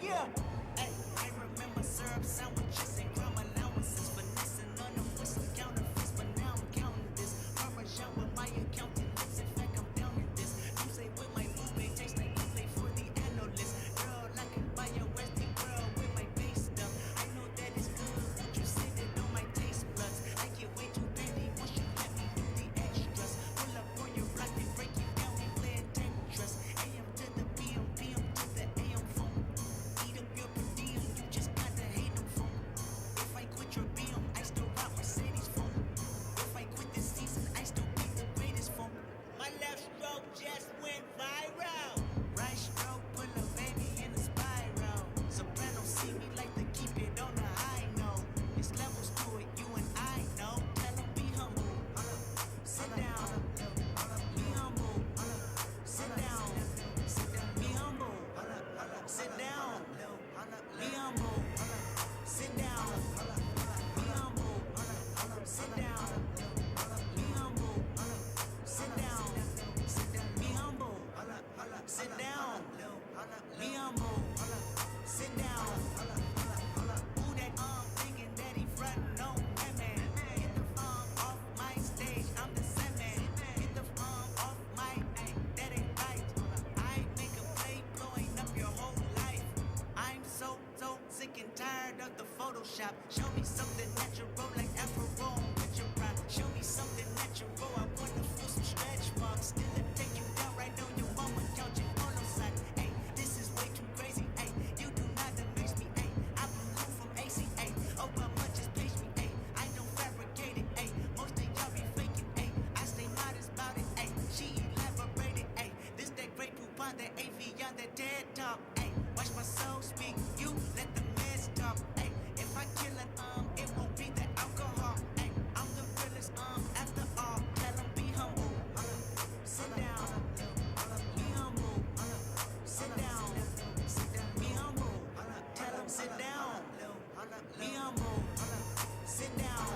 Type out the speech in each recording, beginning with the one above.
Yeah. Hey, I remember syrup sandwiches and crumb allowances, finessing on them with some counterfeits, but now I'm counting this. Parmesan with my accountant lips, in fact I'm down in this. You say with my movie taste like you play for the analyst. Girl, I can buy your Westie world with my base stuff. I know that it's good, won't you sit it on my taste buds? I get way too petty once you let me do the extras. Pull up on your block and break you down and play Tetris. AM to the PM, PM to the AM phone. Eat up your per diem, you just gotta hate them phone. If I quit your BM, I still rock Mercedes phone. If I quit this season, I still be the greatest phone. My left stroke just went viral. Right stroke put a baby in a spiral. Soprano see me like to keep it on the high note. It's levels to it, you and I know. Tell them be humble. Sit down. Be humble. Sit down. Be humble. Sit down. Be humble. Sit down. Be humble. Sit down. Be humble. Sit down. Be humble. Sit down. Be humble. Sit down. Who that thinking that he frontin' on man? Get the off my stage, I'm the Sandman. Get the off my that ain't right. I make a play blowing up your whole life. I'm so sick and tired of the Photoshop. Show me something natural like Afro with your rhyme. Show me something natural. I wanna feel some stretch marks. Still it take you down right on your mama couch and on no side. Hey, this is way too crazy. Hey, you do not amaze me. Hey, I blew from ACA. Oh, how much is page me? Hey, I don't fabricate it. Hey, most of y'all be faking. Hey, I stay modest about it. Hey, she elaborated. Hey, this that great poupon, that AV on that TED talk. Hey, watch my soul speak. You let the meds talk. Hey, if I kill it, it won't be the alcohol. Hey, I'm the realest, after all. Tell them be humble. Sit down. Be humble. Sit down. Be humble. Tell them sit down. Be humble. Sit down.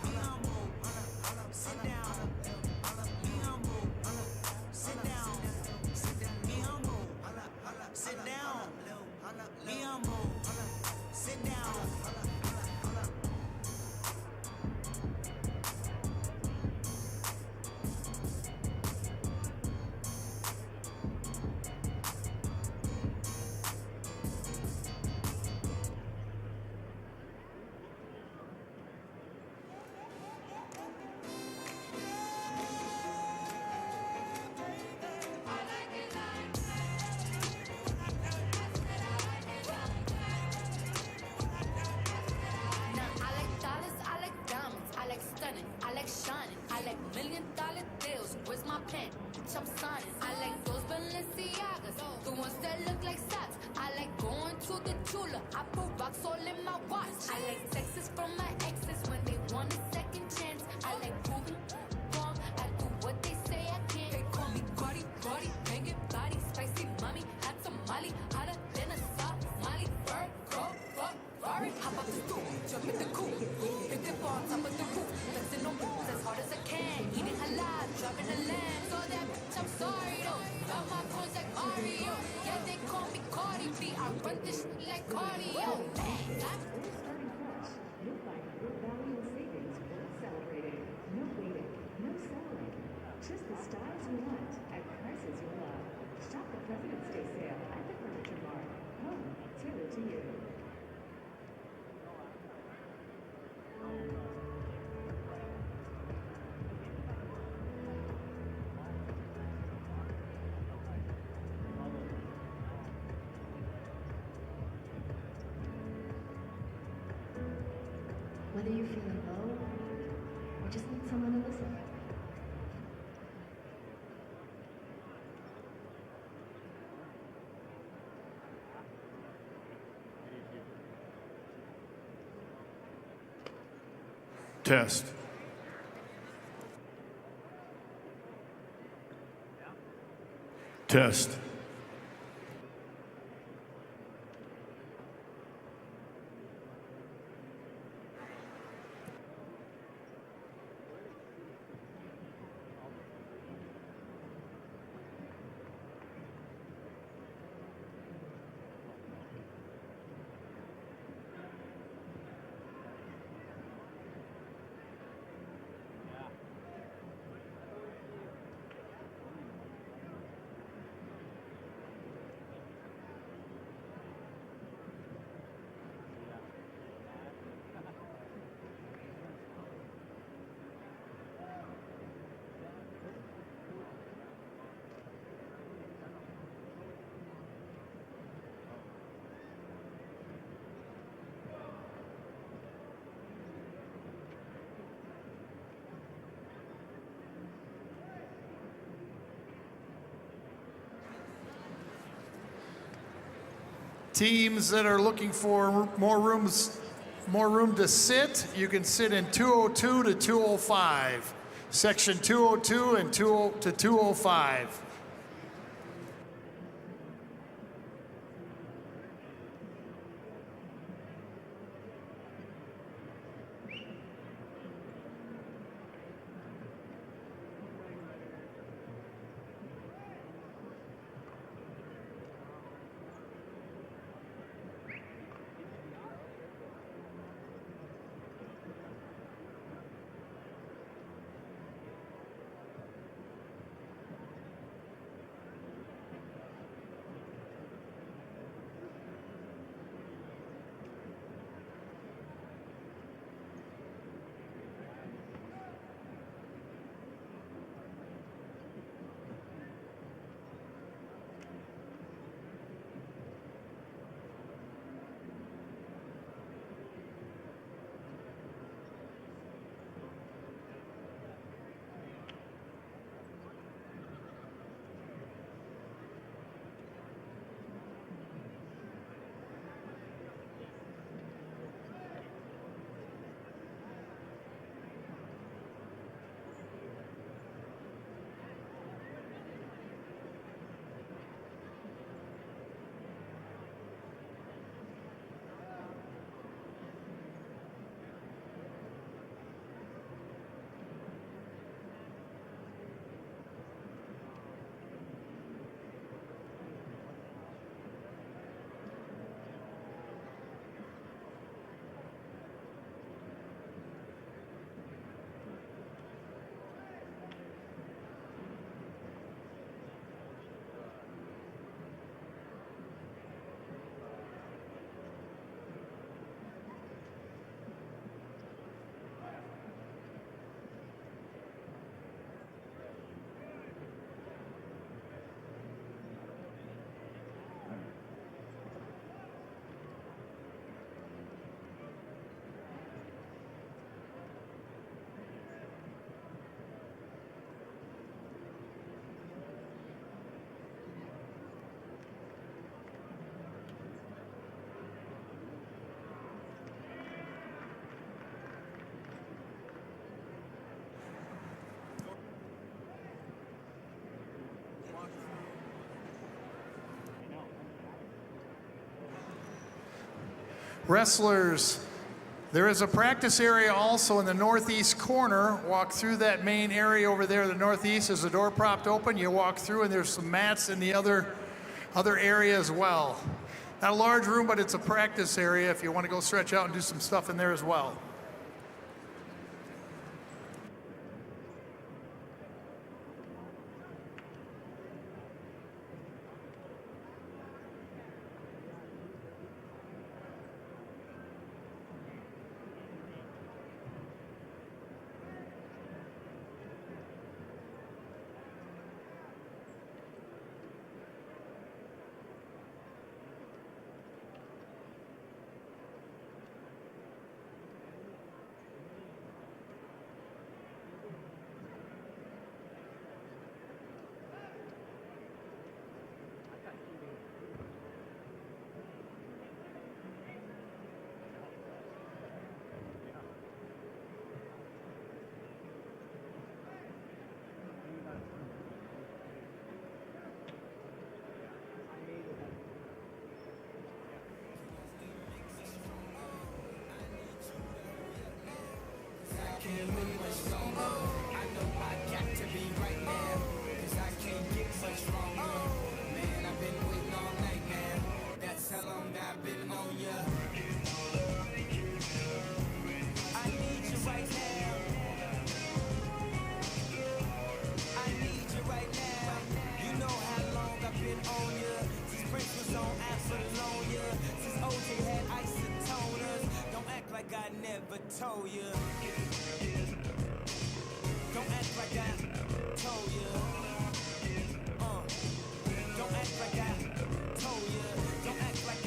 Be humble. Sit down. Be humble. Sit down. Be humble. Sit down. Be humble. Sit down. Now I like dollars, I like diamonds, I like stunning, I like shining, I like $1,000,000 deals. Where's my pen? Bitch, I'm signing. I like those Balenciagas, the ones that look like socks. I like going to the Tula. I put rocks all in my watch. I like texts from my exes when they want a second chance. I like proving wrong. I do what they say I can't. They call me Cardi, Cardi, banging body, spicy mommy, hot tamale, hotter than a Somali. Fur, girl, fuck, Ferrari, hop up the stoop, jump in the coupe, hit the bar on top of the roof, flexing on moves as hard as I can, eating halal, driving a lamb. So that bitch, I'm sorry though. Got my coins like Mario. Yeah, they call me Cardi B. I run this shit like cardio. You'll find good value and savings worth celebrating. No waiting, no settling. Just the styles you want at prices you love. Shop the President's Day sale at the Furniture Mart. Home tailored to you. Whether you're feeling low or just need someone to listen. Test. Test. Teams that are looking for more room to sit, you can sit in 202 to 205. Section 202 and 20 to 205. Wrestlers, there is a practice area also in the northeast corner. Walk through that main area over there. The northeast is the door propped open. You walk through and there's some mats in the other area as well. Not a large room, but it's a practice area if you want to go stretch out and do some stuff in there as well. Told you. Don't act like I told you. Don't act like I told you. Don't act like I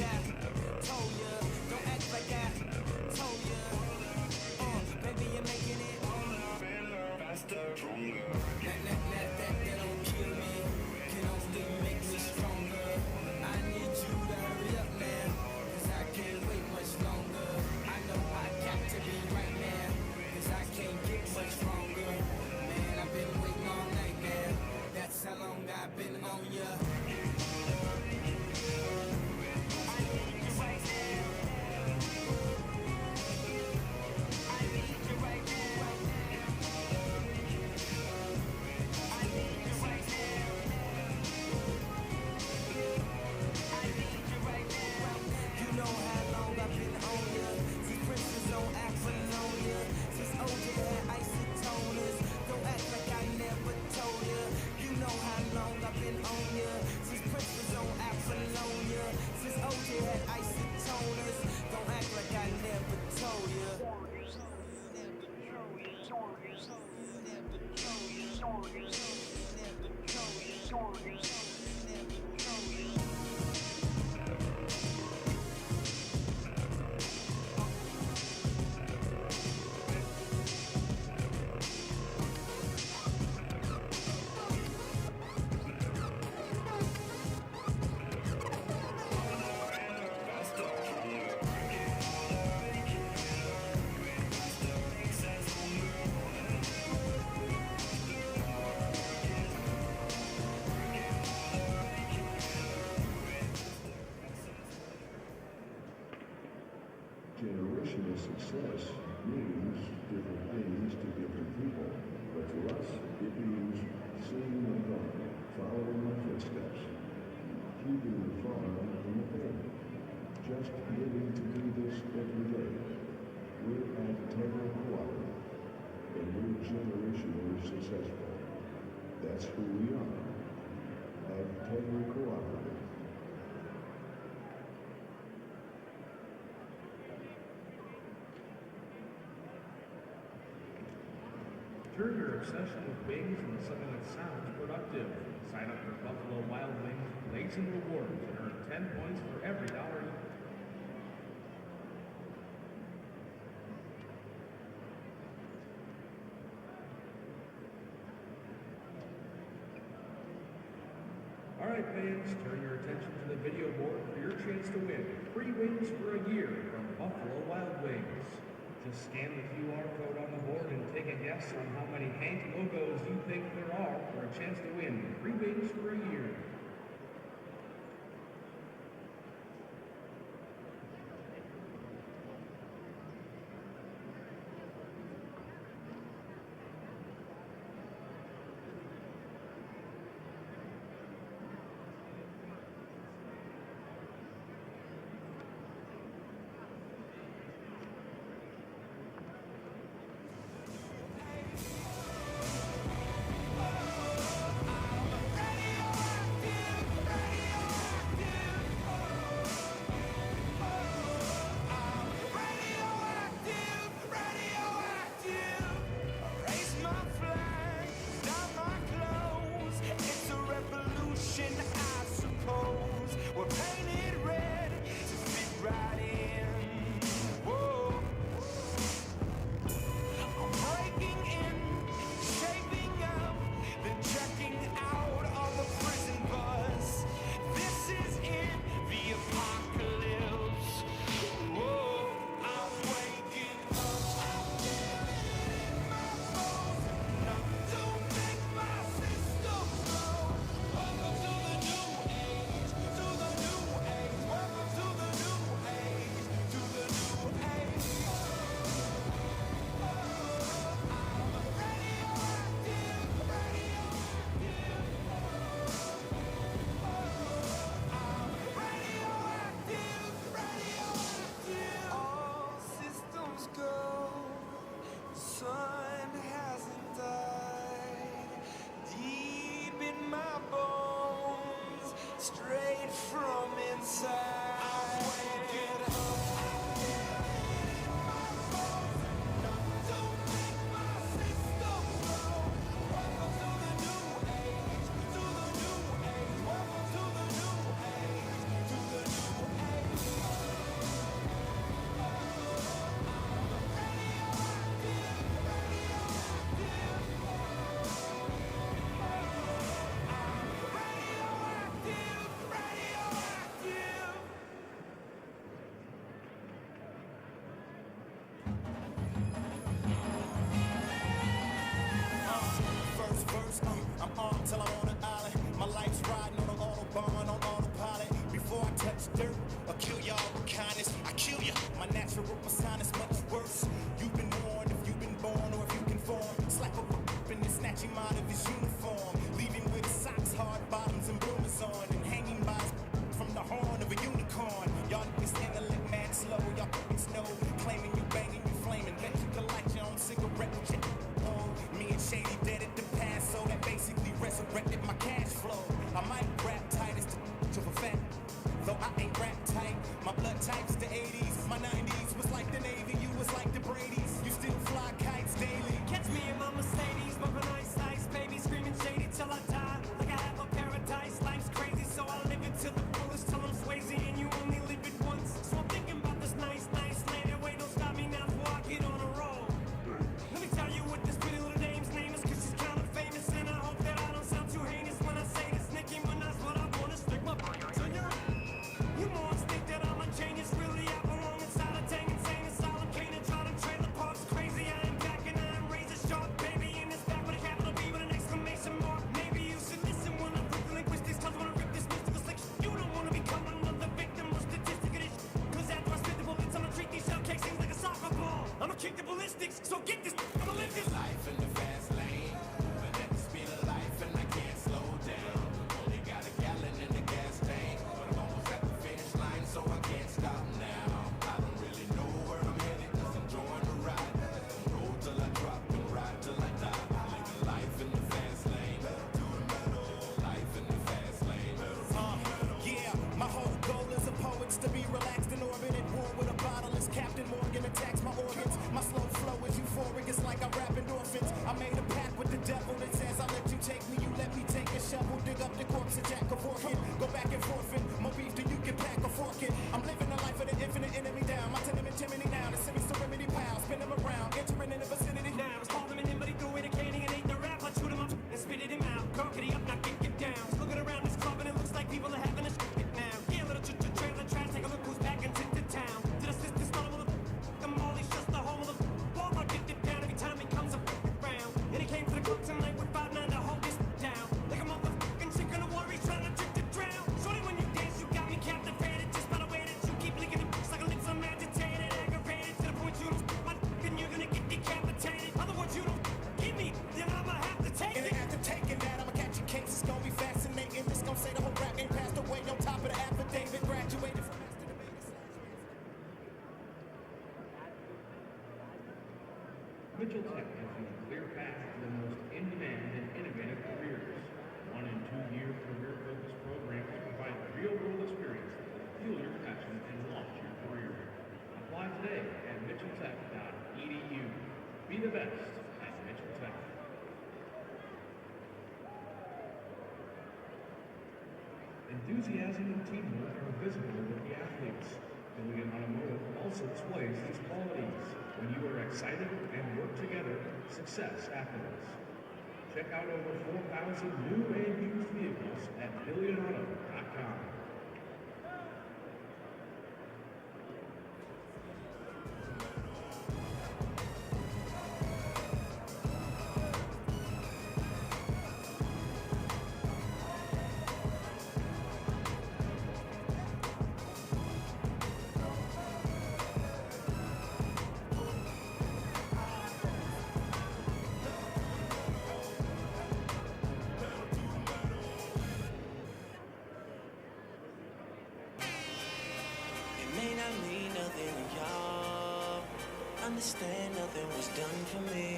told you. Don't act like I told you. Baby, you're making it faster, stronger. That don't kill me. Can only make me stronger. I need you to hurry up, man. Generational success means different things to different people, but to us, it means seeing my daughter, following my footsteps, keeping the farm in the family, just living to do this every day. We're Agtegra Cooperative, and we're generationally successful. That's who we are. Agtegra Cooperative. Turn your obsession with wings into something that sounds productive. Sign up for Buffalo Wild Wings Blazing Rewards and earn 10 points for every dollar you... Alright fans, turn your attention to the video board for your chance to win free wings for a year from Buffalo Wild Wings. Just scan the QR code on the board and take a guess on how many Hank logos you think there are for a chance to win free wings for a year. You more instinct that I'm a genius, really I belong inside a tank insane asylum. bumps and jack a fork in. Go back and forth and more beef than you can pack a fork in. I'm living the life of the infinite enemy down. My tenement chimney now. The semi serenity pound. Spin them around. Entering in the vicinity now. It's called him an but he threw it a candy and ate the rap. I chewed him up and spitted him out. Cockety up, now get down. Looking around this club and it looks like people are having a shit now. Yeah, little trailer trash. Take a look who's back into the town. To the sister stone of the mall, he's just the home of the Walmart. Get it down every time he comes around. And he came to the club tonight with 5'9" to hold this down. Like a motherfucking chick in the water, he's trying to trick to drown. Shorty, when you dance, you got me captivated. Just by the way that you keep licking the like a lips, I'm agitated, aggravated. To the point you don't my and you're gonna get decapitated. Other words, you don't give me, then I'ma have to take And it. after taking that, I'ma catch a case. It's gonna be fascinating. This gonna say the whole rap ain't passed away on top of the affidavit. Graduated from master to baby. Mitchell Tech gives you a clear path to the most in-demand and innovative careers. 1 and 2 year career-focused programs provide real-world experience that will fuel your passion and launch your career. Apply today at mitchelltech.edu. Be the best at Mitchell Tech. Enthusiasm and teamwork are visible with the athletes. Billion Automotive also displays these qualities. When you are excited and work together, success happens. Check out over 4,000 new and used vehicles at billionauto.com. It may not mean nothing to y'all. Understand nothing was done for me,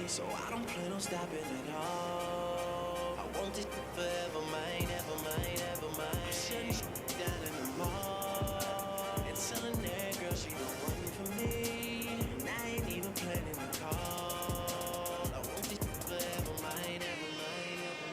so I don't plan on stopping at all. I want it forever, mine, ever mine, ever mine. I'm shutting shit down in the mall and telling that girl she the one for me, and I ain't even planning to call. I want it forever, mine, ever mine, ever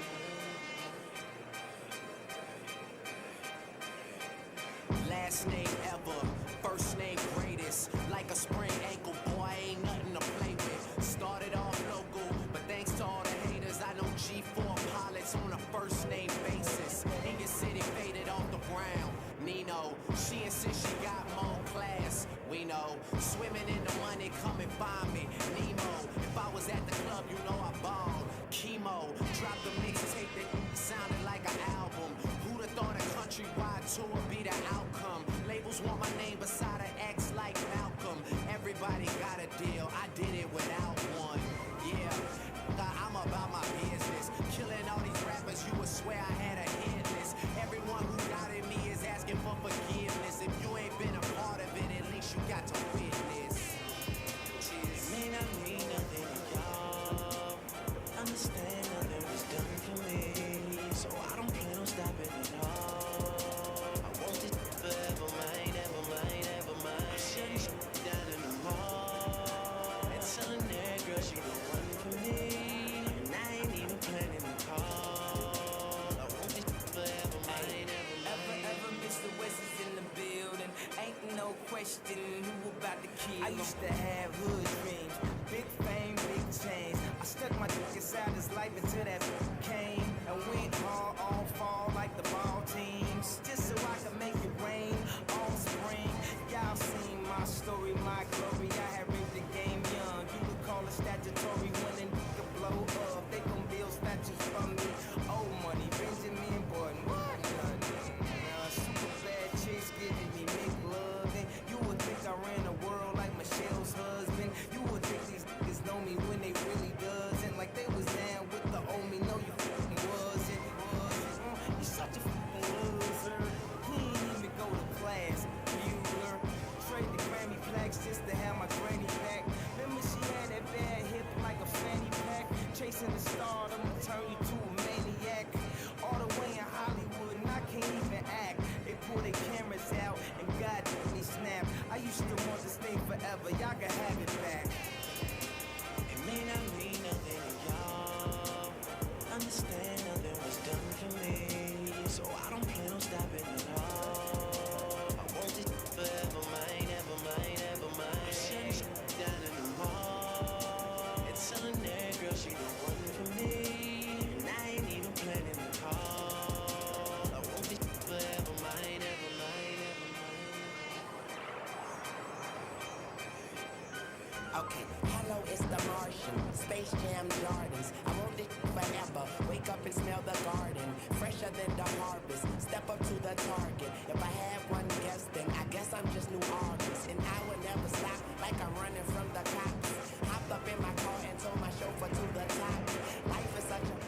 mine. Last name ever, first name greatest. Like a sprained ankle, boy, ain't nothing to play with. Started off local, but thanks to all the haters, I know G4 pilots on a first name basis. In your city, faded off the ground. Nino, she insists she got more class. We know, swimming in the money, come and find me. Nemo, if I was at the club, you know I balled. Chemo, dropped the mixtape that sounded like an album. Who'd have thought a countrywide tour be the outcome? Labels want my name beside an X like Malcolm. Everybody got a deal, I did it without one. Yeah, I'm about my business. Killing all these rappers, you would swear I had a hit list. Everyone who doubted me is asking for forgiveness. If you ain't been a part of it, at least you got to witness. Cheers. May not mean nothing to y'all. Understand nothing was done for me, so I don't plan on stopping at all. I want it forever, mine, ever mine, ever mine. I'm shutting shit down in the mall and telling that girl she the one for me, and I ain't even planning to call. I want it forever, mine, ever mine. Ever, Mr. West is in the building. Ain't no question who about to kill. I used to have hood dreams, big fame, big change. I stuck my dick inside his life until that came and went hard all fall like the ball teams, just so I could make it rain all spring. Y'all seen my story, my glory. I had ripped the game young. You could call it statutory when it could blow up. They gon' build statues from me. Old money, Benjamin Button, what? Super bad chicks giving me big love. And you would think I ran the world like Michelle's husband. You would think these niggas know me when they really doesn't. Like they was down with the old me, no you fucking wasn't. Okay, hello, it's the Martian. Space Jam Jordans. I won't live forever. Wake up and smell the garden. Fresher than the harvest. Step up to the target. If I had one guess, then I guess I'm just New August. And I would never stop like I'm running from the cops. Hopped up in my car and told my chauffeur to the top. Life is such a...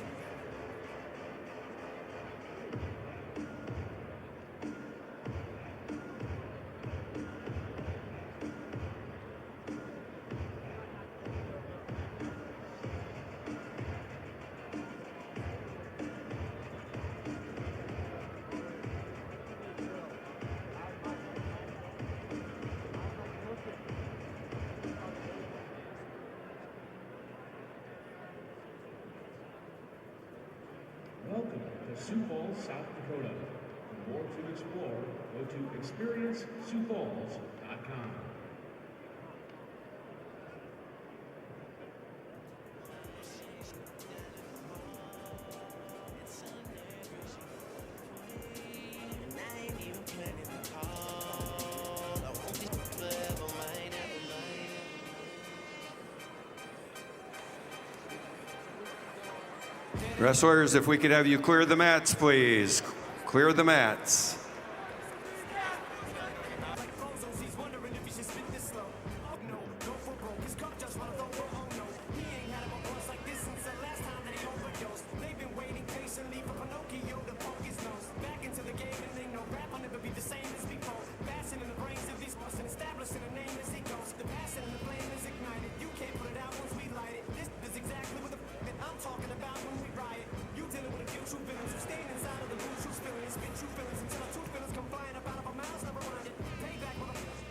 Welcome to Sioux Falls, South Dakota. For more to explore, go to experiencesioux.com. And I ain't even planning to call. I want this forever, mine, ever mine. Wrestlers, if we could have you clear the mats, please. Clear the mats. Like Bozos, he's wondering if he should spit this slow. Oh no, go for broke. His cup just run over. Oh no, he ain't had a voice like this since the last time that he overdosed. They've been waiting patiently for Pinocchio to poke his nose back into the game, and they know rap will never be the same as before. Bashing in the brains of these folks and establishing a name as he goes. The passion and the flame is ignited. You can't put it out once we light it. This is exactly what the that I'm talking about when we riot. You dealing with a few true villains who stand inside of the blue true feelings, spit true feelings until our true feelings come flying up out of our mouths, never mind it. Payback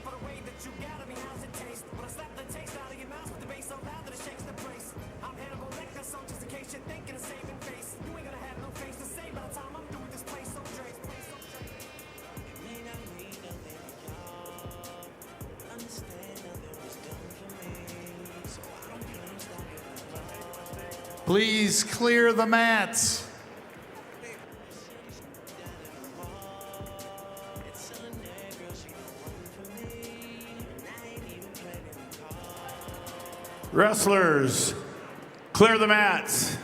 for the way that you got at me, how's it taste? When I slap the taste out of your mouth with the bass so loud that it shakes the place. I'm Hannibal Lecter, so just in case you're thinking of saving face, you ain't gonna have no face to say by the time I'm through with this place. So Drake, It may not mean nothing to y'all. Understand nothing was done for me. So I don't blame stopping the clock. Please clear the mats. It's on there, girl, she the one for me. And I ain't even planning to call. Wrestlers, clear the mats.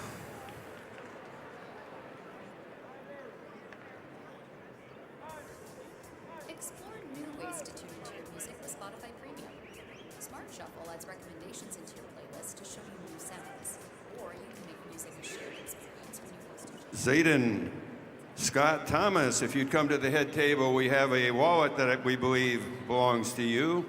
Explore new ways to tune into your music with Spotify Premium. Smart Shuffle adds recommendations into your playlist to show you new sounds. Or you can make music a shared experience when you host your Zayden Scott Thomas, if you'd come to the head table, we have a wallet that we believe belongs to you.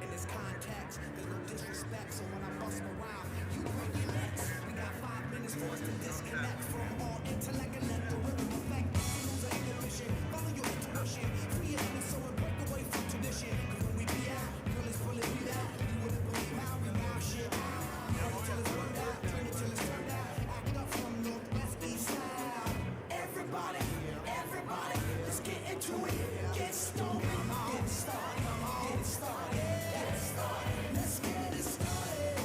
In this context, there's no disrespect, so when I bust around, you break your necks. We got 5 minutes for us to disconnect from all intellect and let the rhythm affect. Lose our inhibition, follow your intuition, free your inner soul and break away from tradition. 'Cause when we be out, girl, it's pulling me out. You wouldn't believe how we now shit out. Turn it till it's word out, turn it till it's turned out. Act up from northwest, east side. Everybody, everybody, let's get into it. Get stoned, get started, get started. Let's get it started.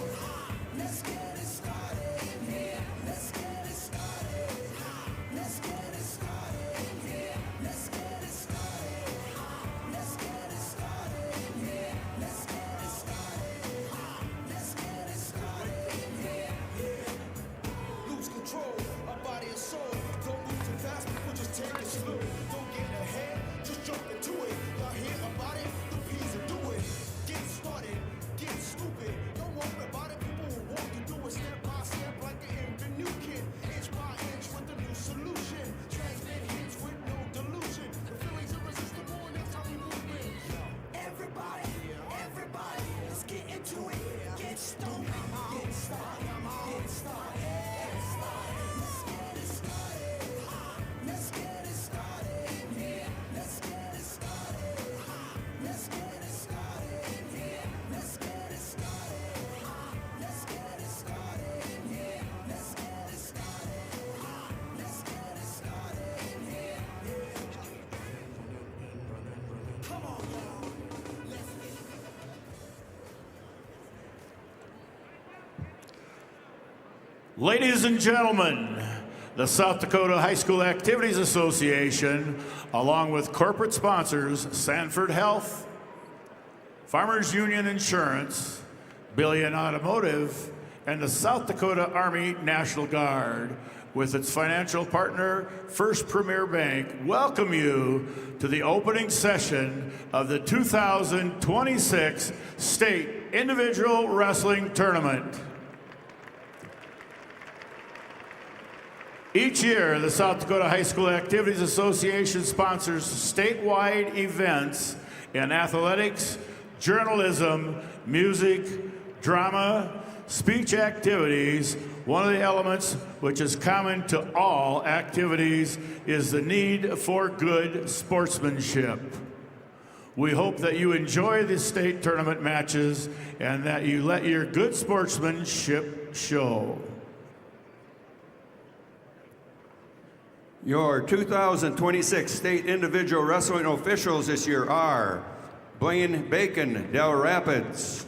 Ladies and gentlemen, the South Dakota High School Activities Association, along with corporate sponsors Sanford Health, Farmers Union Insurance, Billion Automotive, and the South Dakota Army National Guard, with its financial partner, First Premier Bank, welcome you to the opening session of the 2026 State Individual Wrestling Tournament. Each year, the South Dakota High School Activities Association sponsors statewide events in athletics, journalism, music, drama, speech activities. One of the elements which is common to all activities is the need for good sportsmanship. We hope that you enjoy the state tournament matches and that you let your good sportsmanship show. Your 2026 state individual wrestling officials this year are Blaine Bacon, Del Rapids;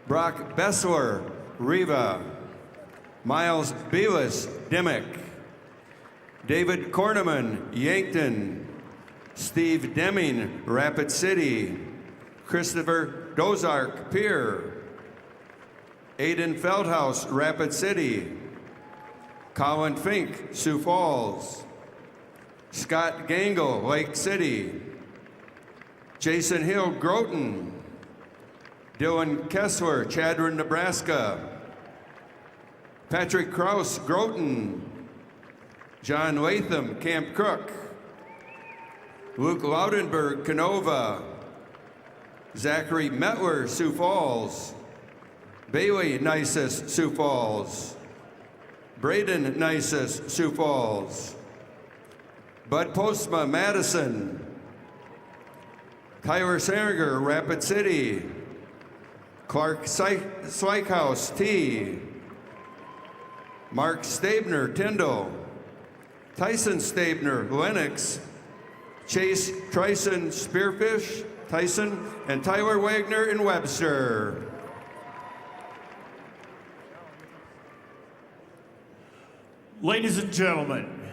Brock Bessler, Riva; Miles Belis, Dimmick; David Korneman, Yankton; Steve Deming, Rapid City; Christopher Dozark, Pier; Aiden Feldhaus, Rapid City; Colin Fink, Sioux Falls; Scott Gangle, Lake City; Jason Hill, Groton; Dylan Kessler, Chadron, Nebraska; Patrick Kraus, Groton; John Latham, Camp Cook; Luke Laudenberg, Canova; Zachary Metler, Sioux Falls; Bailey Nisus, Sioux Falls; Braden Nisus, Sioux Falls; Bud Postma, Madison; Tyler Saringer, Rapid City; Clark Slykehouse, T; Mark Stabner, Tyndall; Tyson Stabner, Lennox; Chase Trison, Spearfish, Tyson; and Tyler Wagner in Webster. Ladies and gentlemen,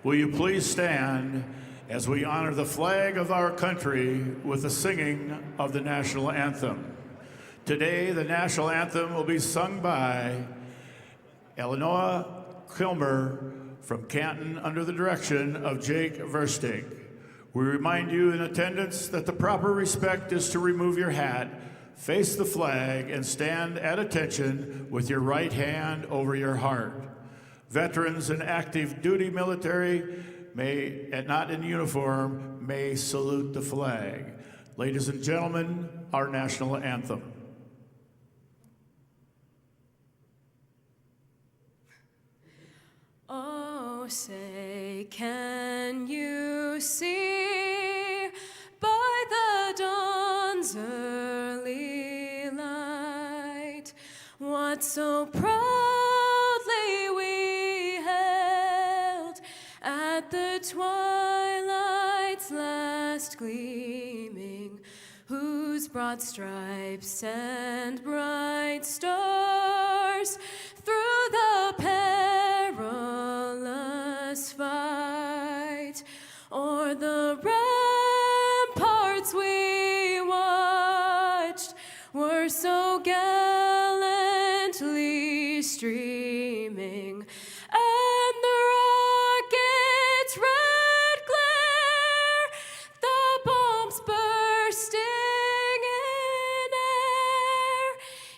will you please stand as we honor the flag of our country with the singing of the national anthem. Today, the national anthem will be sung by Eleanor Kilmer from Canton under the direction of Jake Verstig. We remind you in attendance that the proper respect is to remove your hat, face the flag, and stand at attention with your right hand over your heart. Veterans and active duty military and not in uniform may salute the flag. Ladies and gentlemen, our national anthem. Oh, say, can you see by the dawn's early light what so proudly we held at the twilight's last gleaming, whose broad stripes and bright stars through the perilous fight o'er the ramparts we watched were so gallantly streaming, and the rocket's red glare, the bombs bursting in air,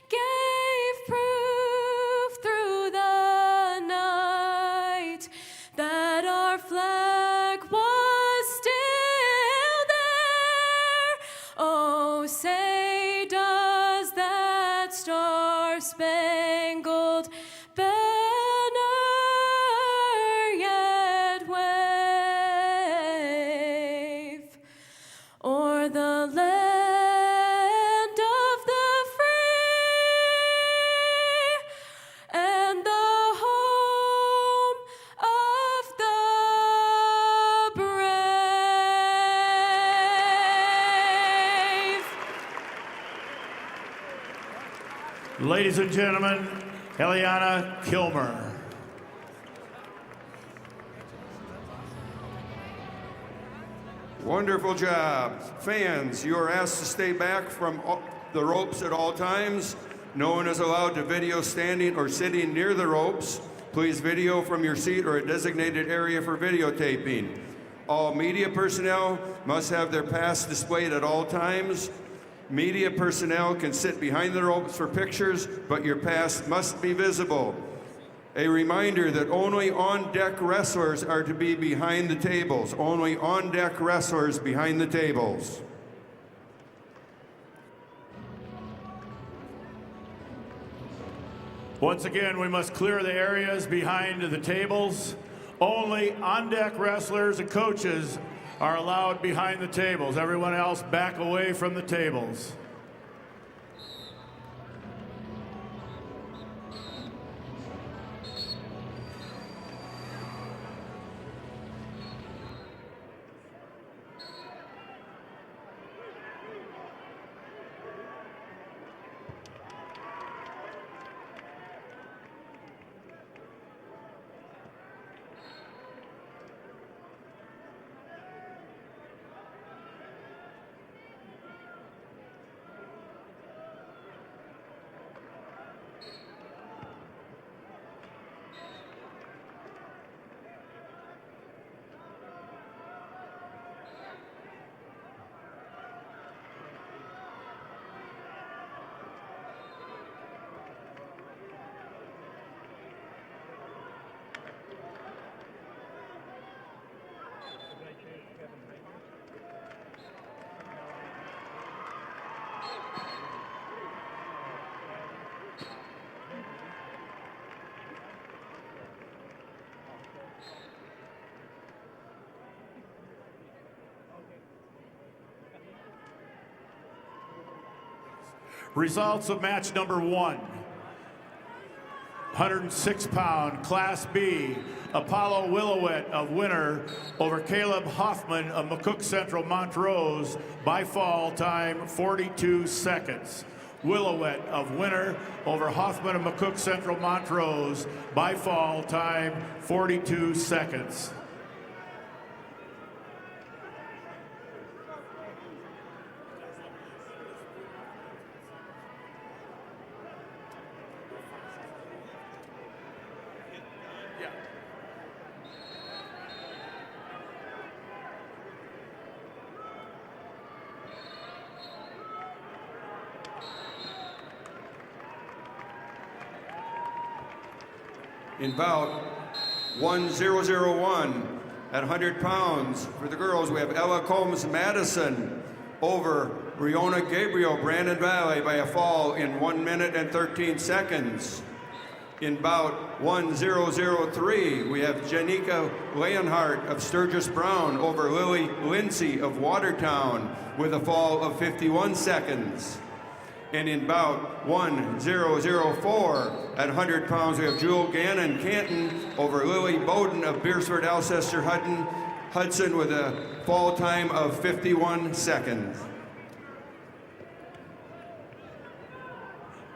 gave proof through the night that our flag was still there. Oh, say does that star-spangled banner yet wave o'er the land of the free and the home of the brave. Ladies and gentlemen, Eliana Kilmer. Wonderful job. Fans, you are asked to stay back from the ropes at all times. No one is allowed to video standing or sitting near the ropes. Please video from your seat or a designated area for videotaping. All media personnel must have their pass displayed at all times. Media personnel can sit behind the ropes for pictures, but your pass must be visible. A reminder that only on-deck wrestlers are to be behind the tables. Only on-deck wrestlers behind the tables. Once again, we must clear the areas behind the tables. Only on-deck wrestlers and coaches are allowed behind the tables. Everyone else back away from the tables. Results of match number 1. 106-pound Class B, Apollo Willowet of Winner over Caleb Hoffman of McCook Central Montrose by fall time 42 seconds. Willowet of Winner over Hoffman of McCook Central Montrose by fall time 42 seconds. In bout 1001 at 100 pounds for the girls, we have Ella Combs Madison over Riona Gabriel Brandon Valley by a fall in 1 minute and 13 seconds. In bout 1003, we have Janika Leonhardt of Sturgis Brown over Lily Lindsay of Watertown with a fall of 51 seconds. And in bout 1004 at 100 pounds, we have Jewel Gannon Canton over Lily Bowden of Beersford Alcester Hudson with a fall time of 51 seconds.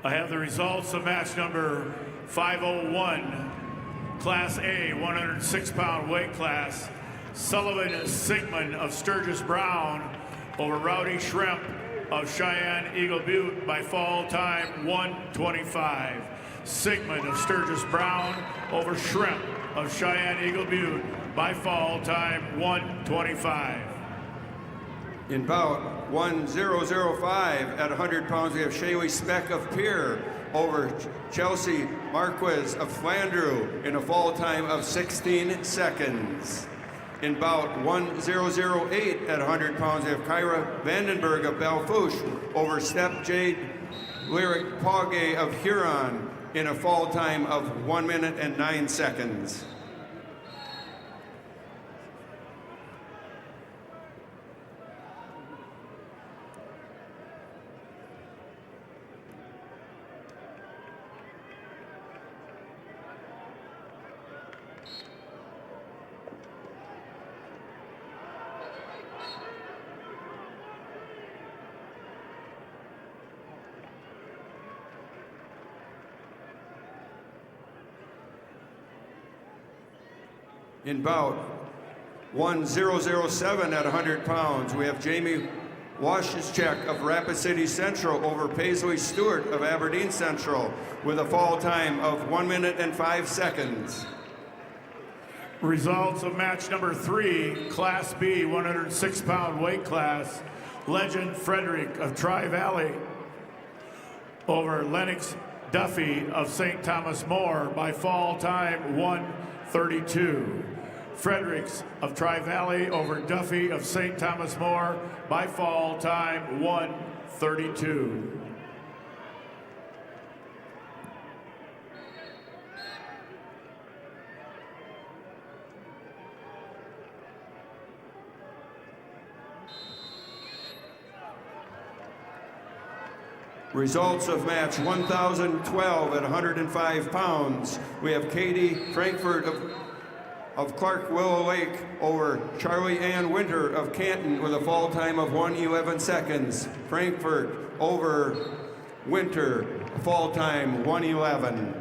I have the results of match number 501, Class A, 106-pound weight class. Sullivan Sigmund of Sturgis Brown over Rowdy Shrimp of Cheyenne Eagle Butte by fall time 1:25. Sigmund of Sturgis Brown over Shrimp of Cheyenne Eagle Butte by fall time 1:25. In bout 1005 at 100 pounds, we have Shaylee Speck of Pierre over Chelsea Marquez of Flandreau in a fall time of 16 seconds. In bout 1008 at 100 pounds, we have Kyra Vandenberg of Belfouche over Step Jade Lyric Pogge of Huron in a fall time of 1 minute and 9 seconds. In bout 1007 at 100 pounds, we have Jamie Washczek of Rapid City Central over Paisley Stewart of Aberdeen Central with a fall time of 1 minute and 5 seconds. Results of match number 3, Class B, 106-pound weight class. Legend Frederick of Tri-Valley over Lennox Duffy of St. Thomas More by fall time 1:32. Fredericks of Tri-Valley over Duffy of St. Thomas More by fall time 1:32. Results of match 1012 at 105 pounds. We have Katie Frankfurt of Clark Willow Lake over Charlie Ann Winter of Canton with a fall time of 1:11 seconds. Frankfurt over Winter, fall time 1:11.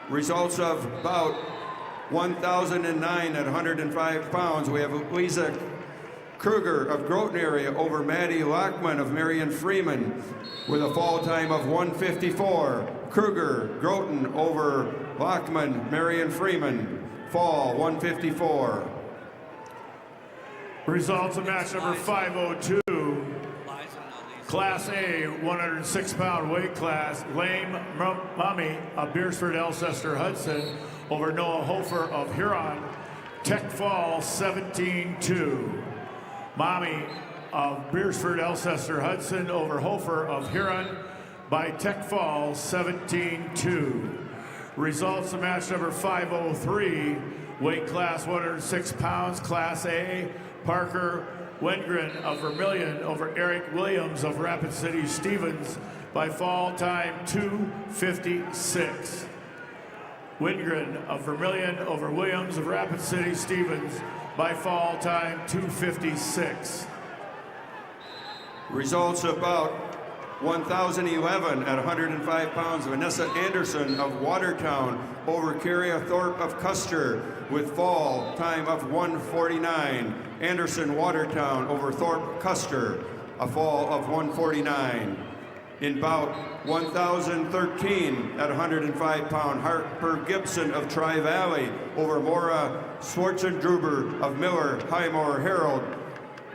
Results of bout 1009 at 105 pounds. We have Lisa Kruger of Groton area over Maddie Lockman of Marion Freeman with a fall time of 1:54. Kruger, Groton over Lockman, Marion Freeman, fall 1:54. Results of match number 502. Class A, 106-pound weight class, Lame Mummy of Beersford, Alcester, Hudson over Noah Hofer of Huron, Tech Fall 17-2. Mommy of Beersford, Alcester, Hudson over Hofer of Huron by Tech Fall 17-2. Results of match number 503, weight class 106 pounds, Class A, Parker Wengren of Vermilion over Eric Williams of Rapid City Stevens by fall time 2:56. Wengren of Vermilion over Williams of Rapid City Stevens by fall time 2:56. Results of bout 1011 at 105 pounds. Vanessa Anderson of Watertown over Carrie Thorpe of Custer with fall time of 1:49. Anderson Watertown over Thorpe Custer, a fall of 1:49. In bout 1013 at 105 pound, Harper Gibson of Tri-Valley over Maura Schwartzendruber of Miller Highmore Herald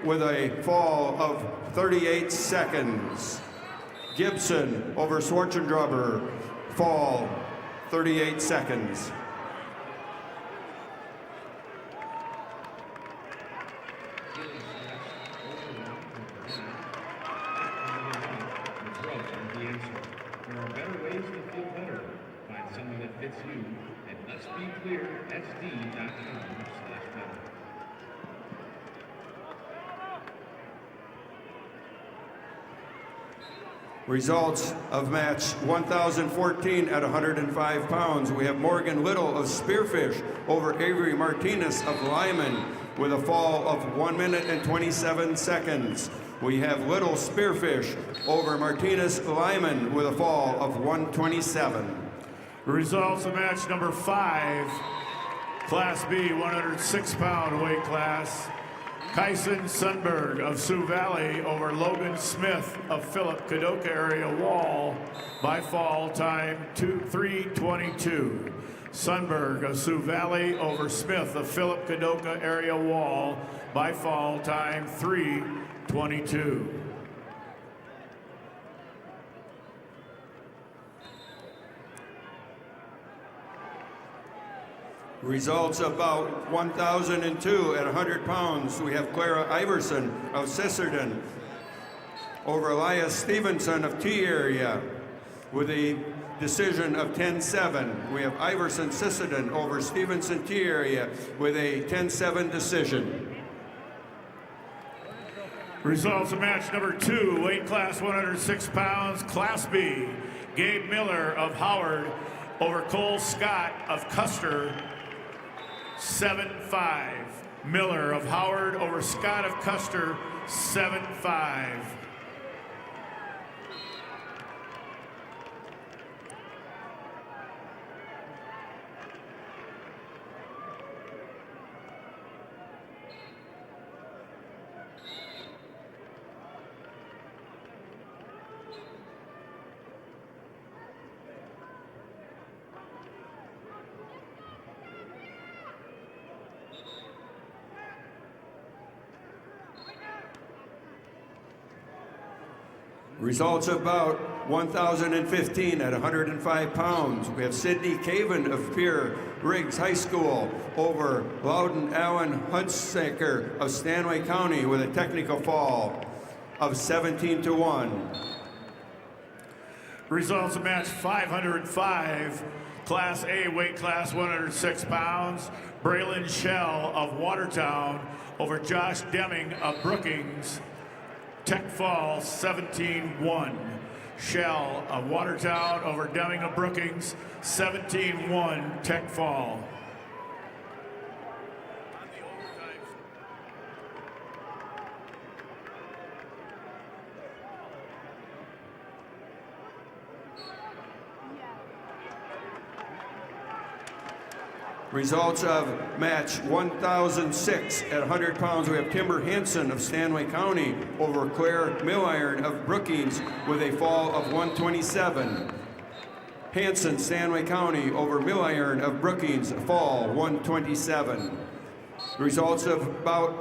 with a fall of 38 seconds. Gibson over Schwartzendruber, fall 38 seconds. There are better ways to feel better. Find something that fits you at letsbeclearsd.com/better. Results of match 1014 at 105 pounds. We have Morgan Little of Spearfish over Avery Martinez of Lyman with a fall of 1 minute and 27 seconds. We have Little Spearfish over Martinez Lyman with a fall of 1:27. Results of match number 5, Class B, 106-pound weight class. Kyson Sundberg of Sioux Valley over Logan Smith of Philip Kadoka area Wall by fall time 3:22. Sundberg of Sioux Valley over Smith of Philip Kadoka area Wall by fall time 3:22. Results of bout 1002 at 100 pounds. We have Clara Iverson of Sisterton over Elias Stevenson of T area with a decision of 10-7. We have Iverson Sisterton over Stevenson T area with a 10-7 decision. Results of match number 2, weight class 106 pounds, Class B. Gabe Miller of Howard over Cole Scott of Custer, 7-5. Miller of Howard over Scott of Custer, 7-5. Results of bout 1015 at 105 pounds. We have Sidney Caven of Pierre Riggs High School over Loudon Allen Hunsaker of Stanway County with a technical fall of 17-1. Results of match 505, Class A, weight class 106 pounds. Braylon Shell of Watertown over Josh Deming of Brookings. Tech fall 17-1. Shell of Watertown over Deming of Brookings, 17-1 Tech fall. Results of match 1006 at 100 pounds. We have Timber Hansen of Stanway County over Claire Milliron of Brookings with a fall of 127. Hansen, Stanway County over Milliron of Brookings, fall 127. Results of bout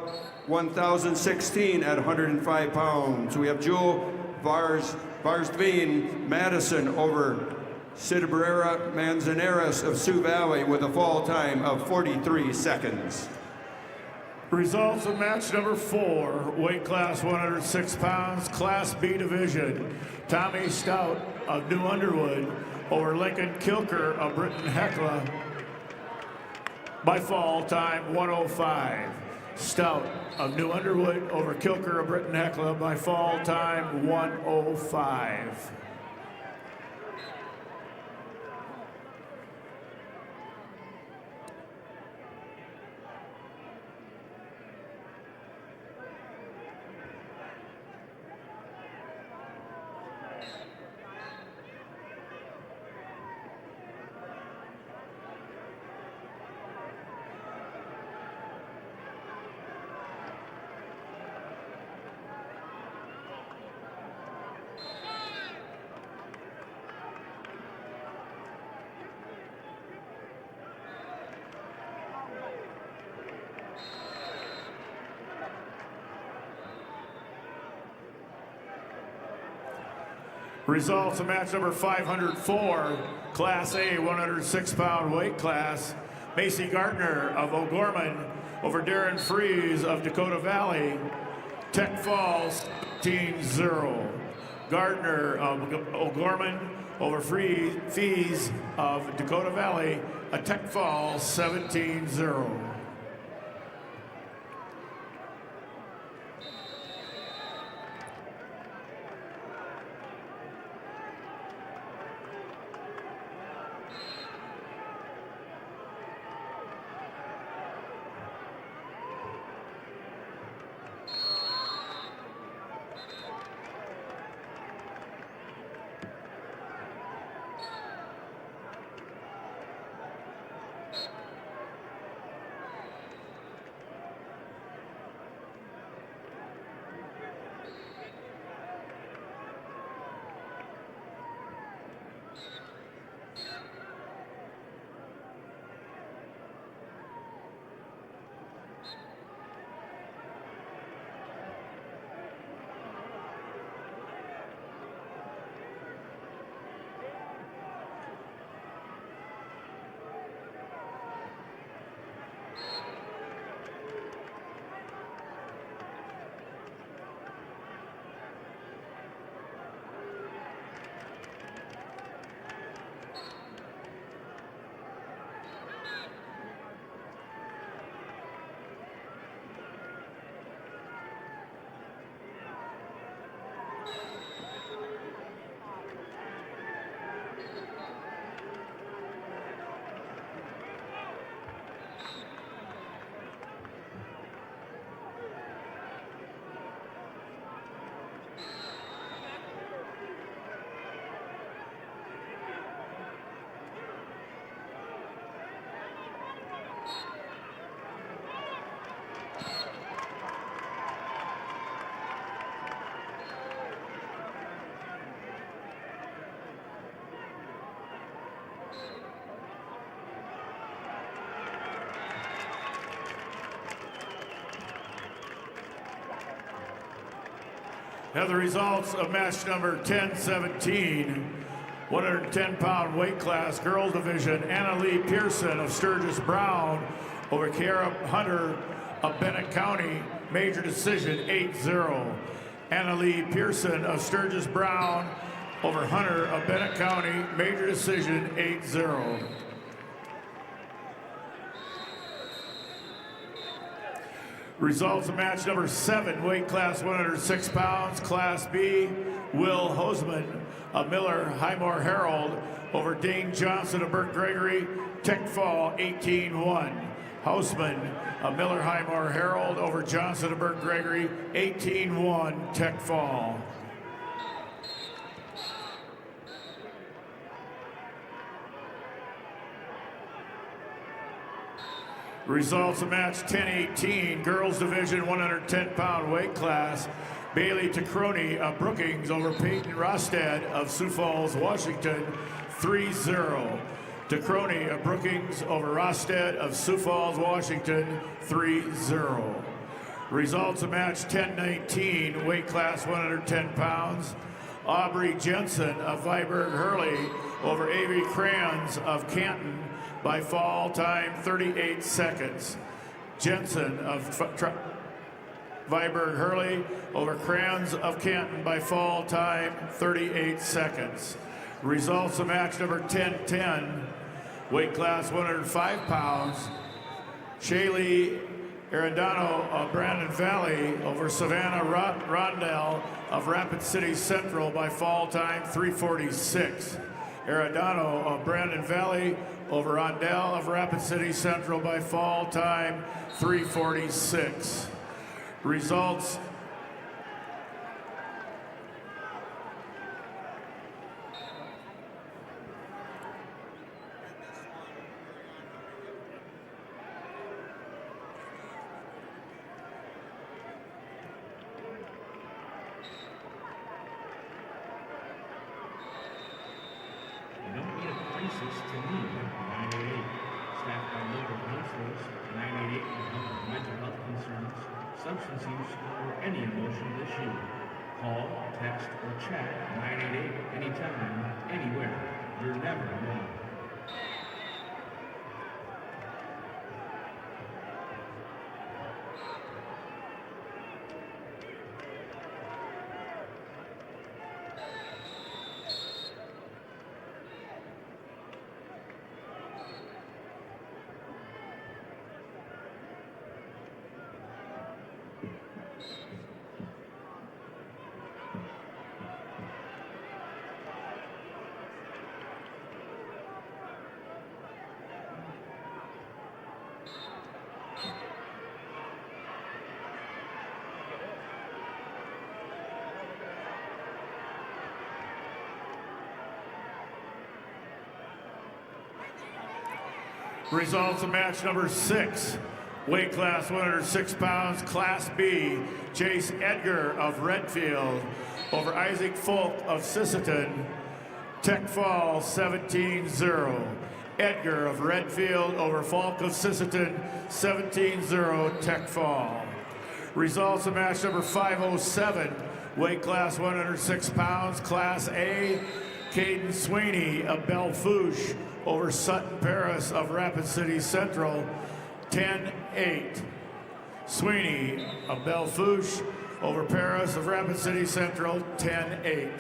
1016 at 105 pounds. We have Jewel Varstveen Madison over Cidabrera Manzanares of Sioux Valley with a fall time of 43 seconds. Results of match number 4, weight class 106 pounds, Class B division. Tommy Stout of New Underwood over Lincoln Kilker of Britton Hecla by fall time 105. Stout of New Underwood over Kilker of Britton Hecla by fall time 105. Results of match number 504, Class A 106-pound weight class. Macy Gardner of O'Gorman over Darren Fries of Dakota Valley. Tech Falls 17-0. Gardner of O'Gorman over Fries of Dakota Valley. A Tech Fall 17-0. Now the results of match number 1017, 110-pound weight class, girls division, Anna Lee Pearson of Sturgis Brown over Kiara Hunter of Bennett County, major decision 8-0. Anna Lee Pearson of Sturgis Brown over Hunter of Bennett County, major decision 8-0. Results of match number 7, weight class 106 pounds, Class B, Will Hoseman of Miller Highmore Herald over Dane Johnson of Burt Gregory, tech fall 18-1. Hoseman of Miller Highmore Herald over Johnson of Burt Gregory, 18-1, tech fall. Results of match 10-18, girls division 110-pound weight class, Bailey Tacroni of Brookings over Peyton Rostad of Sioux Falls, Washington, 3-0. Tacroni of Brookings over Rostad of Sioux Falls, Washington, 3-0. Results of match 10-19, weight class 110 pounds, Aubrey Jensen of Viborg Hurley over Avery Crayons of Canton, by fall time 38 seconds. Jensen of Viborg Hurley over Crayons of Canton by fall time 38 seconds. Results of match number 10-10, weight class 105 pounds, Shaylee Arendano of Brandon Valley over Savannah Rondell of Rapid City Central by fall time 3:46. Arendano of Brandon Valley over Rondell of Rapid City Central by fall time 3:46. Results You don't need a crisis to need 988. Staffed by local counselors, 988 can help with mental health concerns, substance use, or any emotional issue. Call, text, or chat 988 anytime, anywhere. You're never alone. Results of match number 6, weight class 106 pounds, Class B, Chase Edgar of Redfield over Isaac Folk of Sisseton, tech fall 17-0. Edgar of Redfield over Folk of Sisseton, 17-0, tech fall. Results of match number 507, weight class 106 pounds, Class A, Caden Sweeney of Belle-Fourche over Sutton Paris of Rapid City Central, 10-8. Sweeney of Belle-Fourche over Paris of Rapid City Central, 10-8.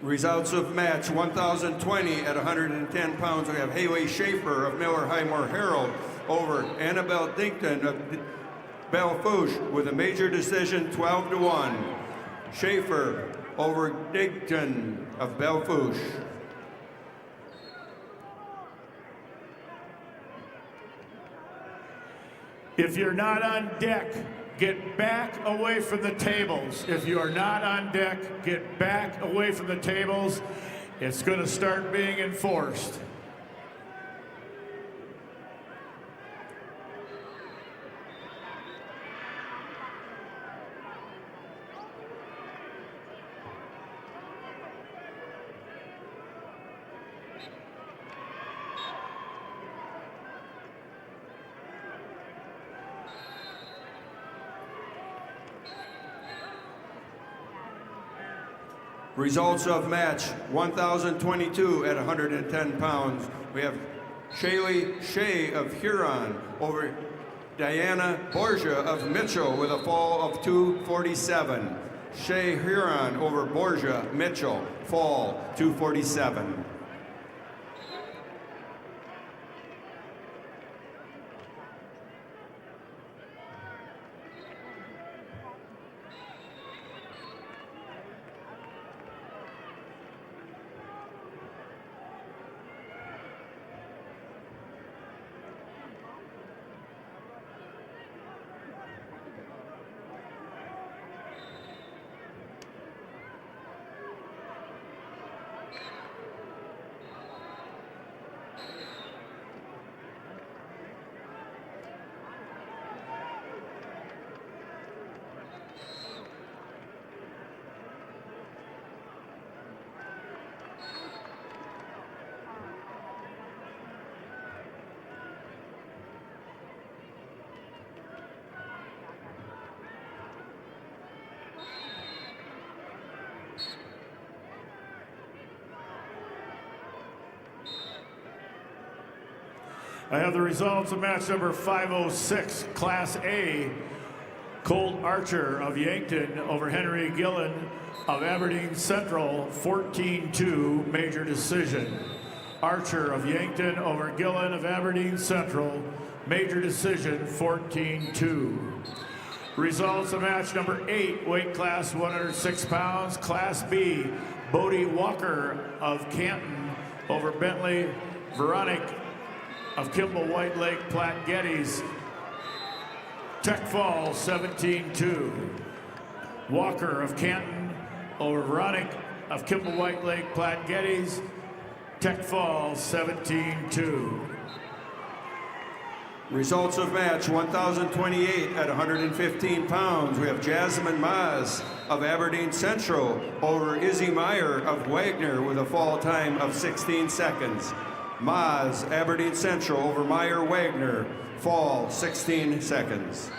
Results of match 1020 at 110 pounds. We have Haley Schaefer of Miller Highmore Herald over Annabelle Dinkton of Belle-Fourche with a major decision 12-1. Schaefer over Dinkton of Belle-Fourche. If you're not on deck, get back away from the tables. If you are not on deck, get back away from the tables. It's going to start being enforced. Results of match 1022 at 110 pounds. We have Shaylee Shea of Huron over Diana Borgia of Mitchell with a fall of 247. Shea Huron over Borgia Mitchell, fall 247. I have the results of match number 506, Class A. Colt Archer of Yankton over Henry Gillen of Aberdeen Central, 14-2, major decision. Archer of Yankton over Gillen of Aberdeen Central, major decision, 14-2. Results of match number 8, weight class 106 pounds, Class B. Bodie Walker of Canton over Bentley Veronic of Kimball White Lake Platte Geddes, Tech Fall 17-2. Walker of Canton over Veronic of Kimball White Lake Platte Geddes, Tech Fall 17-2. Results of match 1028 at 115 pounds. We have Jasmine Maz of Aberdeen Central over Izzy Meyer of Wagner with a fall time of 16 seconds. Maz, Aberdeen Central over Meyer Wagner, fall 16 seconds.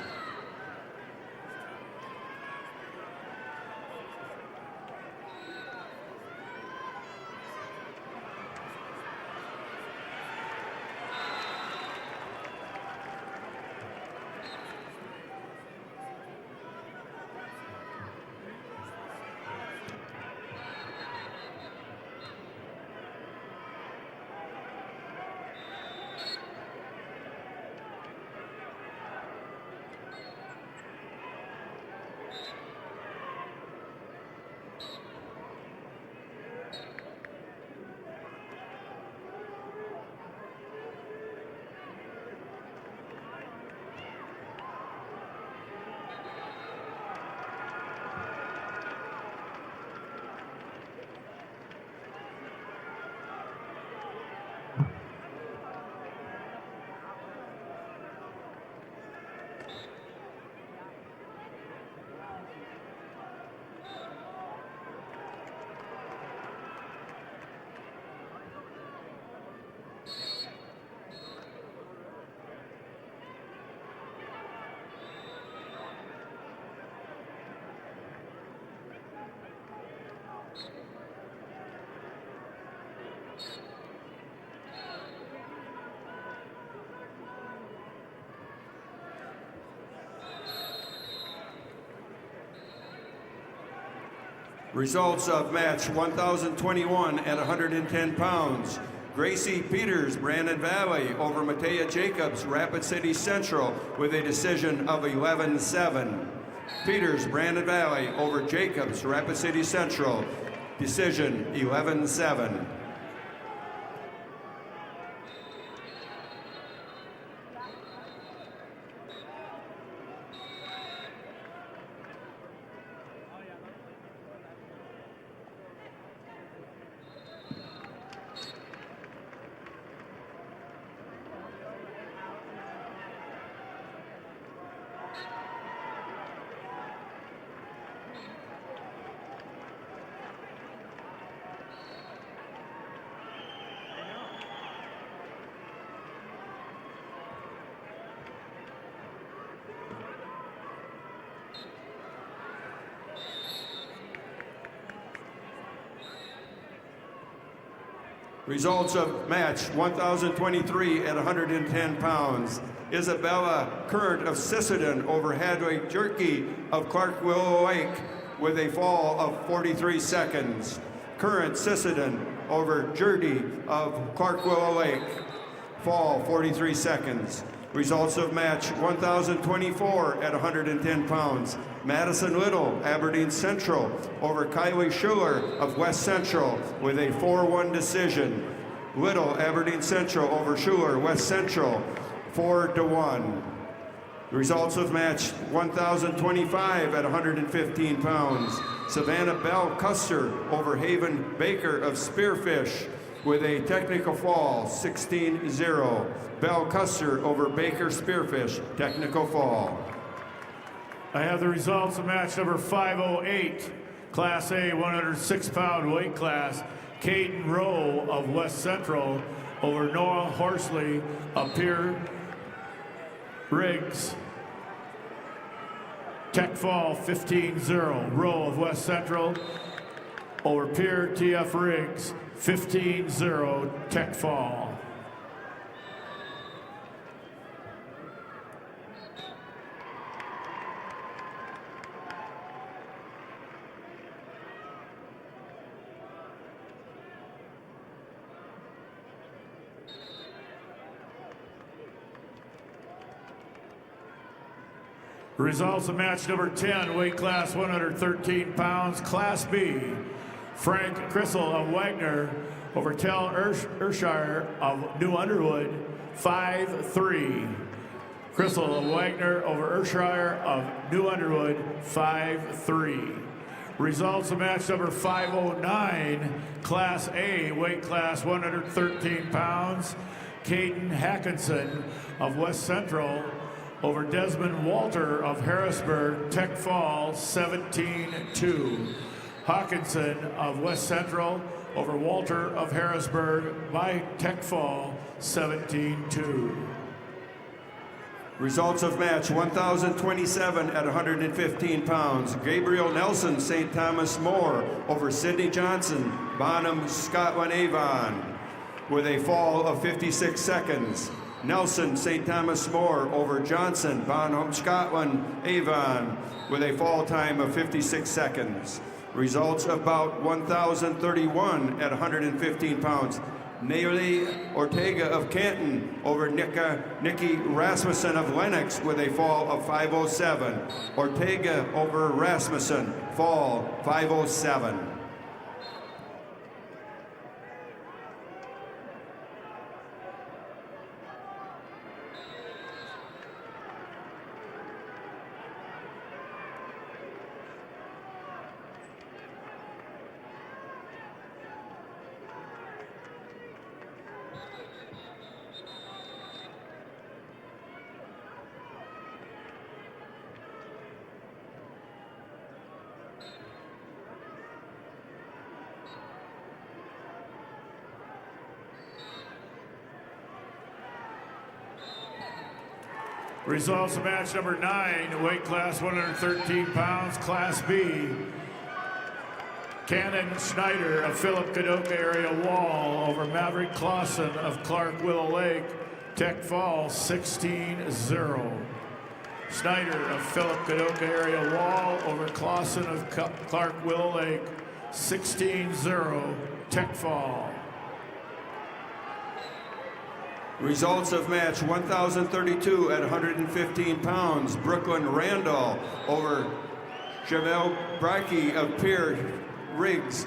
Results of match 1021 at 110 pounds. Gracie Peters, Brandon Valley over Matea Jacobs, Rapid City Central with a decision of 11-7. Peters, Brandon Valley over Jacobs, Rapid City Central, decision 11-7. Results of match 1023 at 110 pounds. Isabella Current of Sisseton over Hadwig Jerky of Clark Willow Lake with a fall of 43 seconds. Current Sisseton over Jerdy of Clark Willow Lake, fall 43 seconds. Results of match 1024 at 110 pounds. Madison Little, Aberdeen Central over Kylie Schuler of West Central with a 4-1 decision. Little, Aberdeen Central over Schuler, West Central, 4-1. Results of match 1025 at 115 pounds. Savannah Bell Custer over Haven Baker of Spearfish with a technical fall, 16-0. Bell Custer over Baker Spearfish, technical fall. I have the results of match number 508, Class A 106-pound weight class. Caden Rowe of West Central over Noah Horsley of Pierre Riggs. Tech fall 15-0. Rowe of West Central over Pierre TF Riggs, 15-0. Tech fall. Results of match number 10, weight class 113 pounds, Class B. Frank Crissel of Wagner over Tel Urshire of New Underwood, 5-3. Crissel of Wagner over Urshire of New Underwood, 5-3. Results of match number 509, Class A, weight class 113 pounds, Caden Hackinson of West Central over Desmond Walter of Harrisburg, tech fall 17-2. Hawkinson of West Central over Walter of Harrisburg by tech fall 17-2. Results of match 1027 at 115 pounds. Gabriel Nelson, St. Thomas More over Sidney Johnson, Bonham, Scotland Avon with a fall of 56 seconds. Nelson, St. Thomas More over Johnson, Bonham, Scotland, Avon with a fall time of 56 seconds. Results of bout 1031 at 115 pounds. Nelly Ortega of Canton over Nikki Rasmussen of Lennox with a fall of 507. Ortega over Rasmussen, fall 507. Results of match number 9, weight class 113 pounds, Class B. Cannon Schneider of Philip Kadoka area Wall over Maverick Clausen of Clark Willow Lake, tech fall 16-0. Schneider of Philip Kadoka area Wall over Clausen of Clark Willow Lake, 16-0, tech fall. Results of match 1032 at 115 pounds. Brooklyn Randall over Javel Brackey of Pierre Riggs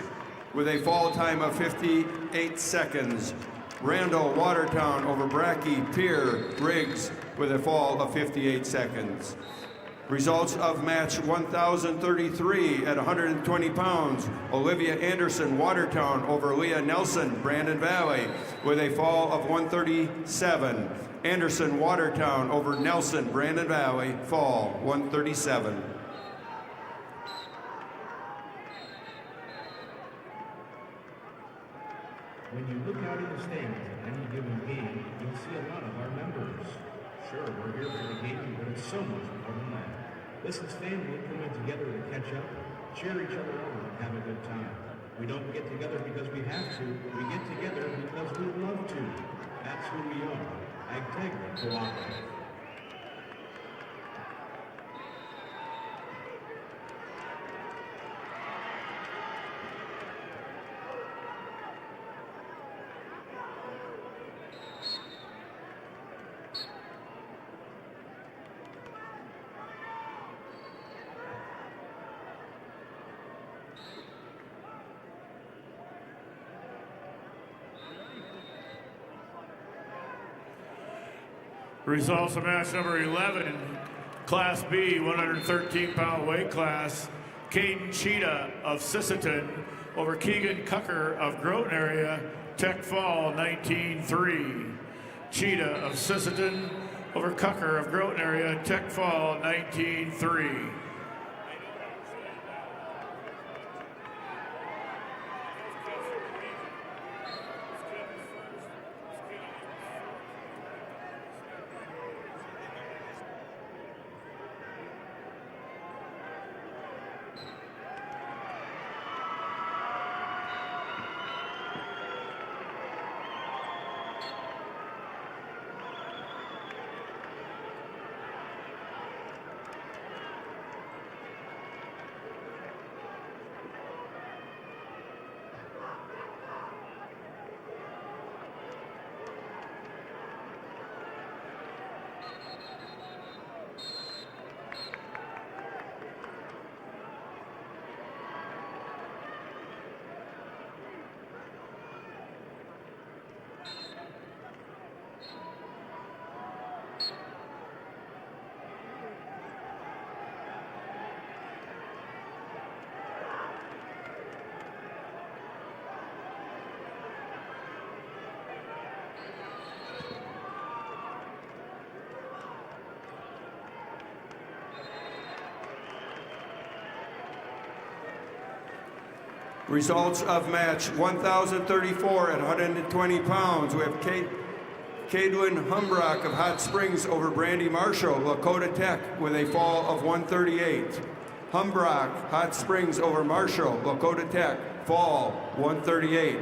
with a fall time of 58 seconds. Randall Watertown over Brackey, Pierre Riggs with a fall of 58 seconds. Results of match 1033 at 120 pounds. Olivia Anderson Watertown over Leah Nelson, Brandon Valley with a fall of 137. Anderson Watertown over Nelson, Brandon Valley, fall 137. When you look out in the stands at any given game, you'll see a lot of our members. Sure, we're here for the game, but it's so much more than that. This is family coming together to catch up, cheer each other on, and have a good time. We don't get together because we have to. We get together because blocker. Results of match number 11, Class B, 113-pound weight class. Caden Cheetah of Sisseton over Keegan Cucker of Groton area, Tech Fall 19-3. Cheetah of Sisseton over Cucker of Groton area, Tech Fall 19-3. Results of match 1,034 at 120 pounds. We have Cadwin Humbrock of Hot Springs over Brandy Marshall, Lakota Tech, with a fall of 138. Humbrock, Hot Springs over Marshall, Lakota Tech, fall 138.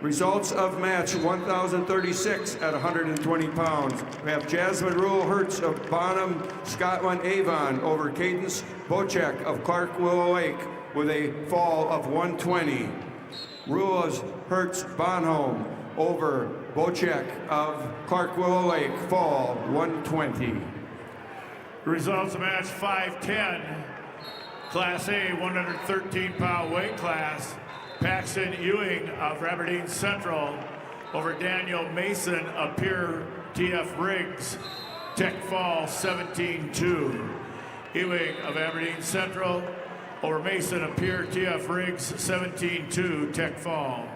Results of match 1,036 at 120 pounds. We have Jasmine Rule Hertz of Bonham, Scotland Avon over Cadence Bocek of Clark Willow Lake with a fall of 120. Rules Hertz Bonham over Bocek of Clark Willow Lake, fall 120. Results of match 510, Class A, 113-pound weight class. Paxton Ewing of Aberdeen Central over Daniel Mason of Pierre TF Riggs, Tech Fall 17-2. Ewing of Aberdeen Central over Mason of Pierre TF Riggs 17-2, Tech Fall.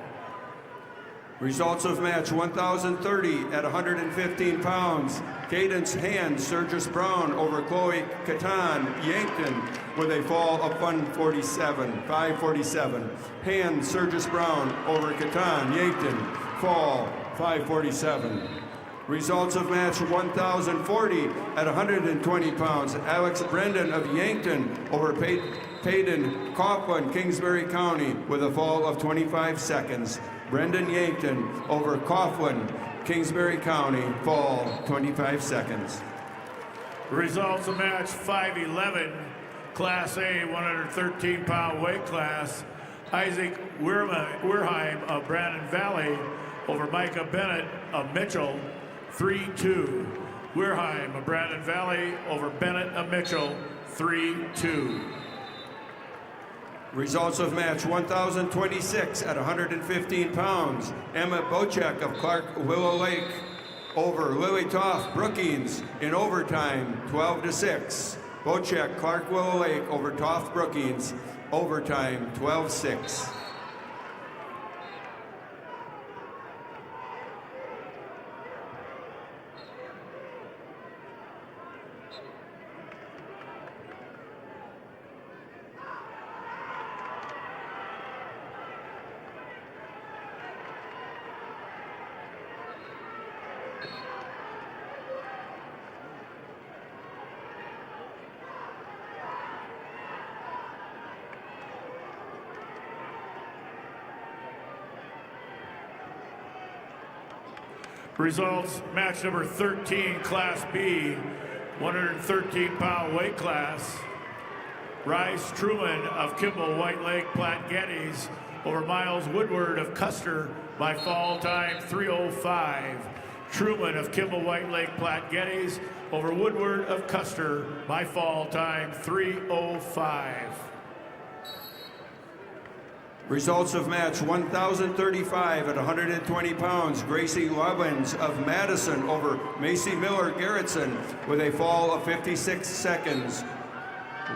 Results of match 1,030 at 115 pounds. Cadence Hand, Sergis Brown over Chloe Catan, Yankton, with a fall of 547. Hand, Sergis Brown over Catan, Yankton, fall 547. Results of match 1,040 at 120 pounds. Alex Brendan of Yankton over Payden Coughlin, Kingsbury County, with a fall of 25 seconds. Brendan Yankton over Coughlin, Kingsbury County, fall 25 seconds. Results of match 511, Class A, 113-pound weight class. Isaac Weirheim of Brandon Valley over Micah Bennett of Mitchell, 3-2. Weirheim of Brandon Valley over Bennett of Mitchell, 3-2. Results of match 1,026 at 115 pounds. Emma Bocek of Clark Willow Lake over Lily Toff Brookings in overtime, 12-6. Bocek, Clark Willow Lake over Toff Brookings, overtime, 12-6. Results, match number 13, Class B, 113-pound weight class. Rice Truman of Kimball White Lake Platte Geddes over Miles Woodward of Custer by fall time 3:05. Truman of Kimball White Lake Platte Geddes over Woodward of Custer by fall time 3:05. Results of match 1,035 at 120 pounds. Gracie Lobbins of Madison over Macy Miller Garrettson with a fall of 56 seconds.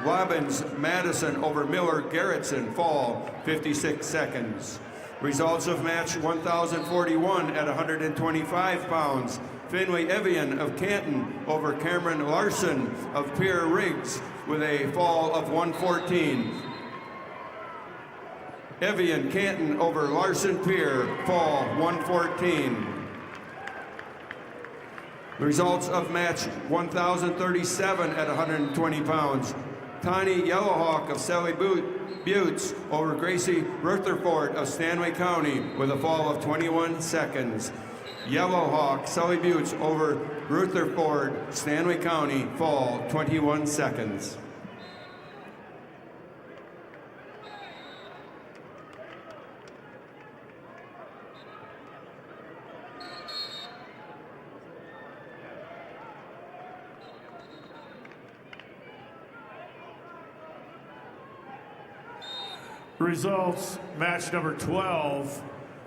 Lobbins Madison over Miller Garrettson, fall 56 seconds. Results of match 1,041 at 125 pounds. Finley Evian of Canton over Cameron Larson of Pierre Riggs with a fall of 114. Evian Canton over Larson Pier, fall 114. Results of match 1,037 at 120 pounds. Tani Yellowhawk of Sally Buttes over Gracie Rutherford of Stanley County with a fall of 21 seconds. Yellowhawk, Sally Buttes over Rutherford, Stanley County, fall 21 seconds. Results, match number 12,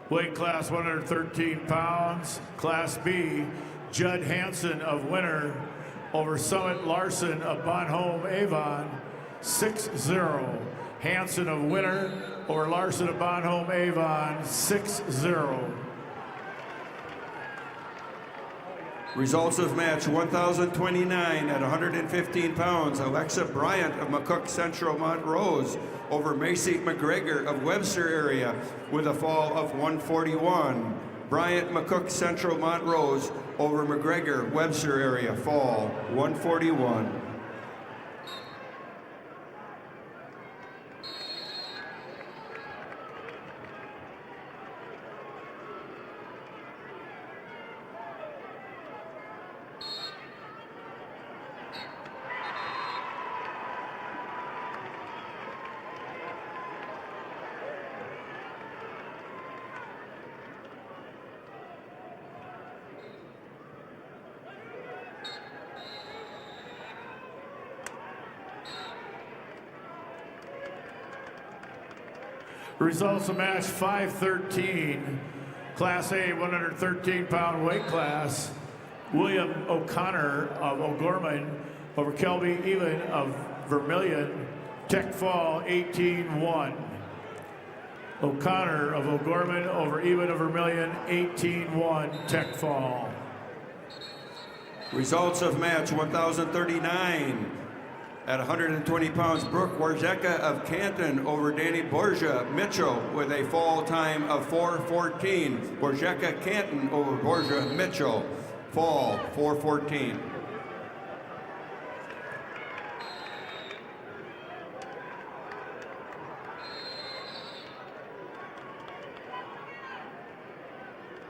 weight class 113 pounds, Class B, Judd Hansen of Winter over Summit Larson of Bonhomme Avon, 6-0. Hansen of Winter over Larson of Bonhomme Avon, 6-0. Results of match 1,029 at 115 pounds. Alexa Bryant of McCook Central Montrose over Macy McGregor of Webster area with a fall of 141. Bryant McCook Central Montrose over McGregor Webster area, fall 141. Results of match 513, Class A 113-pound weight class. William O'Connor of O'Gorman over Kelby Even of Vermilion, tech fall 18-1. O'Connor of O'Gorman over Even of Vermilion, 18-1, tech fall. Results of match 1,039 at 120 pounds. Brooke Warzeka of Canton over Danny Borgia Mitchell with a fall time of 4:14. Warzeka Canton over Borgia Mitchell, fall 4:14.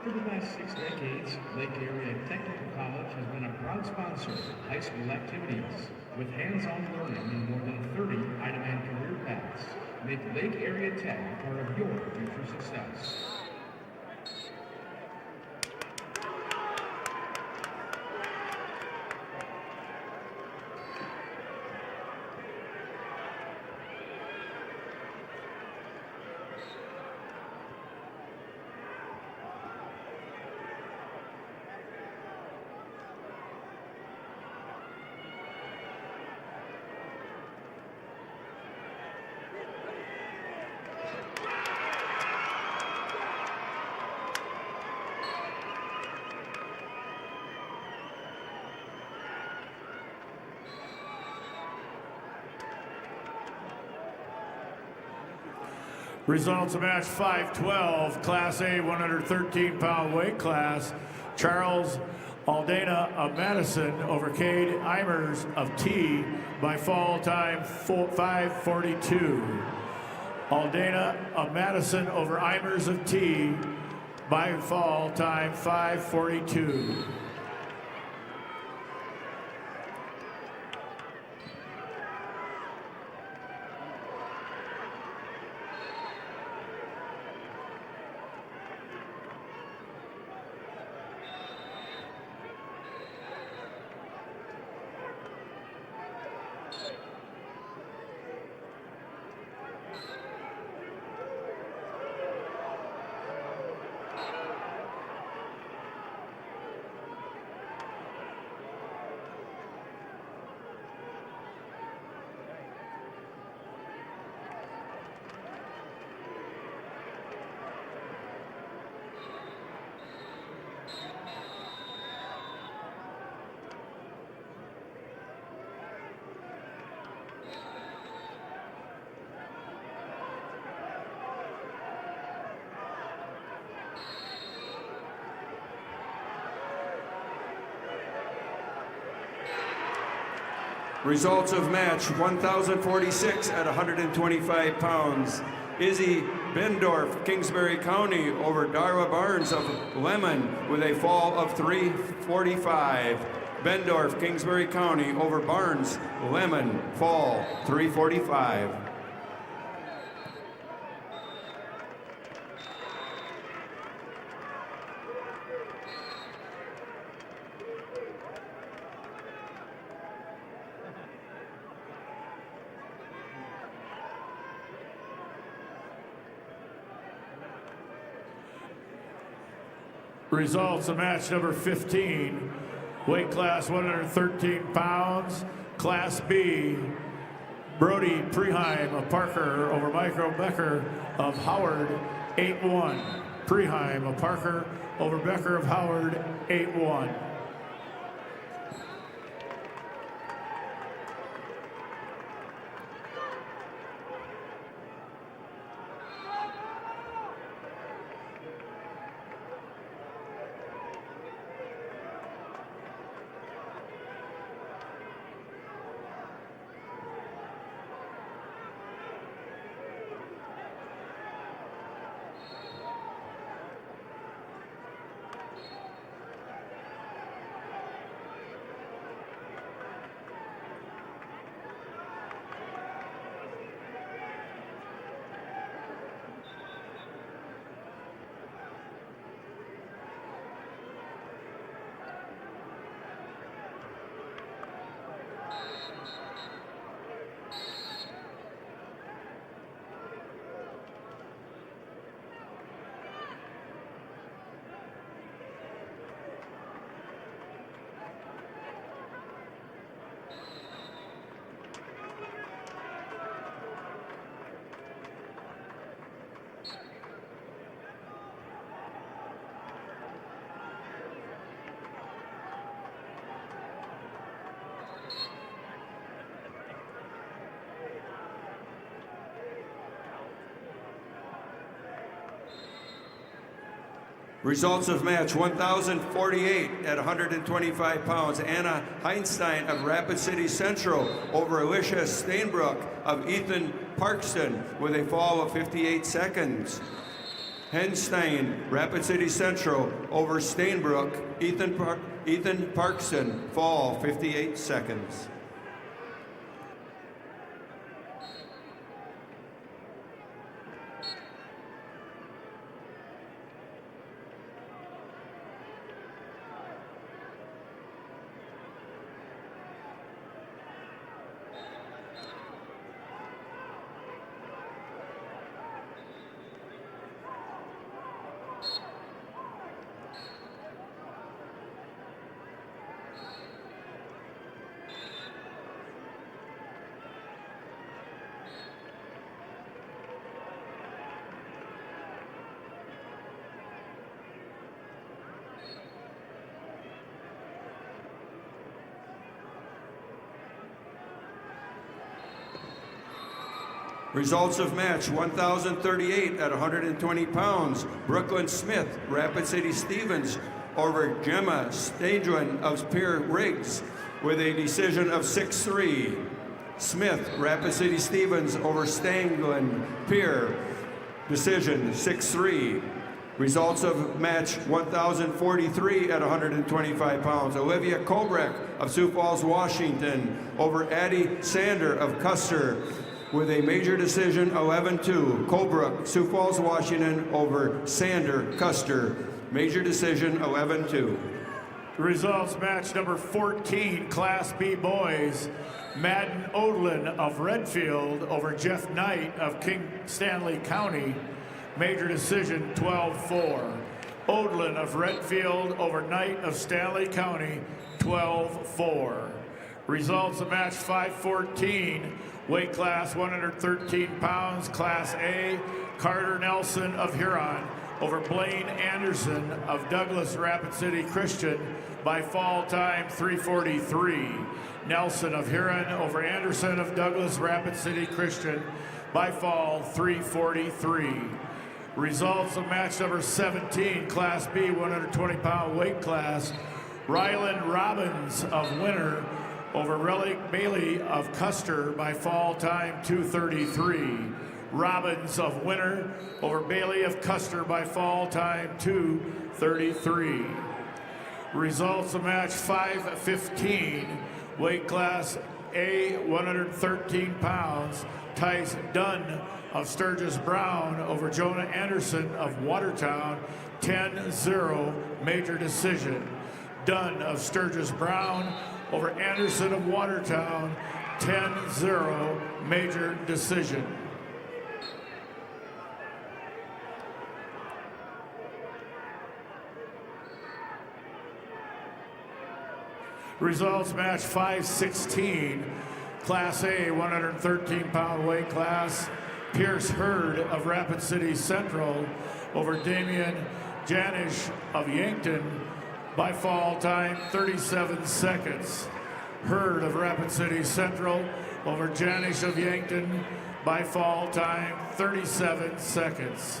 For the past 6 decades, Lake Area Technical College has been a proud sponsor of high school activities with hands-on learning in more than 30 Idaman career paths. Make Lake Area Tech a part of your future success. Results of match 512, Class A 113-pound weight class. Charles Aldana of Madison over Cade Eimers of T by fall time 5:42. Aldana of Madison over Eimers of T By fall time 5:42. Results of match 1,046 at 125 pounds. Izzy Bendorf, Kingsbury County, over Darwa Barnes of Lemon with a fall of 345. Bendorf, Kingsbury County, over Barnes, Lemon, fall 345. Results of match number 15, weight class 113 pounds, Class B, Brody Preheim of Parker over Michael Becker of Howard, 8-1. Preheim of Parker over Becker of Howard, 8-1. Results of match 1,048 at 125 pounds. Anna Heinstein of Rapid City Central over Alicia Stainbrook of Ethan Parkston with a fall of 58 seconds. Heinstein, Rapid City Central over Stainbrook, Ethan Parkston, fall 58 seconds. Results of match 1,038 at 120 pounds. Brooklyn Smith, Rapid City Stevens over Gemma Stadrin of Pierre Riggs with a decision of 6-3. Smith, Rapid City Stevens over Stanglin Pierre, decision 6-3. Results of match 1,043 at 125 pounds. Olivia Kobrek of Sioux Falls, Washington over Addie Sander of Custer with a major decision 11-2. Kobrek, Sioux Falls, Washington over Sander, Custer. Major decision 11-2. Results match number 14, Class B boys. Madden Odlin of Redfield over Jeff Knight of King Stanley County. Major decision 12-4. Odlin of Redfield over Knight of Stanley County, 12-4. Results of match 514, weight class 113 pounds, Class A. Carter Nelson of Huron over Blaine Anderson of Douglas Rapid City Christian by fall time 3:43. Nelson of Huron over Anderson of Douglas Rapid City Christian by fall 3:43. Results of match number 17, Class B 120-pound weight class. Ryland Robbins of Winter over Relic Bailey of Custer by fall time 2:33. Robbins of Winter over Bailey of Custer by fall time 2:33. Results of match 515, weight class A 113 pounds. Tice Dunn of Sturgis Brown over Jonah Anderson of Watertown, 10-0, major decision. Dunn of Sturgis Brown over Anderson of Watertown, 10-0, major decision. Results match 516, Class A 113-pound weight class. Pierce Hurd of Rapid City Central over Damian Janish of Yankton by fall time 37 seconds. Hurd of Rapid City Central over Janish of Yankton by fall time 37 seconds.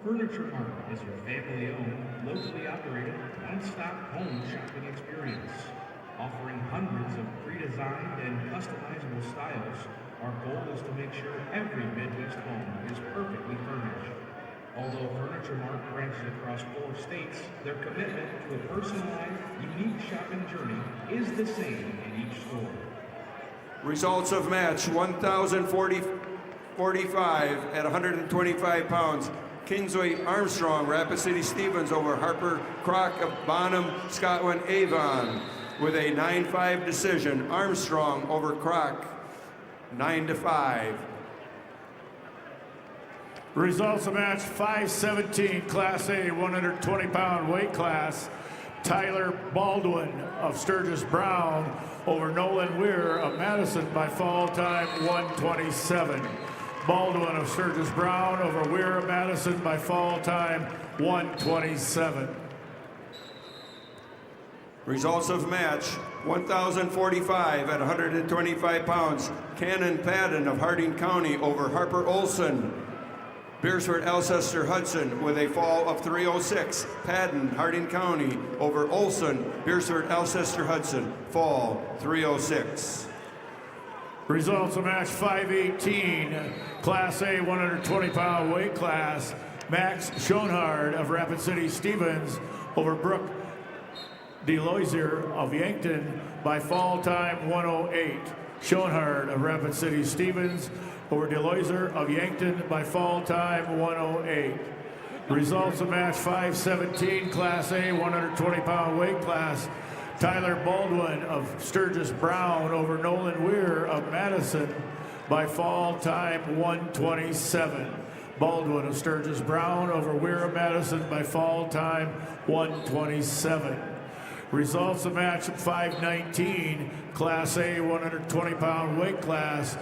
Furniture Mart is your family-owned, locally operated, one-stop home shopping experience. Offering hundreds of pre-designed and customizable styles, our goal is to make sure every Midwest home is perfectly furnished. Although Furniture Mart branches across 4 states, their commitment to a personalized, unique shopping journey is the same in each store. Results of match 1,045 at 125 pounds. Kinsley Armstrong, Rapid City Stevens over Harper Crock of Bonham, Scotland Avon with a 9-5 decision. Armstrong over Crock, 9-5. Results of match 517, Class A 120-pound weight class. Tyler Baldwin of Sturgis Brown over Nolan Weir of Madison by fall time 127. Baldwin of Sturgis Brown over Weir of Madison by fall time 127. Results of match 1,045 at 125 pounds. Cannon Padden of Harding County over Harper Olson. Beersford Alcester Hudson with a fall of 306. Padden, Harding County over Olson. Beersford Alcester Hudson, fall 306. Results of match 518, Class A 120-pound weight class. Max Schoenhard of Rapid City Stevens over Brooke DeLoisier of Yankton by fall time 108. Schoenhard of Rapid City Stevens over DeLoisier of Yankton by fall time 108. Results of match 517, Class A 120-pound weight class. Tyler Baldwin of Sturgis Brown over Nolan Weir of Madison by fall time 127. Baldwin of Sturgis Brown over Weir of Madison by fall time 127. Results of match 519, Class A 120-pound weight class.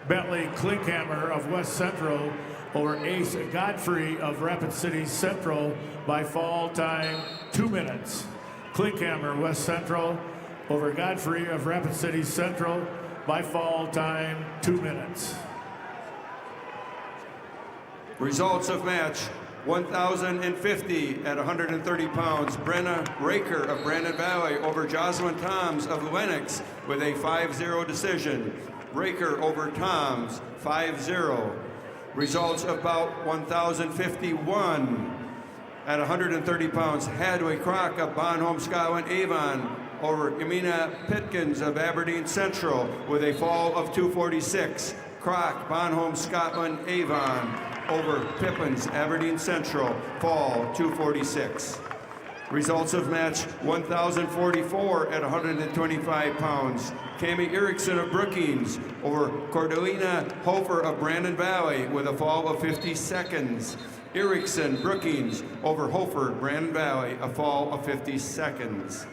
Bentley Klinkhammer of West Central over Ace Godfrey of Rapid City Central by fall time 2 minutes. Klinkhammer, West Central, over Godfrey of Rapid City Central by fall time 2 minutes. Results of match 1,050 at 130 pounds. Brenna Raker of Brandon Valley over Jocelyn Toms of Lennox with a 5-0 decision. Raker over Toms, 5-0. Results of bout 1,051. At 130 pounds, Hadley Crock of Bonholm, Scotland, Avon over Emina Pitkins of Aberdeen Central with a fall of 246. Crock, Bonholm, Scotland, Avon over Pippins, Aberdeen Central, fall 246. Results of match 1,044 at 125 pounds. Cami Erickson of Brookings over Cordelina Hofer of Brandon Valley with a fall of 50 seconds. Erickson, Brookings over Hofer, Brandon Valley, a fall of 50 seconds.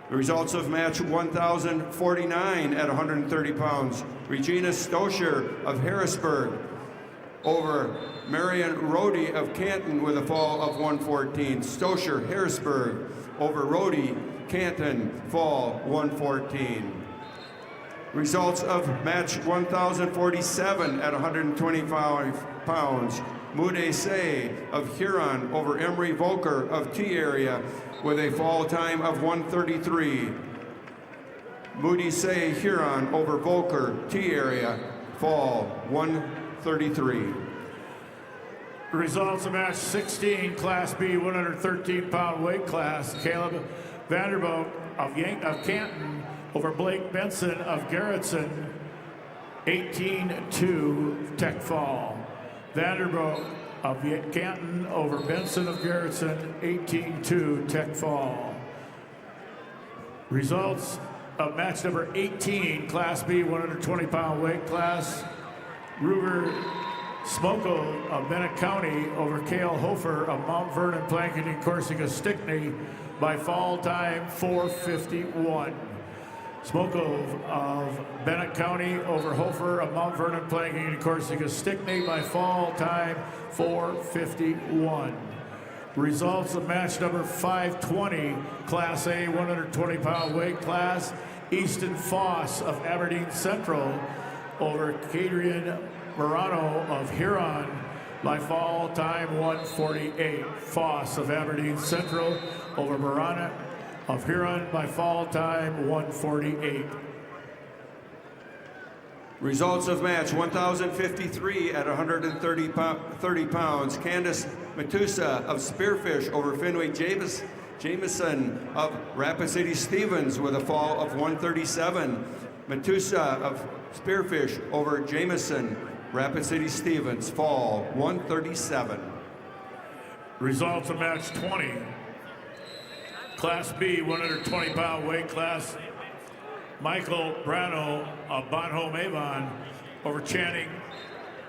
The results of match 1,049 at 130 pounds. Regina Stoscher of Harrisburg over Marion Rohde of Canton with a fall of 114. Stoscher, Harrisburg over Rohde, Canton, fall 114. Results of match 1,047 at 125 pounds. Mude Say of Huron over Emery Volker of T Area with a fall time of 133. Moody Say Huron over Volker T Area, fall 133. Results of match 16, Class B 113-pound weight class. Caleb Vanderbilt of Canton over Blake Benson of Garrettson, 18-2 tech fall. Vanderbilt of Canton over Benson of Garrettson, 18-2 tech fall. Results of match number 18, Class B 120-pound weight class. Ruger Smoko of Bennett County over Cale Hofer of Mount Vernon, Plankinton, Corsica, Stickney by fall time 4:51. Smoko of Bennett County over Hofer of Mount Vernon, Plankinton, Corsica, Stickney by fall time 4:51. Results of match number 520, Class A 120-pound weight class. Easton Foss of Aberdeen Central over Cadrian Morano of Huron by fall time 1:48. Foss of Aberdeen Central over Morano of Huron by fall time 1:48. Results of match 1,053 at 130 pounds. Candace Matusa of Spearfish over Finway Jameson of Rapid City Stevens with a fall of 137. Matusa of Spearfish over Jameson, Rapid City Stevens, fall 137. Results of match 20. Class B 120-pound weight class. Michael Brano of Bonholm Avon over Channing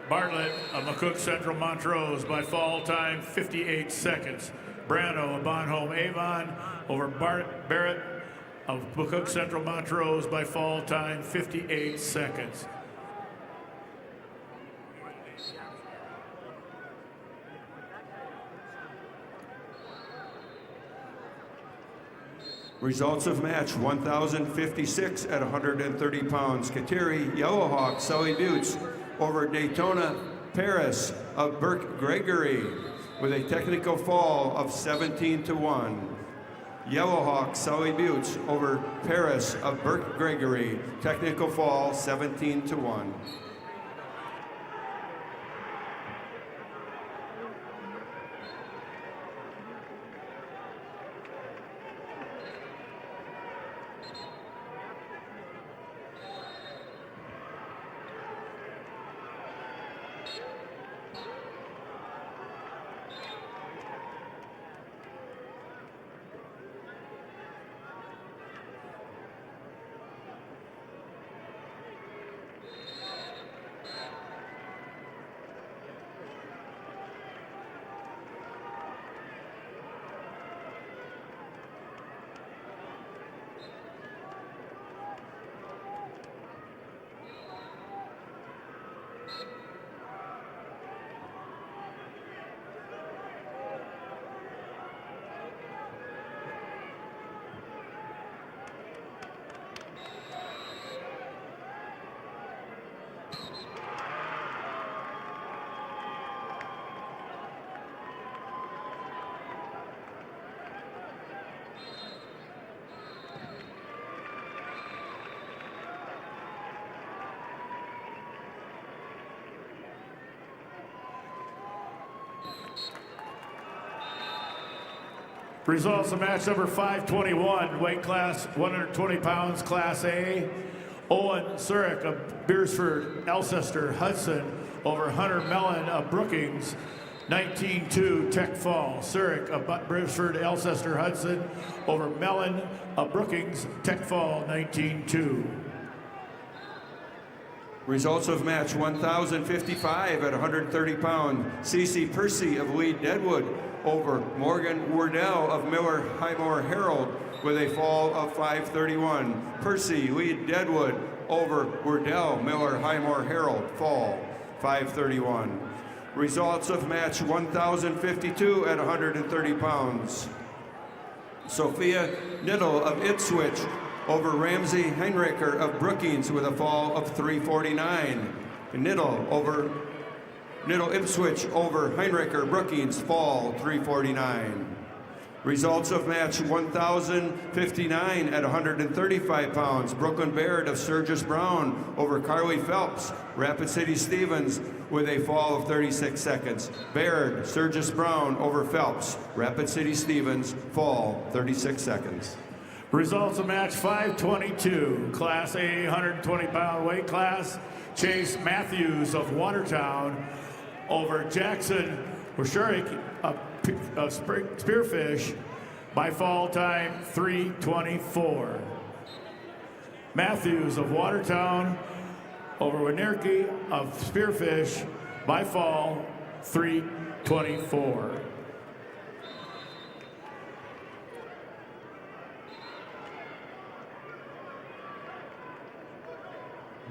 Bartlett of McCook Central Montrose by fall time 58 seconds. Brano of Bonholm Avon over Barrett of McCook Central Montrose by fall time 58 seconds. Results of match 1,056 at 130 pounds. Kateri Yellowhawk, Sully Buttes over Daytona Paris of Burke Gregory with a technical fall of 17-1. Yellowhawk Sully Buttes over Paris of Burke Gregory. Technical fall 17-1. Results of match number 521, weight class 120 pounds, Class A. Owen Surik of Beersford, Alcester, Hudson over Hunter Mellon of Brookings, 19-2 tech fall. Surik of Beersford, Alcester, Hudson over Mellon of Brookings, tech fall, 19-2. Results of match 1055 at 130 pound. Cece Percy of Lee Deadwood over Morgan Wardell of Miller Highmore Herald with a fall of 531. Percy Lee Deadwood over Wardell Miller Highmore Herald, fall 531. Results of match 1052 at 130 pounds. Sophia Niddle of Ipswich over Ramsey Heinricher of Brookings with a fall of 349. Niddle Ipswich over Heinricher Brookings, fall 349. Results of match 1059 at 135 pounds. Brooklyn Baird of Sturgis Brown over Carly Phelps, Rapid City Stevens with a fall of 36 seconds. Baird, Sturgis Brown over Phelps, Rapid City Stevens, fall 36 seconds. Results of match 522, Class A 120 pound weight class. Chase Matthews of Watertown over Jackson Washurik of Spearfish by fall time 3:24. Matthews of Watertown over Winerke of Spearfish by fall 3:24.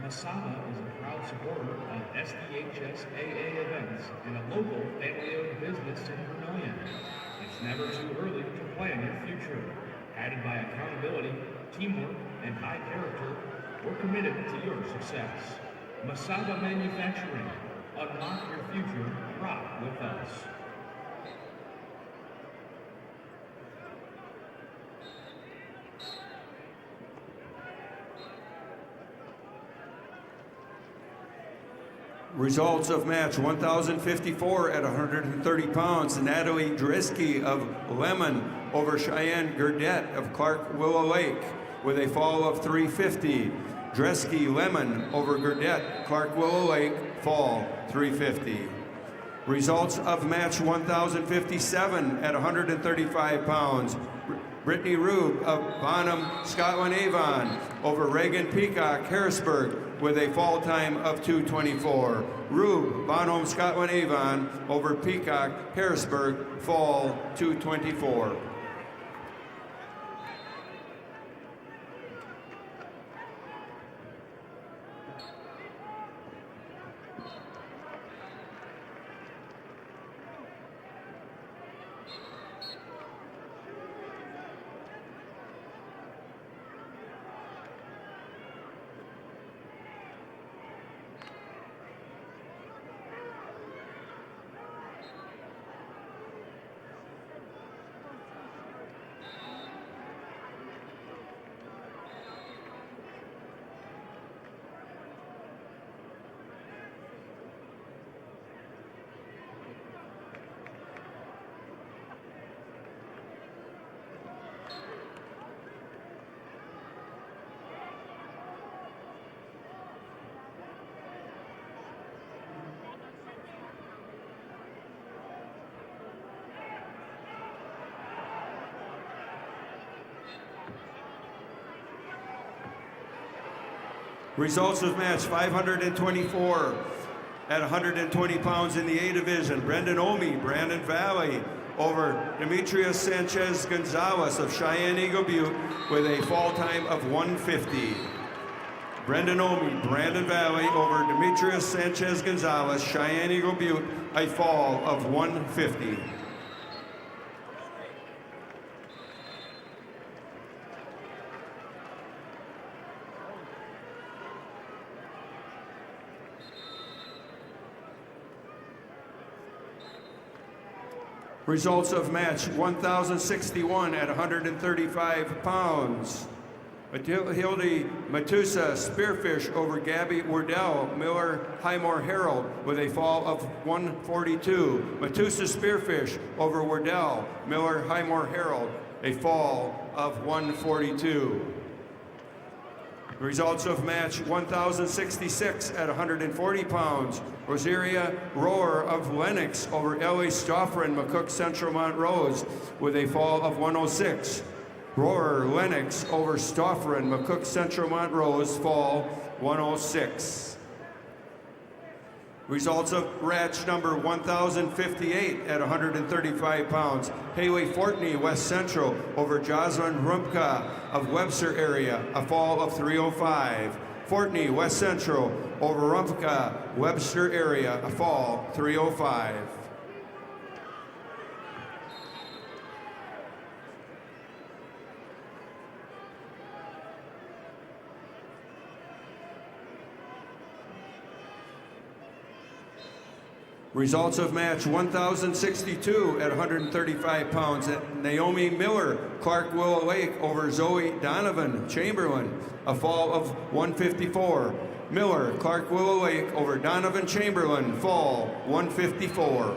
Masaba is a proud supporter of SDHS AA events and a local family-owned business in Vermillion. It's never too early to plan your future. Added by accountability, teamwork, and high character, we're committed to your success. Masaba Manufacturing. Unlock your future. Rock with us. Results of match 1054 at 130 pounds. Natalie Drisky of Lemon over Cheyenne Gurdette of Clark Willow Lake with a fall of 350. Dresky Lemon over Gurdette, Clark Willow Lake, fall 350. Results of match 1057 at 135 pounds. Brittany Rube of Bonham, Scotland Avon over Reagan Peacock, Harrisburg with a fall time of 2:24. Rube, Bonham, Scotland Avon over Peacock, Harrisburg, fall 2:24. Results of match 524 at 120 pounds in the A division. Brendan Omi, Brandon Valley over Demetrius Sanchez Gonzalez of Cheyenne Eagle Butte with a fall time of 150. Brendan Omi, Brandon Valley over Demetrius Sanchez Gonzalez, Cheyenne Eagle Butte, a fall of 150. Results of match 1,061 at 135 pounds. Hildy Matusa Spearfish over Gabby Wardell, Miller Highmore Herald with a fall of 142. Matusa Spearfish over Wardell, Miller Highmore Herald, a fall of 142. Results of match 1,066 at 140 pounds. Rosaria Rower of Lennox over Ellie Stoffren, McCook Central Montrose with a fall of 106. Rower Lennox over Stoffren, McCook Central Montrose, fall 106. Results of match number 1,058 at 135 pounds. Haley Fortney, West Central over Jocelyn Rumpka of Webster area, a fall of 305. Fortney, West Central over Rumpka, Webster area, a fall 305. Results of match 1,062 at 135 pounds. Naomi Miller, Clark Willow Lake over Zoe Donovan Chamberlain, a fall of 154. Miller, Clark Willow Lake over Donovan Chamberlain, fall 154.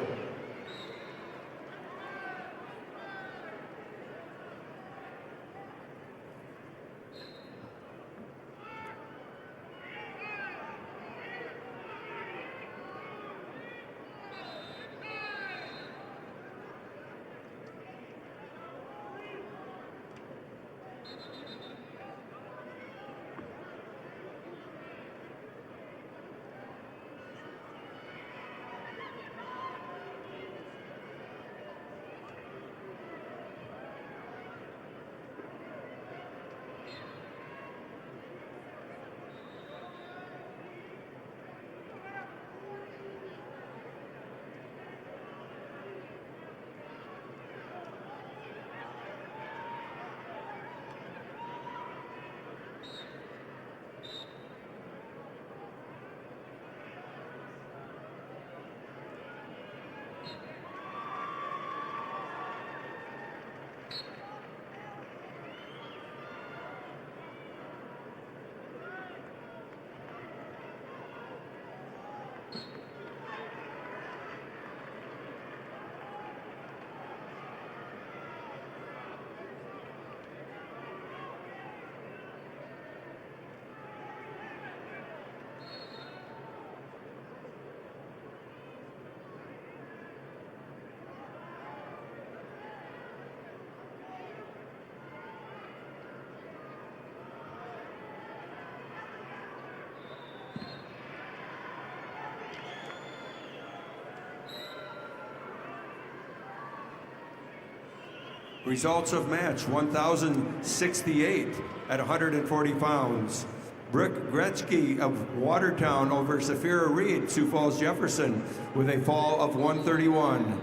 Results of match 1,068 at 140 pounds. Brooke Gretzky of Watertown over Safira Reed, Sioux Falls Jefferson, with a fall of 131.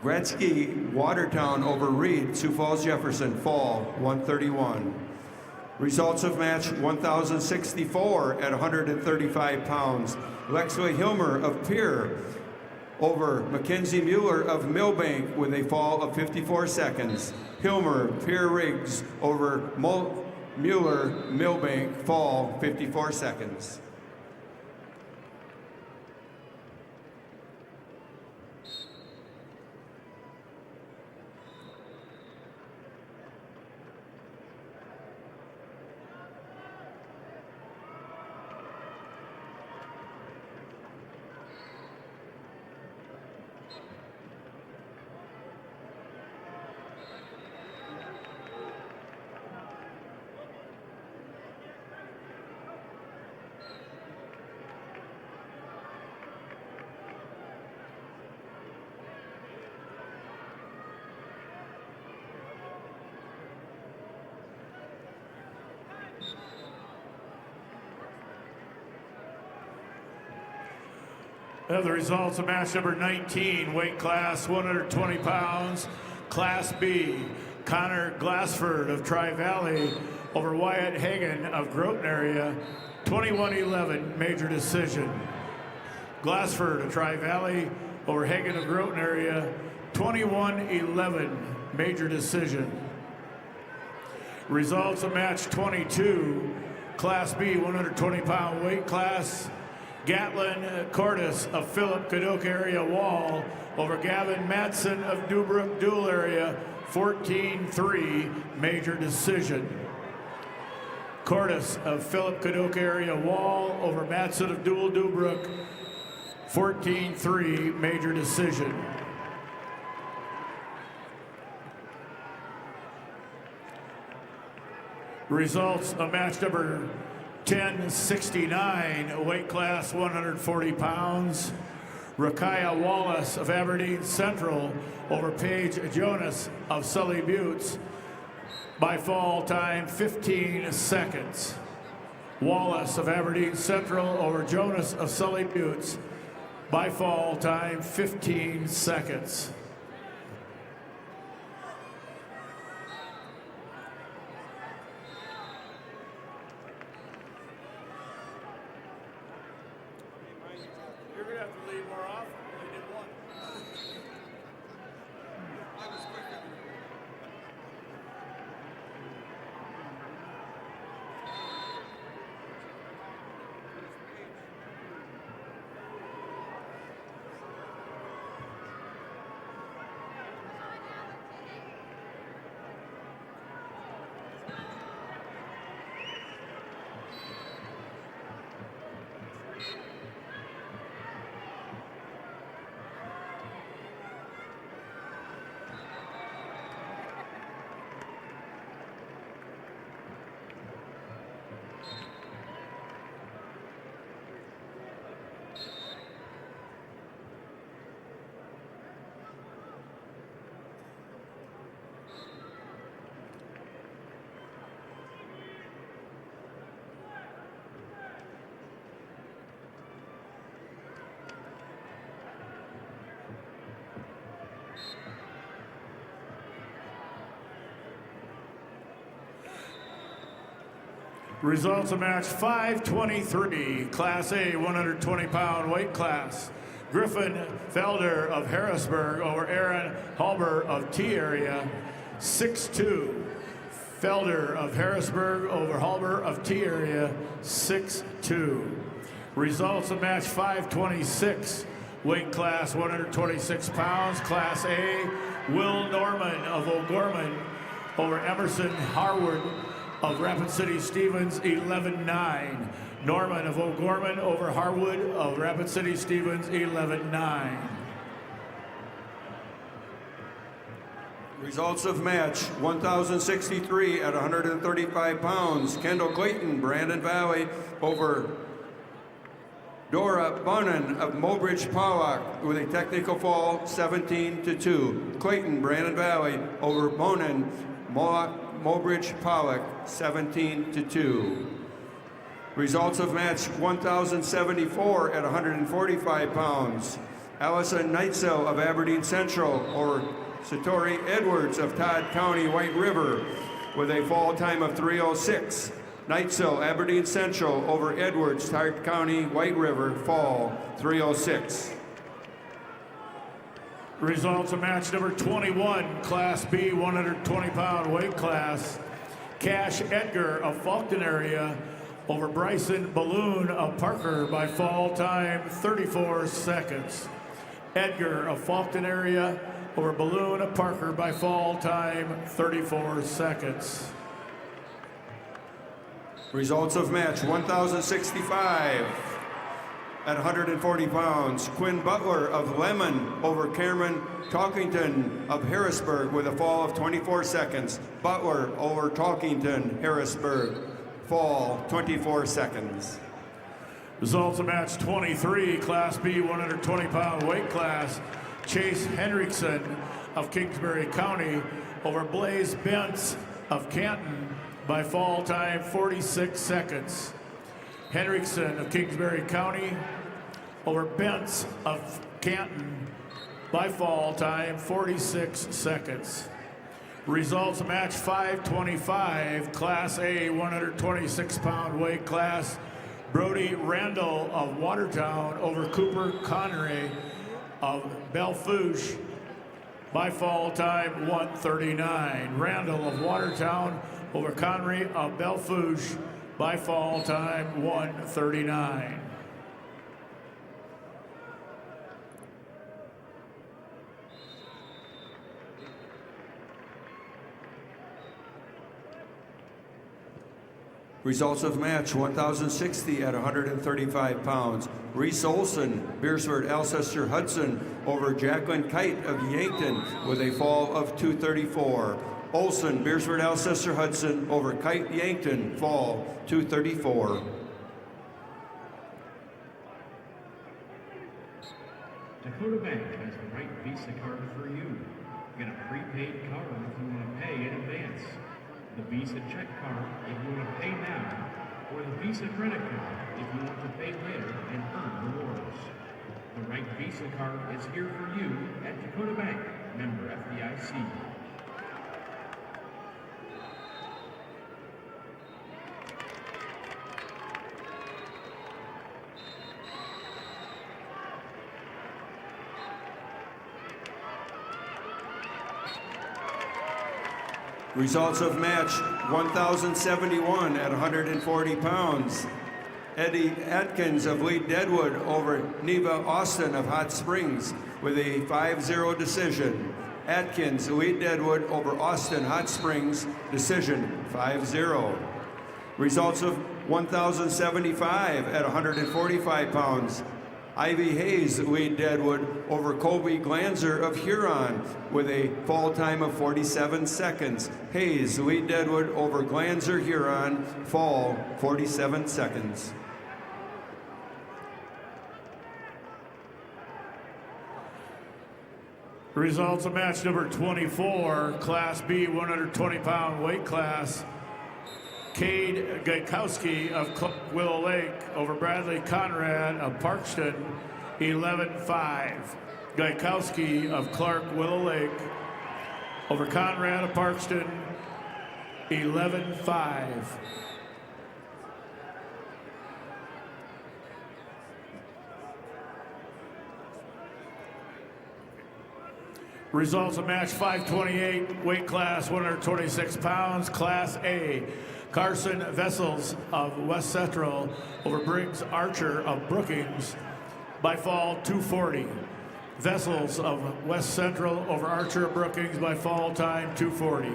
Gretzky, Watertown over Reed, Sioux Falls Jefferson, fall 131. Results of match 1,064 at 135 pounds. Lexley Hilmer of Pierre over Mackenzie Mueller of Millbank with a fall of 54 seconds. Hilmer, Pierre Riggs over Mueller, Millbank, fall 54 seconds. The results of match number 19, weight class 120 pounds, Class B. Connor Glassford of Tri-Valley over Wyatt Hagan of Groton area, 21-11, major decision. Glassford of Tri-Valley over Hagan of Groton area, 21-11, major decision. Results of match 22, Class B, 120-pound weight class, Gatlin Cordes of Philip Cadoc area Wall over Gavin Matson of Dubrook Dual area, 14-3, major decision. Cordes of Philip Cadoc area Wall over Matson of Dual Dubrook, 14-3, major decision. Results of match number 1069, weight class 140 pounds. Rakaya Wallace of Aberdeen Central over Paige Jonas of Sully Buttes by fall time 15 seconds. Wallace of Aberdeen Central over Jonas of Sully Buttes by fall time 15 seconds. You're going to have to lead more often. They did one. Results of match 523, Class A, 120-pound weight class. Griffin Felder of Harrisburg over Aaron Halber of T area, 6-2. Felder of Harrisburg over Halber of T area, 6-2. Results of match 526, weight class 126 pounds, Class A. Will Norman of O'Gorman over Emerson Harwood of Rapid City Stevens, 11-9. Norman of O'Gorman over Harwood of Rapid City Stevens, 11-9. Results of match 1,063 at 135 pounds. Kendall Clayton, Brandon Valley over Dora Bunnan of Mobridge Pollock with a technical fall 17-2. Clayton, Brandon Valley over Bunnan, Mobridge Pollock 17-2. Results of match 1,074 at 145 pounds. Allison Neitzel of Aberdeen Central or Satori Edwards of Todd County, White River with a fall time of 3:06. Neitzel, Aberdeen Central over Edwards, Todd County, White River, fall 3:06. Results of match number 21, Class B, 120-pound weight class. Cash Edgar of Faulkton area over Bryson Balloon of Parker by fall time 34 seconds. Edgar of Faulkton area over Balloon of Parker by fall time 34 seconds. Results of match 1,065 at 140 pounds. Quinn Butler of Lemon over Cameron Talkington of Harrisburg with a fall of 24 seconds. Butler over Talkington, Harrisburg, fall 24 seconds. Results of match 23, Class B, 120-pound weight class. Chase Hendrickson of Kingsbury County over Blaze Bentz of Canton by fall time 46 seconds. Hendrickson of Kingsbury County over Bentz of Canton by fall time 46 seconds. Results of match 525, Class A 126-pound weight class. Brody Randall of Watertown over Cooper Connery of Belfouche by fall time 139. Randall of Watertown over Connery of Belfouche by fall time 139. Results of match 1,060 at 135 pounds. Reese Olson, Beersford Alcester Hudson over Jacqueline Kite of Yankton with a fall of 234. Olson, Beersford Alcester Hudson over Kite Yankton, fall 234. Dakota Bank has the right Visa card for you. Get a prepaid card if you want to pay in advance, the Visa check card if you want to pay now, or the Visa credit card if you want to pay later and earn rewards. The right Visa card is here for you at Dakota Bank, member FDIC. Results of match 1,071 at 140 pounds. Eddie Atkins of Lee Deadwood over Neva Austin of Hot Springs with a 5-0 decision. Atkins, Lee Deadwood over Austin Hot Springs, decision 5-0. Results of 1,075 at 145 pounds. Ivy Hayes, Lee Deadwood over Colby Glanzer of Huron with a fall time of 47 seconds. Hayes, Lee Deadwood over Glanzer, Huron, fall 47 seconds. Results of match number 24, Class B 120-pound weight class. Cade Gaikowski of Willow Lake over Bradley Conrad of Parkston, 11-5. Gaikowski of Clark Willow Lake over Conrad of Parkston, 11-5. Results of match 528, weight class 126 pounds, Class A. Carson Vessels of West Central over Briggs Archer of Brookings by fall 240. Vessels of West Central over Archer of Brookings by fall time 240.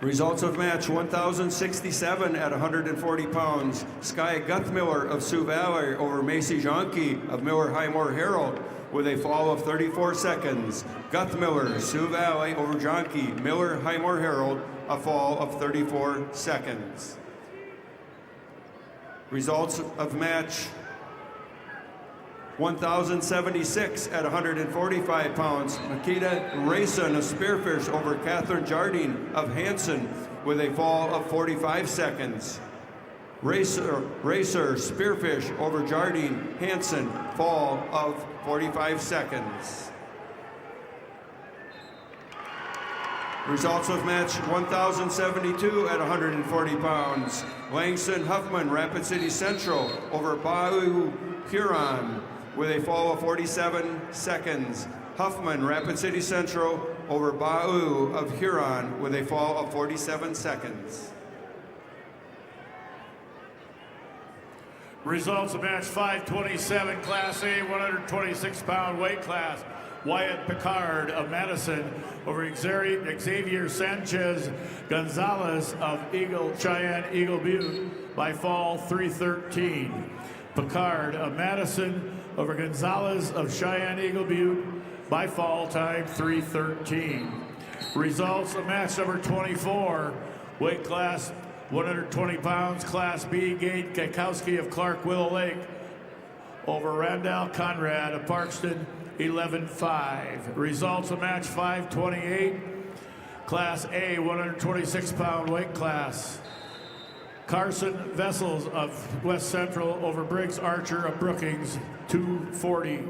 Results of match 1,067 at 140 pounds. Sky Guthmiller of Sioux Valley over Macy Jonke of Miller Highmore Herald with a fall of 34 seconds. Guthmiller, Sioux Valley over Jonke, Miller Highmore Herald, a fall of 34 seconds. Results of match 1,076 at 145 pounds. Makita Rayson of Spearfish over Catherine Jardine of Hanson with a fall of 45 seconds. Racer Spearfish over Jardine Hanson, fall of 45 seconds. Results of match 1,072 at 140 pounds. Langston Huffman, Rapid City Central over Bau Huron with a fall of 47 seconds. Huffman, Rapid City Central over Bau of Huron with a fall of 47 seconds. Results of match 527, Class A 126-pound weight class. Wyatt Picard of Madison over Xavier Sanchez Gonzalez of Cheyenne Eagle Butte by fall 313. Picard of Madison over Gonzalez of Cheyenne Eagle Butte by fall time 313. Results of match number 24, weight class 120 pounds, Class B, Gade Kakowski of Clark Willow Lake over Randall Conrad of Parkston, 11-5. Results of match 528, Class A, 126-pound weight class. Carson Vessels of West Central over Briggs Archer of Brookings, 240.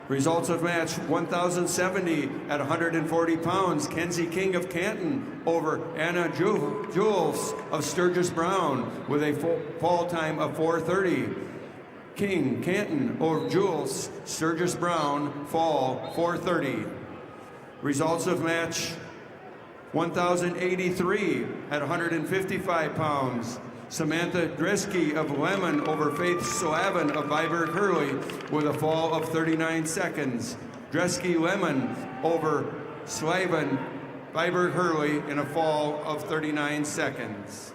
Results of match 1,070 at 140 pounds. Kenzie King of Canton over Anna Jules of Sturgis Brown with a fall time of 4:30. King, Canton over Jules, Sturgis Brown, fall 4:30. Results of match 1,083 at 155 pounds. Samantha Dresky of Lemon over Faith Slavin of Viborg Hurley with a fall of 39 seconds. Dresky Lemon over Slavin Viborg Hurley in a fall of 39 seconds.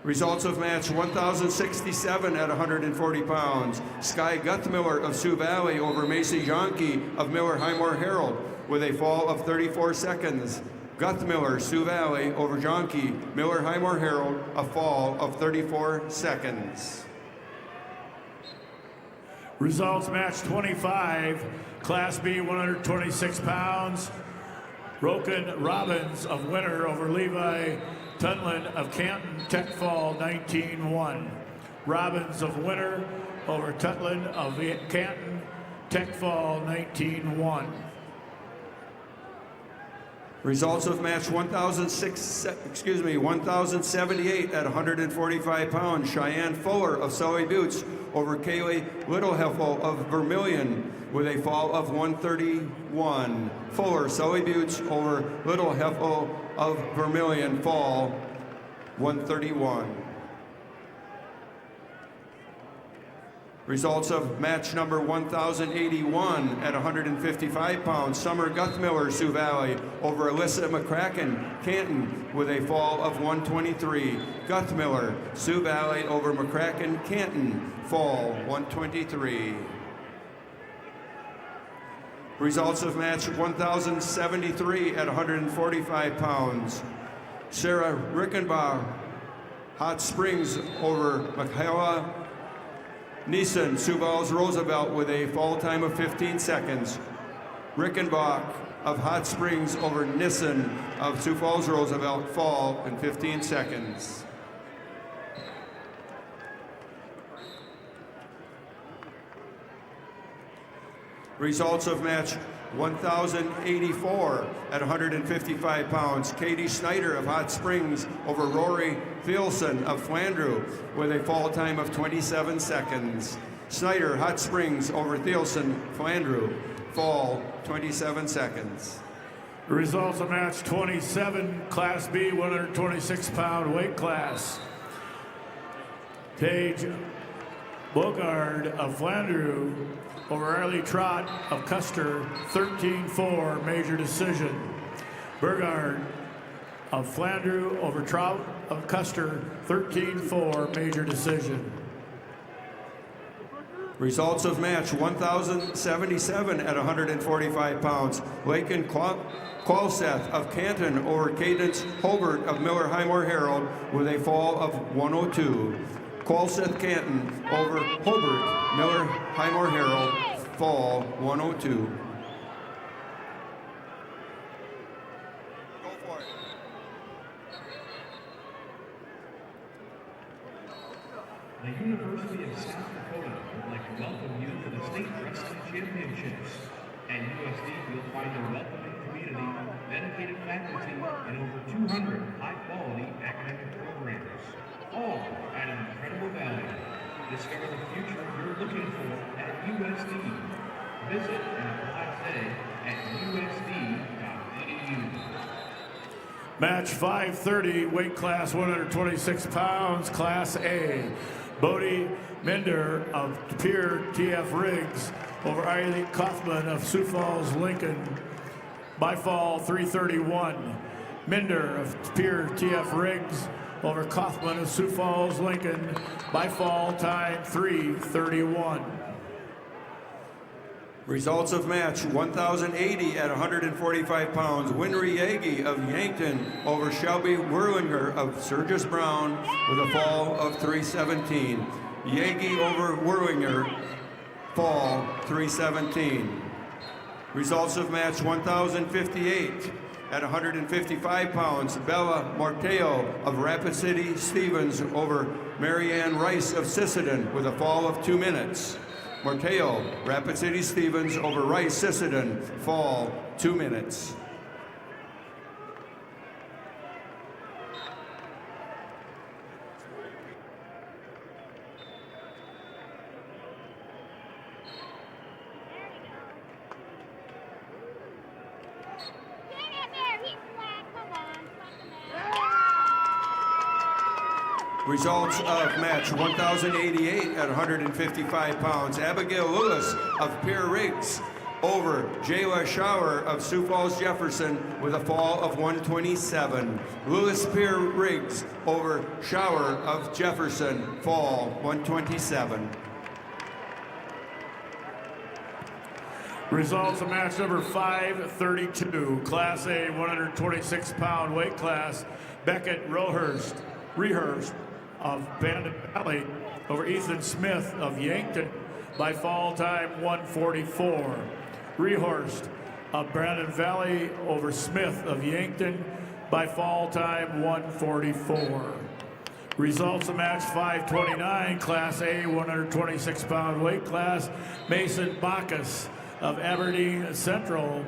Results of match 1,067 at 140 pounds. Sky Guthmiller of Sioux Valley over Macy Jonke of Miller Highmore Herald with a fall of 34 seconds. Guthmiller, Sioux Valley over Jonke, Miller Highmore Herald, a fall of 34 seconds. Results match 25, Class B 126 pounds. Roken Robbins of Winter over Levi Tunlin of Canton, Tech Fall 19-1. Robbins of Winter over Tunlin of Canton, Tech Fall 19-1. Results of match 1,078 at 145 pounds. Cheyenne Fuller of Sully Buttes over Kaylee Littleheffel of Vermilion with a fall of 131. Fuller, Sully Buttes over Littleheffel of Vermilion, fall 131. Results of match number 1,081 at 155 pounds. Summer Guthmiller, Sioux Valley over Alyssa McCracken, Canton with a fall of 123. Guthmiller, Sioux Valley over McCracken, Canton, fall 123. Results of match 1,073 at 145 pounds. Sarah Rickenbach, Hot Springs over Michaela Neeson, Sioux Falls Roosevelt with a fall time of 15 seconds. Rickenbach of Hot Springs over Nissen of Sioux Falls Roosevelt, fall in 15 seconds. Results of match 1,084 at 155 pounds. Katie Snyder of Hot Springs over Rory Thielson of Flandreau with a fall time of 27 seconds. Snyder, Hot Springs over Thielson, Flandreau, fall 27 seconds. Results of match 27, Class B 126 pound weight class. Paige Bogard of Flandreau over Arlie Trott of Custer, 13-4, major decision. Burgard of Flandreau over Trout of Custer, 13-4, major decision. Results of match 1,077 at 145 pounds. Laken Qualseth of Canton over Cadence Hobart of Miller Highmore Herald with a fall of 102. Qualseth Canton over Hobart, Miller Highmore Herald, fall 102. Go for it. The University of South Dakota would like to welcome you to the State Wrestling Championships. At USD, you'll find a welcoming community, dedicated faculty, and over 200 high-quality academic programs, all at an incredible value. Discover the future you're looking for at USD. Visit and apply today at usd.edu. Match 530, weight class 126 pounds, Class A. Bodie Minder of Pierre TF Riggs over Eileen Kaufman of Sioux Falls, Lincoln, by fall 331. Minder of Pierre TF Riggs over Kaufman of Sioux Falls, Lincoln, by fall time 331. Results of match 1,080 at 145 pounds. Winry Yagi of Yankton over Shelby Werlinger of Surges Brown with a fall of 317. Yagi over Werlinger, fall 317. Results of match 1,058 at 155 pounds. Bella Marteo of Rapid City Stevens over Marianne Rice of Sisseton with a fall of 2 minutes. Marteo, Rapid City Stevens over Rice Sisseton, fall 2 minutes. Results of match 1,088 at 155 pounds. Abigail Lewis of Pierre Riggs over Jayla Shower of Sioux Falls Jefferson with a fall of 127. Lewis Pierre Riggs over Shower of Jefferson, fall 127. Results of match number 532, Class A 126-pound weight class. Beckett Rehurst of Bandon Valley over Ethan Smith of Yankton by fall time 144. Rehurst of Brandon Valley over Smith of Yankton by fall time 144. Results of match 529, Class A 126-pound weight class. Mason Bacchus of Aberdeen Central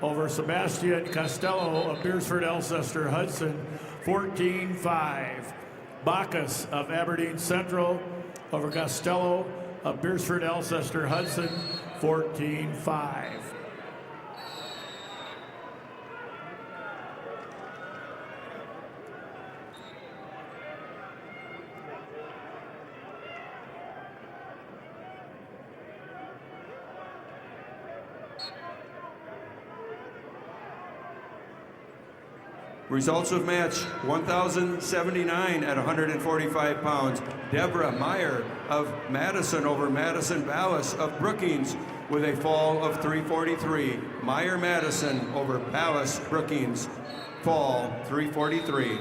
over Sebastian Costello of Beersford Alcester Hudson 14-5. Bacchus of Aberdeen Central over Costello of Beersford Alcester Hudson 14-5. Results of match 1,079 at 145 pounds. Deborah Meyer of Madison over Madison Ballas of Brookings with a fall of 343. Meyer Madison over Ballas Brookings, fall 343.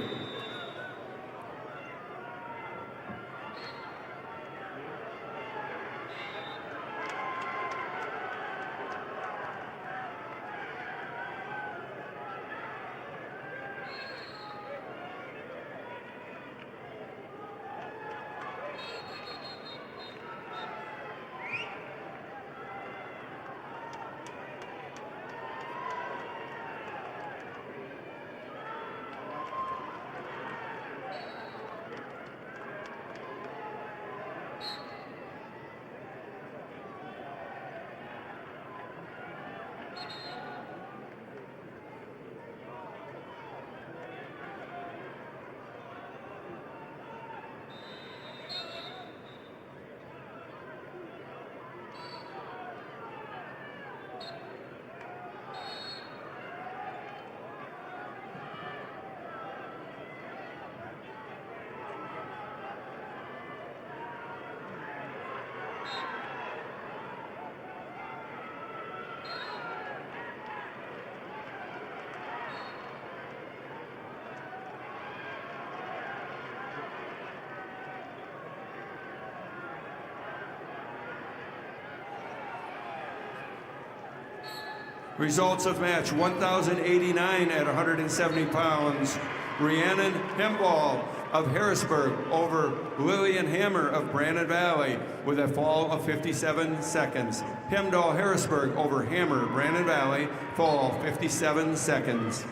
Results of match 1,089 at 170 pounds. Rhiannon Hemball of Harrisburg over Lillian Hammer of Brandon Valley with a fall of 57 seconds. Hemdahl Harrisburg over Hammer Brandon Valley, fall 57 seconds.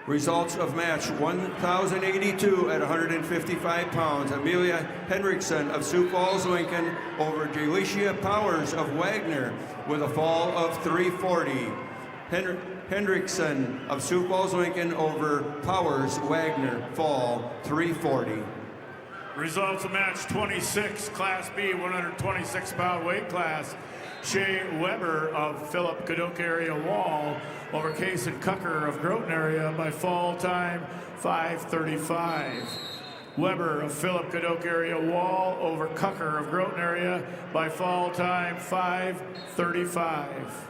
Results of match 1,082 at 155 pounds. Amelia Hendrickson of Sioux Falls, Lincoln over Jalicia Powers of Wagner with a fall of 340. Hendrickson of Sioux Falls, Lincoln over Powers Wagner, fall 340. Results of match 26, Class B, 126-pound weight class. Shea Weber of Philip Cadoc area Wall over Kason Cucker of Groton area by fall time 5:35. Weber of Philip Cadoc area Wall over Cucker of Groton area by fall time 5:35.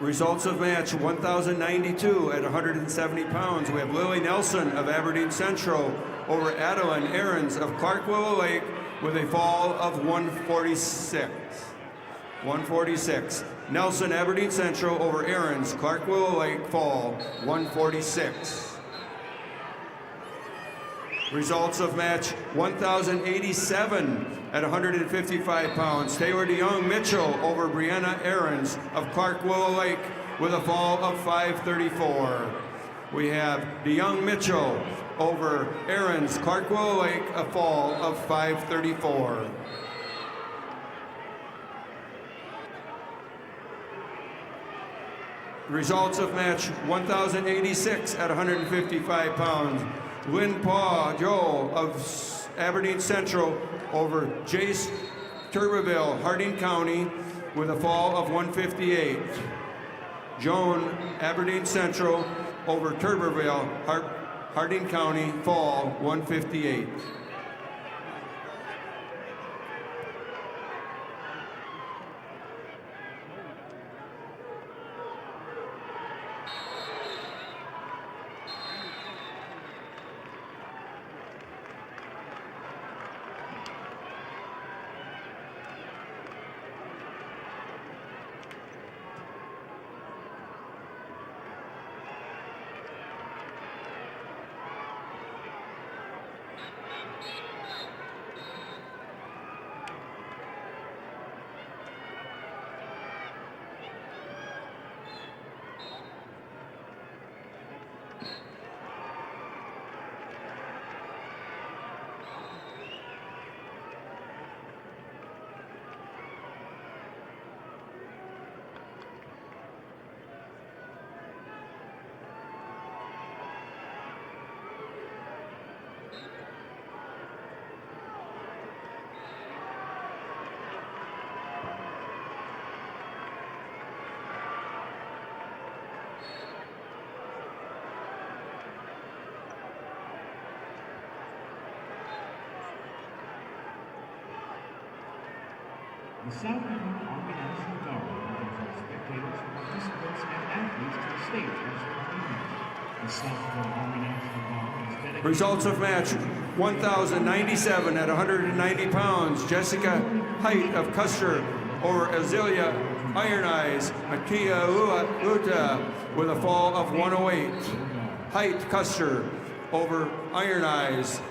Results of match 1,092 at 170 pounds. We have Lily Nelson of Aberdeen Central over Adeline Aarons of Clark Willow Lake with a fall of 146. 146. Nelson, Aberdeen Central over Aarons, Clark Willow Lake, fall 146. Results of match 1,087 at 155 pounds. Taylor DeYoung Mitchell over Brianna Aarons of Clark Willow Lake with a fall of 534. We have DeYoung Mitchell over Aarons, Clark Willow Lake, a fall of 534. Results of match 1,086 at 155 pounds. Lynn Paw Joel of Aberdeen Central over Jace Turbeville, Harding County, with a fall of 158. Joan, Aberdeen Central over Turbeville, Harding County, fall 158. The South Dakota Army National Guard welcomes all spectators, participants, and athletes to the stage as their The South Dakota Army National Guard is dedicated. Results of match 1,097 at 190 pounds. Jessica Height of Custer over Azealia Iron Eyes Makia Luta with a fall of 108. Height Custer over Iron Eyes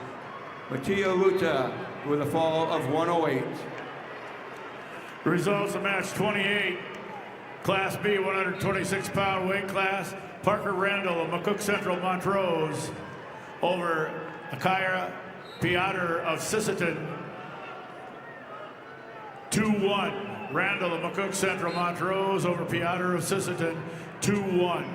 Matia Luta with a fall of 108. Results of match 28, Class B, 126-pound weight class. Parker Randall of McCook Central Montrose over Akira Piotr of Sisseton, 2-1. Randall of McCook Central Montrose over Piotr of Sisseton, 2-1.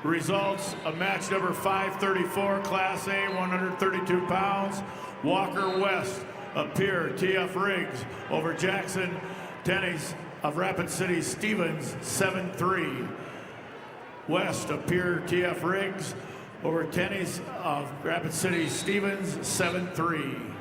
Results of match number 534, Class A, 132 pounds. Walker West of Pierre T.F. Riggs over Jackson Dennis of Rapid City Stevens, 7-3. West of Pierre T.F. Riggs over Tennis of Rapid City Stevens, 7-3.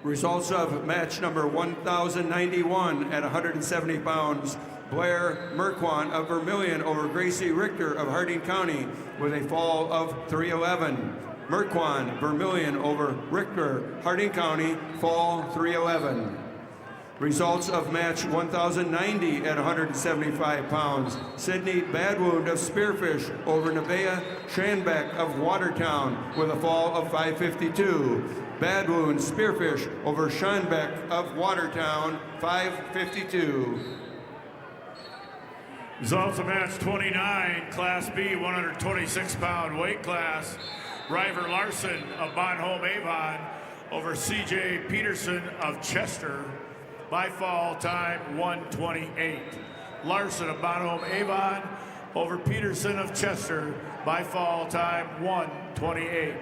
Results of match number 1,091 at 170 pounds. Blair Merquan of Vermilion over Gracie Richter of Harding County with a fall of 311. Merquan, Vermilion over Richter, Harding County, fall 311. Results of match 1090 at 175 pounds. Sydney Badwound of Spearfish over Nevaeh Schanbeck of Watertown with a fall of 552. Badwound Spearfish over Schanbeck of Watertown, 552. Results of match 29, Class B, 126-pound weight class. River Larson of Bonholm Avon over C.J. Peterson of Chester by fall time 128. Larson of Bonholm Avon over Peterson of Chester by fall time 128.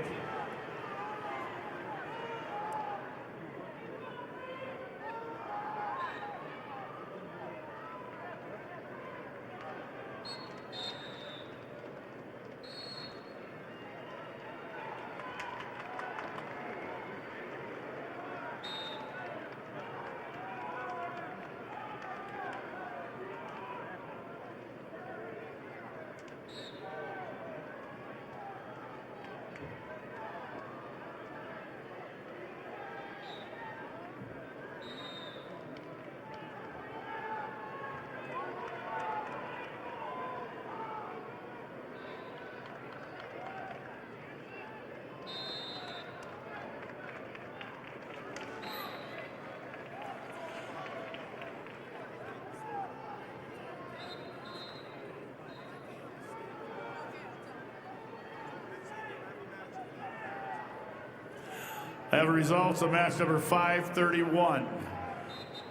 I have results of match number 531.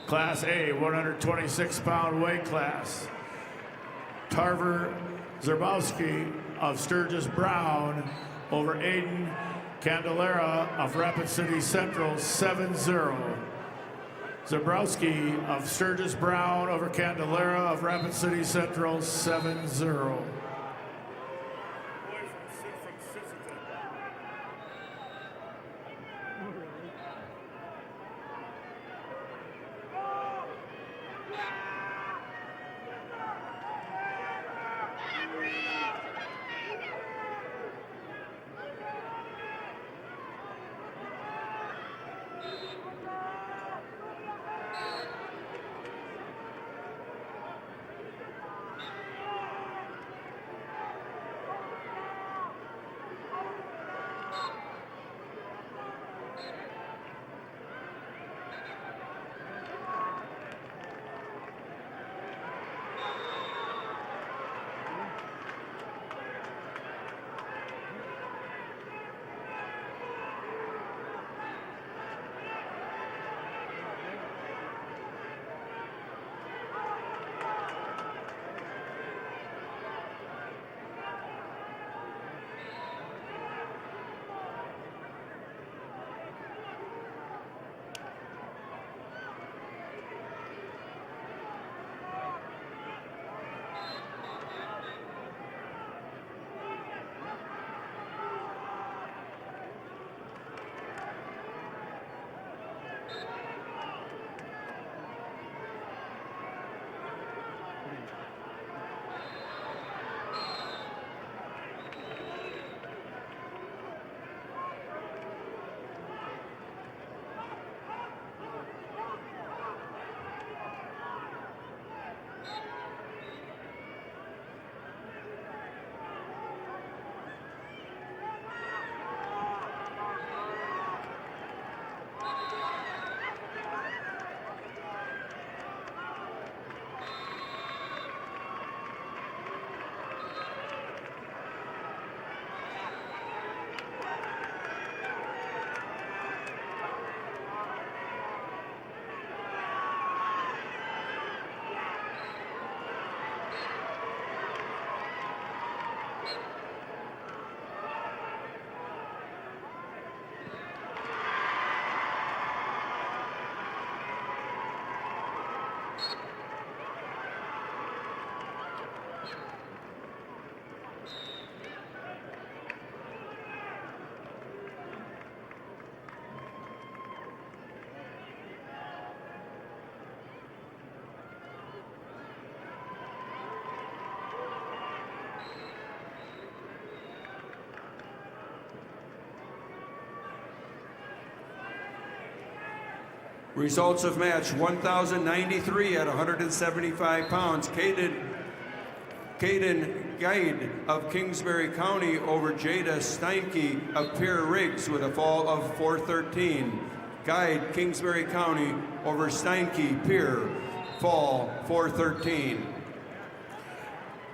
Class A, 126-pound weight class. Tarver Zerbowski of Sturgis Brown over Aiden Candelera of Rapid City Central, 7-0. Zerbowski of Sturgis Brown over Candelera of Rapid City Central, 7-0. Results of match 1,093 at 175 pounds. Caden Guide of Kingsbury County over Jada Steinke of Pierre Riggs with a fall of 413. Guide Kingsbury County over Steinke Pierre, fall 413.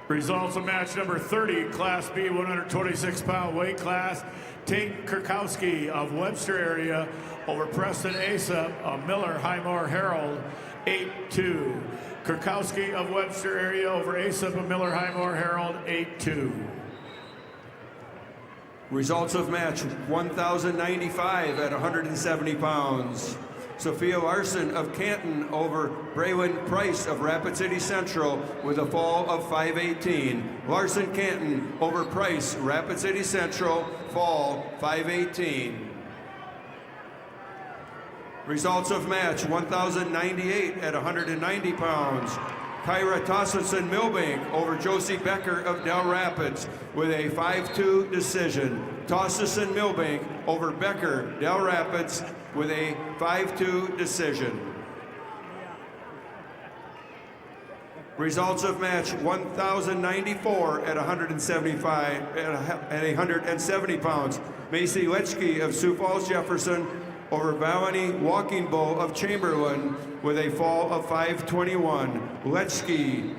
Results of match number 30, Class B 126-pound weight class. Tate Kurkowski of Webster area over Preston Asa of Miller Highmore Herald, 8-2. Kurkowski of Webster area over Asa of Miller Highmore Herald, 8-2. Results of match 1,095 at 170 pounds. Sophia Larson of Canton over Braylon Price of Rapid City Central with a fall of 518. Larson Canton over Price, Rapid City Central, fall 518. Results of match 1,098 at 190 pounds. Kyra Tossinson Milbank over Josie Becker of Del Rapids with a 5-2 decision. Tossinson Milbank over Becker, Del Rapids with a 5-2 decision. Results of match 1,094 at 170 pounds. Macy Lechke of Sioux Falls Jefferson over Valani Walking Bull of Chamberlain with a fall of 521. Lechke,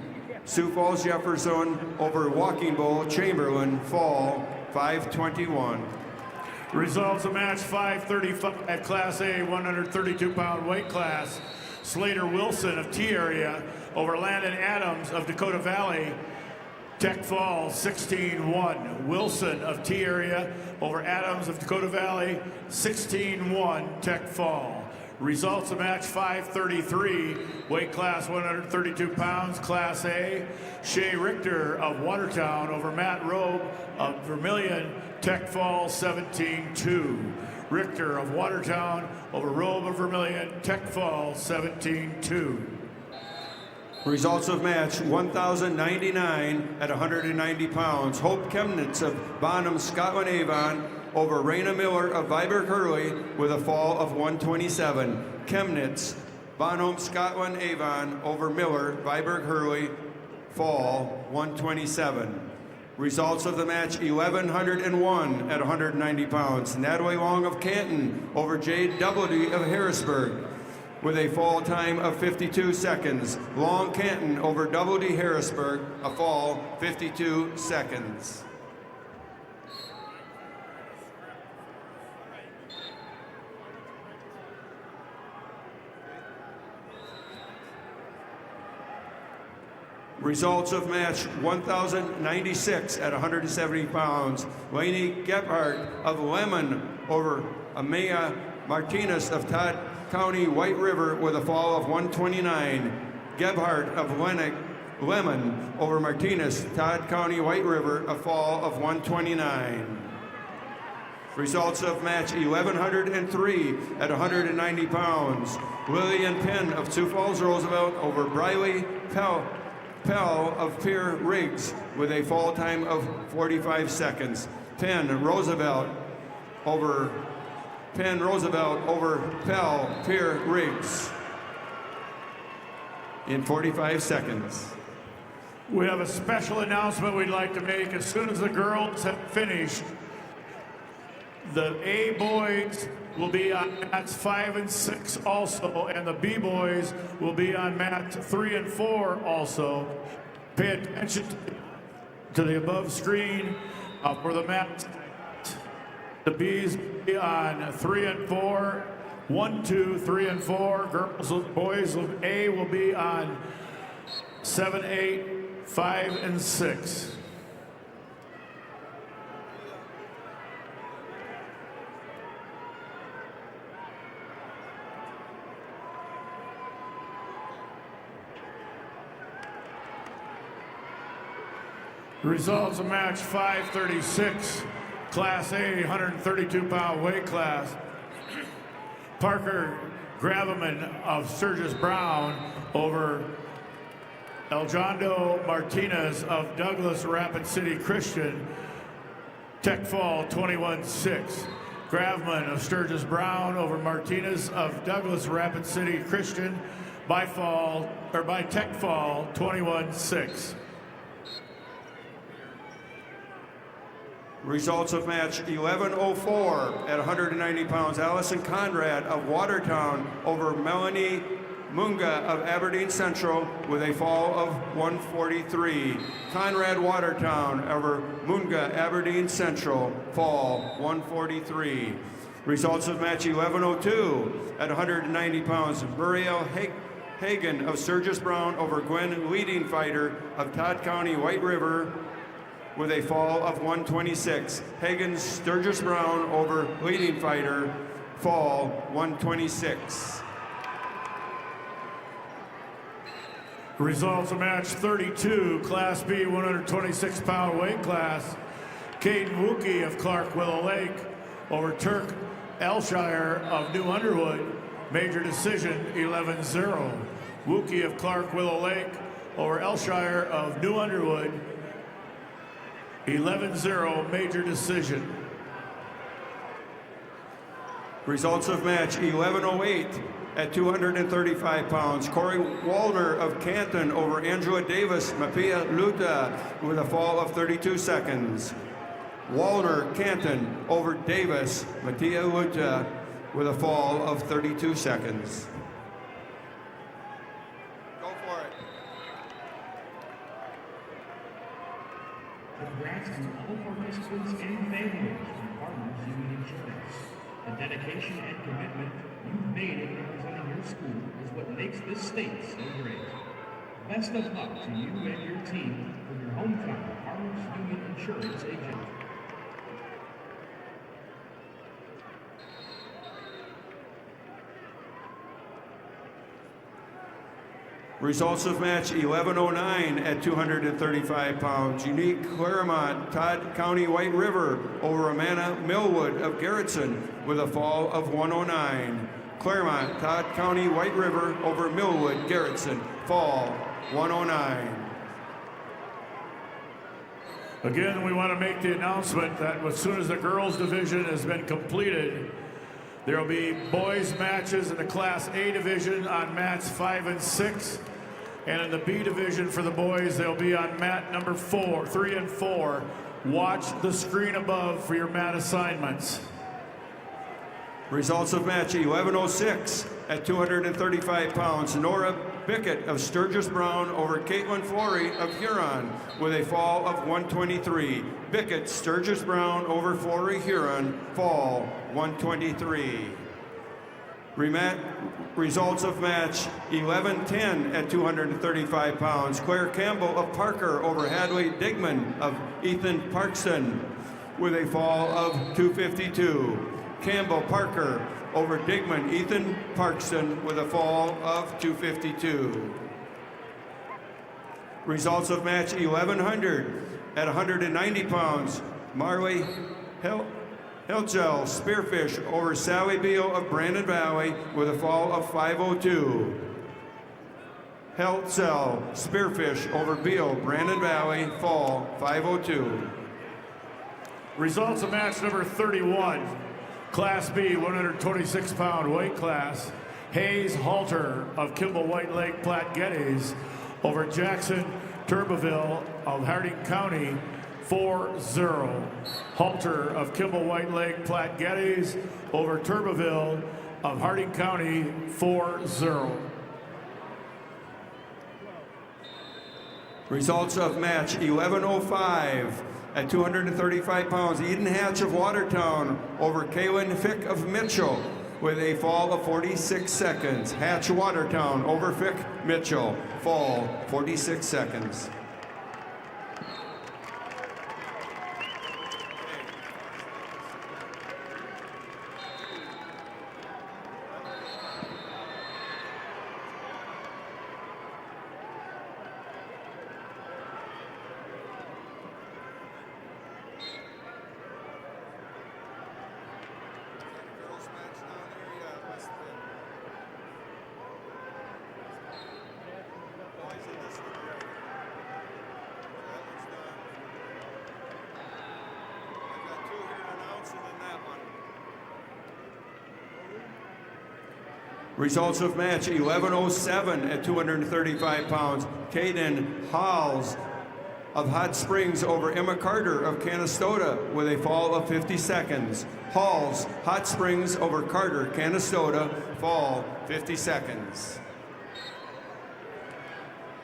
Sioux Falls Jefferson over Walking Bull Chamberlain, fall 521. Results of match 535 at Class A 132-pound weight class. Slater Wilson of T area over Landon Adams of Dakota Valley. Tech fall 16-1. Wilson of T area over Adams of Dakota Valley, 16-1 Tech fall. Results of match 533, weight class 132 pounds, Class A. Shea Richter of Watertown over Matt Robe of Vermilion, Tech fall 17-2. Richter of Watertown over Robe of Vermilion, Tech fall 17-2. Results of match 1,099 at 190 pounds. Hope Chemnitz of Bonham, Scotland Avon over Raina Miller of Viberg Hurley with a fall of 127. Chemnitz, Bonham, Scotland Avon over Miller, Viberg Hurley, fall 127. Results of the match 1,101 at 190 pounds. Natalie Long of Canton over Jade Doubleday of Harrisburg with a fall time of 52 seconds. Long Canton over Doubleday Harrisburg, a fall 52 seconds. Results of match 1,096 at 170 pounds. Lainey Gebhardt of Lemon over Amaya Martinez of Todd County White River with a fall of 129. Gebhardt of Lemon over Martinez, Todd County White River, a fall of 129. Results of match 1,103 at 190 pounds. Lillian Penn of Sioux Falls Roosevelt over Briley Pell of Pierre Riggs with a fall time of 45 seconds. Penn Roosevelt over Pell Pierre Riggs in 45 seconds. We have a special announcement we'd like to make. As soon as the girls have finished, the A boys will be on mats 5 and 6 also, and the B boys will be on mats 3 and 4 also. Pay attention to the above screen for the mats. The B's will be on 3 and 4, 1, 2, 3 and 4. Boys A will be on 7, 8, 5 and 6. Results of match 536, Class A, 132-pound weight class. Parker Graveman of Sturgis Brown over Eljondo Martinez of Douglas Rapid City Christian. Tech fall 21-6. Gravman of Sturgis Brown over Martinez of Douglas Rapid City Christian by tech fall 21-6. Results of match 11:04 at 190 pounds. Allison Conrad of Watertown over Melanie Munga of Aberdeen Central with a fall of 143. Conrad Watertown over Munga Aberdeen Central, fall 143. Results of match 11:02 at 190 pounds. Muriel Hagen of Sturgis Brown over Gwen Leading Fighter of Todd County White River with a fall of 126. Hagen Sturgis Brown over Leading Fighter, fall 126. Results of match 32, Class B 126-pound weight class. Caden Wookie of Clark Willow Lake over Turk Elshire of New Underwood. Major decision 11-0. Wookie of Clark Willow Lake over Elshire of New Underwood. 11-0, major decision. Results of match 11:08 at 235 pounds. Corey Waldner of Canton over Angela Davis Mapia Luta with a fall of 32 seconds. Waldner Canton over Davis Matia Luta with a fall of 32 seconds. Congrats to all participants and families from Farmers Union Insurance. The dedication and commitment you've made in representing your school is what makes this state so great. Best of luck to you and your team from your hometown Farmers Union Insurance agent. Results of match 11:09 at 235 pounds. Unique Claremont, Todd County White River over Amanda Millwood of Garrettson with a fall of 109. Claremont, Todd County White River over Millwood, Garrettson, fall 109. Again, we want to make the announcement that as soon as the girls division has been completed, there will be boys matches in the Class A division on mats 5 and 6. And in the B division for the boys, they'll be on mat number 3 and 4. Watch the screen above for your mat assignments. Results of match 11:06 at 235 pounds. Nora Bickett of Sturgis Brown over Caitlin Flory of Huron with a fall of 123. Bickett, Sturgis Brown over Flory Huron, fall 123. Results of match 11:10 at 235 pounds. Claire Campbell of Parker over Hadley Digman of Ethan Parkston with a fall of 252. Campbell Parker over Digman Ethan Parkston with a fall of 252. Results of match 1100 at 190 pounds. Marley Helgel Spearfish over Sally Beal of Brandon Valley with a fall of 502. Helgel Spearfish over Beal, Brandon Valley, fall 502. Results of match number 31, Class B 126-pound weight class. Hayes Halter of Kimball White Lake Platte Geddes over Jackson Turbeville of Harding County, 4-0. Halter of Kimball White Lake Platte Geddes over Turbeville of Harding County, 4-0. Results of match 11:05 at 235 pounds. Eden Hatch of Watertown over Kaylin Fick of Mitchell with a fall of 46 seconds. Hatch Watertown over Fick Mitchell, fall 46 seconds. Results of match 11:07 at 235 pounds. Caden Halls of Hot Springs over Emma Carter of Canastota with a fall of 50 seconds. Halls, Hot Springs over Carter, Canastota, fall 50 seconds.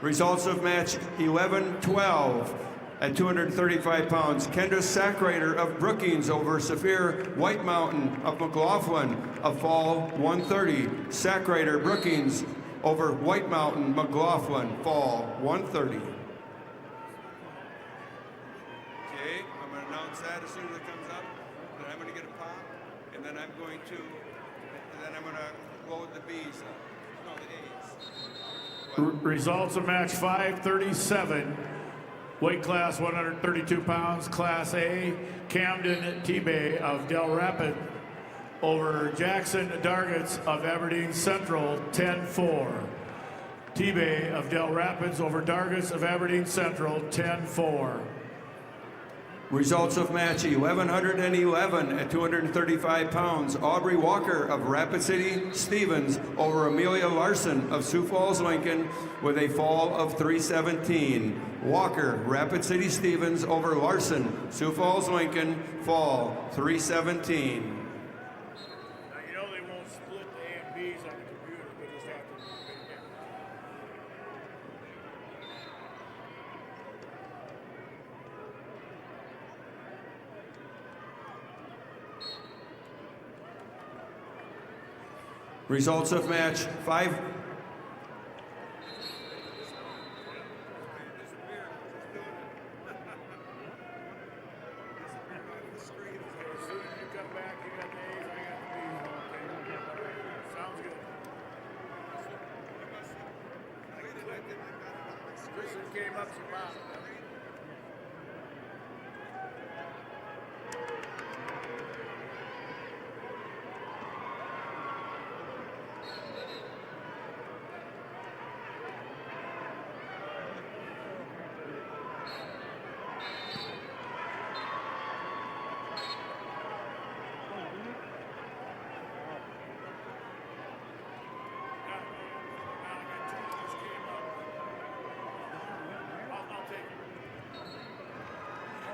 Results of match 11:12 at 235 pounds. Kendra Sackrader of Brookings over Saphir White Mountain of McLaughlin, a fall 130. Sackrader, Brookings over White Mountain, McLaughlin, fall 130. Okay, I'm going to announce that as soon as it comes up. Then I'm going to get a pop, and then I'm going to load the B's up. No, the A's. Results of match 537. Weight class 132 pounds, Class A, Camden T-Bay of Del Rapid over Jackson Dargits of Aberdeen Central, 10-4. T-Bay of Del Rapids over Dargits of Aberdeen Central, 10-4. Results of match 1111 at 235 pounds. Aubrey Walker of Rapid City Stevens over Amelia Larson of Sioux Falls, Lincoln with a fall of 317. Walker, Rapid City Stevens over Larson, Sioux Falls, Lincoln, fall 317. Now you know they won't split the A and B's on the computer, they just have to make it. Results of match 5.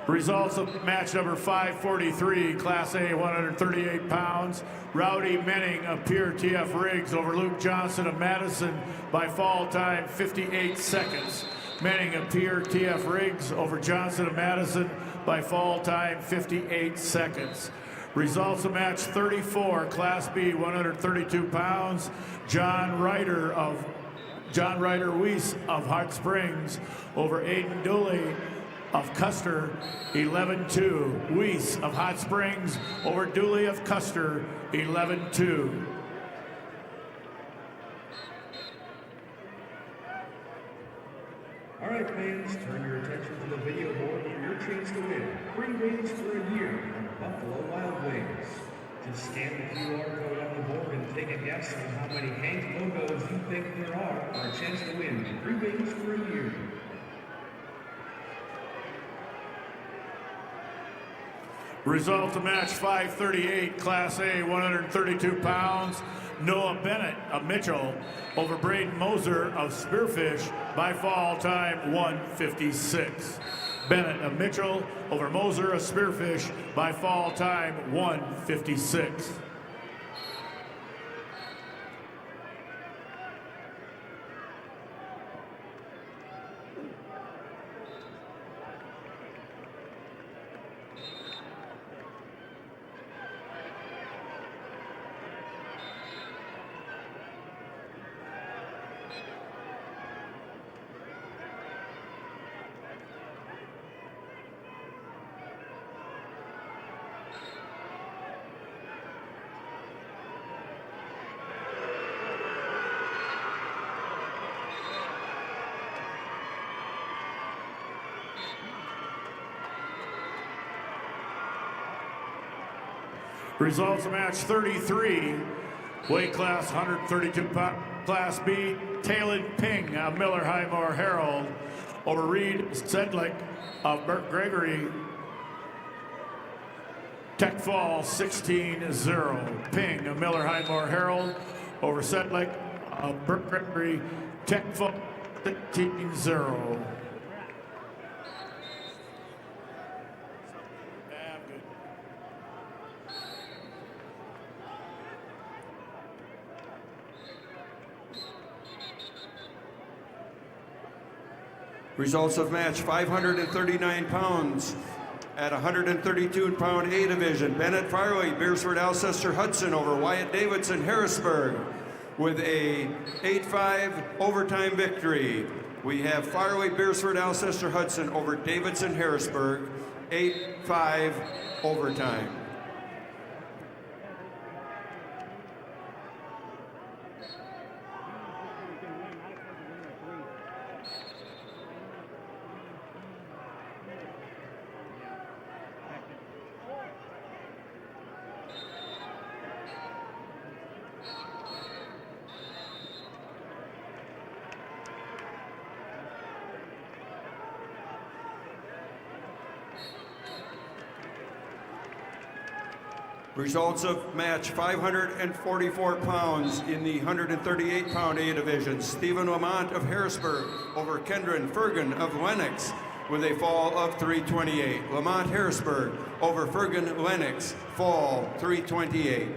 Results of match number 543, Class A, 138 pounds. Rowdy Menning of Pierre TF Riggs over Luke Johnson of Madison by fall time 58 seconds. Menning of Pierre TF Riggs over Johnson of Madison by fall time 58 seconds. Results of match 34, Class B, 132 pounds. John Ryder Weiss of Hot Springs over Aiden Dooley of Custer, 11-2. Weiss of Hot Springs over Dooley of Custer, 11-2. All right, fans, turn your attention to the video board for your chance to win free wings for a year from Buffalo Wild Wings. Just scan the QR code on the board and take a guess on how many Hank logos you think there are for a chance to win free wings for a year. Result of match 538, Class A, 132 pounds. Noah Bennett of Mitchell over Braden Moser of Spearfish by fall time 156. Bennett of Mitchell over Moser of Spearfish by fall time 156. Results of match 33, weight class 132 Class B, Talon Ping of Miller Highmore Herald over Reed Sedlick of Burt Gregory, Tech Fall 16-0. Ping of Miller Highmore Herald over Sedlick of Burberry Tech Fall 15-0. Results of match: 539 pounds at 132-pound A division. Bennett Farley, Beersford Alcester Hudson over Wyatt Davidson Harrisburg with a 8-5 overtime victory. We have Farley, Beersford Alcester Hudson over Davidson Harrisburg, 8-5 overtime. Results of match: 544 pounds in the 138-pound A division. Stephen Lamont of Harrisburg over Kendron Fergan of Lennox with a fall of 328. Lamont Harrisburg over Fergan Lennox, fall 328.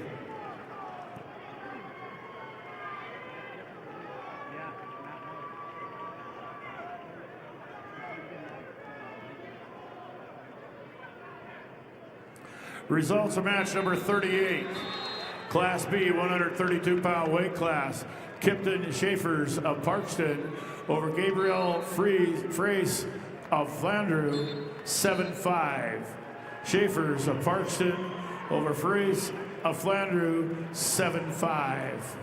Results of match number 38. Class B, 132-pound weight class. Kipton Schaefers of Parkston over Gabriel Freys of Flandreau, 7-5. Schaefers of Parkston over Freys of Flandreau, 7-5.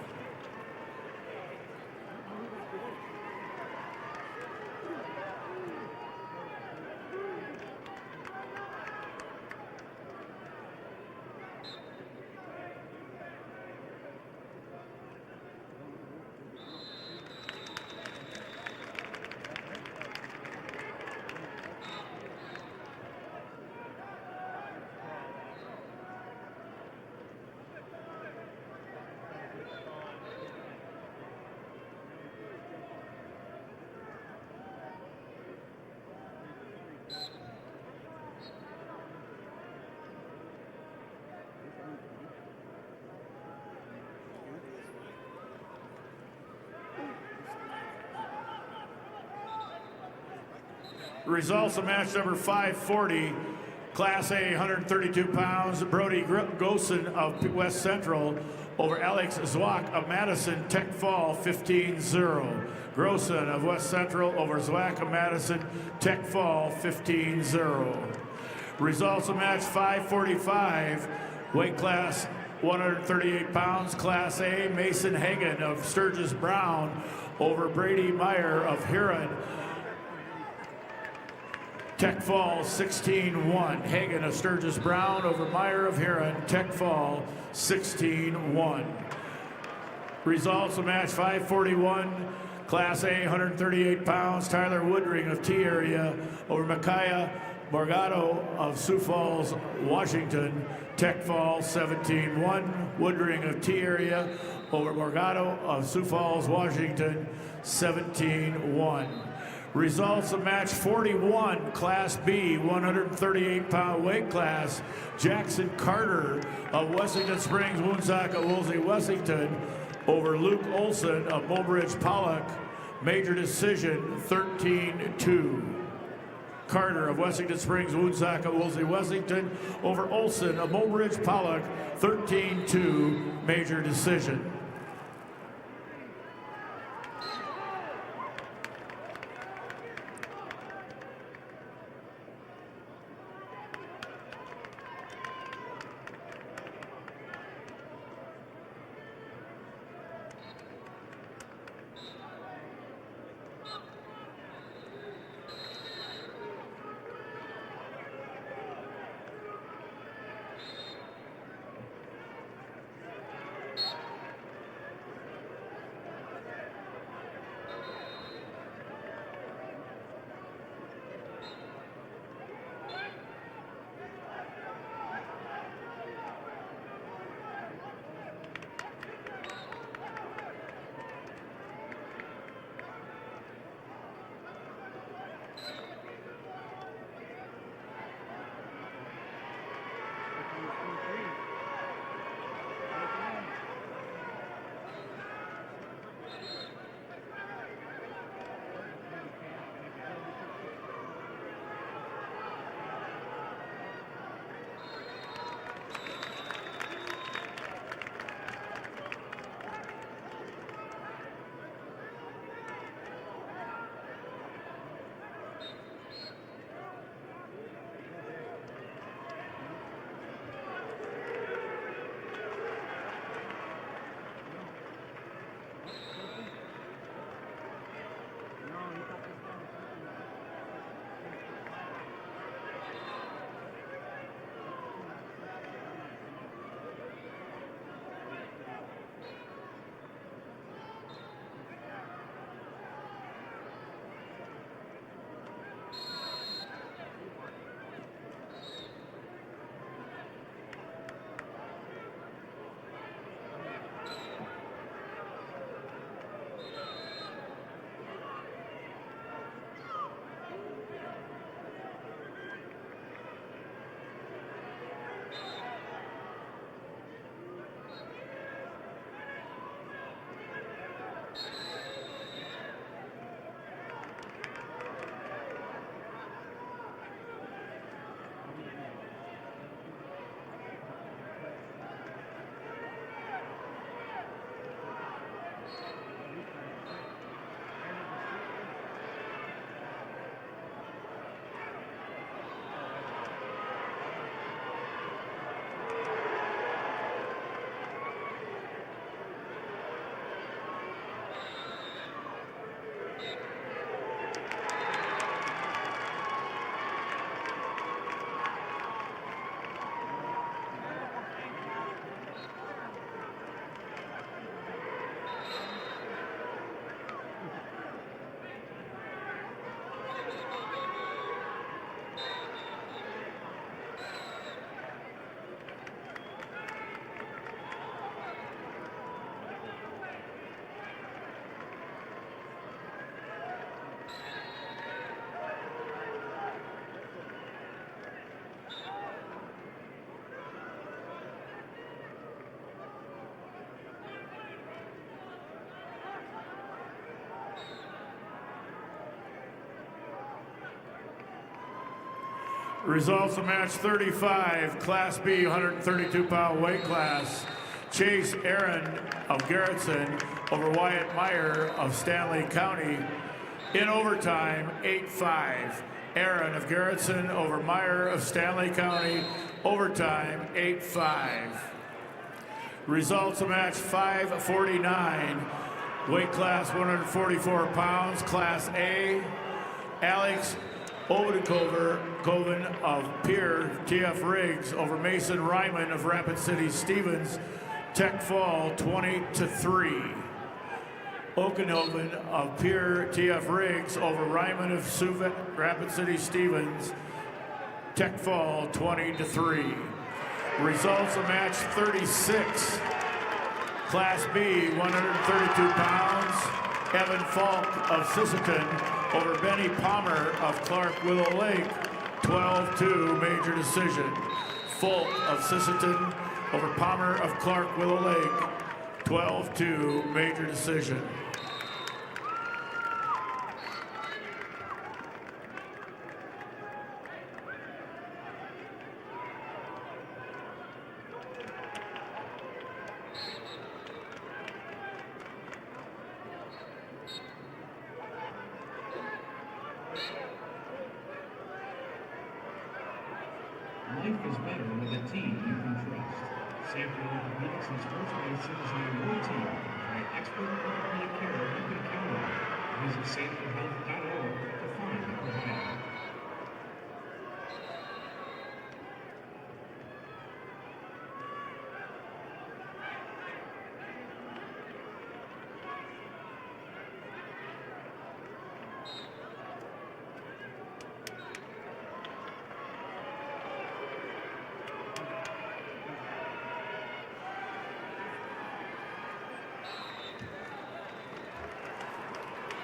Results of match number 540, Class A, 132 pounds, Brody Gosen of West Central over Alex Zwack of Madison Tech Fall, 15-0. Grossen of West Central over Zwack of Madison Tech Fall, 15-0. Results of match 545, weight class 138 pounds, Class A, Mason Hagan of Sturgis Brown over Brady Meyer of Huron Tech Fall, 16-1. Hagan of Sturgis Brown over Meyer of Huron Tech Fall, 16-1. Results of match 541, Class A, 138 pounds, Tyler Woodring of T Area over Micaiah Borgado of Sioux Falls, Washington, Tech Fall, 17-1. Woodring of T Area over Borgado of Sioux Falls, Washington, 17-1. Results of match 41, Class B, 138-pound weight class. Jackson Carter of Wessington Springs, Woonsocket, Woolsey, Wessington over Luke Olson of Mobridge Pollock. Major decision, 13-2. Carter of Wessington Springs, Woonsocket, Woolsey, Wessington over Olson of Mobridge Pollock, 13-2, major decision. Results of match 35, Class B, 132-pound weight class. Chase Aaron of Garrettson over Wyatt Meyer of Stanley County. In overtime, 8-5. Aaron of Garrettson over Meyer of Stanley County. Overtime, 8-5. Results of match 549. Weight class 144 pounds, Class A. Alex Odenkoven of Pierre TF Riggs over Mason Ryman of Rapid City Stevens. Tech Fall 20-3. Okanoven of Pierre TF Riggs over Ryman of Suvet Rapid City Stevens. Tech Fall 20-3. Results of match 36. Class B, 132 pounds. Evan Falk of Sisseton over Benny Palmer of Clark Willow Lake. 12-2 major decision. Falk of Sisseton over Palmer of Clark Willow Lake. 12-2 major decision. Life is better with a team you can trust. Sanford Orthopedics and Sports Medicine is on your team. By expert orthopedic care you can count on. Visit sanfordhealth.org to find a provider.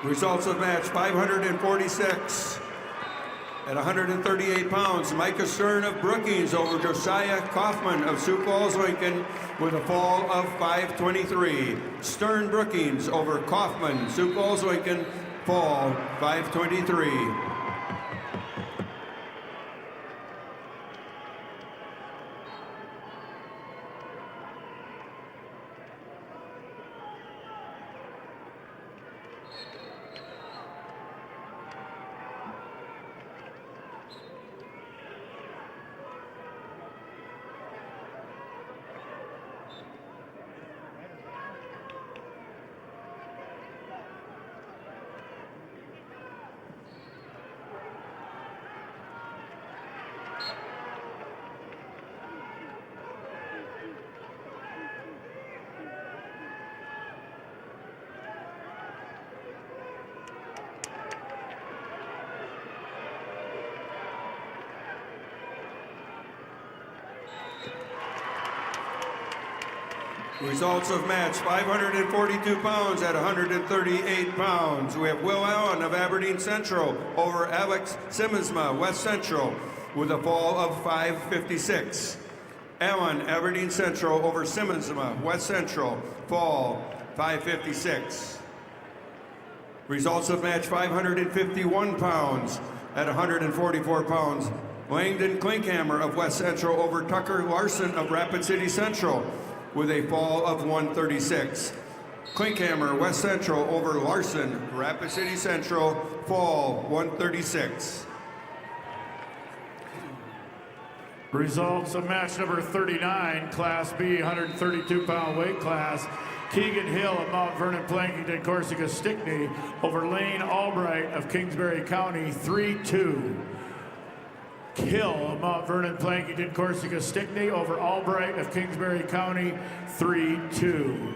Results of match 546. At 138 pounds, Micah Stern of Brookings over Josiah Kaufman of Sioux Falls, Lincoln with a fall of 523. Stern Brookings over Kaufman, Sioux Falls, Lincoln, fall 523. Results of match 542 pounds at 138 pounds. We have Will Allen of Aberdeen Central over Alex Simmonsma, West Central, with a fall of 556. Allen, Aberdeen Central over Simmonsma, West Central, fall 556. Results of match 551 pounds at 144 pounds. Langdon Klinkhammer of West Central over Tucker Larson of Rapid City Central, with a fall of 136. Klinkhammer, West Central over Larson, Rapid City Central, fall 136. Results of match number 39, Class B, 132-pound weight class. Keegan Hill of Mount Vernon, Plankington, Corsica, Stickney over Lane Albright of Kingsbury County, 3-2. Hill of Mount Vernon, Plankington, Corsica, Stickney over Albright of Kingsbury County, 3-2.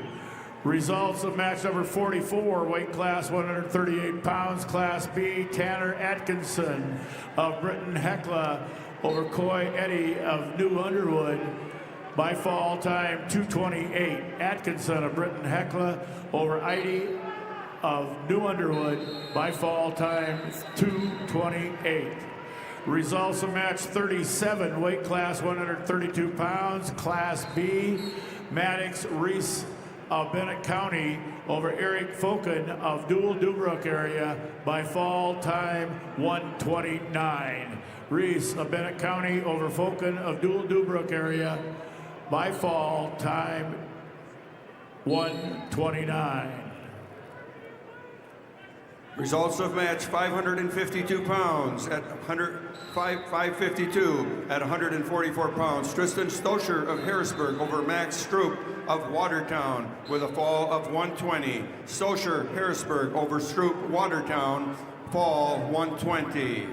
Results of match number 44, weight class 138 pounds, Class B, Tanner Atkinson of Britton Hecla over Coy Eddy of New Underwood by fall time 228. Atkinson of Britton Hecla over Eddy of New Underwood by fall time 228. Results of match 37, weight class 132 pounds, Class B, Maddox Reese of Bennett County over Eric Foken of Dual Dubrook area by fall time 129. Reese of Bennett County over Fulton of Dual-Dubrook area by fall, time 1:29. Results of match 552 pounds at 552 at 144 pounds. Tristan Stoscher of Harrisburg over Max Stroop of Watertown with a fall of 120. Stoscher, Harrisburg over Stroop, Watertown, fall 120.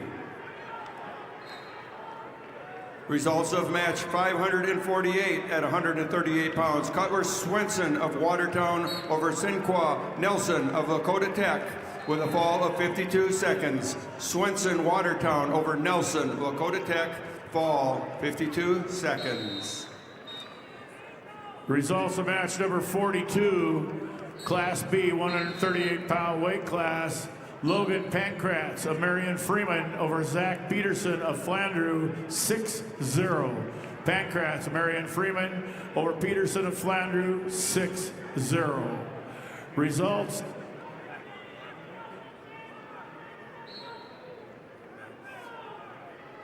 Results of match 548 at 138 pounds. Cutler Swenson of Watertown over Sinqua Nelson of Lakota Tech with a fall of 52 seconds. Swenson Watertown over Nelson Lakota Tech, fall 52 seconds. Results of match number 42, Class B 138-pound weight class. Logan Pankratz of Marion Freeman over Zach Peterson of Flandreau, 6-0. Pankratz of Marion Freeman over Peterson of Flandreau, 6-0. Results.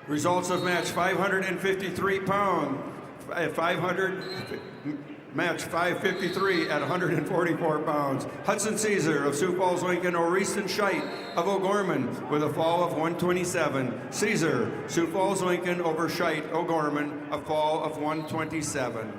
Results of match 553 pound, match 553 at 144 pounds. Hudson Caesar of Sioux Falls, Lincoln, or Easton Scheit of O'Gorman with a fall of 127. Caesar, Sioux Falls, Lincoln over Scheit, O'Gorman, a fall of 127.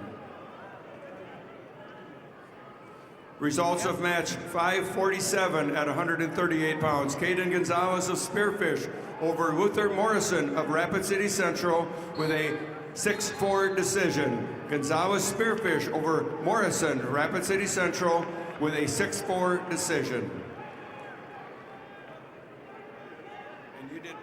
Results of match 547 at 138 pounds. Caden Gonzalez of Spearfish over Luther Morrison of Rapid City Central with a 6-4 decision. Gonzalez Spearfish over Morrison, Rapid City Central with a 6-4 decision. And you did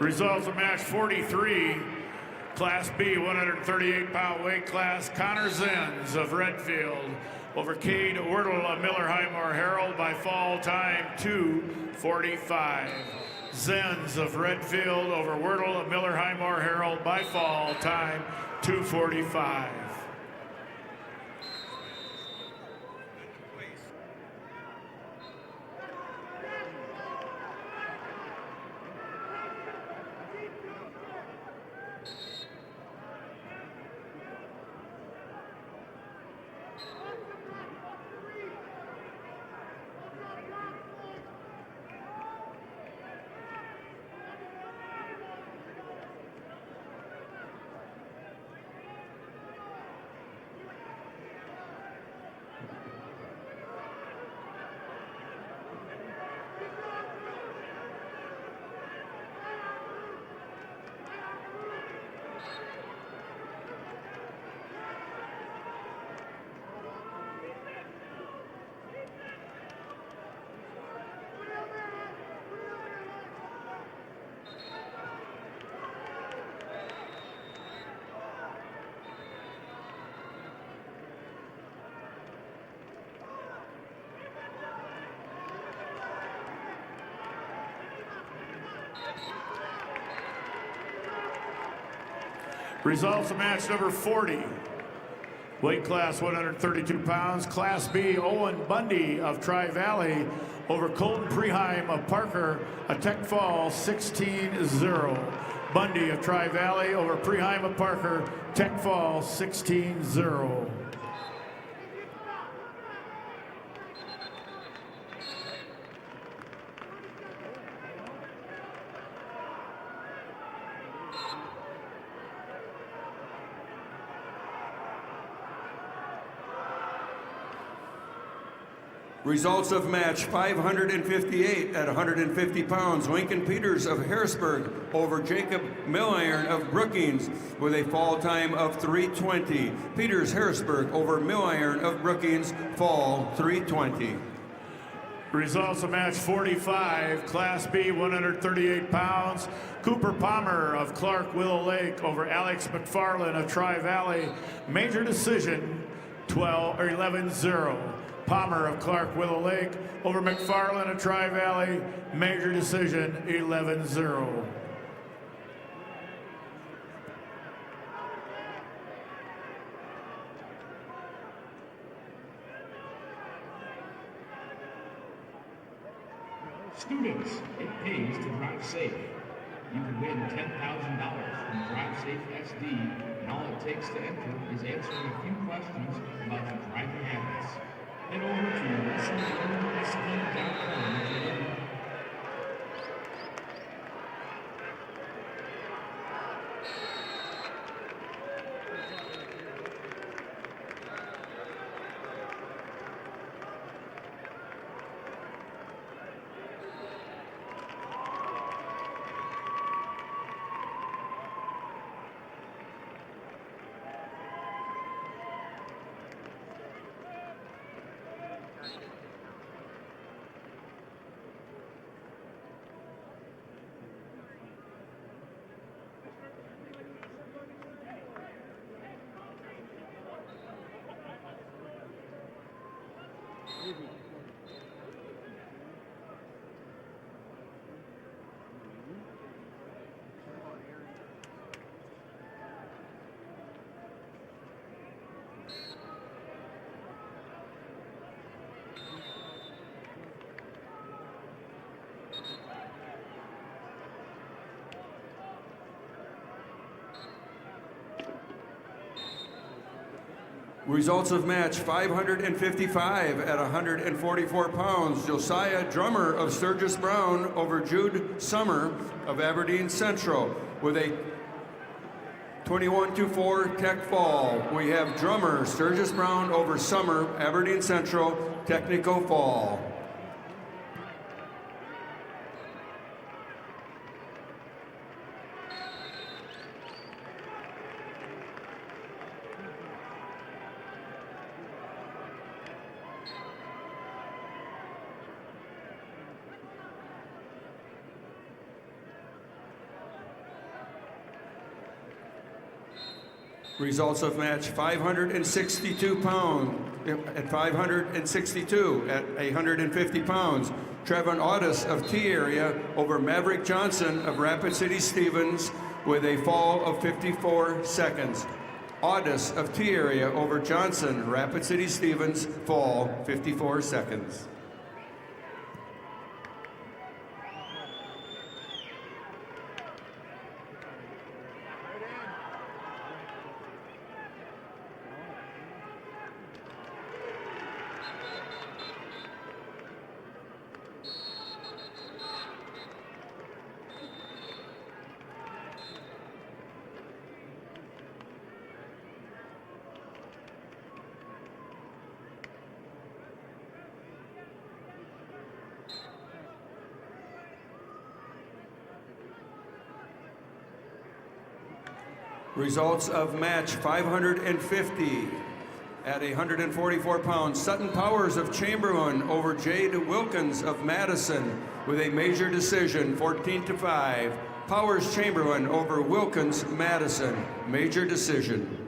Results of match 43, Class B 138-pound weight class. Connor Zenz of Redfield over Cade Wordle of Miller Highmore Herald by fall, time 2:45. Zenz of Redfield over Wordle of Miller Highmore Herald by fall, time 2:45. Results of match number 40. Weight class 132 pounds. Class B, Owen Bundy of Tri-Valley over Colton Preheim of Parker, a Tech fall 16-0. Bundy of Tri-Valley over Preheim Parker, Tech Fall 16-0. Results of match 558 at 150 pounds. Lincoln Peters of Harrisburg over Jacob Milliron of Brookings with a fall time of 3:20. Peters Harrisburg over Milliron of Brookings, fall 3:20. Results of match 45, Class B, 138 pounds. Cooper Palmer of Clark Willow Lake over Alex McFarland of Tri-Valley. Major decision, 11-0. Palmer of Clark Willow Lake over McFarland of Tri-Valley. Major decision, 11-0. Students, it pays to drive safe. You can win $10,000 from Drive Safe SD, and all it takes to enter is answering a few questions about your driving habits. Head over to SMSD.com to learn. Results of match 555 at 144 pounds. Josiah Drummer of Sturgis Brown over Jude Summer of Aberdeen Central with a 21-4 Tech fall. We have Drummer, Sturgis Brown over Summer, Aberdeen Central, technical fall. Results of match 562 pounds at 562 at 150 pounds. Trevin Audis of T area over Maverick Johnson of Rapid City Stevens with a fall of 54 seconds. Audis of T area over Johnson, Rapid City Stevens, fall 54 seconds. Results of match 550 at 144 pounds. Sutton Powers of Chamberlain over Jade Wilkins of Madison with a major decision, 14-5. Powers Chamberlain over Wilkins Madison, major decision.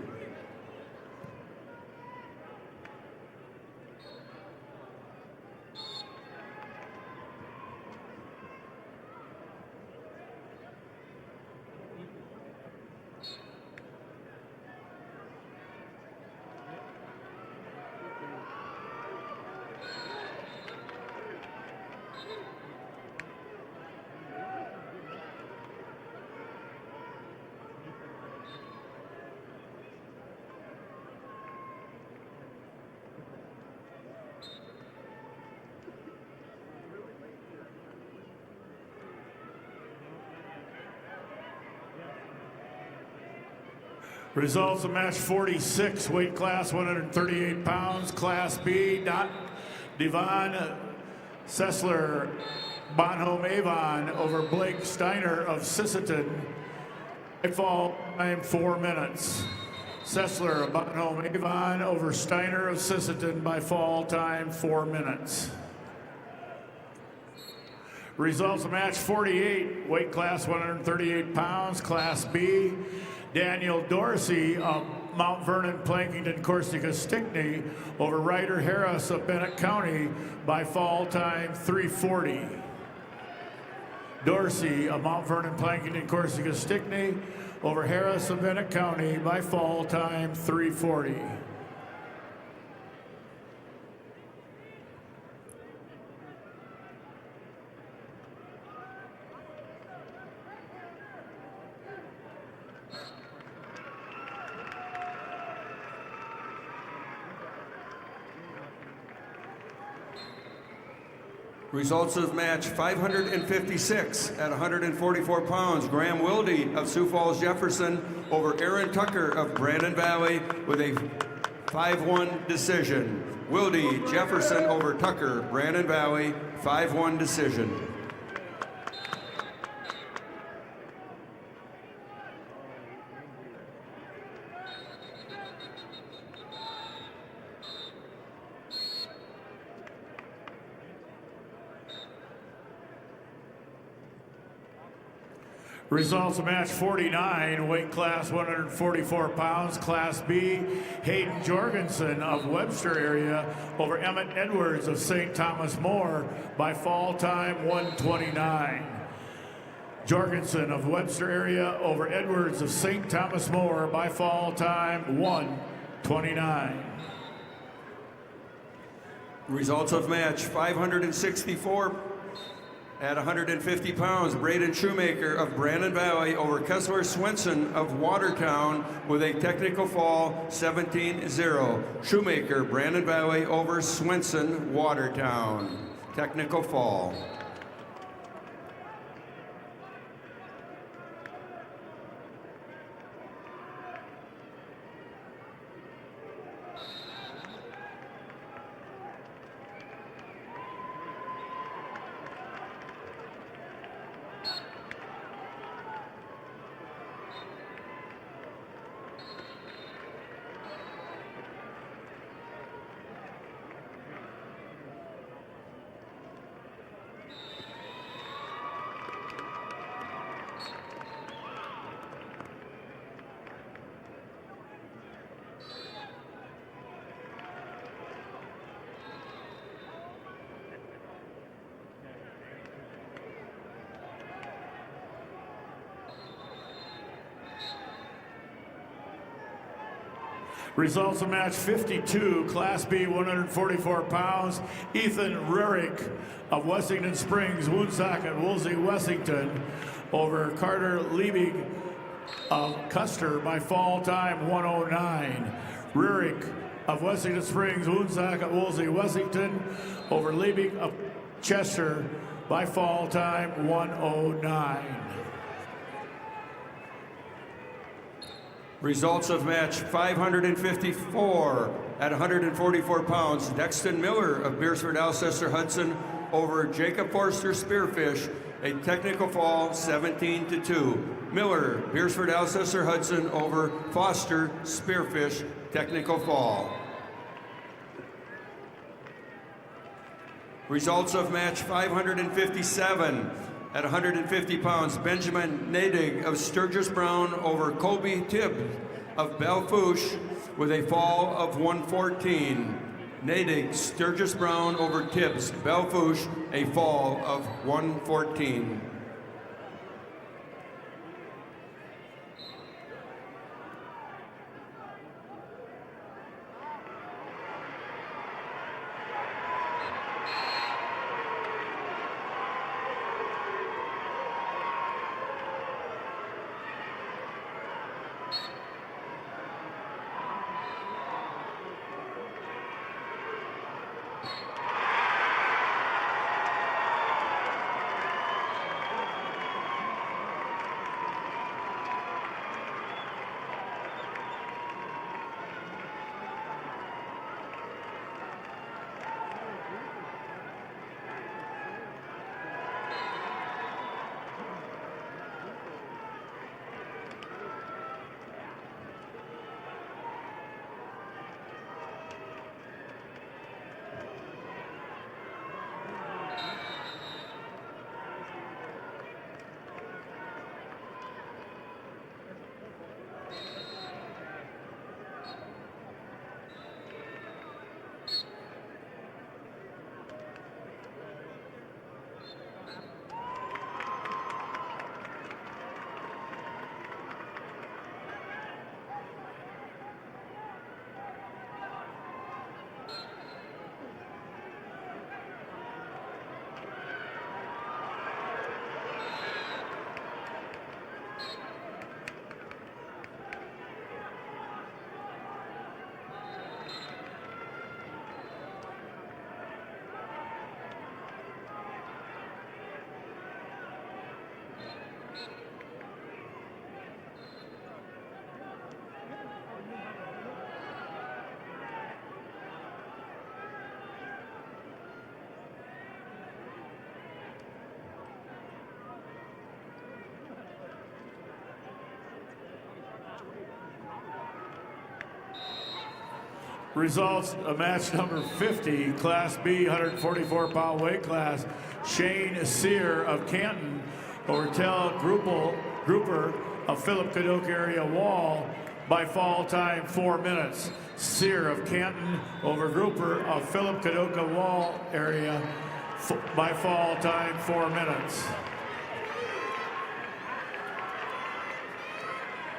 Results of match 46, weight class 138 pounds, Class B. Devon Sessler Bonhomme Avon over Blake Steiner of Sisseton. Fall time 4 minutes. Sessler Bonhomme Avon over Steiner of Sisseton by fall time 4 minutes. Results of match 48, weight class 138 pounds, Class B. Daniel Dorsey of Mount Vernon, Plankington, Corsica, Stickney over Ryder Harris of Bennett County by fall time 3:40. Dorsey of Mount Vernon, Plankington, Corsica, Stickney over Harris of Bennett County by fall time 3:40. Results of match 556 at 144 pounds. Graham Wilde of Sioux Falls, Jefferson over Aaron Tucker of Brandon Valley with a 5-1 decision. Wilde, Jefferson over Tucker, Brandon Valley, 5-1 decision. Results of match 49, weight class 144 pounds, Class B. Hayden Jorgensen of Webster area over Emmett Edwards of St. Thomas More by fall time 1:29. Jorgensen of Webster area over Edwards of St. Thomas More by fall time 1:29. Results of match 564 at 150 pounds. Braden Shoemaker of Brandon Valley over Kessler Swenson of Watertown with a technical fall 17-0. Shoemaker, Brandon Valley over Swenson, Watertown. Technical fall. Results of match 52, Class B, 144 pounds. Ethan Rurick of Wessington Springs, Woonsocket, Woolsey, Wessington over Carter Liebig of Custer by fall time 1:09. Rurick of Wessington Springs, Woonsocket, Woolsey, Wessington over Liebig of Chester by fall time 1:09. Results of match 554 at 144 pounds. Dexton Miller of Beersford, Alcester, Hudson over Jacob Forster Spearfish, a technical fall 17-2. Miller, Beersford, Alcester, Hudson over Foster Spearfish, technical fall. Results of match 557 at 150 pounds. Benjamin Nadig of Sturgis Brown over Colby Tibb of Belfouche with a fall of 114. Nadig, Sturgis Brown over Tibbs, Belfouche, a fall of 114. Results of match number 50, Class B, 144-pound weight class. Shane Sear of Canton over Tel Grouper of Philip Cadoc area Wall by fall time 4 minutes. Sear of Canton over Grouper of Philip Cadoc Wall area by fall time 4 minutes.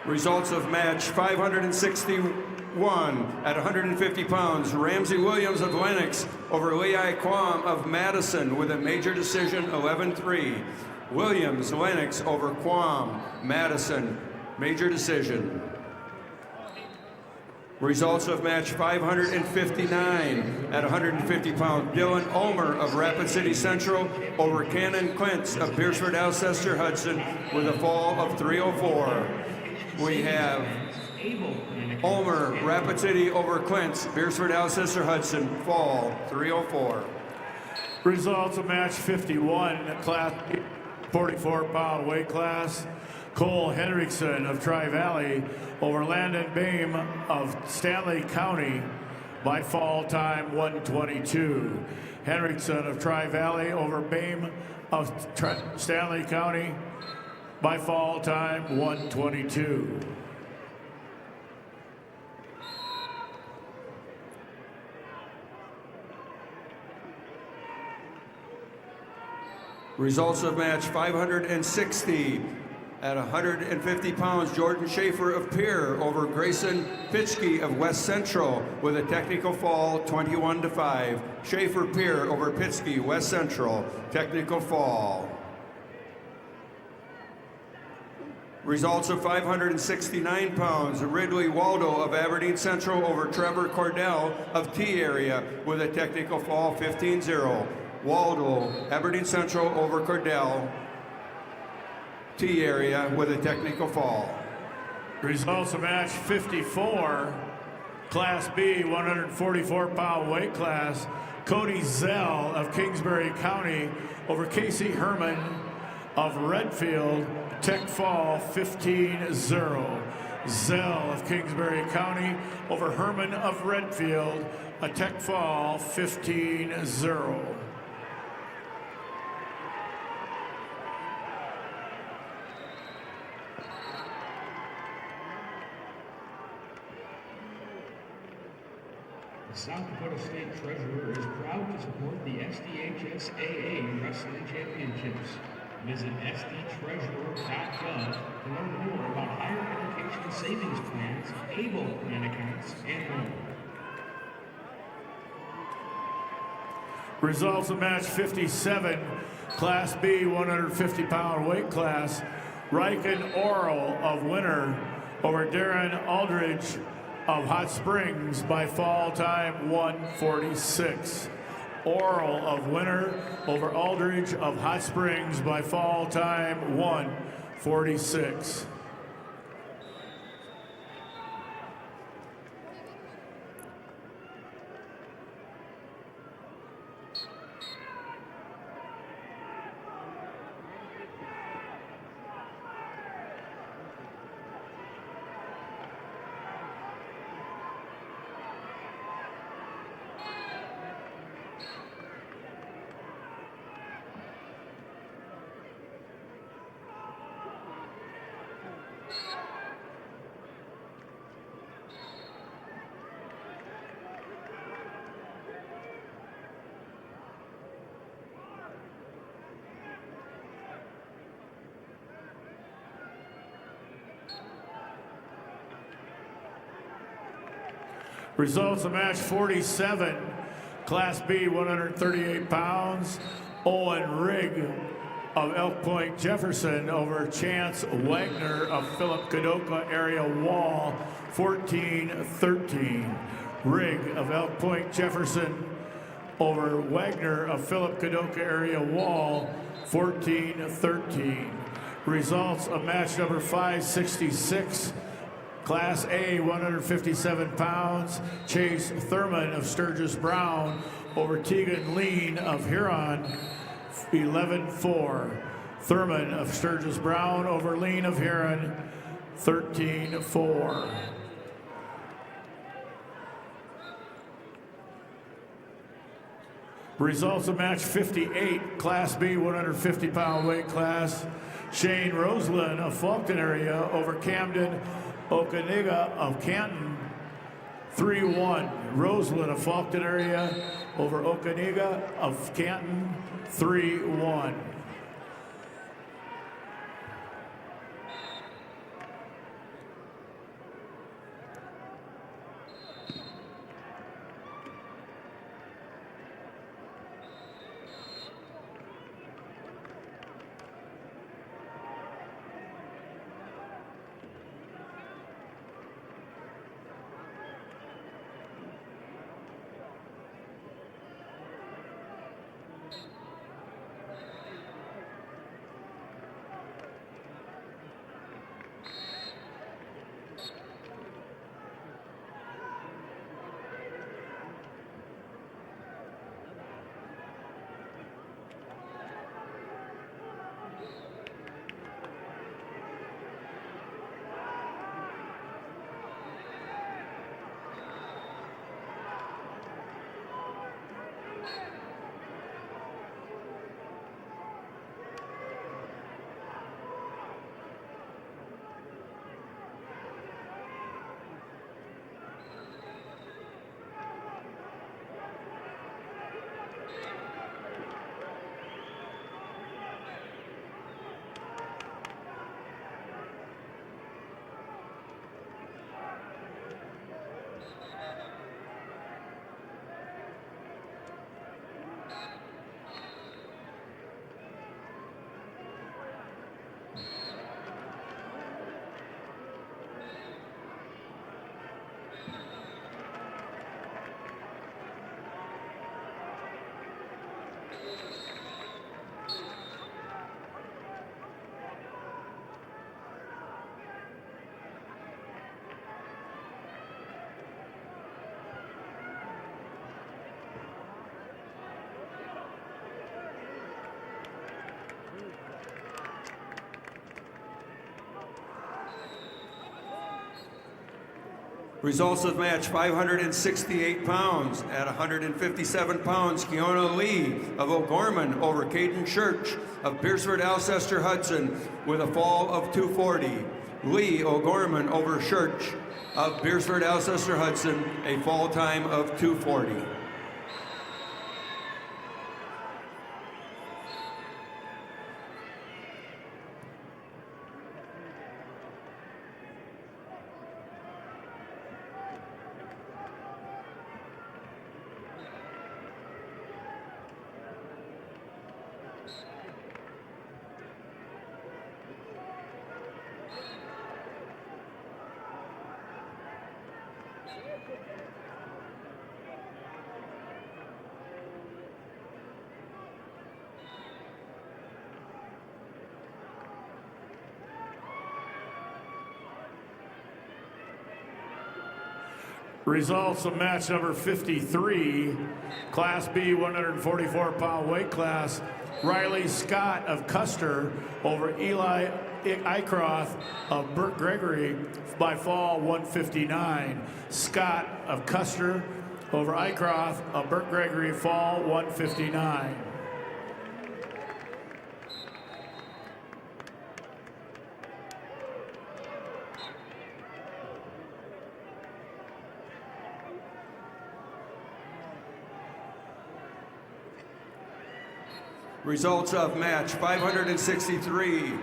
Results of match 561 at 150 pounds. Ramsey Williams of Lennox over Lei Quam of Madison with a major decision 11-3. Williams, Lennox over Quam, Madison, major decision. Results of match 559 at 150 pounds. Dylan Ulmer of Rapid City Central over Cannon Clintz of Beersford Alcester Hudson with a fall of 304. We have Ulmer, Rapid City over Clintz, Beersford Alcester Hudson, fall 304. Results of match 51, Class 44-pound weight class. Cole Henriksen of Tri-Valley over Landon Bame of Stanley County by fall time 122. Henriksen of Tri-Valley over Bame of Stanley County by fall time 122. Results of match 560 at 150 pounds. Jordan Schaefer of Pierre over Grayson Pitschke of West Central with a technical fall 21-5. Schaefer Pierre over Pitschke, West Central, technical fall. Results of 569 pounds. Ridley Waldo of Aberdeen Central over Trevor Cordell of T area with a technical fall 15-0. Waldo, Aberdeen Central over Cordell, T area with a technical fall. Results of match 54, Class B, 144-pound weight class. Cody Zell of Kingsbury County over Casey Herman of Redfield, tech fall 15-0. Zell of Kingsbury County over Herman of Redfield, a tech fall 15-0. The South Dakota State Treasurer is proud to support the SDHSAA Wrestling Championships. Visit sdtreasurer.gov to learn more about higher education savings plans, ABLE plan accounts, and more. Results of match 57, Class B, 150-pound weight class. Riken Oral of Winter over Darren Aldridge of Hot Springs by fall time 146. Oral of Winter over Aldridge of Hot Springs by fall time 146. Results of match 47, Class B, 138 pounds. Owen Rigg of Elk Point Jefferson over Chance Wagner of Philip Cadoca area Wall, 14-13. Rigg of Elk Point Jefferson over Wagner of Philip Cadoca area Wall, 14-13. Results of match number 566, Class A, 157 pounds. Chase Thurman of Sturgis Brown over Tegan Lean of Huron, 11-4. Thurman of Sturgis Brown over Lean of Huron, 13-4. Results of match 58, Class B 150-pound weight class. Shane Roseland of Fulton area over Camden Okaniga of Canton, 3-1. Roseland of Fulton area over Okaniga of Canton, 3-1. Results of match 568 pounds. At 157 pounds, Keona Lee of O'Gorman over Caden Church of Beersford Alcester Hudson with a fall of 240. Lee O'Gorman over Church of Beersford Alcester Hudson, a fall time of 240. Results of match number 53, Class B 144-pound weight class. Riley Scott of Custer over Eli Icroth of Burt Gregory by fall 159. Scott of Custer over Icroth of Burt Gregory, fall 159. Results of match 563.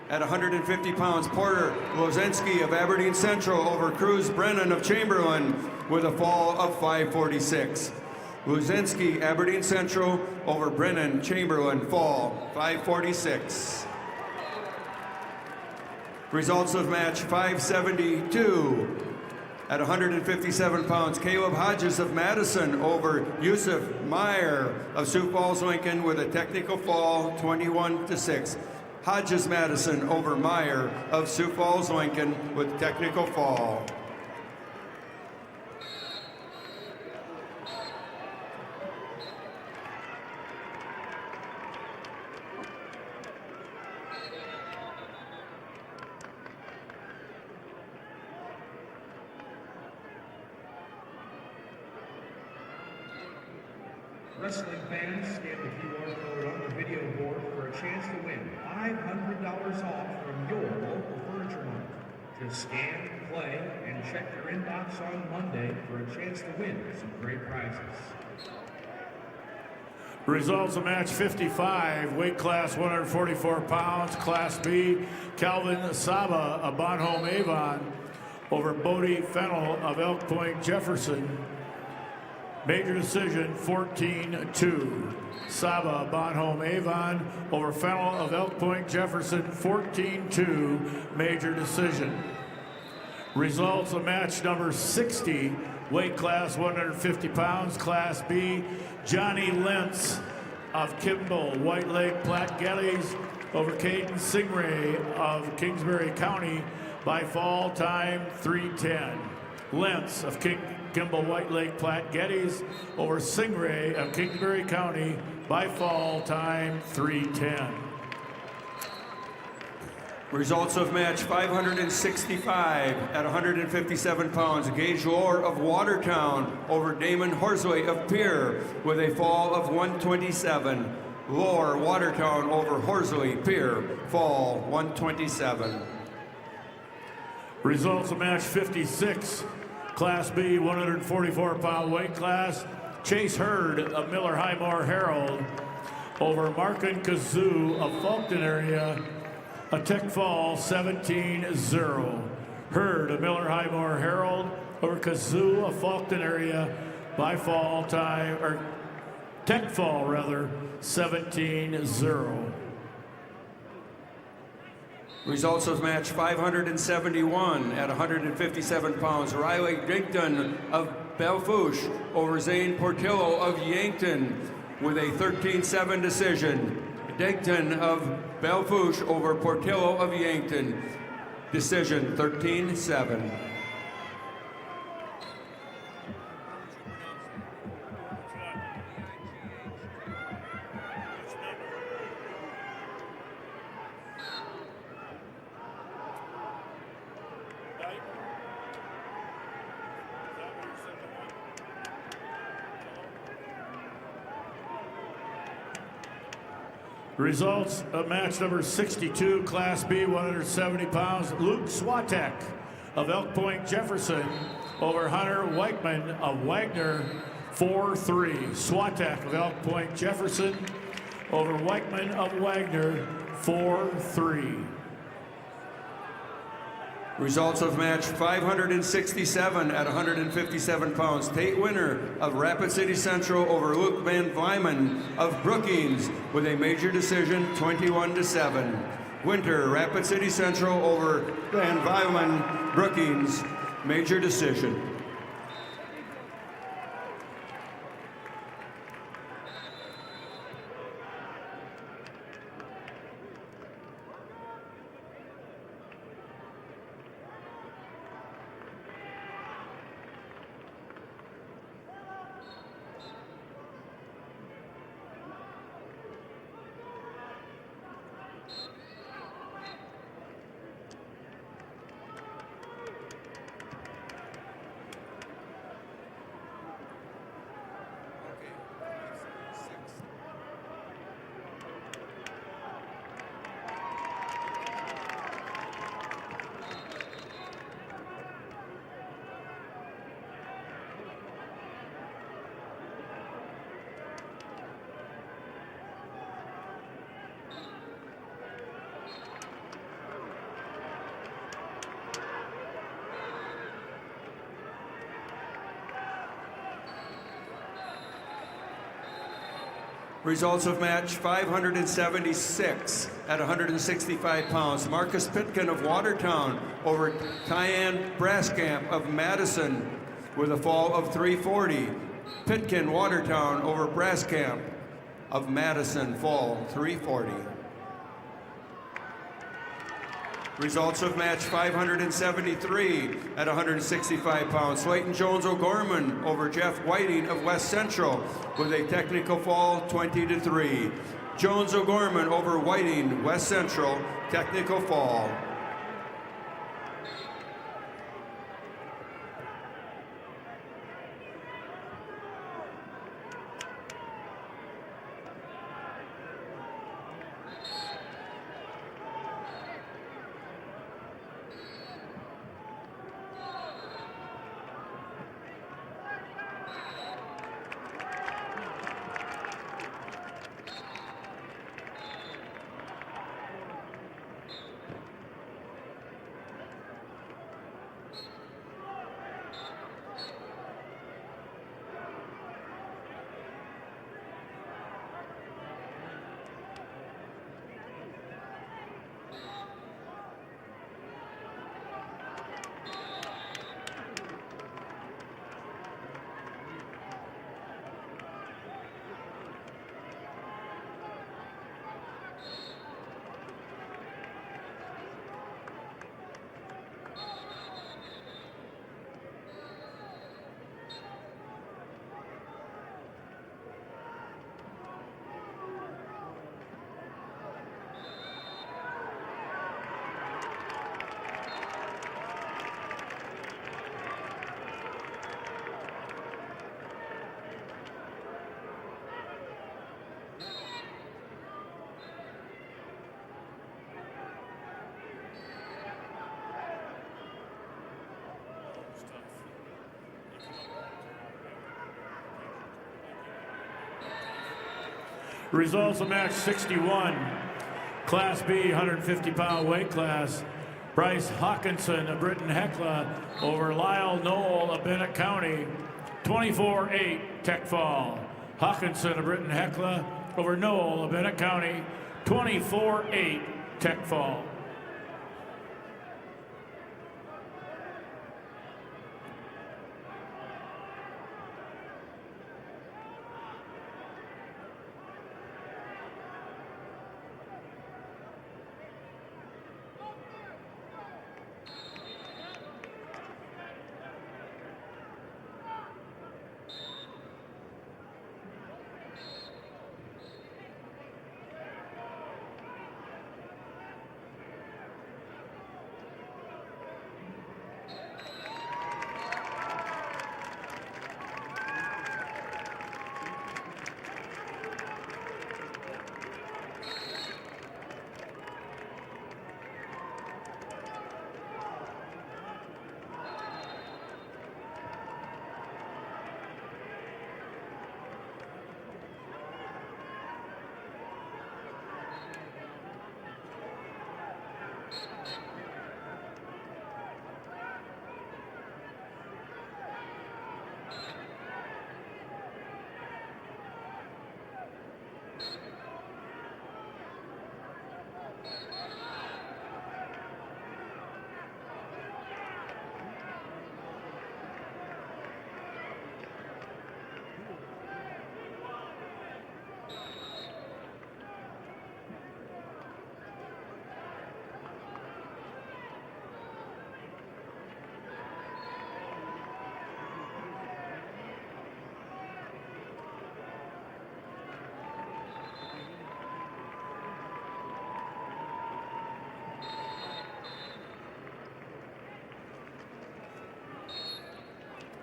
At 150 pounds, Porter Lozensky of Aberdeen Central over Cruz Brennan of Chamberlain with a fall of 546. Lozensky, Aberdeen Central over Brennan, Chamberlain, fall 546. Results of match 572. At 157 pounds, Caleb Hodges of Madison over Yusuf Meyer of Sioux Falls, Lincoln with a technical fall 21-6. Hodges Madison over Meyer of Sioux Falls, Lincoln with technical fall. Wrestling fans, scan the QR code on the video board for a chance to win $500 off from your local Furniture Mart. Just scan, play, and check your inbox on Monday for a chance to win some great prizes. Results of match 55, weight class 144 pounds, Class B, Calvin Saba of Bonhomme Avon over Bodie Fennell of Elk Point Jefferson. Major decision 14-2. Saba Bonhomme Avon over Fennell of Elk Point Jefferson 14-2. Major decision. Results of match number 60, weight class 150 pounds, Class B, Johnny Lentz of Kimball White Lake Platte Geddes over Caden Singray of Kingsbury County by fall time 3:10. Lentz of Kimball White Lake Platte Geddes over Singray of Kingsbury County by fall time 3:10. Results of match 565 at 157 pounds. Gage Lohr of Watertown over Damon Horsway of Pierre with a fall of 127. Lohr, Watertown over Horsley, Pierre, fall 127. Results of match 56, Class B, 144-pound weight class. Chase Hurd of Miller Highmore Herald over Markin Kazoo of Fulton area. A tech fall 17-0. Hurd of Miller Highmore Herald over Kazoo of Fulton area by fall time, or tech fall rather, 17-0. Results of match 571 at 157 pounds. Riley Dinkton of Belfouche over Zane Portillo of Yankton with a 13-7 decision. Dinkton of Belfouche over Portillo of Yankton. Decision 13-7. Results of match number 62, Class B, 170 pounds. Luke Swatek of Elk Point Jefferson over Hunter Weichman of Wagner, 4-3. Swatek of Elk Point Jefferson over Weichman of Wagner, 4-3. Results of match 567 at 157 pounds. Tate Winter of Rapid City Central over Luke Van Vyman of Brookings with a major decision 21-7. Winter, Rapid City Central over Van Vyman, Brookings, major decision. Results of match 576 at 165 pounds. Marcus Pitkin of Watertown over Tyann Braskamp of Madison with a fall of 340. Pitkin, Watertown over Braskamp of Madison, fall 340. Results of match 573 at 165 pounds. Slayton Jones O'Gorman over Jeff Whiting of West Central with a technical fall 20-3. Jones O'Gorman over Whiting, West Central, technical fall. Results of match 61, Class B 150-pound weight class. Bryce Hawkinson of Britton Hecla over Lyle Knoll of Bennett County, 24-8 tech fall. Hawkinson of Britton Hecla over Knoll of Bennett County, 24-8 tech fall.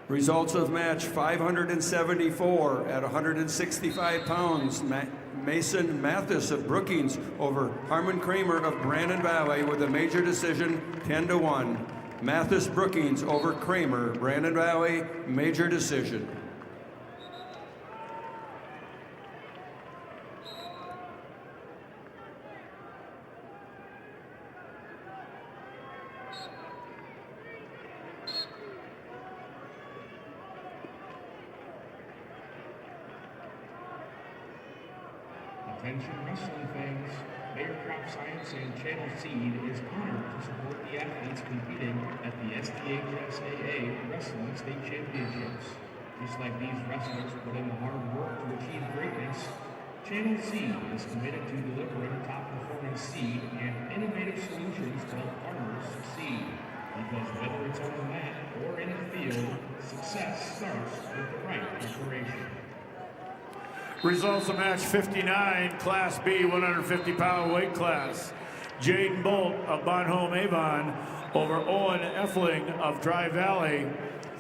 Results of match 574 at 165 pounds. Mason Mathis of Brookings over Harmon Kramer of Brandon Valley with a major decision, 10-1. Mathis Brookings over Kramer, Brandon Valley, major decision. Attention wrestling fans, Bayer Crop Science and Channel Seed is honored to support the athletes competing at the SDHSAA Wrestling State Championships. Just like these wrestlers put in the hard work to achieve greatness, Channel Seed is committed to delivering top-performing seed and innovative solutions to help farmers succeed. Because whether it's on the mat or in the field, success starts with the right preparation. Results of match 59, Class B 150-pound weight class. Jaden Bolt of Bonhomme Avon over Owen Effling of Dry Valley,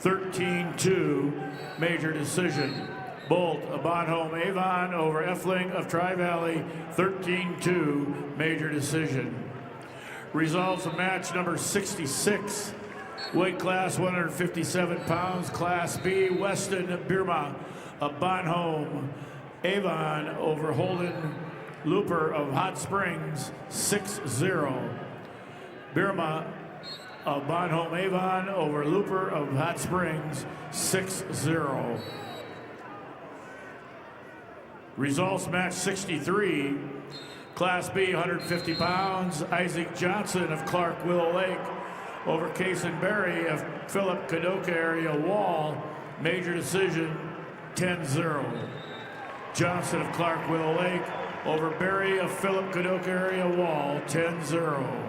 13-2, major decision. Bolt of Bonhomme Avon over Effling of Dry Valley, 13-2, major decision. Results of match number 66, weight class 157 pounds, Class B, Weston Birma of Bonhomme Avon over Holden Looper of Hot Springs, 6-0. Birma of Bonhomme Avon over Looper of Hot Springs, 6-0. Results match 63, Class B 150 pounds, Isaac Johnson of Clark Willow Lake over Kason Berry of Philip Kadoka area Wall, major decision, 10-0. Johnson of Clark Willow Lake over Berry of Philip Kadoka area Wall, 10-0.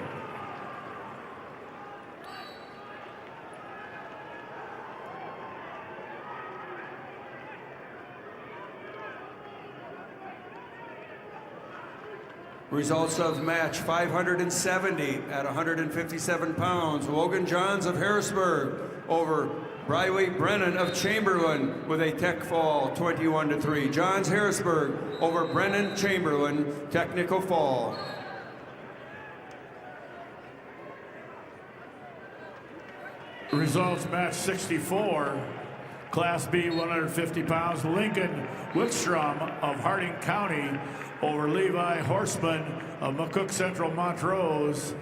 Results of match 570 at 157 pounds. Logan Johns of Harrisburg over Briley Brennan of Chamberlain with a tech fall, 21-3. Johns Harrisburg over Brennan Chamberlain, technical fall. Results match 64, Class B, 150 pounds, Lincoln Wickstrom of Harding County over Levi Horseman of McCook Central Montrose.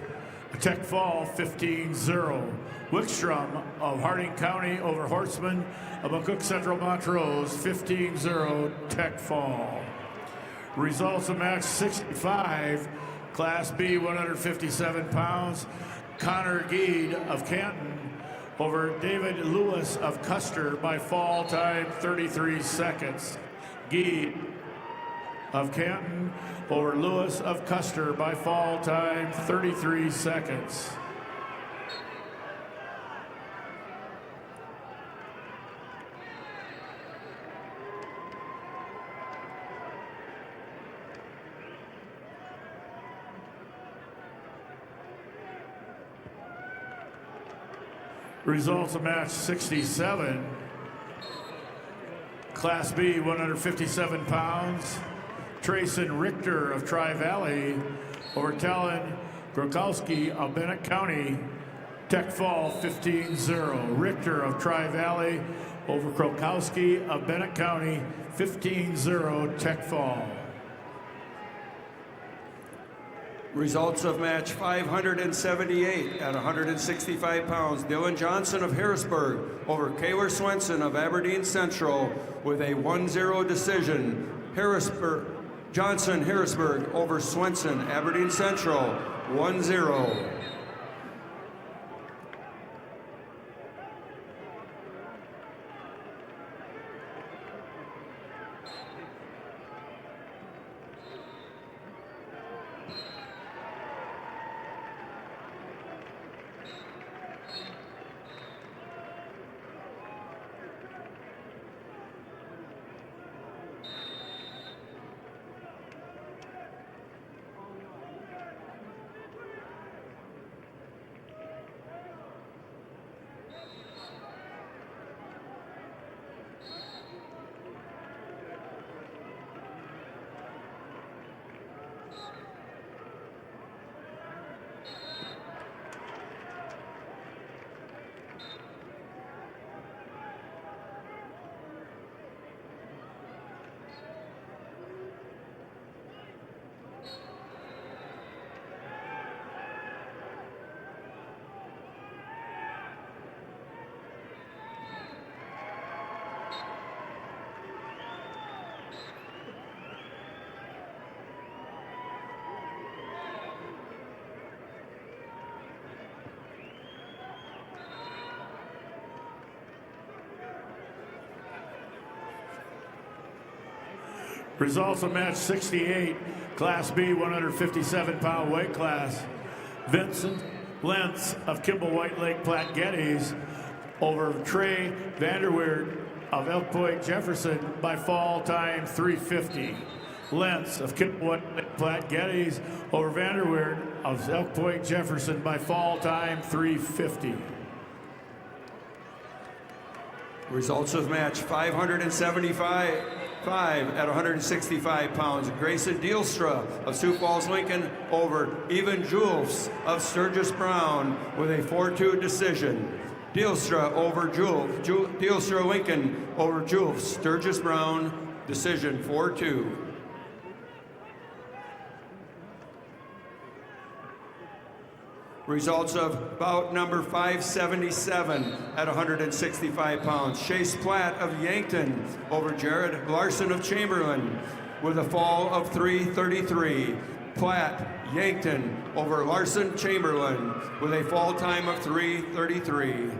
Tech fall 15-0. Wickstrom of Harding County over Horseman of McCook Central Montrose, 15-0, Tech fall. Results of match 65, Class B, 157 pounds, Connor Geed of Canton over David Lewis of Custer by fall time 33 seconds. Geed of Canton over Lewis of Custer by fall time 33 seconds. Results of match 67. Class B, 157 pounds. Trayson Richter of Tri-Valley over Talon Grokowski of Bennett County. Tech fall 15-0. Richter of Tri-Valley over Krokowski of Bennett County, 15-0, Tech fall. Results of match 578 at 165 pounds. Dylan Johnson of Harrisburg over Kaylor Swenson of Aberdeen Central with a 1-0 decision. Johnson Harrisburg over Swenson, Aberdeen Central, 1-0. Results of match 68, Class B, 157-pound weight class. Vincent Lentz of Kimball White Lake Platte Geddes over Trey Vanderweerd of Elk Point Jefferson by fall time 350. Lentz of Kimball White Lake Platte Geddes over Vanderweerd of Elk Point Jefferson by fall time 350. Results of match 575 at 165 pounds. Grayson Dealstra of Sioux Falls Lincoln over Evan Julfs of Sturgis Brown with a 4-2 decision. Dealstra over Julf. Dealstra Lincoln over Julfs. Sturgis Brown decision 4-2. Results of bout number 577 at 165 pounds. Chase Platt of Yankton over Jared Larson of Chamberlain with a fall of 3:33. Platt, Yankton over Larson Chamberlain with a fall time of 3:33.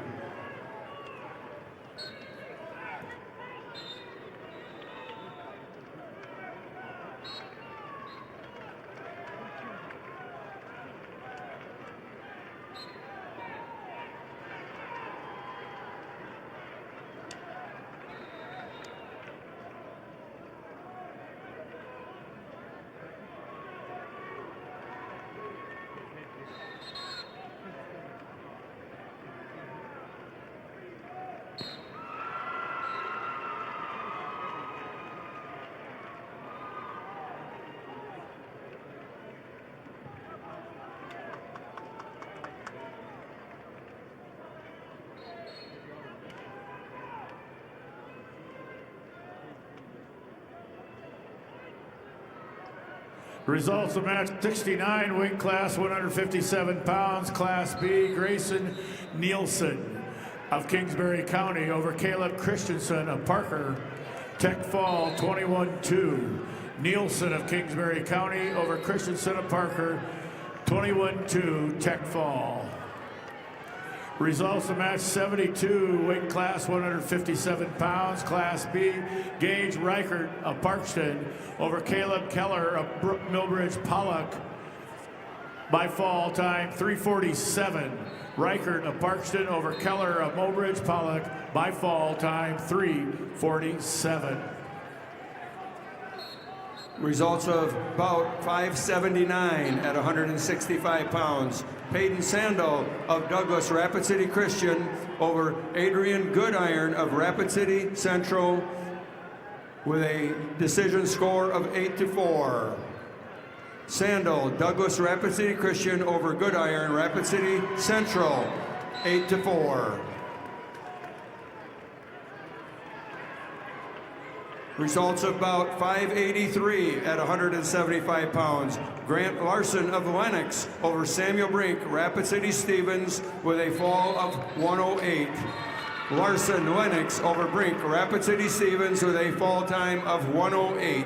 Results of match 69, weight class 157 pounds, Class B, Grayson Nielsen of Kingsbury County over Caleb Christensen of Parker, Tech Fall 21-2. Nielsen of Kingsbury County over Christensen of Parker, 21-2, Tech Fall. Results of match 72, weight class 157 pounds, Class B, Gage Reichert of Parkston over Caleb Keller of Millbridge Pollock by fall time 3:47. Reichert of Parkston over Keller of Millbridge Pollock by fall time 3:47. Results of bout 579 at 165 pounds. Peyton Sandel of Douglas Rapid City Christian over Adrian Goodiron of Rapid City Central with a decision score of 8-4. Sandel, Douglas Rapid City Christian over Goodiron, Rapid City Central, 8-4. Results of bout 583 at 175 pounds. Grant Larson of Lennox over Samuel Brink, Rapid City Stevens with a fall of 108. Larson Lennox over Brink, Rapid City Stevens with a fall time of 108.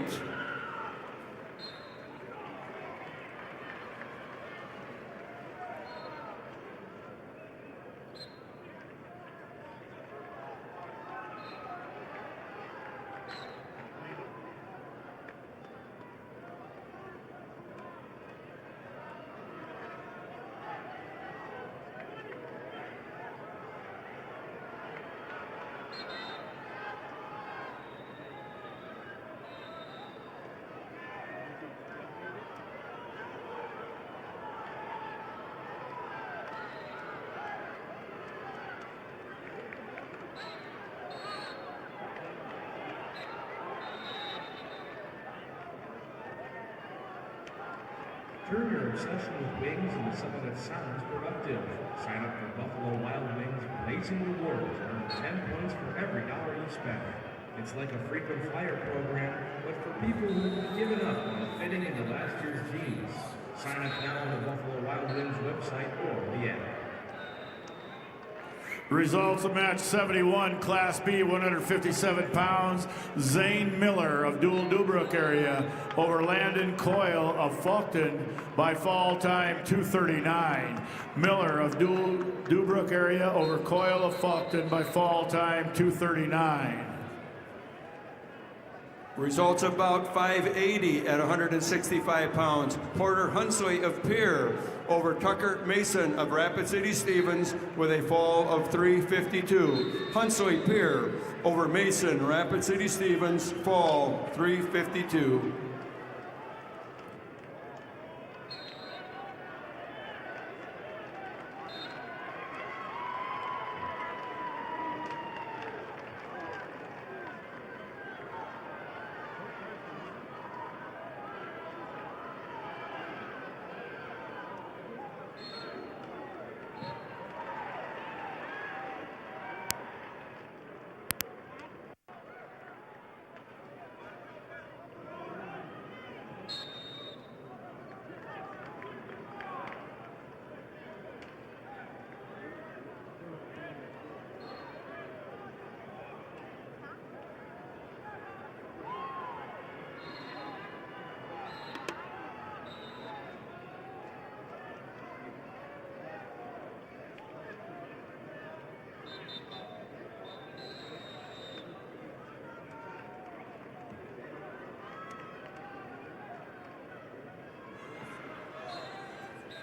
Turn your obsession with wings into something that sounds productive. Sign up for Buffalo Wild Wings Blazing Rewards and earn 10 points for every $1 you spend. It's like a frequent flyer program, but for people who've given up on fitting into last year's jeans. Sign up now on the Buffalo Wild Wings website or the app. Results of match 71, Class B, 157 pounds. Zane Miller of Dual Dubrook area over Landon Coyle of Faulkton by fall time 2:39. Miller of Dual Dubrook area over Coyle of Faulkton by fall time 2:39. Results of bout 580 at 165 pounds. Porter Hunsley of Pierre over Tucker Mason of Rapid City Stevens with a fall of 3:52. Hunsley Pierre over Mason, Rapid City Stevens, fall 3:52.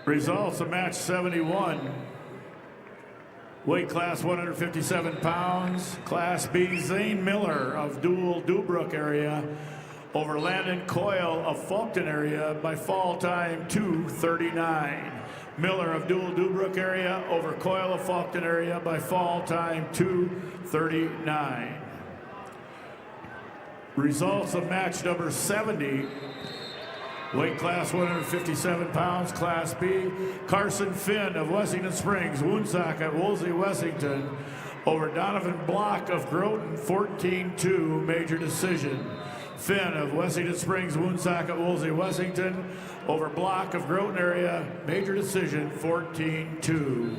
Results of match 71. Weight class 157 pounds. Class B, Zane Miller of Dual Dubrook area over Landon Coyle of Faulkton area by fall time 2:39. Miller of Dual Dubrook area over Coyle of Faulkton area by fall time 2:39. Results of match number 70. Weight class 157 pounds, Class B. Carson Finn of Wessington Springs, Woonsock at Woolsey, Wessington over Donovan Block of Groton, 14-2, major decision. Finn of Wessington Springs, Woonsocket, Woolsey, Wessington over Block of Groton area. Major decision 14-2.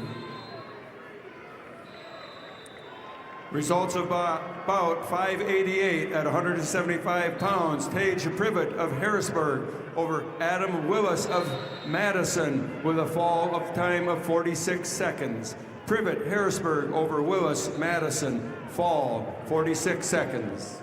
Results of bout 588 at 175 pounds. Tage Privet of Harrisburg over Adam Willis of Madison with a fall of time of 46 seconds. Privet, Harrisburg over Willis, Madison, fall 46 seconds.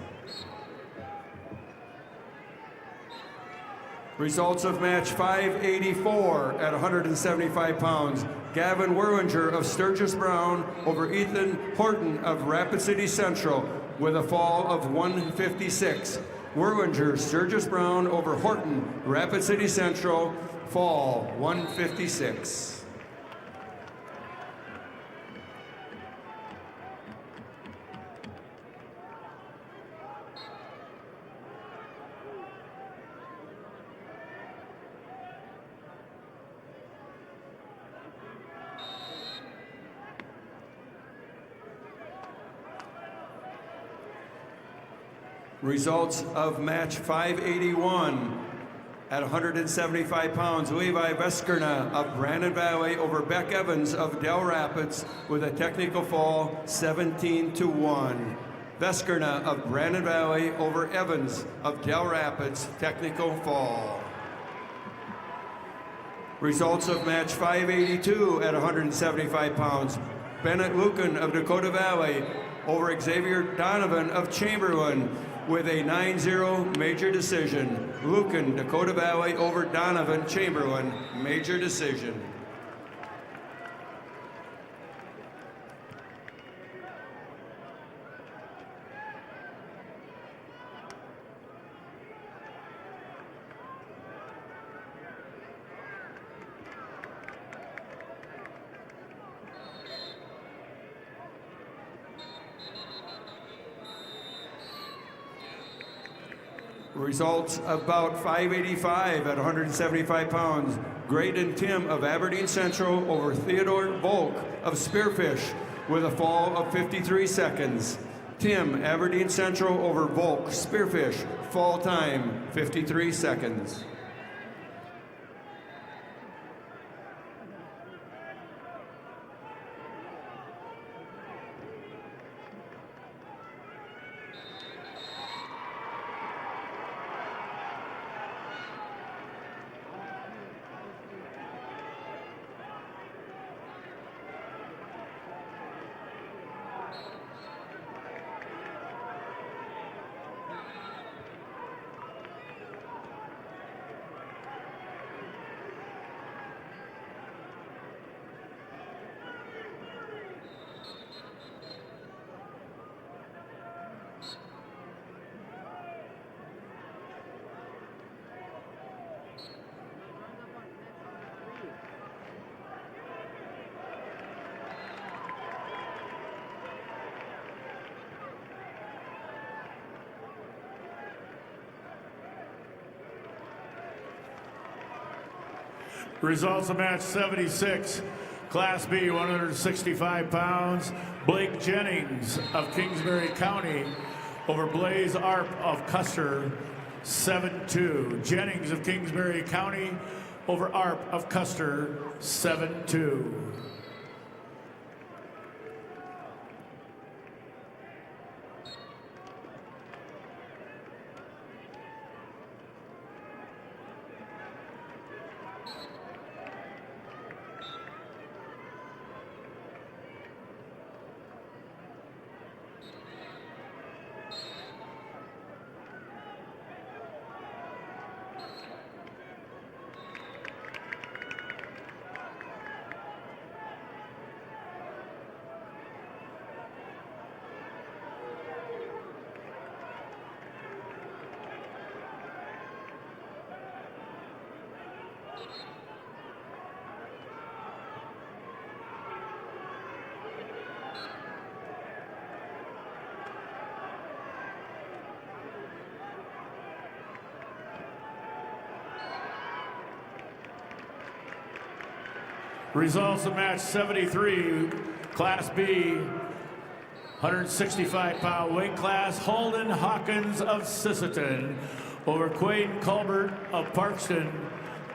Results of match 584 at 175 pounds. Gavin Werlinger of Sturgis Brown over Ethan Horton of Rapid City Central with a fall of 156. Werlinger, Sturgis Brown over Horton, Rapid City Central, fall 156. Results of match 581 at 175 pounds. Levi Veskerna of Brandon Valley over Beck Evans of Del Rapids with a technical fall 17-1. Veskerna of Brandon Valley over Evans of Del Rapids, technical fall. Results of match 582 at 175 pounds. Bennett Lucan of Dakota Valley over Xavier Donovan of Chamberlain with a 9-0 major decision. Lucan, Dakota Valley over Donovan, Chamberlain, major decision. Results of bout 585 at 175 pounds. Graydon Tim of Aberdeen Central over Theodore Volk of Spearfish with a fall of 53 seconds. Tim, Aberdeen Central over Volk, Spearfish, fall time 53 seconds. Results of match 76, Class B, 165 pounds. Blake Jennings of Kingsbury County over Blaze Arp of Custer, 7-2. Jennings of Kingsbury County over Arp of Custer, 7-2. Results of match 73, Class B, 165-pound weight class, Holden Hawkins of Sisseton over Quaden Colbert of Parkston,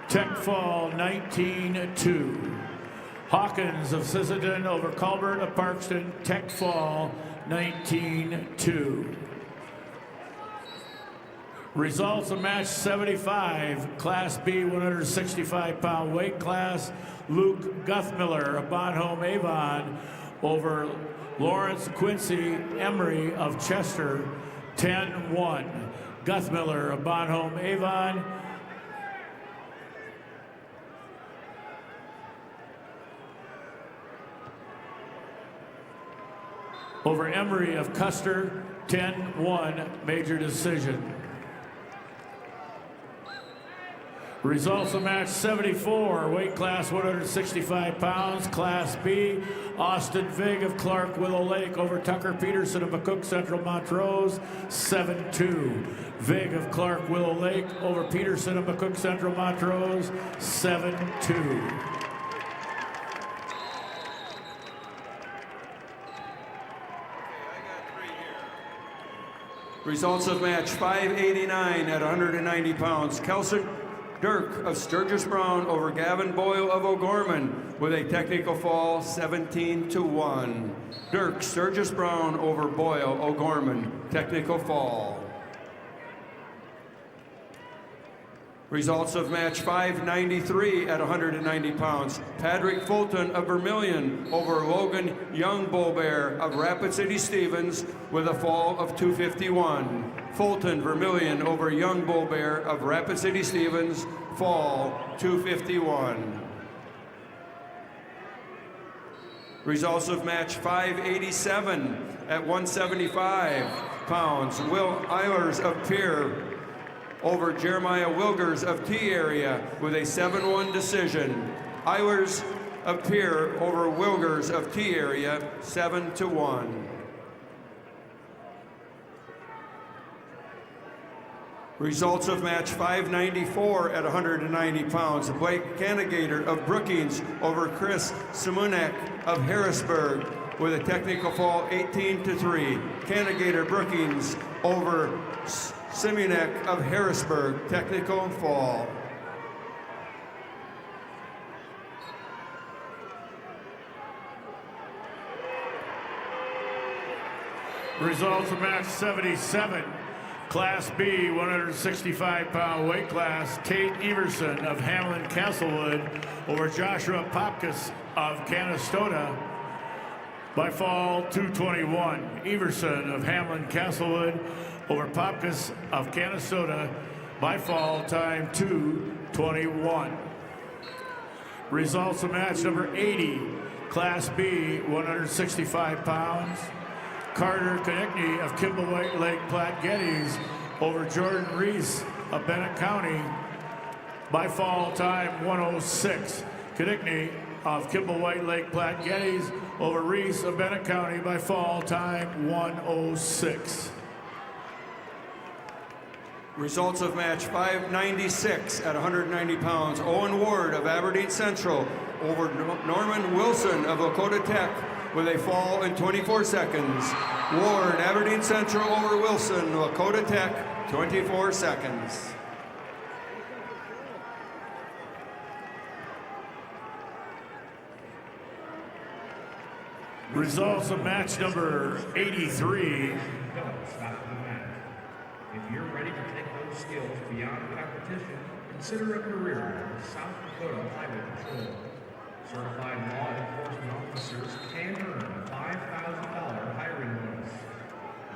Tech Fall 19-2. Hawkins of Sisseton over Colbert of Parkston, Tech Fall 19-2. Results of match 75, Class B 165-pound weight class, Luke Guthmiller of Bonhomme Avon over Lawrence Quincy Emery of Chester, 10-1. Guthmiller of Bonhomme Avon over Emery of Custer, 10-1, major decision. Results of match 74, weight class 165 pounds, Class B, Austin Vig of Clark Willow Lake over Tucker Peterson of McCook Central Montrose, 7-2. Vig of Clark Willow Lake over Peterson of McCook Central Montrose, 7-2. Results of match 589 at 190 pounds. Kelson Dirk of Sturgis Brown over Gavin Boyle of O'Gorman with a technical fall, 17-1. Dirk Sturgis Brown over Boyle O'Gorman, technical fall. Results of match 593 at 190 pounds. Patrick Fulton of Vermilion over Logan Young Bullbear of Rapid City Stevens with a fall of 251. Fulton Vermilion over Young Bullbear of Rapid City Stevens, fall 251. Results of match 587 at 175 pounds. Will Eilers of Pierre over Jeremiah Wilgers of T Area with a 7-1 decision. Eilers of Pierre over Wilgers of T Area, 7-1. Results of match 594 at 190 pounds. Blake Canigator of Brookings over Chris Simonek of Harrisburg with a technical fall 18-3. Canigator Brookings over Simonek of Harrisburg, technical fall. Results of match 77. Class B, 165-pound weight class, Tate Everson of Hamlin Castlewood over Joshua Popkus of Canastota by fall 221. Everson of Hamlin Castlewood over Popkus of Canastota by fall time 221. Results of match number 80, Class B, 165 pounds. Carter Konechny of Kimball White Lake Platte Geddes over Jordan Reese of Bennett County by fall time 106. Konechny of Kimball White Lake Platte Geddes over Reese of Bennett County by fall time 106. Results of match 596 at 190 pounds. Owen Ward of Aberdeen Central over Norman Wilson of Lakota Tech with a fall in 24 seconds. Ward, Aberdeen Central over Wilson, Lakota Tech, 24 seconds. Results of match number 83. If you're ready to take those skills beyond competition, consider a career with South Dakota Highway Patrol. Certified law enforcement officers can earn a $5,000 hiring bonus.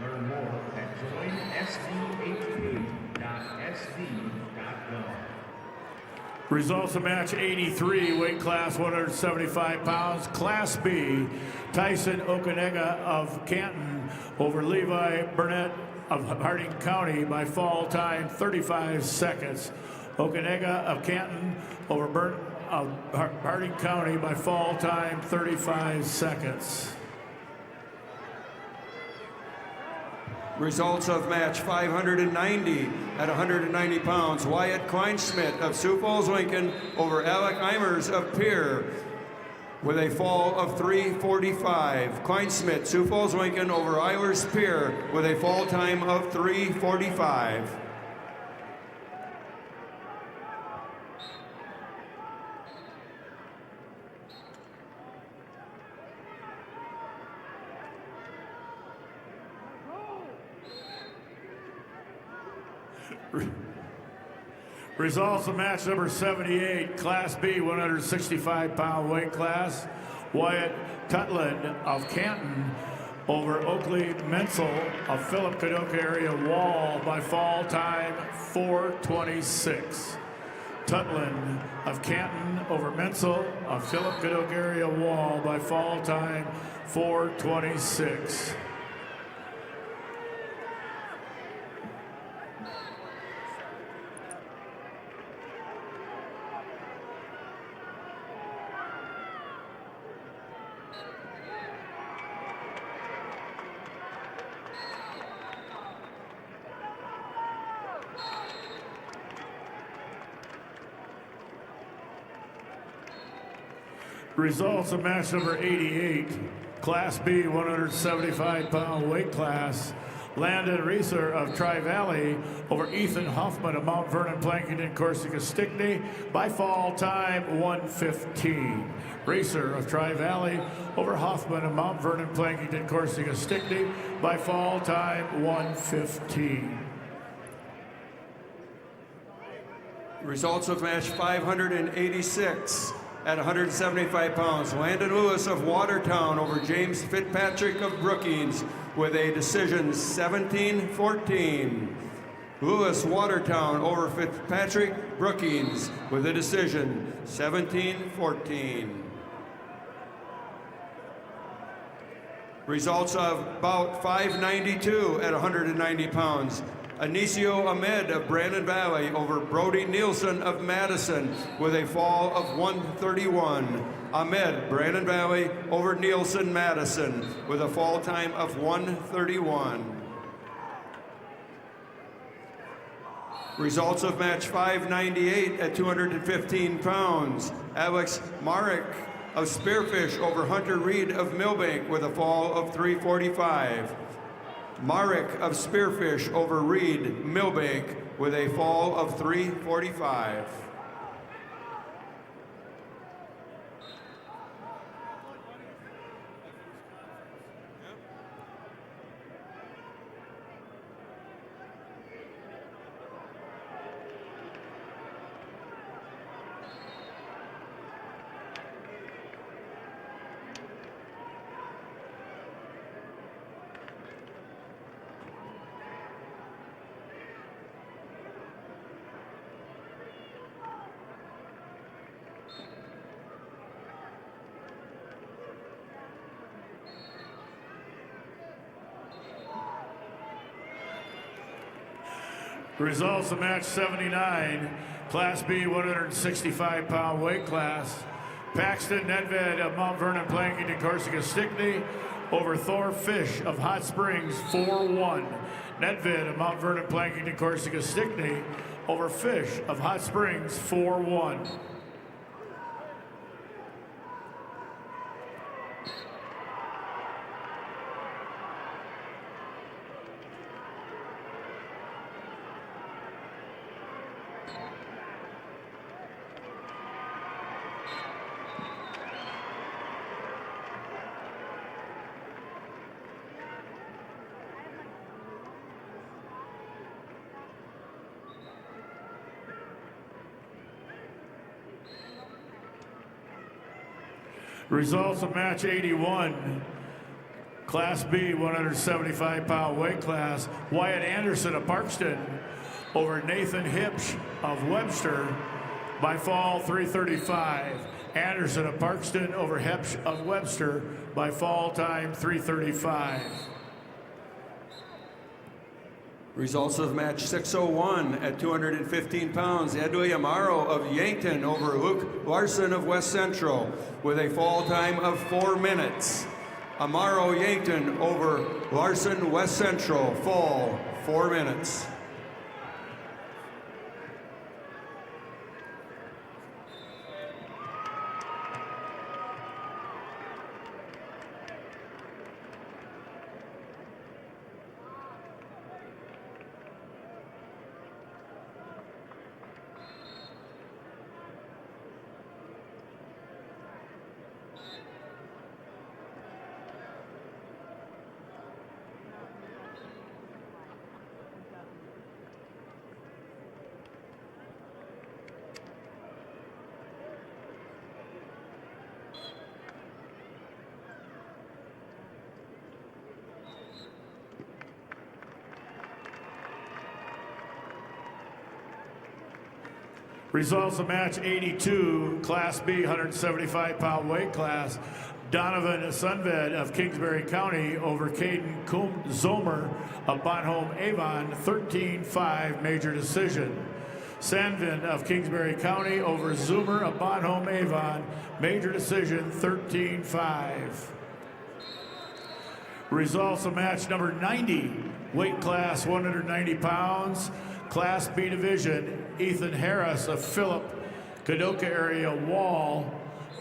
Learn more at joinsdhp.sd.gov. Results of match 83, weight class 175 pounds, Class B, Tyson Okanega of Canton over Levi Burnett of Harding County by fall time 35 seconds. Okanega of Canton over Harding County by fall time 35 seconds. Results of match 590 at 190 pounds. Wyatt Kleinschmidt of Sioux Falls, Lincoln over Alec Eimers of Pierre with a fall of 3:45. Kleinsmith, Sioux Falls Lincoln over Eilers Pier with a fall time of 3:45. Results of match number 78, Class B, 165-pound weight class. Wyatt Tutland of Canton over Oakley Menzel of Philip Kadoka area Wall by fall time 4:26. Tutland of Canton over Menzel of Philip Kadoka area Wall by fall time 4:26. Results of match number 88, Class B, 175-pound weight class. Landon Reeser of Tri-Valley over Ethan Hoffman of Mount Vernon, Plankington, Corsica, Stickney by fall time 1:15. Reeser of Tri-Valley over Hoffman of Mount Vernon, Plankington, Corsica, Stickney by fall time 1:15. Results of match 586. At 175 pounds, Landon Lewis of Watertown over James Fitzpatrick of Brookings with a decision 17-14. Lewis Watertown over Fitzpatrick Brookings with a decision 17-14. Results of bout 592 at 190 pounds. Anicio Ahmed of Brandon Valley over Brody Nielsen of Madison with a fall of 1:31. Ahmed, Brandon Valley over Nielsen, Madison with a fall time of 1:31. Results of match 598 at 215 pounds. Alex Marek of Spearfish over Hunter Reed of Millbank with a fall of 3:45. Marek of Spearfish over Reed, Millbank, with a fall of 3:45. Results of match 79, Class B, 165-pound weight class. Paxton Nedved of Mount Vernon, Plankington, Corsica, Stickney over Thor Fish of Hot Springs, 4-1. Nedved of Mount Vernon, Plankington, Corsica, Stickney over Fish of Hot Springs, 4-1. Results of match 81, Class B, 175-pound weight class. Wyatt Anderson of Parkston over Nathan Hipsch of Webster by fall 3:35. Anderson of Parkston over Hipsch of Webster by fall time 3:35. Results of match 601 at 215 pounds. Edley Amaro of Yankton over Luke Larson of West Central with a fall time of 4 minutes. Amaro Yankton over Larson West Central, fall 4 minutes. Results of match 82, Class B, 175-pound weight class. Donovan Sunved of Kingsbury County over Caden Zomer of Bonhomme Avon, 13-5 major decision. Sandvin of Kingsbury County over Zoomer of Bonhomme Avon, major decision, 13-5. Results of match number 90, weight class 190 pounds, Class B division. Ethan Harris of Philip, Kadoka area Wall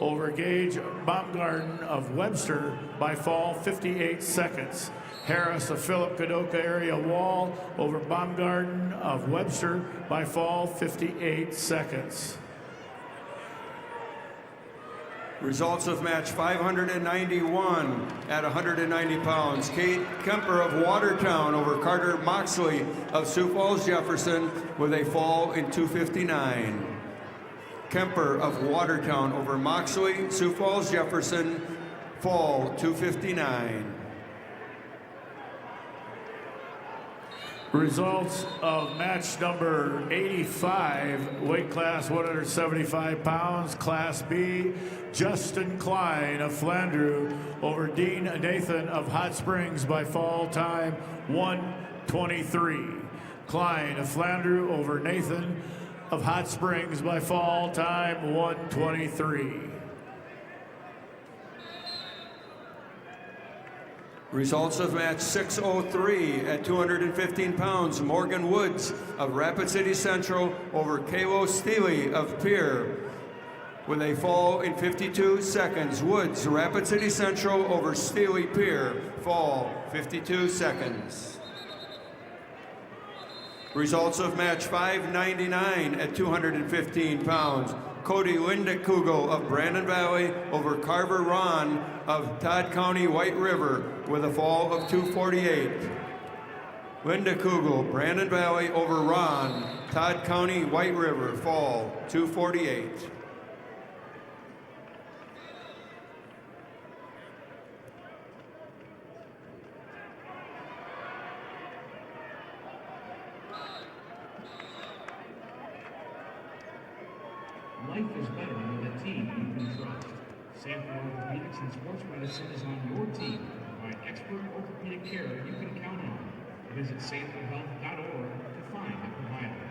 over Gage Baumgarten of Webster by fall 58 seconds. Harris of Philip, Kadoka area Wall over Baumgarten of Webster by fall 58 seconds. Results of match 591 at 190 pounds. Kate Kemper of Watertown over Carter Moxley of Sioux Falls, Jefferson with a fall in 259. Kemper of Watertown over Moxley, Sioux Falls, Jefferson, fall 259. Results of match number 85, weight class 175 pounds, Class B. Justin Klein of Flandreau over Dean Nathan of Hot Springs by fall time 1:23. Klein of Flandreau over Nathan of Hot Springs by fall time 1:23. Results of match 603 at 215 pounds. Morgan Woods of Rapid City Central over Kalo Steely of Pierre with a fall in 52 seconds. Woods, Rapid City Central over Steely Pierre, fall 52 seconds. Results of match 599 at 215 pounds. Cody Lindekugel of Brandon Valley over Carver Ron of Todd County, White River with a fall of 248. Lindekugel, Brandon Valley over Ron, Todd County, White River, fall 248. Life is better with a team you can trust. Sanford Orthopedics and Sports Medicine is on your team to provide expert orthopedic care you can count on. Visit sanfordhealth.org to find a provider.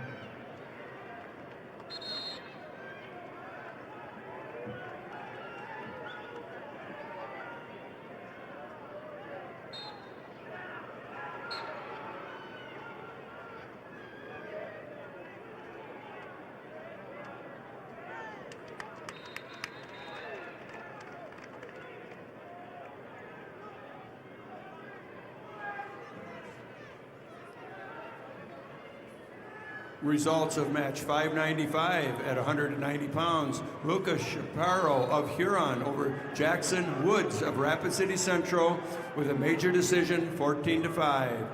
Results of match 595 at 190 pounds. Lucas Chaparro of Huron over Jackson Woods of Rapid City Central with a major decision, 14-5.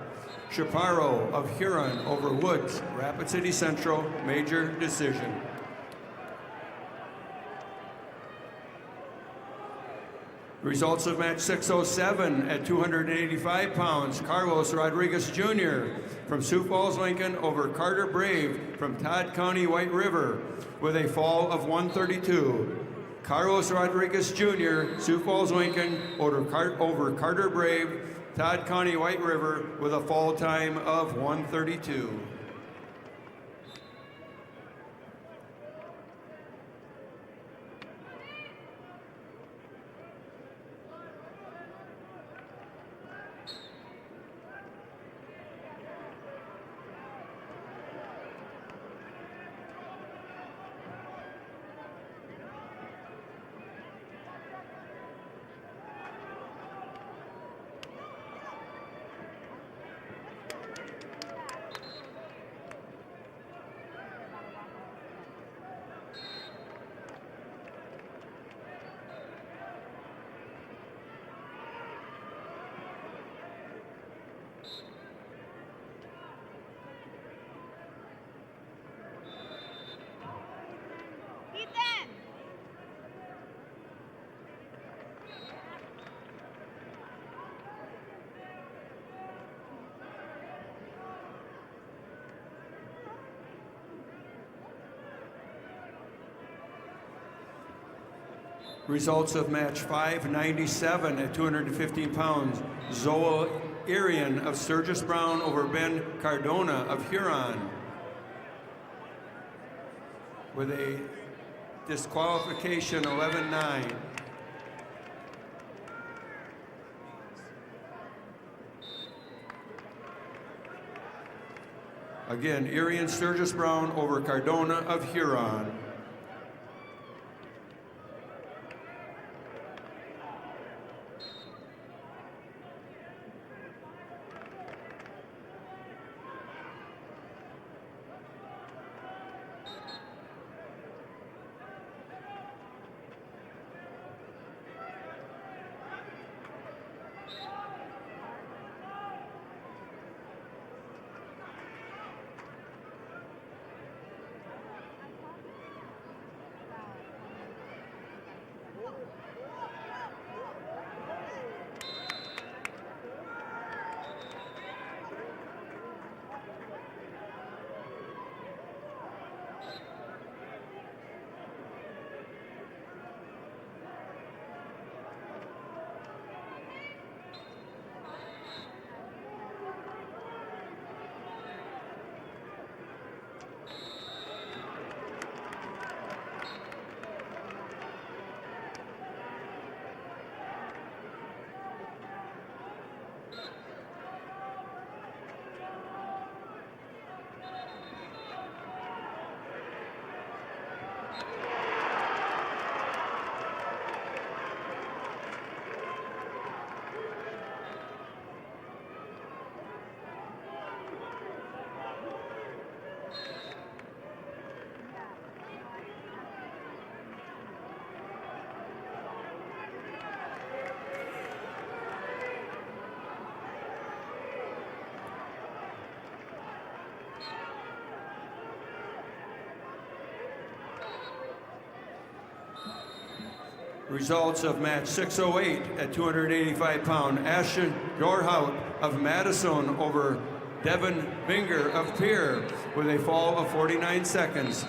Chaparro of Huron over Woods, Rapid City Central, major decision. Results of match 607 at 285 pounds. Carlos Rodriguez Jr. from Sioux Falls, Lincoln over Carter Brave from Todd County, White River with a fall of 132. Carlos Rodriguez Jr., Sioux Falls, Lincoln over Carter Brave, Todd County, White River with a fall time of 132. Results of match 597 at 215 pounds. Zoa Irian of Sturgis Brown over Ben Cardona of Huron, with a disqualification 11-9. Again, Irian Sturgis Brown over Cardona of Huron. Results of match 608 at 285-pound. Ashton Dorhout of Madison over Devin Binger of Pierre with a fall of 49 seconds.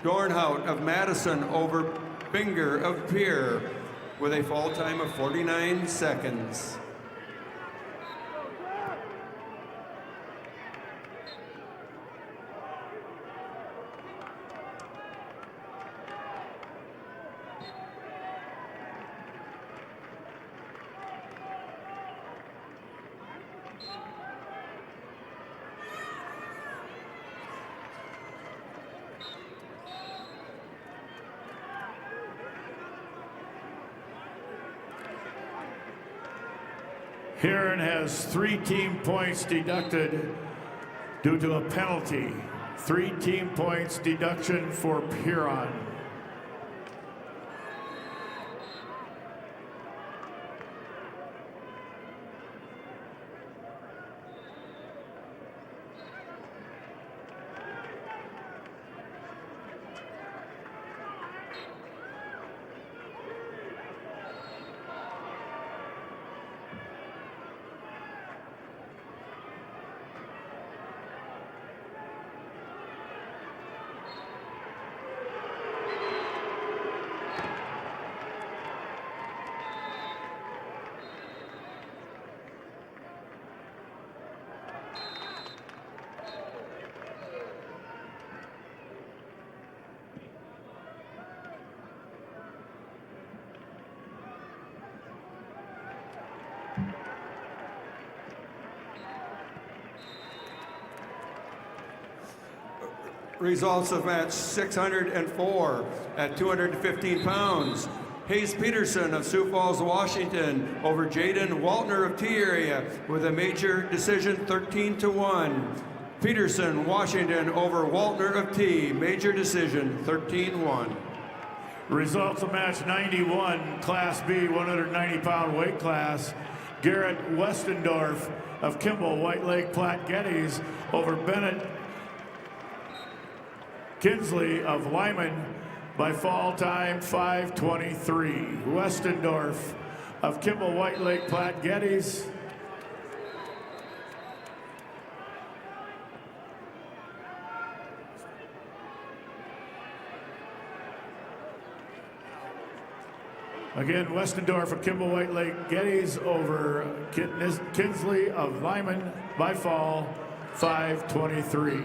Dornhout of Madison over Binger of Pierre with a fall time of 49 seconds. Huron has 3 team points deducted due to a penalty. 3 team points deduction for Huron. Results of match 604 at 215 pounds. Hayes Peterson of Sioux Falls, Washington over Jaden Waltner of T Area with a major decision 13-1. Peterson, Washington over Waltner of T, major decision 13-1. Results of match 91, Class B, 190-pound weight class. Garrett Westendorf of Kimball, White Lake Platte Geddes over Bennett Kinsley of Lyman by fall time 5:23. Westendorf of Kimball, White Lake Platte Geddes. Again, Westendorf of Kimball White Lake Geddes over Kinsley of Lyman by fall 5:23.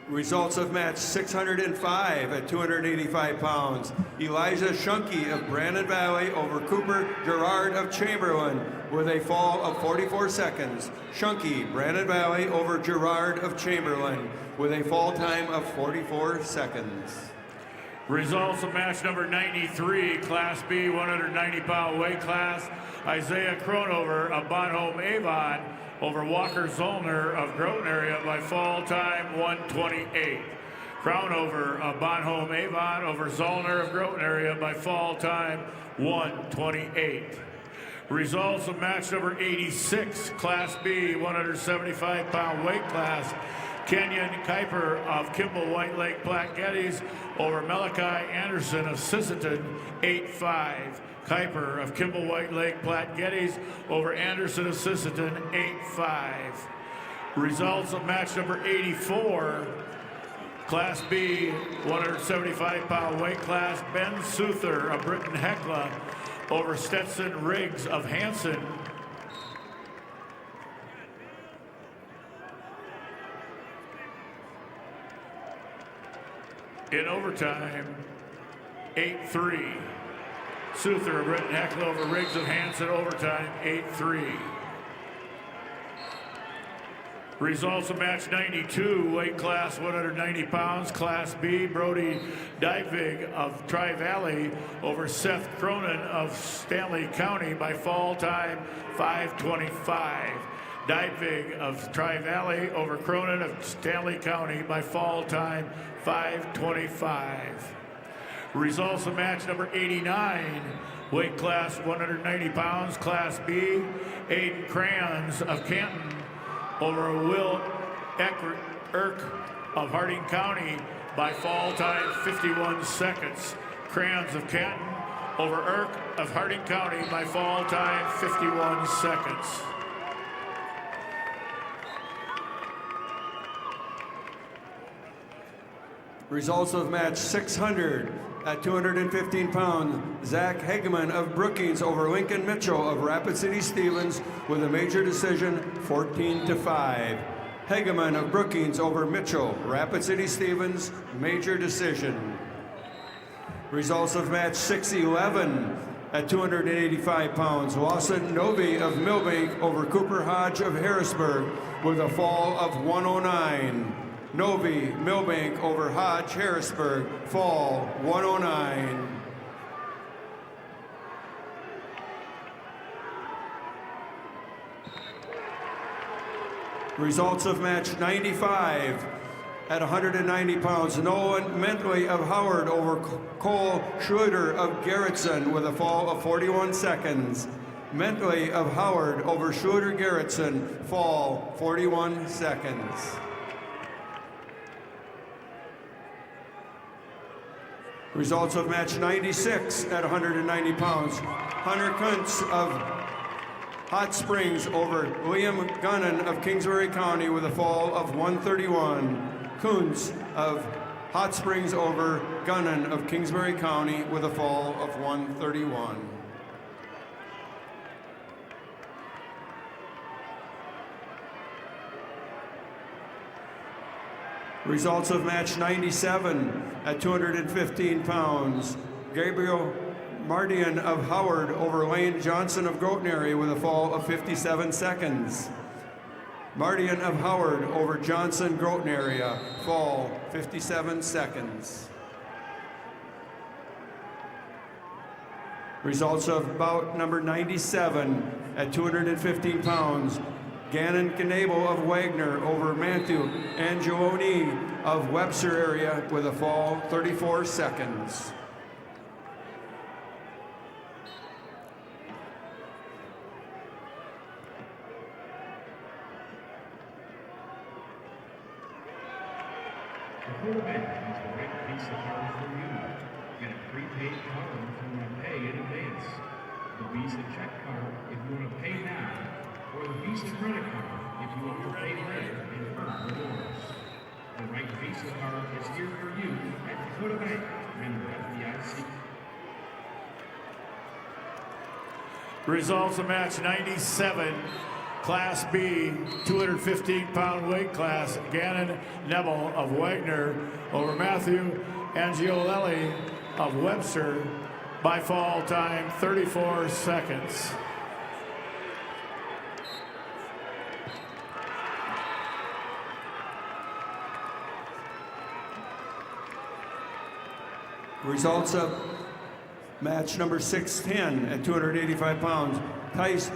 Results of match 605 at 285 pounds. Elijah Shunky of Brandon Valley over Cooper Gerard of Chamberlain with a fall of 44 seconds. Shunky, Brandon Valley over Gerard of Chamberlain with a fall time of 44 seconds. Results of match number 93, Class B, 190-pound weight class. Isaiah Cronover of Bonhomme Avon over Walker Zollner of Groton area by fall time 1:28. Crownover of Bonhomme Avon over Zollner of Groton area by fall time 1:28. Results of match number 86, Class B, 175-pound weight class. Kenyon Kuiper of Kimball White Lake Platte Geddes over Malachi Anderson of Sisseton 8-5. Kuiper of Kimball White Lake Platte Geddes over Anderson of Sisseton 8-5. Results of match number 84, Class B, 175-pound weight class. Ben Souther of Britton Hecla over Stetson Riggs of Hanson. In overtime, 8-3. Souther of Britton Hecla over Riggs of Hanson, overtime 8-3. Results of match 92, weight class 190 pounds, Class B, Brody Dykvig of Tri-Valley over Seth Cronin of Stanley County by fall time 5:25. Dykvig of Tri-Valley over Cronin of Stanley County by fall time 5:25. Results of match number 89, weight class 190 pounds, Class B, Aiden Crayons of Canton over Will Erk of Harding County by fall time 51 seconds. Crayons of Canton over Erk of Harding County by fall time 51 seconds. Results of match 600 at 215 pounds, Zach Hageman of Brookings over Lincoln Mitchell of Rapid City Stevens with a major decision 14-5. Hageman of Brookings over Mitchell, Rapid City Stevens, major decision. Results of match 611 at 285 pounds, Lawson Novi of Millbank over Cooper Hodge of Harrisburg with a fall of 109. Novi, Millbank over Hodge, Harrisburg, fall 109. Results of match 95 at 190 pounds, Nolan Mentley of Howard over Cole Schroeder of Garrettson with a fall of 41 seconds. Mentley of Howard over Schroeder Garrettson, fall 41 seconds. Results of match 96 at 190 pounds. Hunter Kuntz of Hot Springs over Liam Gunnan of Kingsbury County with a fall of 131. Kuntz of Hot Springs over Gunnan of Kingsbury County with a fall of 131. Results of match 97 at 215 pounds. Gabriel Mardian of Howard over Lane Johnson of Groton area with a fall of 57 seconds. Mardian of Howard over Johnson Groton area, fall 57 seconds. Results of bout number 97 at 215 pounds. Gannon Knable of Wagner over Matthew Angioni of Webster area with a fall 34 seconds. The quarterback has the right piece of card for you. Get a prepaid card if you want to pay in advance. The Visa check card if you want to pay now, or the Visa credit card if you want to pay later and earn rewards. The right Visa card is here for you at Dakota Bank, member FDIC. Results of match 97, Class B, 215-pound weight class. Gannon Knable of Wagner over Matthew Angiolelli of Webster by fall time 34 seconds. Results of match number 610 at 285 pounds. Tice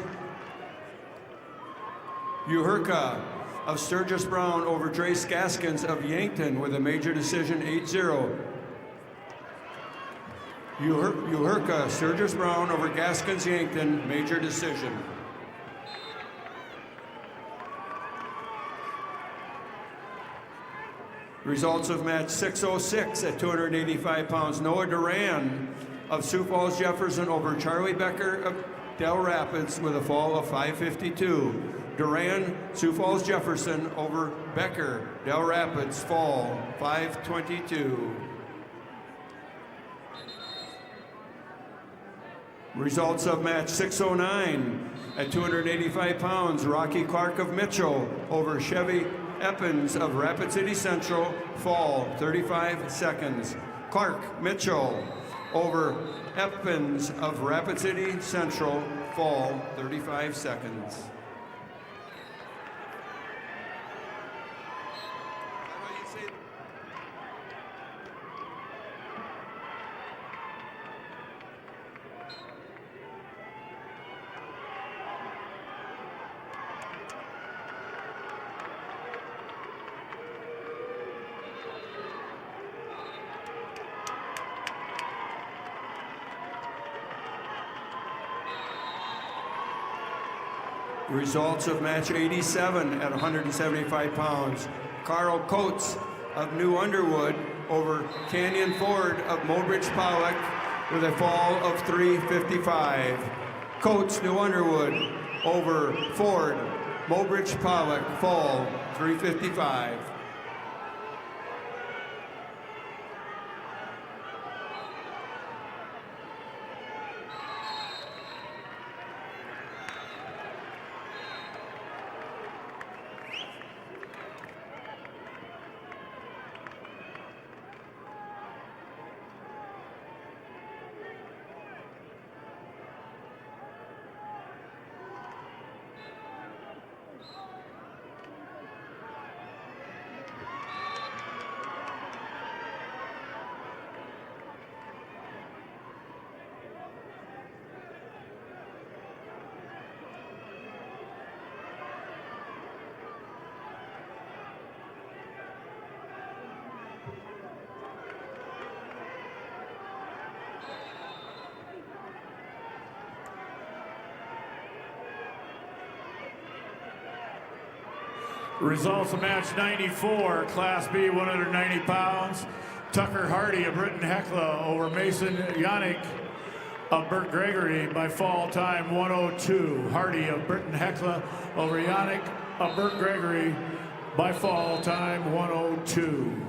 Uherka of Sturgis Brown over Trace Gaskins of Yankton with a major decision 8-0. Uherka, Sturgis Brown over Gaskins Yankton, major decision. Results of match 606 at 285 pounds. Noah Duran of Sioux Falls Jefferson over Charlie Becker of Del Rapids with a fall of 5:52. Duran, Sioux Falls Jefferson over Becker, Del Rapids, fall 5:22. Results of match 609 at 285 pounds. Rocky Clark of Mitchell over Chevy Eppins of Rapid City Central, fall 35 seconds. Clark Mitchell over Eppins of Rapid City Central, fall 35 seconds. Results of match 87 at 175 pounds. Carl Coates of New Underwood over Canyon Ford of Mobridge Pollock with a fall of 3:55. Coates, New Underwood over Ford, Mobridge Pollock, fall 3:55. Results of match 94, Class B, 190 pounds. Tucker Hardy of Britton Hecla over Mason Yannick of Burt Gregory by fall time 1:02. Hardy of Britton Hecla over Yannick of Burt Gregory by fall time 1:02.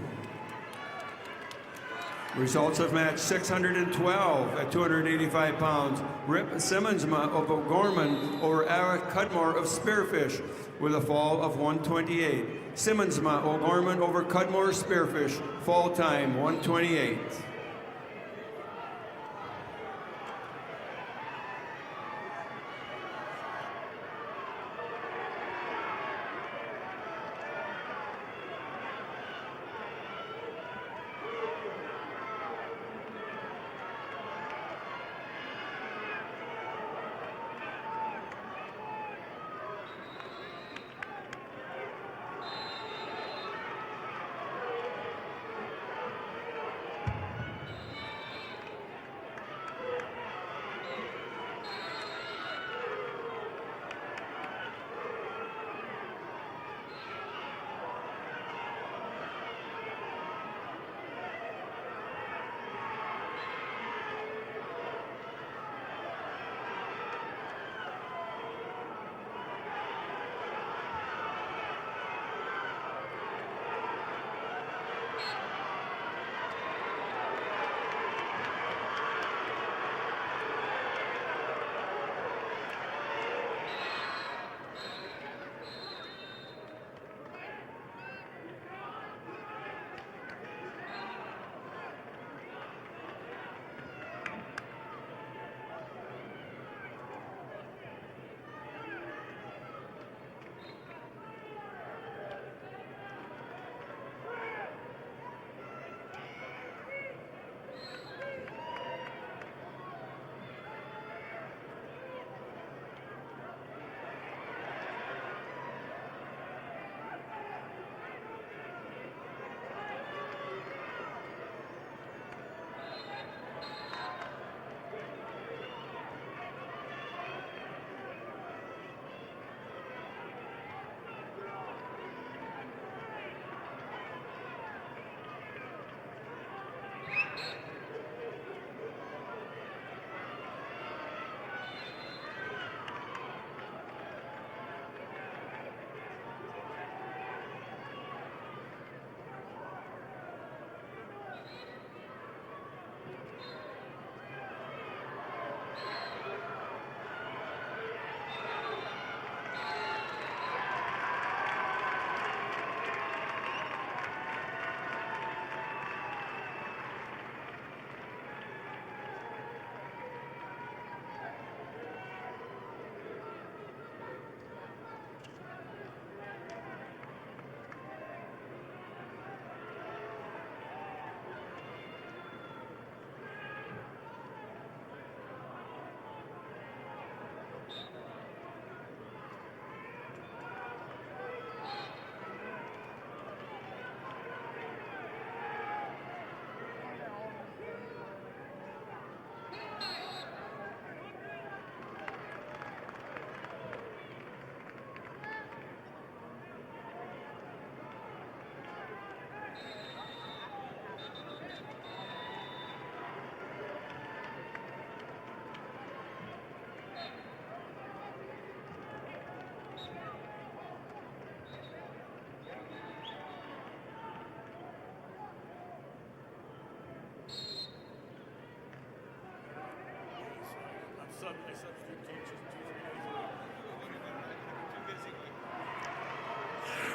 Results of match 612 at 285 pounds. Rip Simmonsma of O'Gorman over Eric Cudmore of Spearfish with a fall of 1:28. Simmonsma O'Gorman over Cudmore Spearfish, fall time 1:28.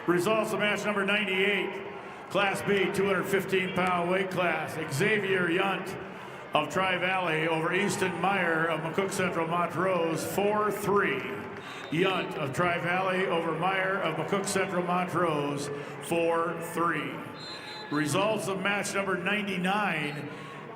Results of match number 98, Class B, 215-pound weight class. Xavier Yunt of Tri-Valley over Easton Meyer of McCook Central Montrose, 4-3. Yunt of Tri-Valley over Meyer of McCook Central Montrose, 4-3. Results of match number 99,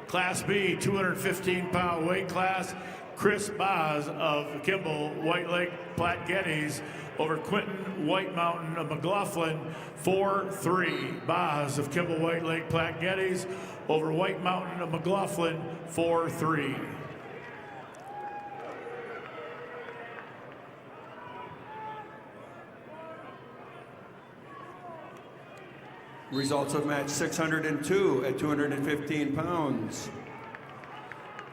Class B, 215-pound weight class. Chris Boz of Kimball White Lake Platte Geddes over Quentin White Mountain of McLaughlin, 4-3. Boz of Kimball White Lake Platte Geddes over White Mountain of McLaughlin, 4-3. Results of match 602 at 215 pounds.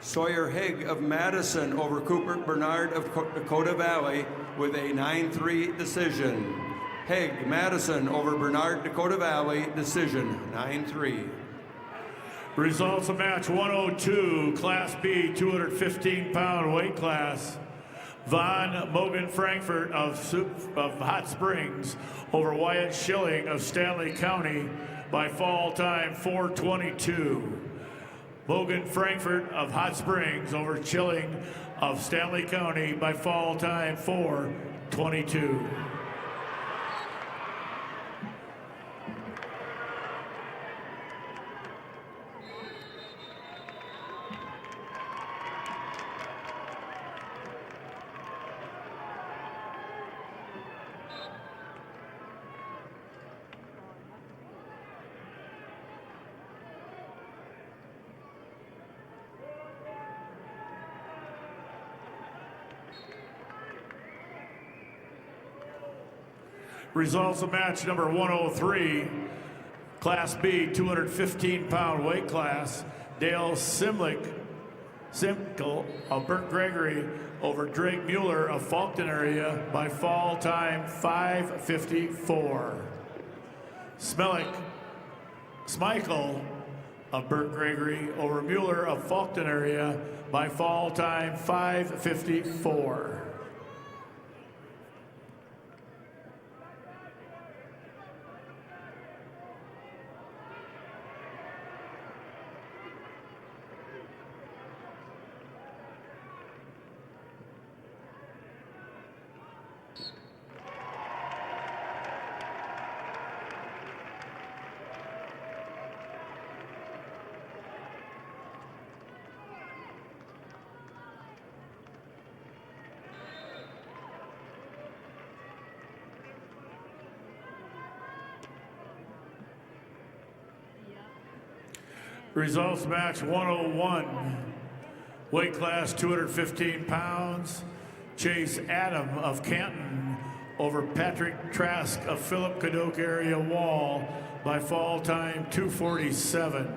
Sawyer Haig of Madison over Cooper Bernard of Dakota Valley with a 9-3 decision. Haig, Madison over Bernard, Dakota Valley, decision, 9-3. Results of match 102, Class B, 215-pound weight class. Von Mogan Frankfurt of Hot Springs over Wyatt Schilling of Stanley County by fall time 4:22. Mogan Frankfurt of Hot Springs over Schilling of Stanley County by fall time 4:22. Results of match number 103, Class B, 215-pound weight class. Dale Simkel of Burt Gregory over Drake Mueller of Faulkton area by fall time 5:54. Smichael of Burt Gregory over Mueller of Faulkton area by fall time 5:54. Results match 101, weight class 215 pounds. Chase Adam of Canton over Patrick Trask of Philip Cadoc area Wall by fall time 2:47.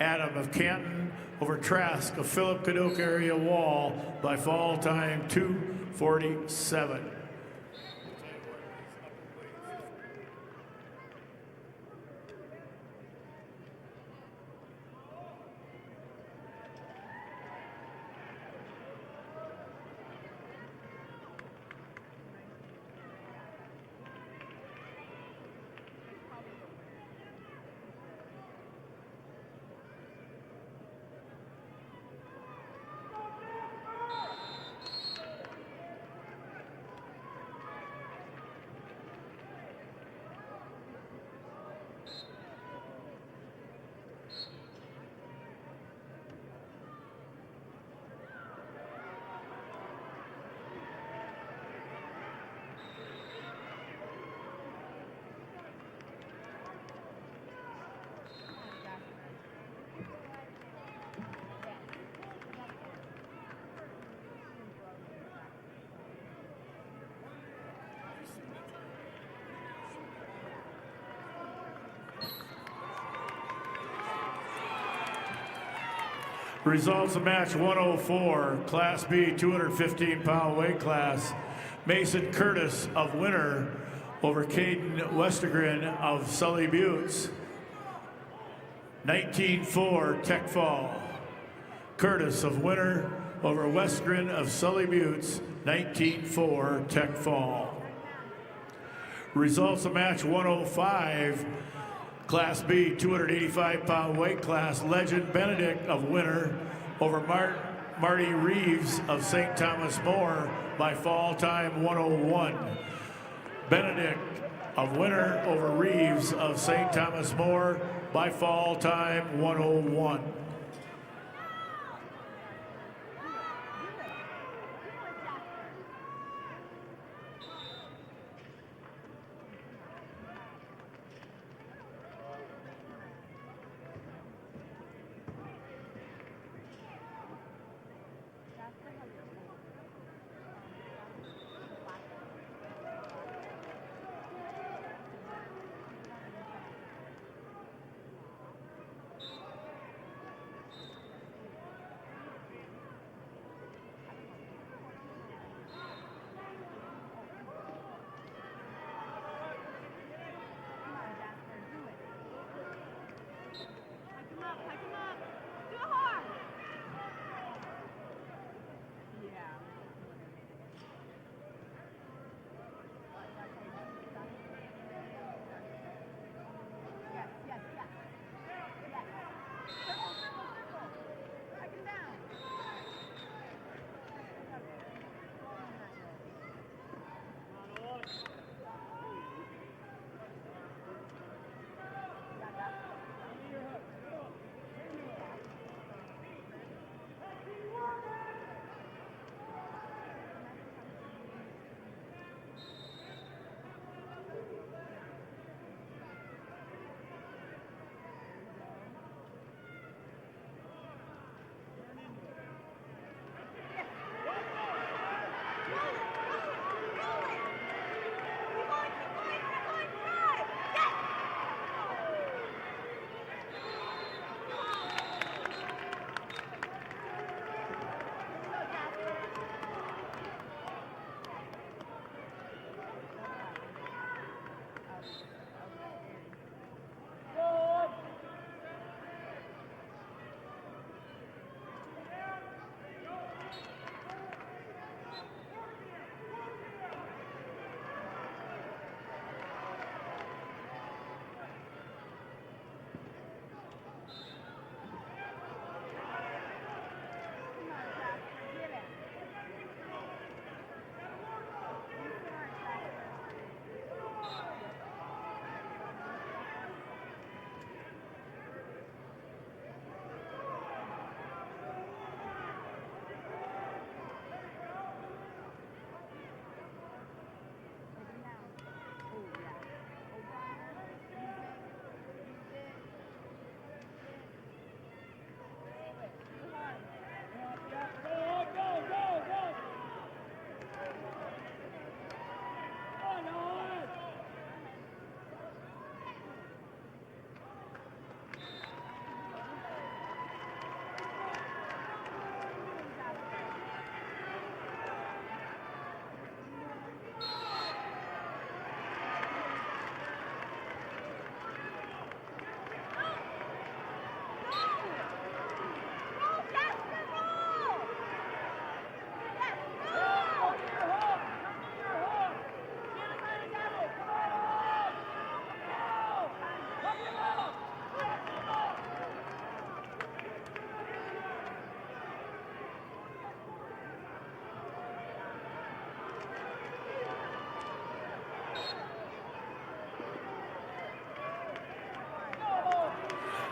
Adam of Canton over Trask of Philip Cadoc area Wall by fall time 2:47. Results of match 104, Class B, 215-pound weight class. Mason Curtis of Winter over Caden Westergren of Sully Buttes. 19-4 Tech Fall. Curtis of Winter over Westgren of Sully Buttes, 19-4 Tech Fall. Results of match 105, Class B, 285-pound weight class, Legend Benedict of Winter over Marty Reeves of St. Thomas More by fall time 101. Benedict of Winter over Reeves of St. Thomas More by fall time 101.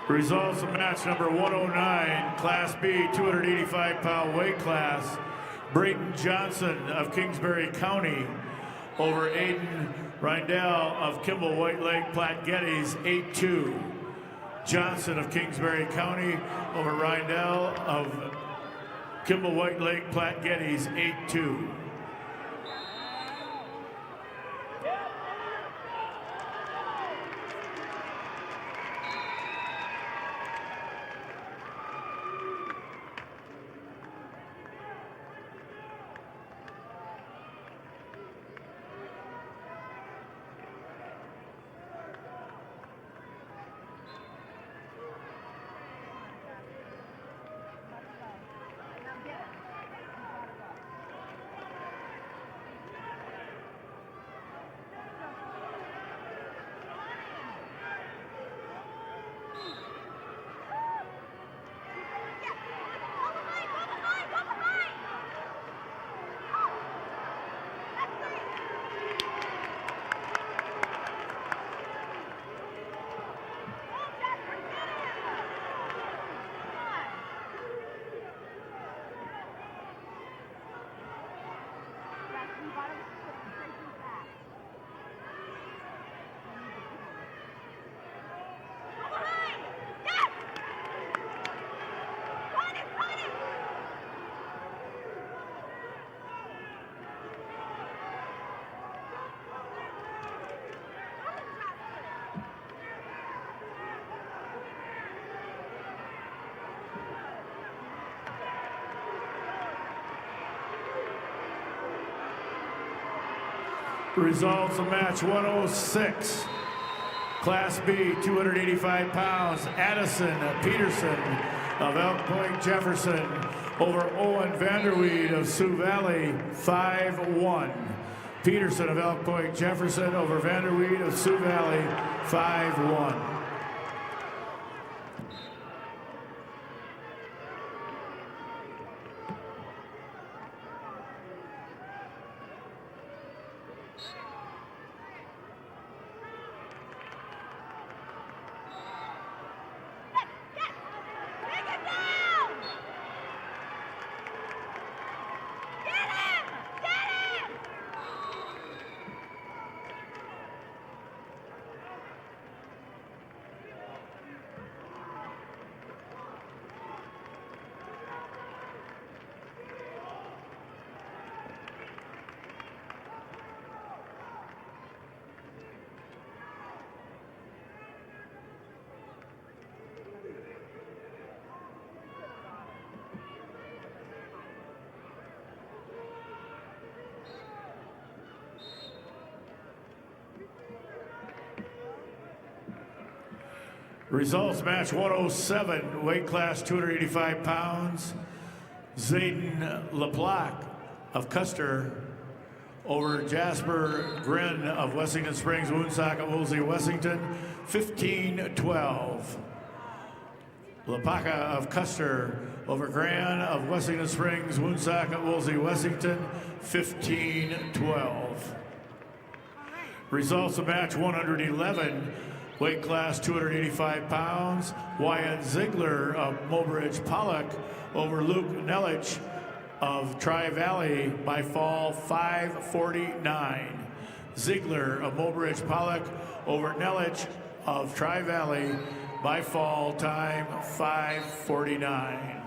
Results of match number 109, Class B, 285-pound weight class. Brayton Johnson of Kingsbury County over Aiden Rindell of Kimball White Lake Platte Geddes, 8-2. Johnson of Kingsbury County over Rindell of Kimball White Lake Platte Geddes, 8-2. Results of match 106. Class B, 285 pounds, Addison Peterson of Elk Point Jefferson over Owen Vanderweed of Sioux Valley, 5-1. Peterson of Elk Point Jefferson over Vanderweed of Sioux Valley, 5-1. Results match 107, weight class 285 pounds. Zayden LeBlanc of Custer over Jasper Grin of Wessington Springs, Woonsocket, Woolsey, Wessington, 15-12. LePaca of Custer over Gran of Wessington Springs, Woonsocket, Woolsey, Wessington, 15-12. Results of match 111, weight class 285 pounds. Wyatt Ziegler of Mobridge Pollock over Luke Nelich of Tri-Valley by fall 5:49. Ziegler of Mobridge Pollock over Nelich of Tri-Valley by fall time 5:49.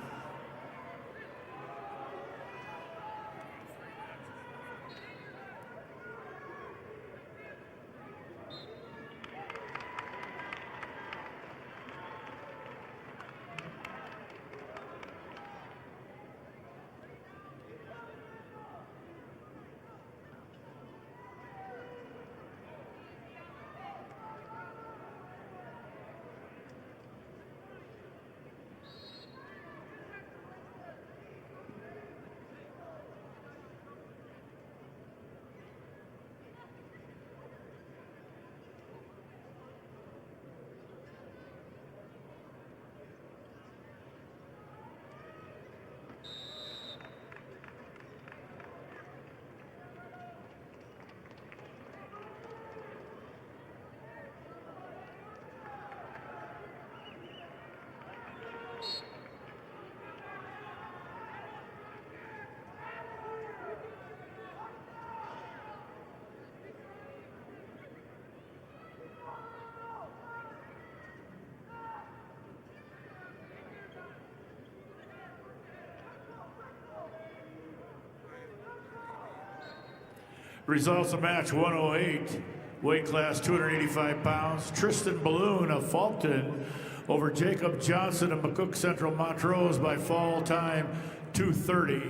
Results of match 108, weight class 285 pounds. Tristan Balloon of Fulton over Jacob Johnson of McCook Central Montrose by fall time 2:30.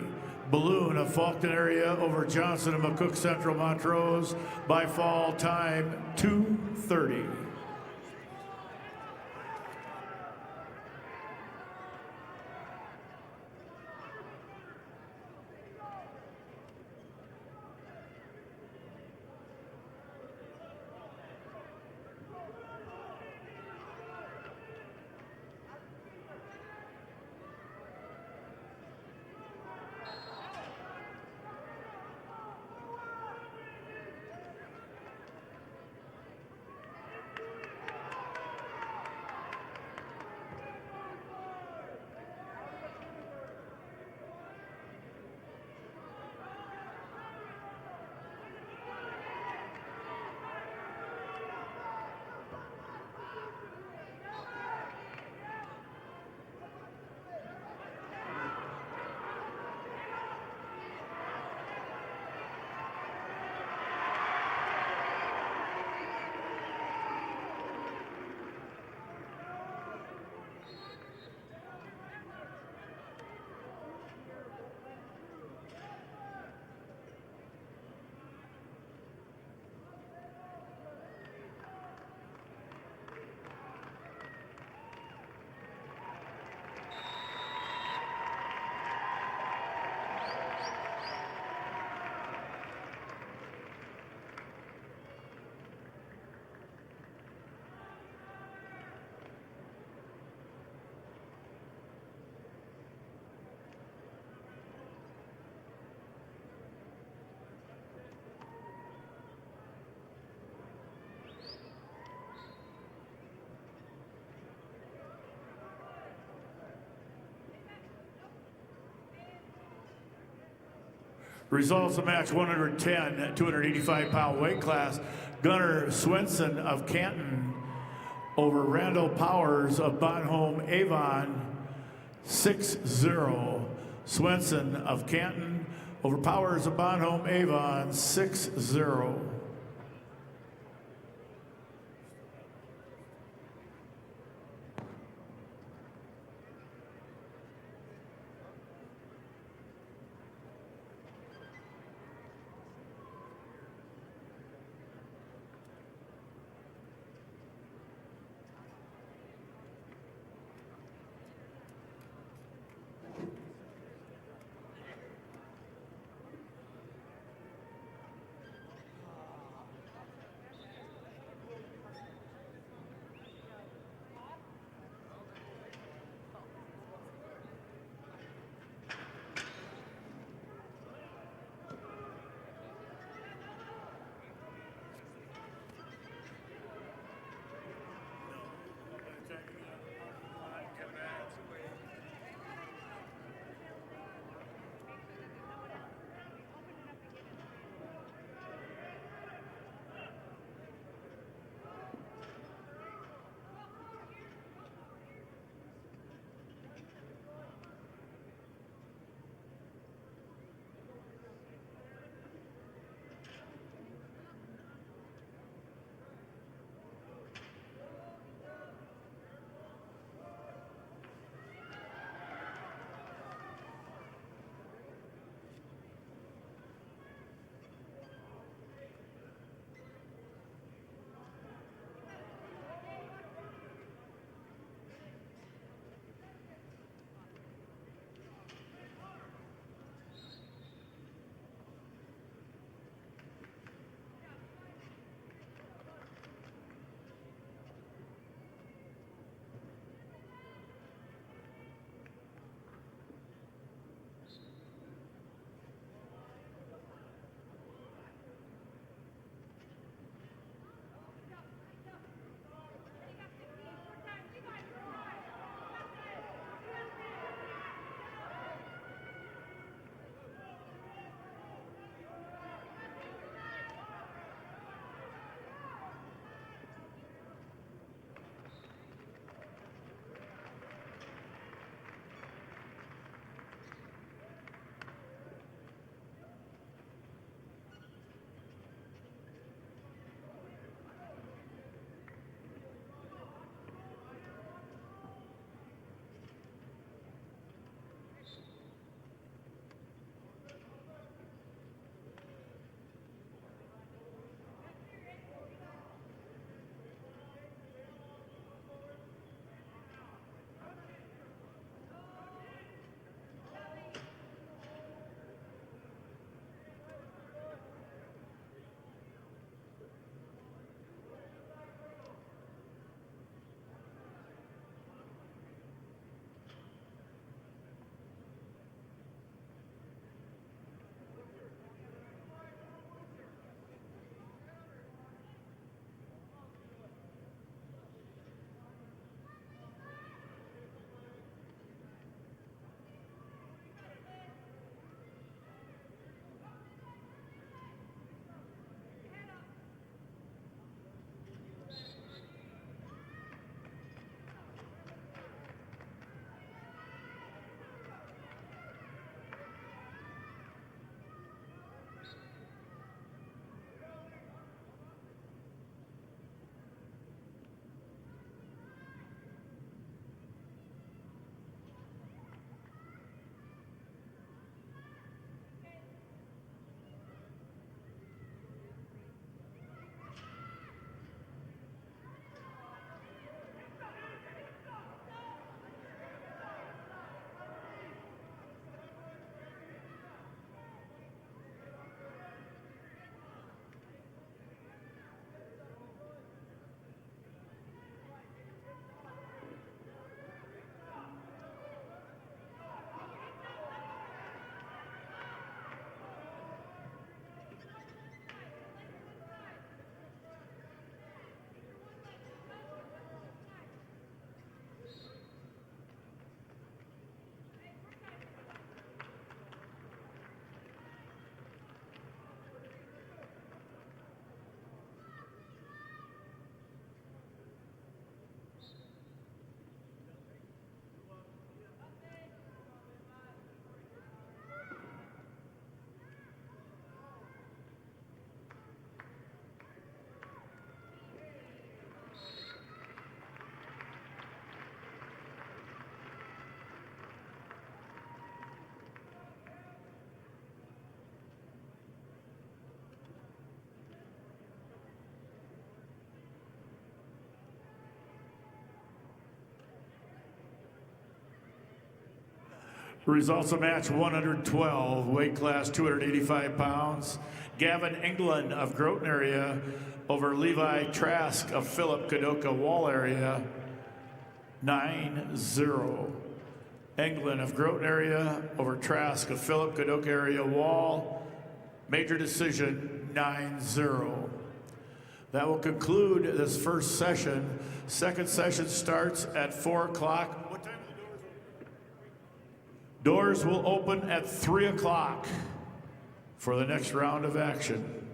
Balloon of Fulton area over Johnson of McCook Central Montrose by fall time 2:30. Results of match 110, 285-pound weight class. Gunnar Swenson of Canton over Randall Powers of Bonhomme Avon, 6-0. Swenson of Canton over Powers of Bonhomme Avon, 6-0. The results of match 112, weight class 285 pounds. Gavin England of Groton area over Levi Trask of Philip Kadoka Wall area, 9-0. England of Groton area over Trask of Philip Kadoka area Wall, major decision, 9-0. That will conclude this first session. Second session starts at 4 o'clock. What time will the doors open? Doors will open at 3 o'clock for the next round of action.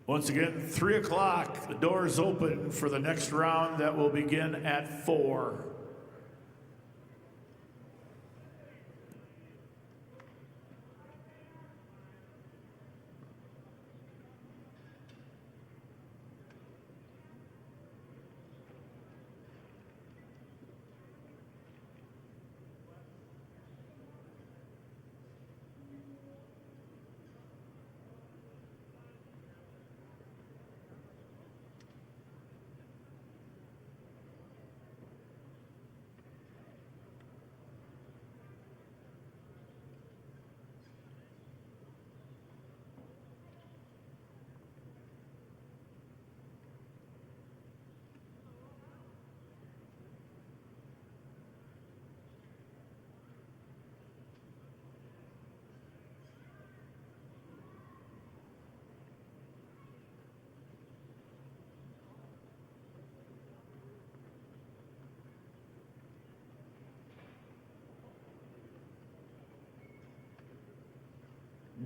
Once again, 3 o'clock, the doors open for the next round that will begin at 4.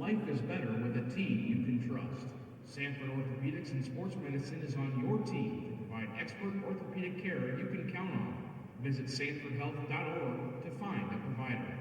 Life is better with a team you can trust. Sanford Orthopedics and Sports Medicine is on your team to provide expert orthopedic care you can count on. Visit sanfordhealth.org to find a provider.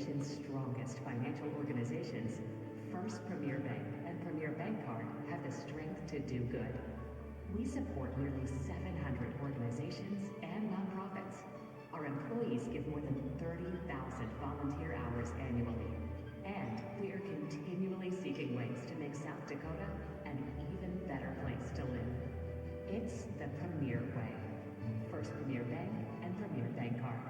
nation's strongest financial organizations, First Premier Bank and Premier Bank Card have the strength to do good. We support nearly 700 organizations and nonprofits. Our employees give more than 30,000 volunteer hours annually. And we are continually seeking ways to make South Dakota an even better place to live. It's the Premier Way. First Premier Bank and Premier Bank Card.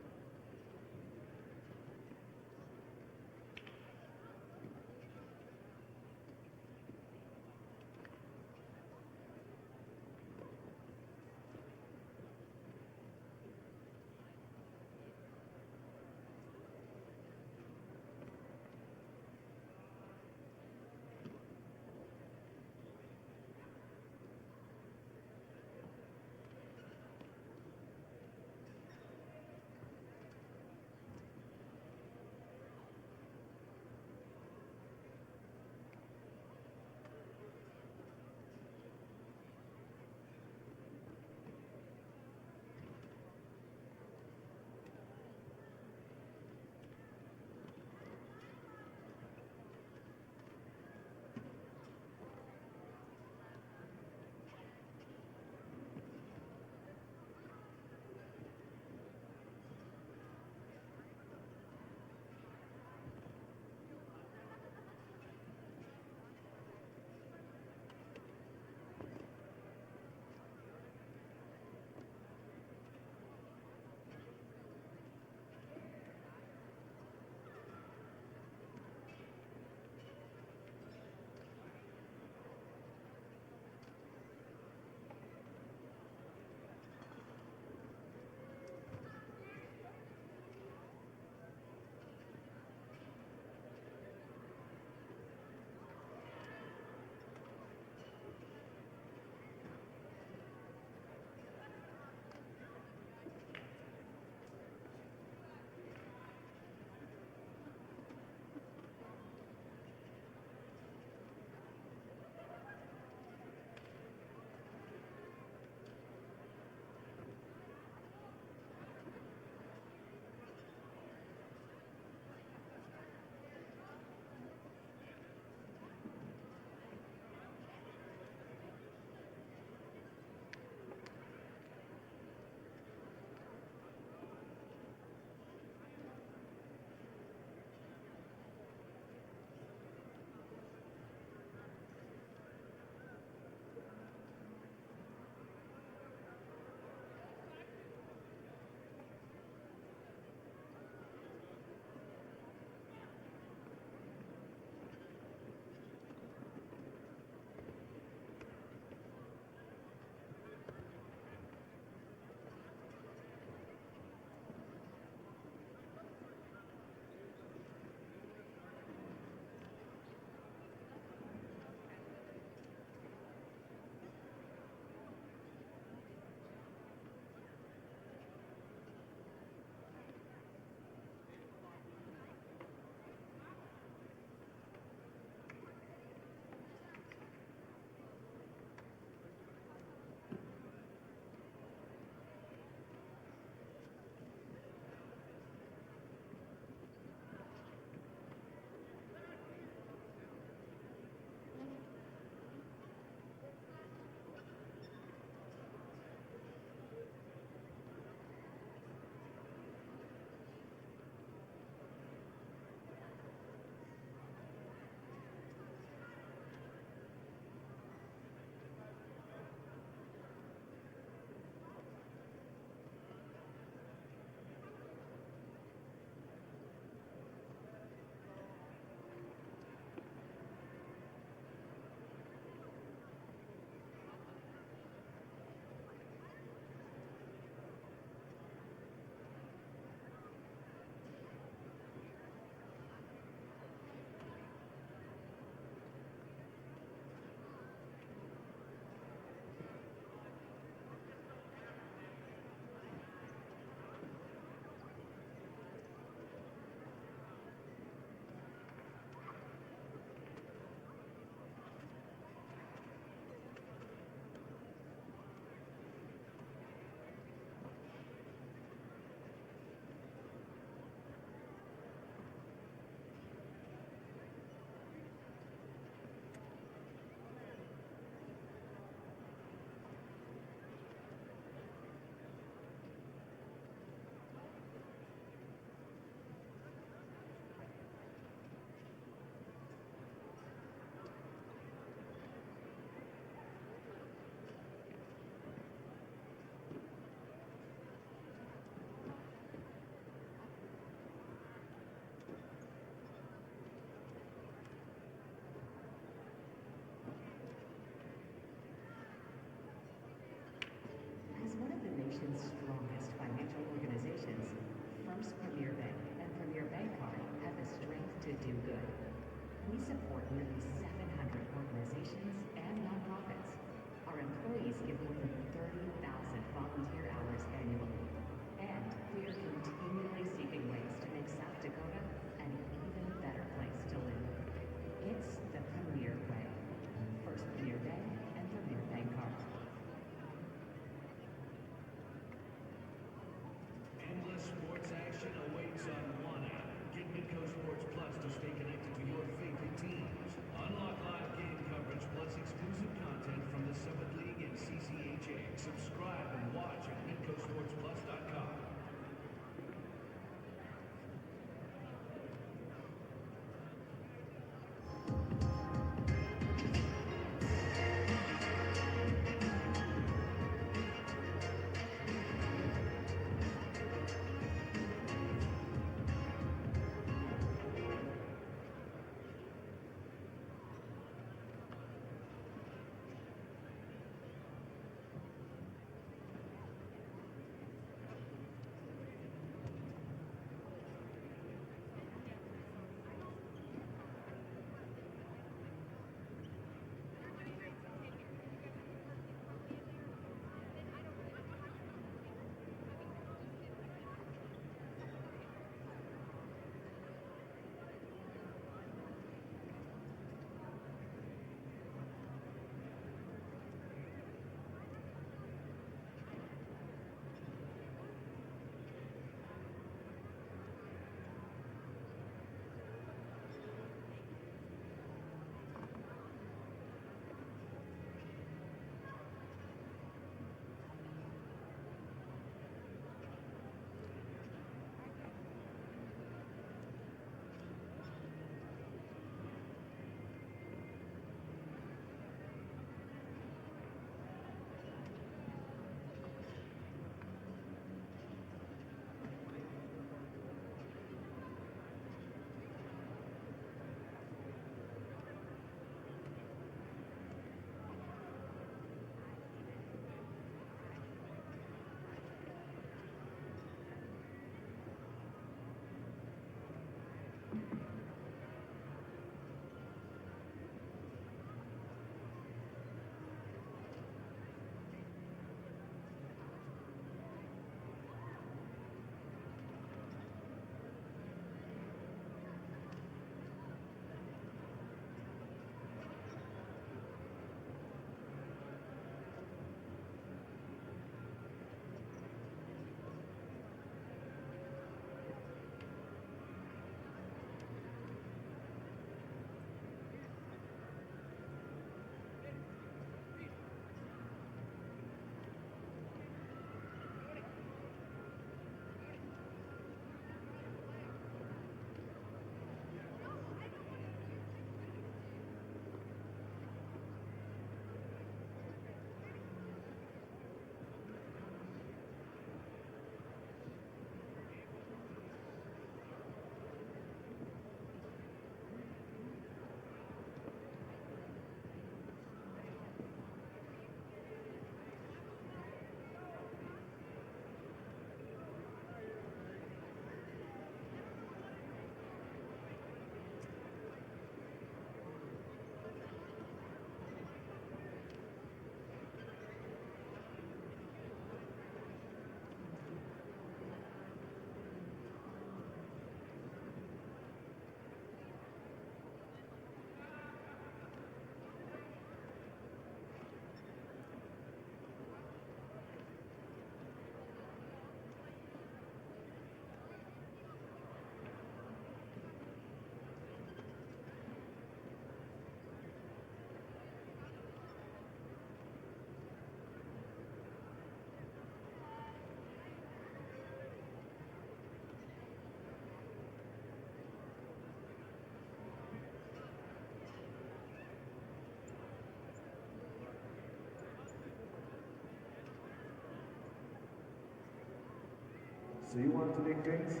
So you want the big things?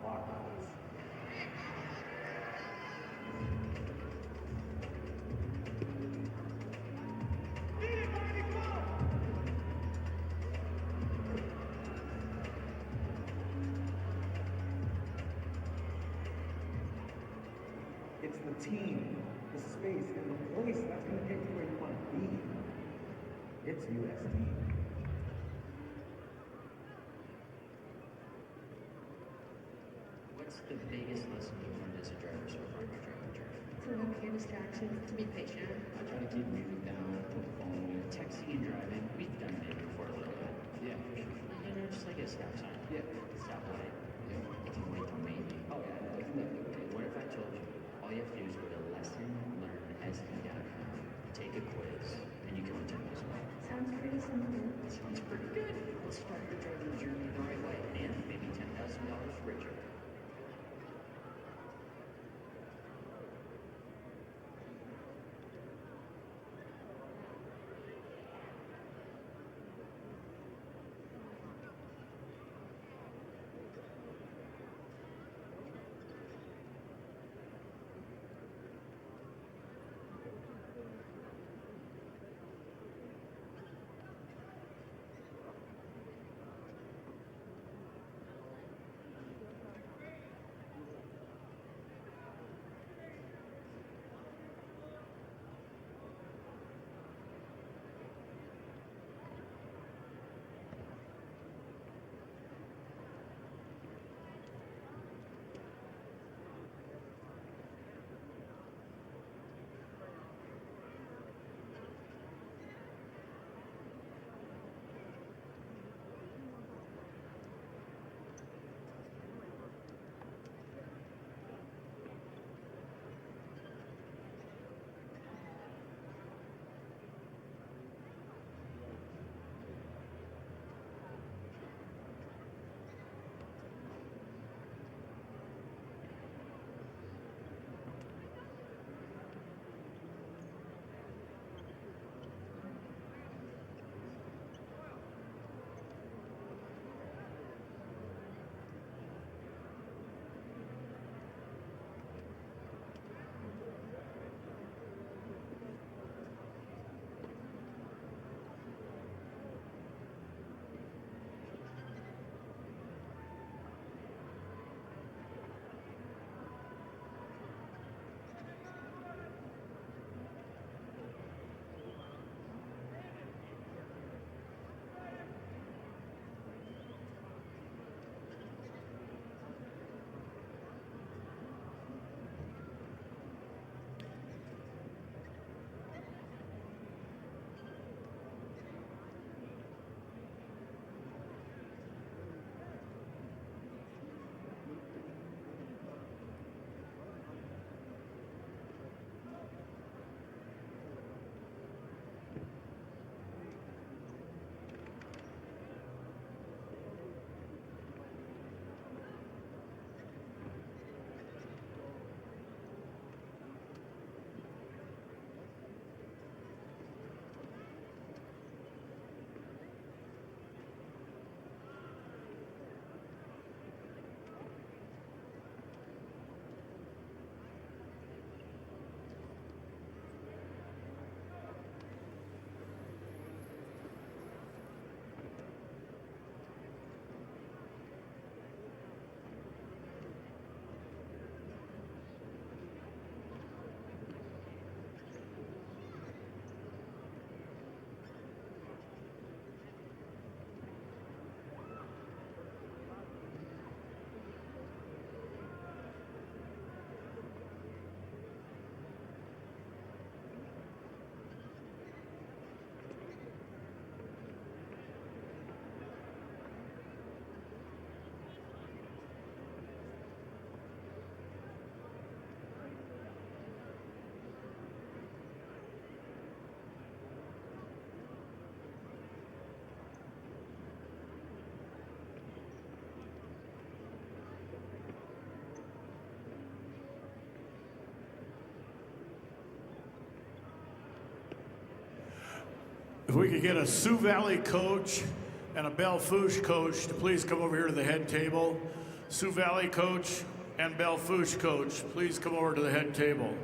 Lock eyes. It's the team, the space, and the place that's going to get you where you want to be. It's USD. What's the biggest lesson you've learned as a driver so far in your driving journey? To look for distractions, to be patient. I try to keep music down, put the phone away. Texting and driving, we've done it before a little bit. Yeah, for sure. You know, just like a stop sign. Yeah. Stoplight. Yeah. It can wait till maybe. Oh yeah, definitely. Okay, what if I told you all you have to do is go to lessonlearnsd.com, take a quiz, and you can return this way? Sounds pretty simple. Sounds pretty good. Let's start your driving journey the right way and maybe $10,000 richer. If we could get a Sioux Valley coach and a Belle Fourche coach to please come over here to the head table. Sioux Valley coach and Belle Fourche coach, please come over to the head table.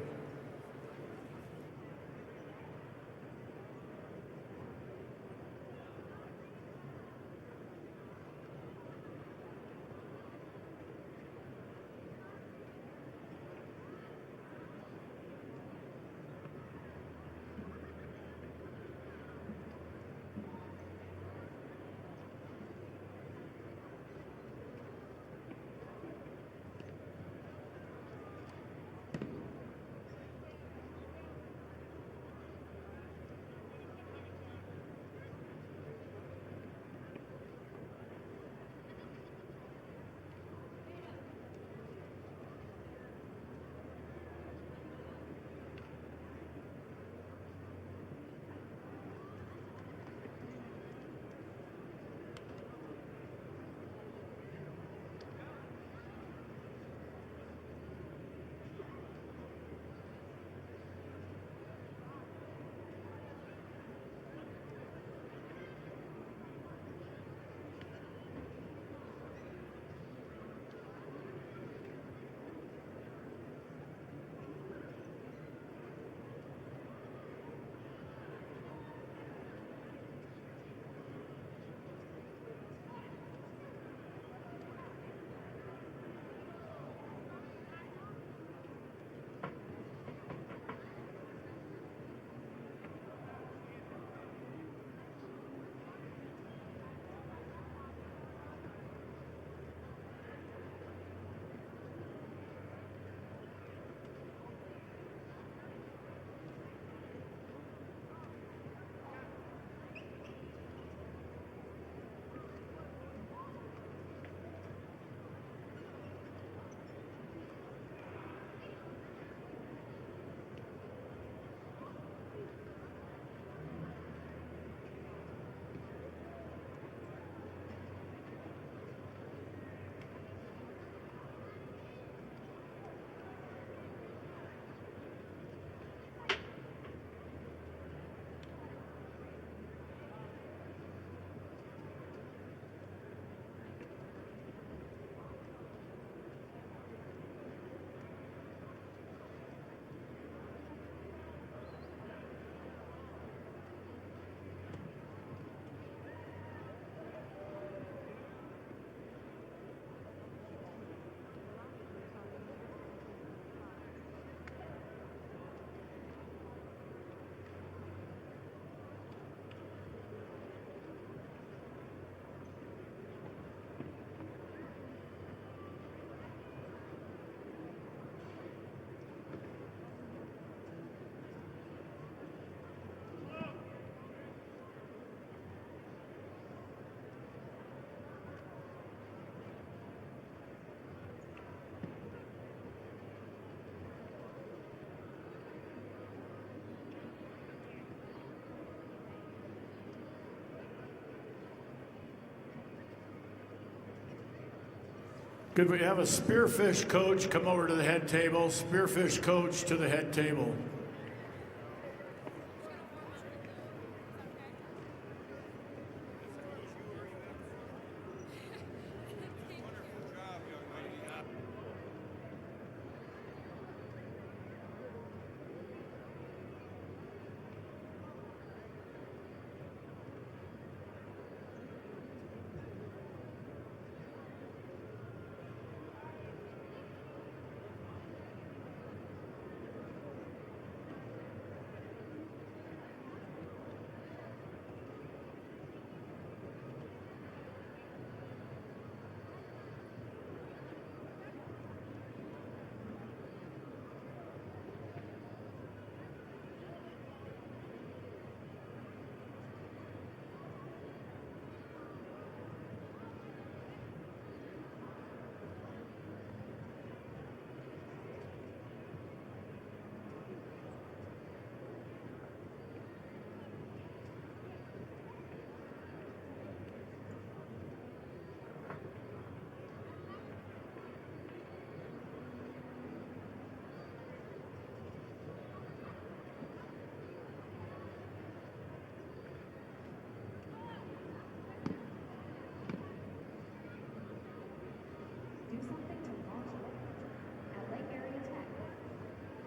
Could we have a spearfish coach come over to the head table? Spearfish coach to the head table.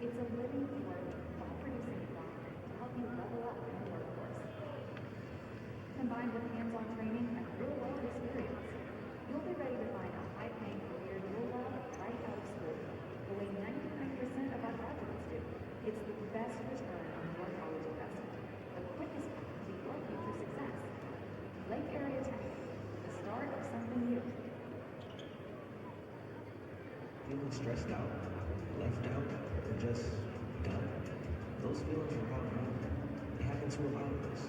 It's a living, working, thought-producing environment to help you level up in the workforce. Combined with hands-on training and real-world experience, you'll be ready to find a high-paying career you'll love right out of school, the way 99% of our graduates do. It's the best return on your college investment, the quickest path to your future success. Lake Area Tech, the start of something new. Feeling stressed out, left out, or just done? Those feelings are all normal. They happen to a lot of us.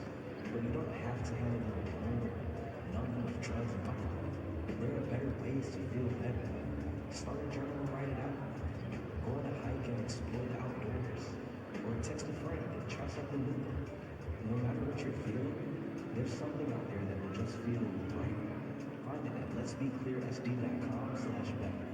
But you don't have to handle them alone, numb with drugs and alcohol. There are better ways to feel better. Start a journal and write it out. Go on a hike and explore the outdoors. Or text a friend and try something new. No matter what you're feeling, there's something out there that will just feel right. Find it at letsbeclearsd.com/better.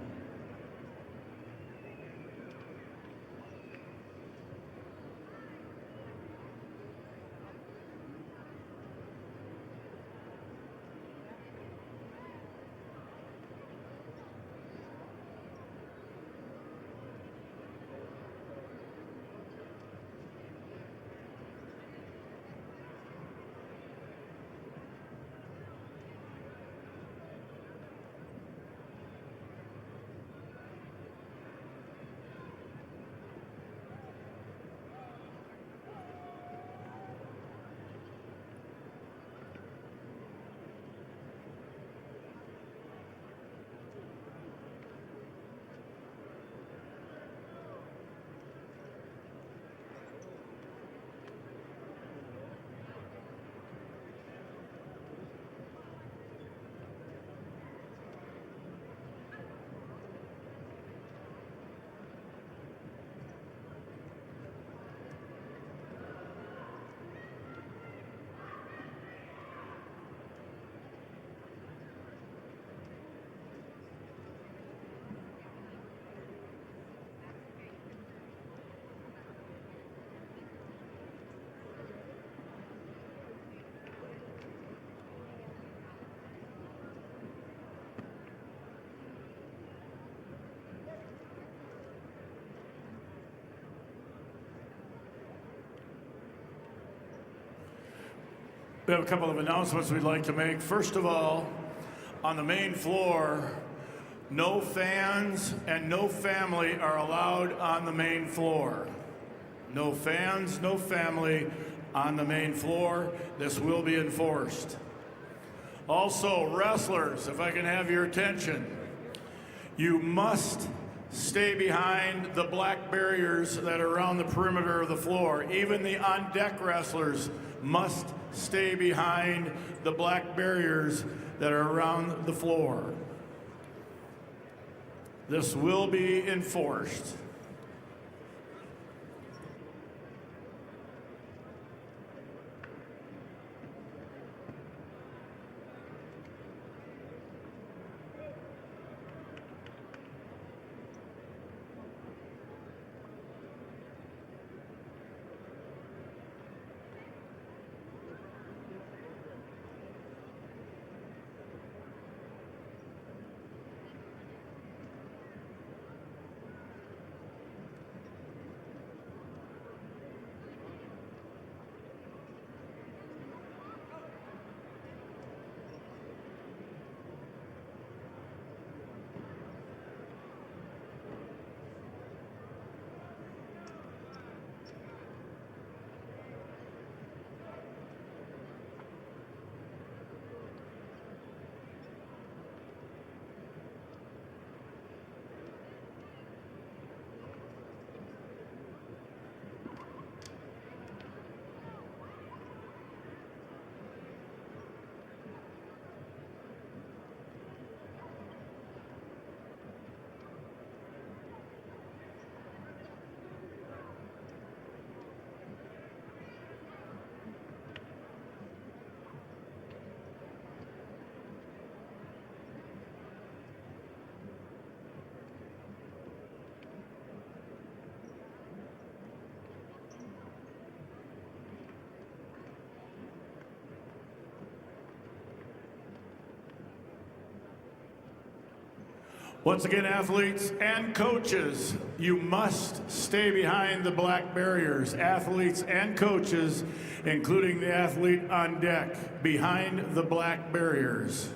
We have a couple of announcements we'd like to make. First of all, on the main floor, no fans and no family are allowed on the main floor. No fans, no family on the main floor. This will be enforced. Also, wrestlers, if I can have your attention, you must stay behind the black barriers that are around the perimeter of the floor. Even the on-deck wrestlers must stay behind the black barriers that are around the floor. This will be enforced. Once again, athletes and coaches, you must stay behind the black barriers. Athletes and coaches, including the athlete on deck, behind the black barriers.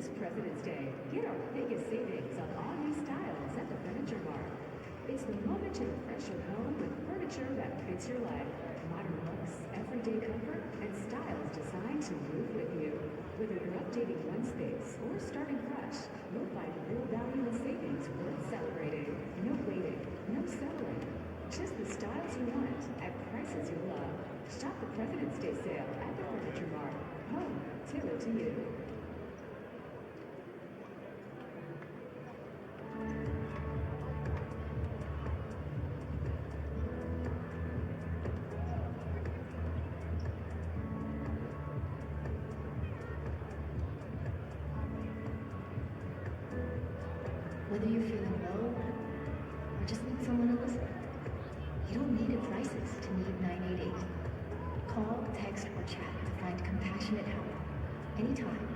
this President's Day, get our biggest savings on all new styles at the Furniture Mart. It's the moment to refresh your home with furniture that fits your life. Modern looks, everyday comfort, and styles designed to move with you. Whether you're updating one space or starting fresh, you'll find real value and savings worth celebrating. No waiting, no settling. Just the styles you want at prices you love. Shop the President's Day sale at the Furniture Mart. Home tailored to you. Whether you're feeling low or just need someone to listen, you don't need a crisis to need 988. Call, text, or chat to find compassionate help anytime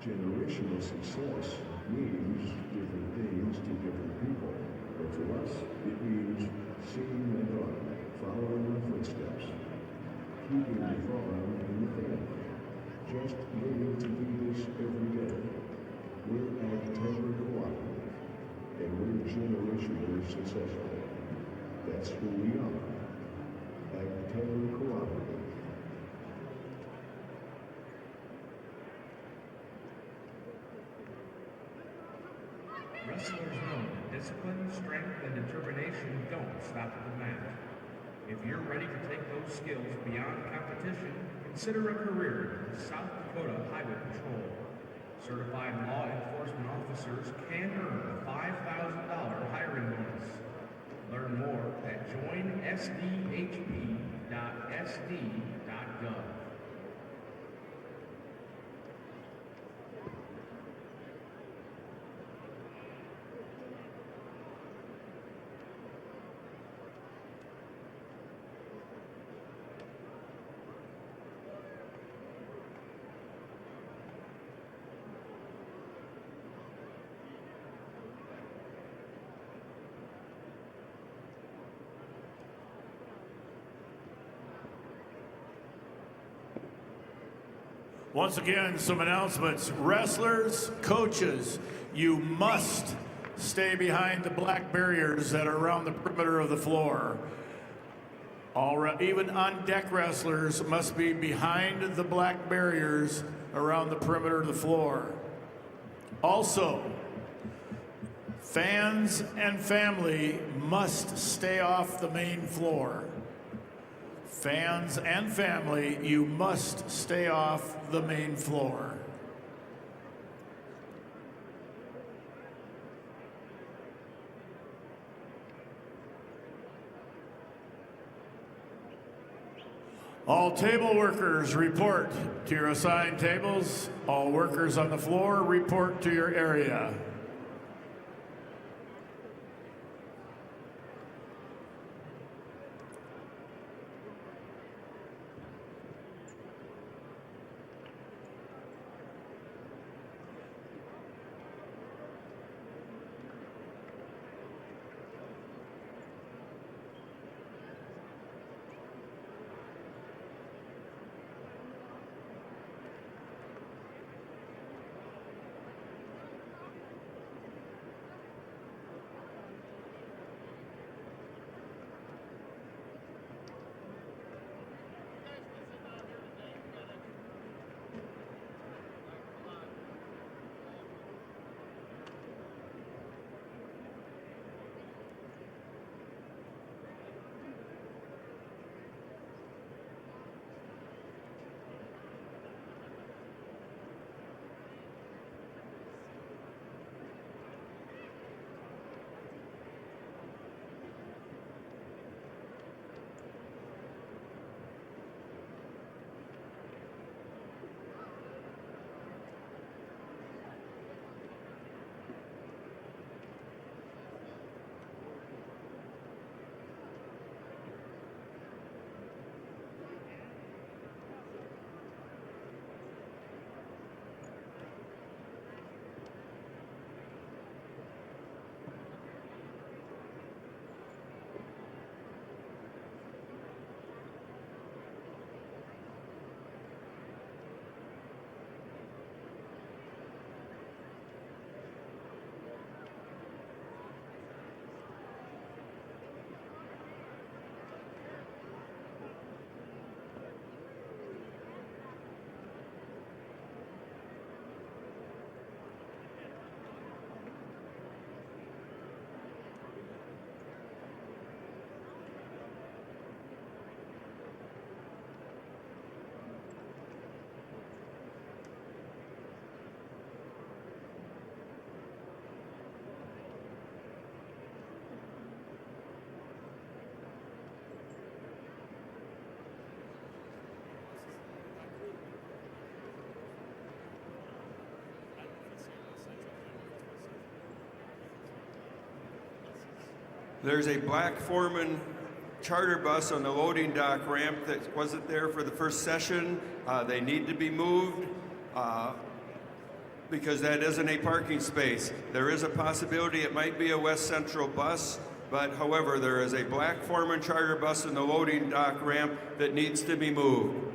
Generational success means different things to different people, but to us, it means seeing my daughter, following my footsteps, keeping the farm in the family, just learning to do this every day. We're Ag Timber Cooperative, and we're generationally successful. That's who we are. Ag Timber Cooperative. Wrestlers know that discipline, strength, and determination don't stop at the mat. If you're ready to take those skills beyond competition, consider a career in South Dakota Highway Patrol. Certified law enforcement officers can earn a $5,000 hiring bonus. Learn more at joinsdhp.sd.gov. Once again, some announcements. Wrestlers, coaches, you must stay behind the black barriers that are around the perimeter of the floor. Even on-deck wrestlers must be behind the black barriers around the perimeter of the floor. Also, fans and family must stay off the main floor. Fans and family, you must stay off the main floor. All table workers report to your assigned tables. All workers on the floor report to your area. There's a black Foreman charter bus on the loading dock ramp that wasn't there for the first session. They need to be moved. because that isn't a parking space. There is a possibility it might be a West Central bus, but however, there is a black Foreman charter bus in the loading dock ramp that needs to be moved.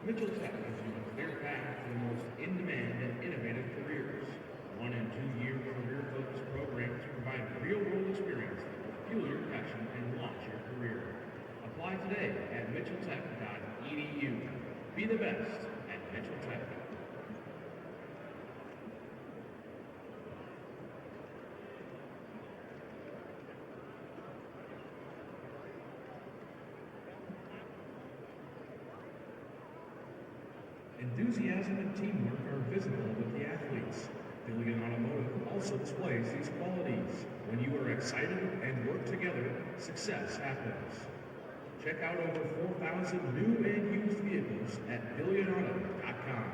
Mitchell Tech gives you a clear path to the most in-demand and innovative careers. 1 and 2 year career-focused programs provide real-world experience that will fuel your passion and launch your career. Apply today at mitchelltech.edu. Be the best at Mitchell Tech. Enthusiasm and teamwork are visible with the athletes. Billion Automotive also displays these qualities. When you are excited and work together, success happens. Check out over 4,000 new and used vehicles at billionauto.com.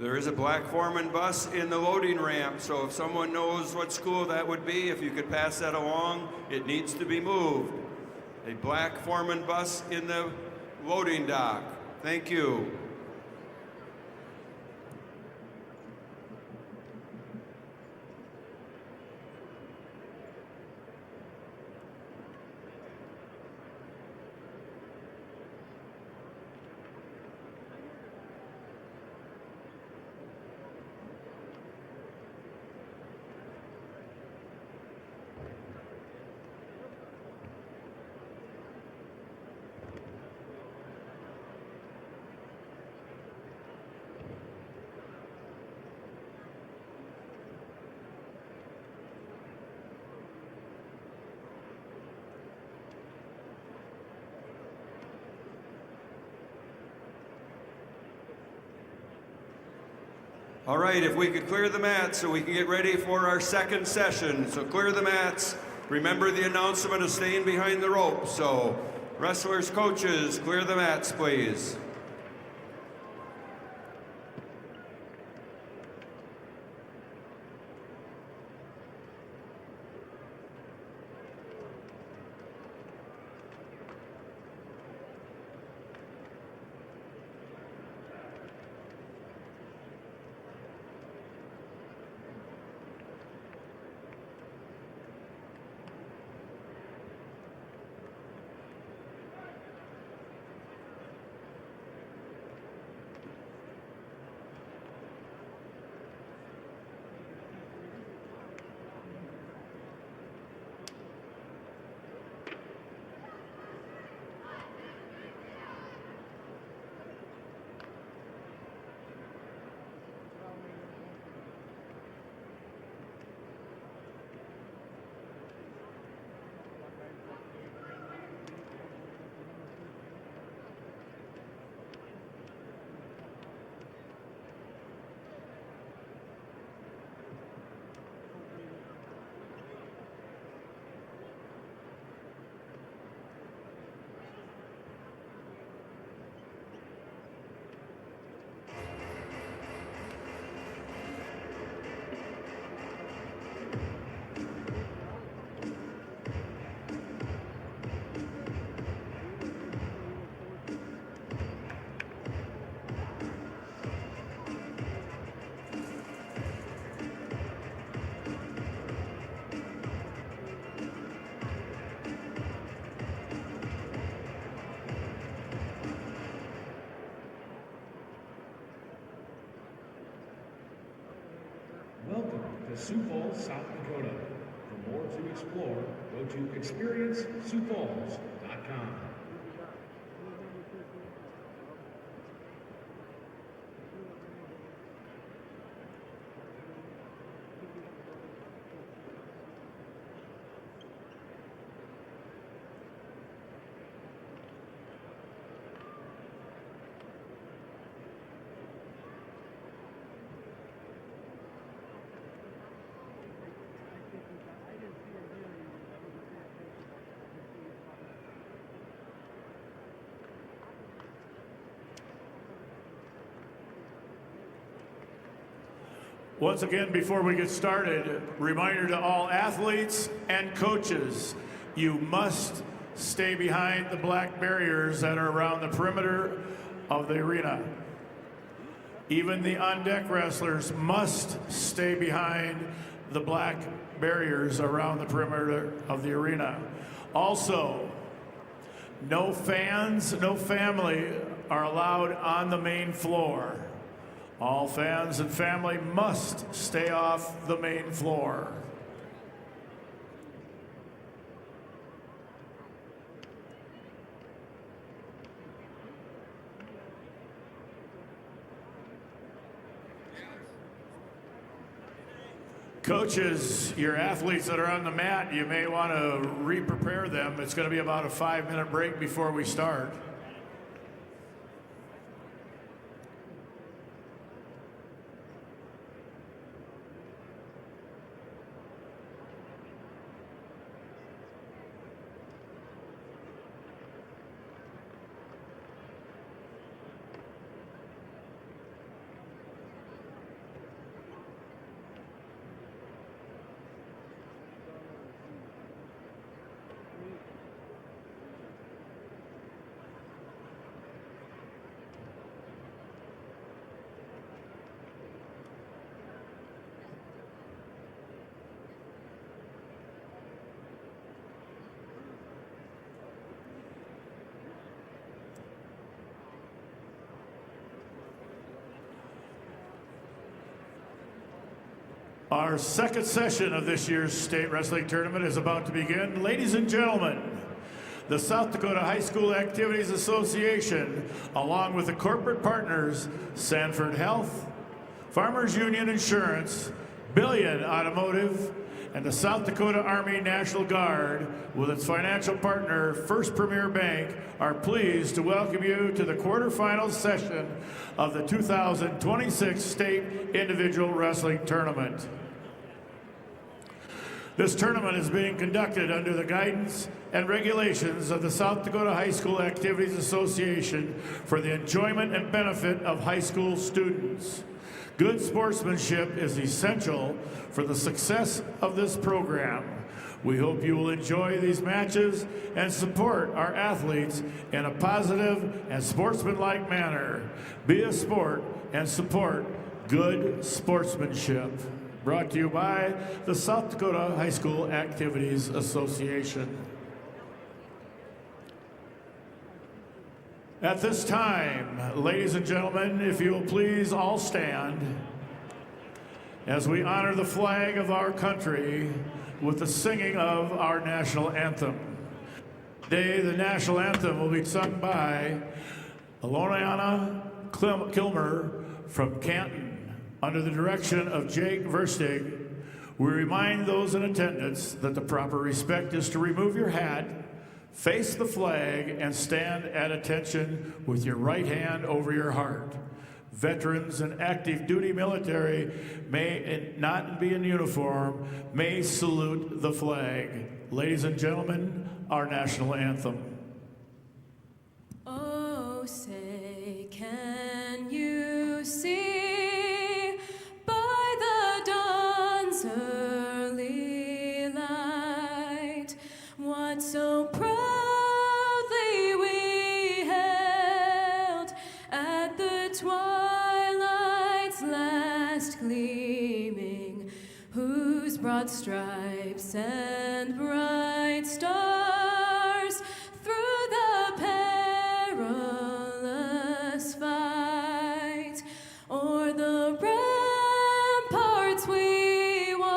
There is a black Foreman bus in the loading ramp, so if someone knows what school that would be, if you could pass that along, it needs to be moved. A black Foreman bus in the loading dock. Thank you. All right, if we could clear the mats so we can get ready for our second session. So clear the mats. Remember the announcement of staying behind the rope. So wrestlers, coaches, clear the mats, please. to Sioux Falls, South Dakota. For more to explore, go to experienceSiouxFalls.com. Once again, before we get started, reminder to all athletes and coaches, you must stay behind the black barriers that are around the perimeter of the arena. Even the on-deck wrestlers must stay behind the black barriers around the perimeter of the arena. Also, no fans, no family are allowed on the main floor. All fans and family must stay off the main floor. Coaches, your athletes that are on the mat, you may want to re-prepare them. It's going to be about a 5-minute break before we start. Our second session of this year's state wrestling tournament is about to begin. Ladies and gentlemen, the South Dakota High School Activities Association, along with the corporate partners, Sanford Health, Farmers Union Insurance, Billion Automotive, and the South Dakota Army National Guard, with its financial partner, First Premier Bank, are pleased to welcome you to the quarterfinal session of the 2026 State Individual Wrestling Tournament. This tournament is being conducted under the guidance and regulations of the South Dakota High School Activities Association for the enjoyment and benefit of high school students. Good sportsmanship is essential for the success of this program. We hope you will enjoy these matches and support our athletes in a positive and sportsmanlike manner. Be a sport and support good sportsmanship. Brought to you by the South Dakota High School Activities Association. At this time, ladies and gentlemen, if you will please all stand as we honor the flag of our country with the singing of our national anthem. Today, the national anthem will be sung by Aloniana Kilmer from Canton. Under the direction of Jake Verstig, we remind those in attendance that the proper respect is to remove your hat, face the flag, and stand at attention with your right hand over your heart. Veterans and active duty military may not be in uniform, may salute the flag. Ladies and gentlemen, our national anthem. Oh, say, can you see by the dawn's early light what so proudly we held at the twilight's last gleaming, whose broad stripes and bright stars through the perilous fight o'er the ramparts we watched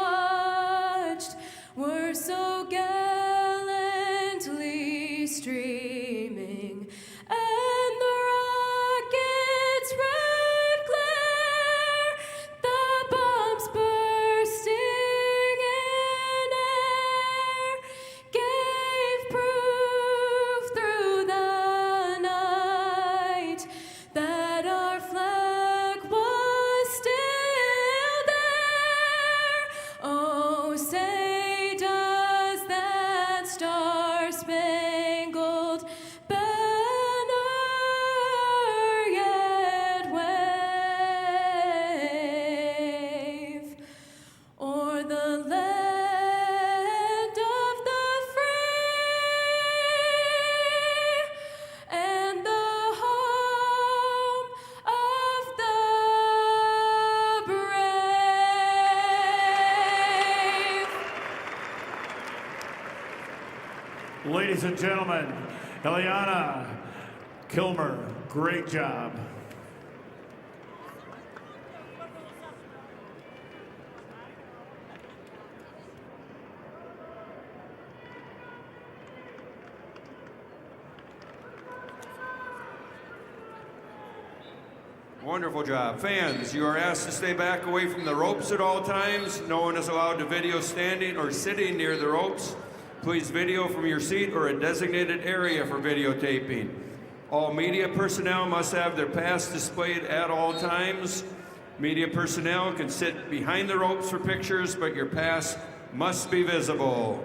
ladies and gentlemen, Eliana Kilmer, great job. Wonderful job. Fans, you are asked to stay back away from the ropes at all times. No one is allowed to video standing or sitting near the ropes. Please video from your seat or a designated area for videotaping. All media personnel must have their pass displayed at all times. Media personnel can sit behind the ropes for pictures, but your pass must be visible.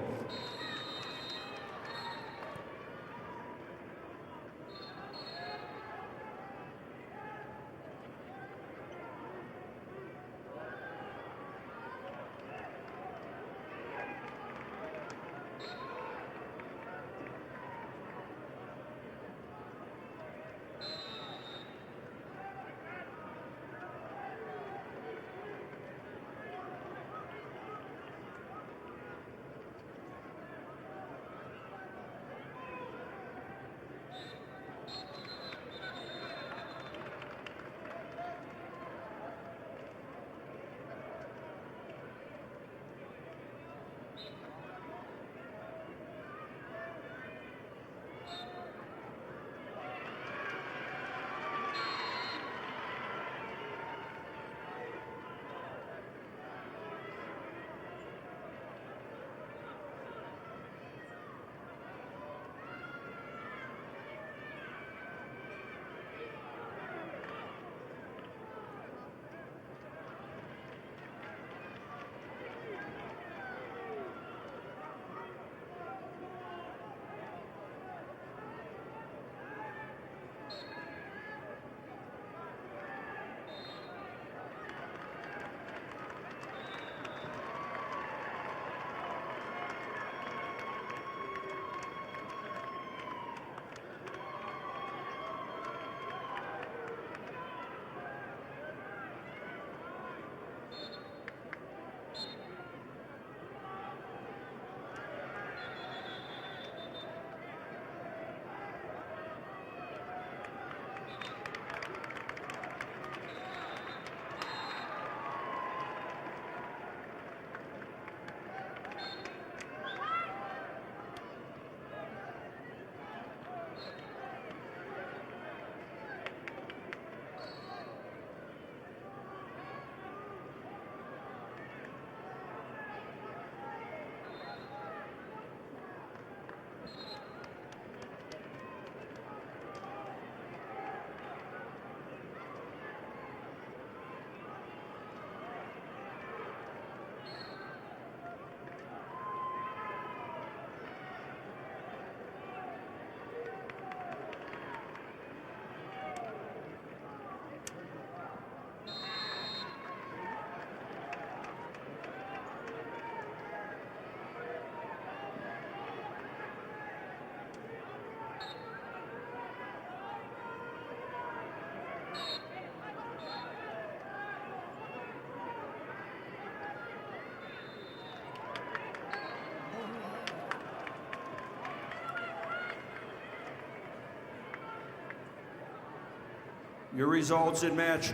Your results in match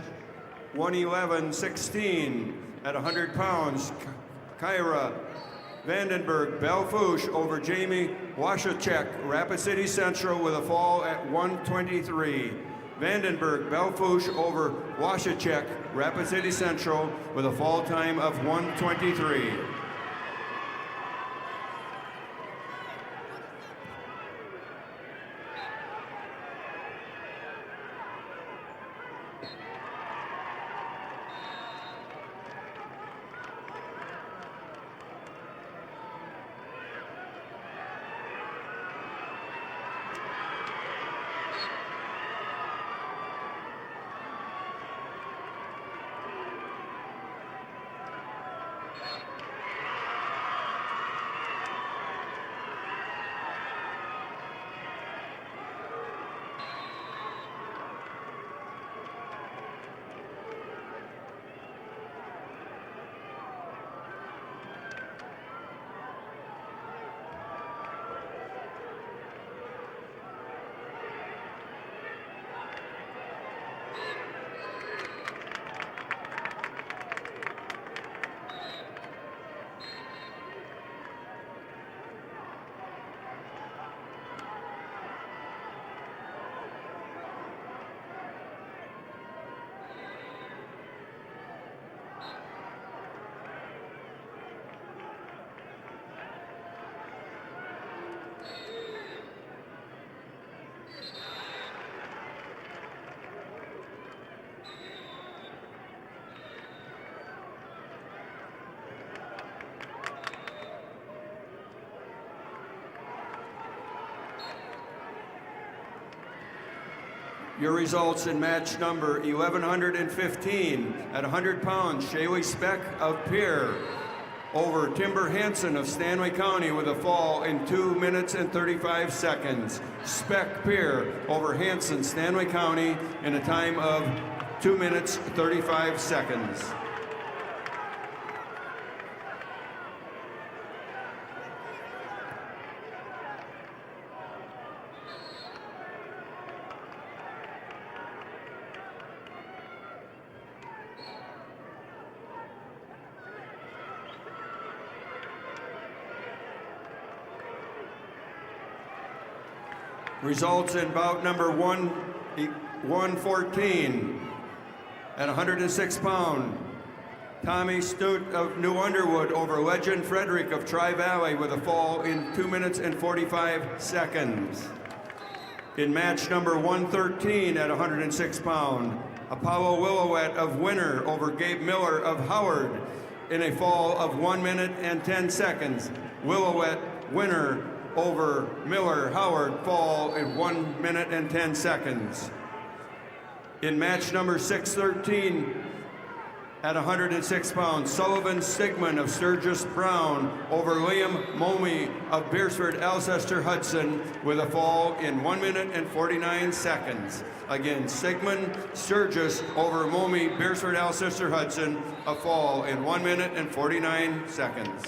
111-16 at 100 pounds. Kyra Vandenberg Belfouche over Jamie Washachek, Rapid City Central with a fall at 123. Vandenberg Belfouche over Washachek, Rapid City Central with a fall time of 123. Your results in match number 1115 at 100 pounds, Shaylee Speck of Pierre over Timber Hansen of Stanley County with a fall in 2 minutes and 35 seconds. Speck Pierre over Hansen, Stanley County in a time of 2 minutes 35 seconds. Results in bout number 114 at 106 pound. Tommy Stute of New Underwood over Legend Frederick of Tri-Valley with a fall in 2 minutes and 45 seconds. In match number 113 at 106 pound, Apollo Willowet of Winner over Gabe Miller of Howard in a fall of 1 minute and 10 seconds. Willowet, Winner over Miller, Howard, fall in 1 minute and 10 seconds. In match number 613 at 106 pounds, Sullivan Stigman of Sturgis Brown over Liam Momey of Beersford Alcester Hudson with a fall in 1 minute and 49 seconds. Again, Stigman Sturgis over Momey Beersford Alcester Hudson, a fall in 1 minute and 49 seconds.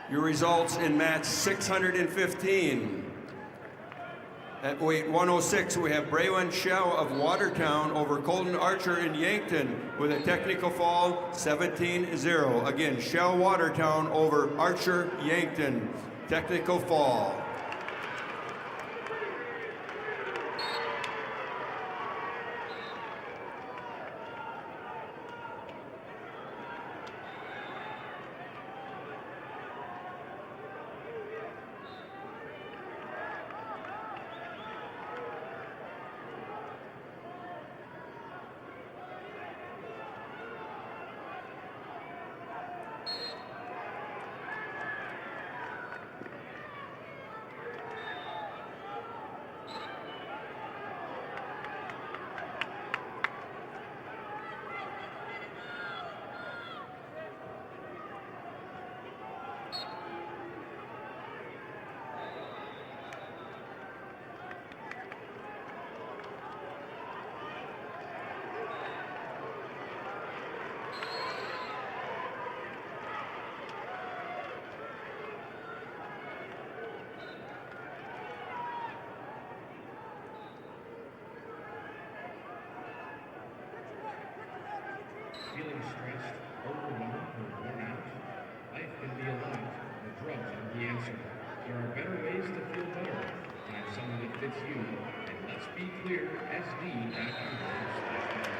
Your results in match 615. At weight 106, we have Braylon Shell of Watertown over Colton Archer in Yankton with a technical fall 17-0. Again, Shell Watertown over Archer Yankton, technical fall. Feeling stressed, overwhelmed, or worn out? Life can be a lot, but drugs aren't the answer. There are better ways to feel better. Find someone that fits you, and let's be clear, SD.com/better.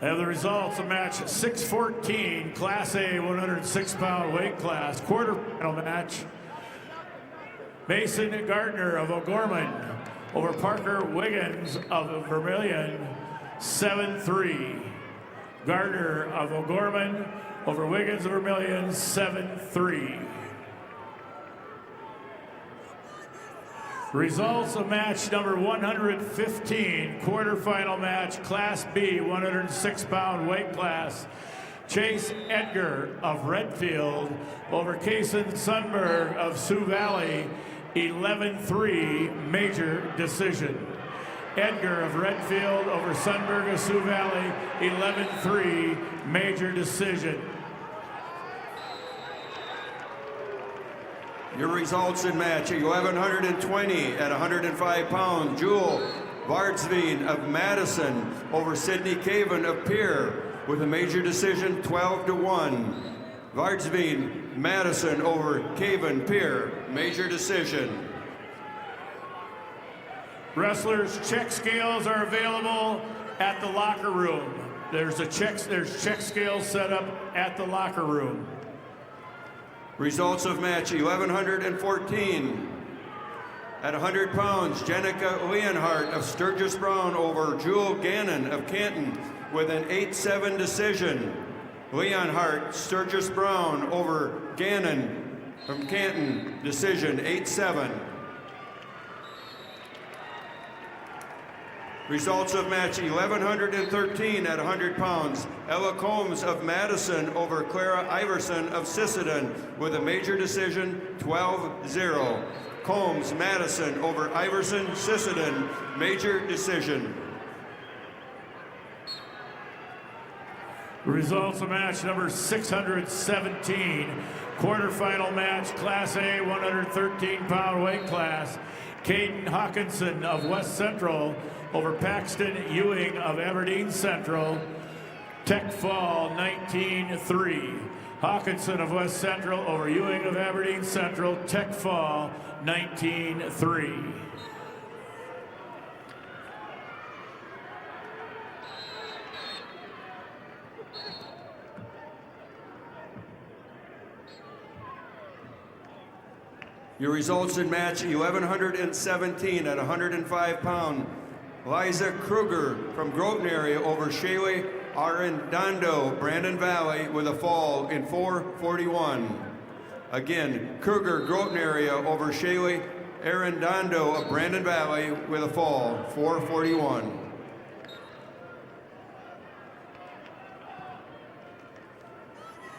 I have the results of match 614, Class A 106-pound weight class, quarterfinal match. Mason Gardner of O'Gorman over Parker Wiggins of Vermilion, 7-3. Gardner of O'Gorman over Wiggins of Vermilion, 7-3. Results of match number 115, quarterfinal match, Class B, 106-pound weight class. Chase Edgar of Redfield over Kason Sundberg of Sioux Valley, 11-3, major decision. Edgar of Redfield over Sundberg of Sioux Valley, 11-3, major decision. Your results in match 1120 at 105 pounds. Jewel Vardsveen of Madison over Sidney Caven of Pierre with a major decision 12-1. Vardsveen, Madison over Caven, Pierre, major decision. Wrestlers' check scales are available at the locker room. There's check scales set up at the locker room. Results of match 1114. At 100 pounds, Jenica Leonhardt of Sturgis Brown over Jewel Gannon of Canton with an 8-7 decision. Leonhardt, Sturgis Brown over Gannon from Canton, decision 8-7. Results of match 1113 at 100 pounds. Ella Combs of Madison over Clara Iverson of Sisseton with a major decision 12-0. Combs, Madison over Iverson, Sisseton, major decision. Results of match number 617, quarterfinal match, Class A 113-pound weight class. Caden Hawkinson of West Central over Paxton Ewing of Aberdeen Central, Tech Fall 19-3. Hawkinson of West Central over Ewing of Aberdeen Central, Tech Fall 19-3. Your results in match 1117 at 105 pound. Liza Kruger from Groton area over Shaylee Arendando, Brandon Valley with a fall in 4:41. Again, Kruger, Groton area over Shaylee Arendando of Brandon Valley with a fall, 4:41.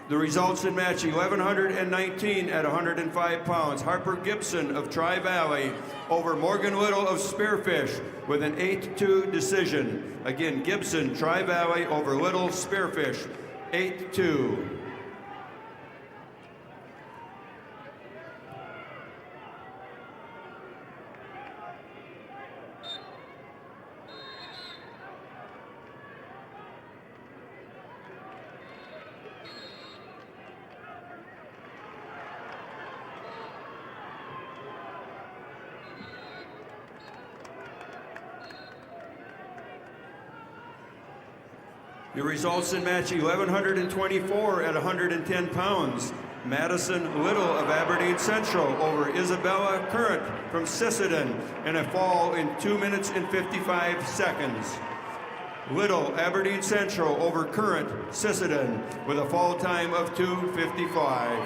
The results in match 1119 at 105 pounds. Harper Gibson of Tri-Valley over Morgan Little of Spearfish with an 8-2 decision. Again, Gibson, Tri-Valley over Little Spearfish, 8-2. Your results in match 1124 at 110 pounds. Madison Little of Aberdeen Central over Isabella Current from Sisseton in a fall in 2 minutes and 55 seconds. Little, Aberdeen Central over Current, Sisseton with a fall time of 2:55.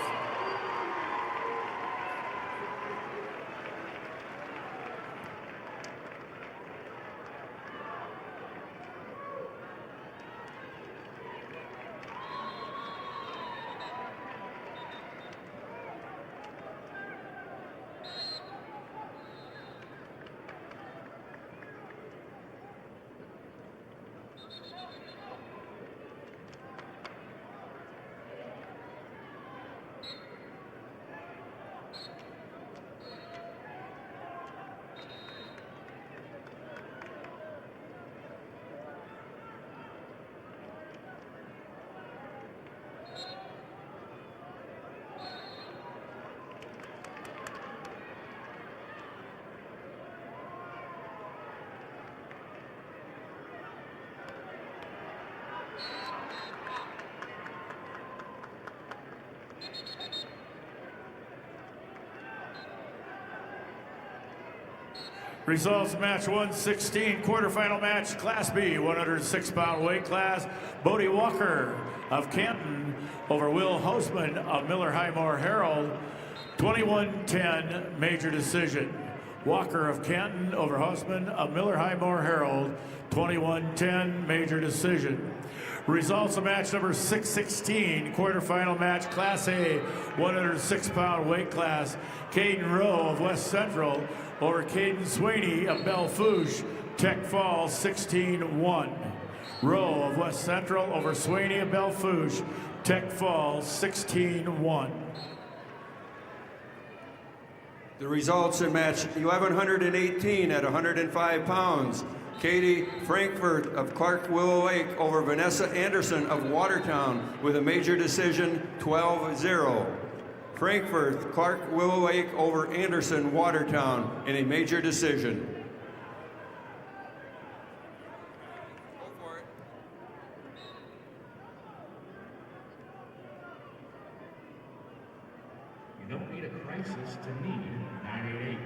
Results match 116, quarterfinal match, Class B, 106-pound weight class. Bodie Walker of Canton over Will Hostman of Miller Highmore Herald, 21-10 major decision. Walker of Canton over Hostman of Miller Highmore Herald, 21-10 major decision. Results of match number 616, quarterfinal match, Class A, 106-pound weight class. Caden Rowe of West Central over Caden Sweeney of Belle Fourche, Tech Falls, 16-1. Rowe of West Central over Sweeney of Belle Fourche, Tech Falls, 16-1. The results in match 1118 at 105 pounds. Katie Frankfurt of Clark Willow Lake over Vanessa Anderson of Watertown with a major decision, 12-0. Frankfurt, Clark Willow Lake over Anderson, Watertown in a major decision. You don't need a crisis to need 988.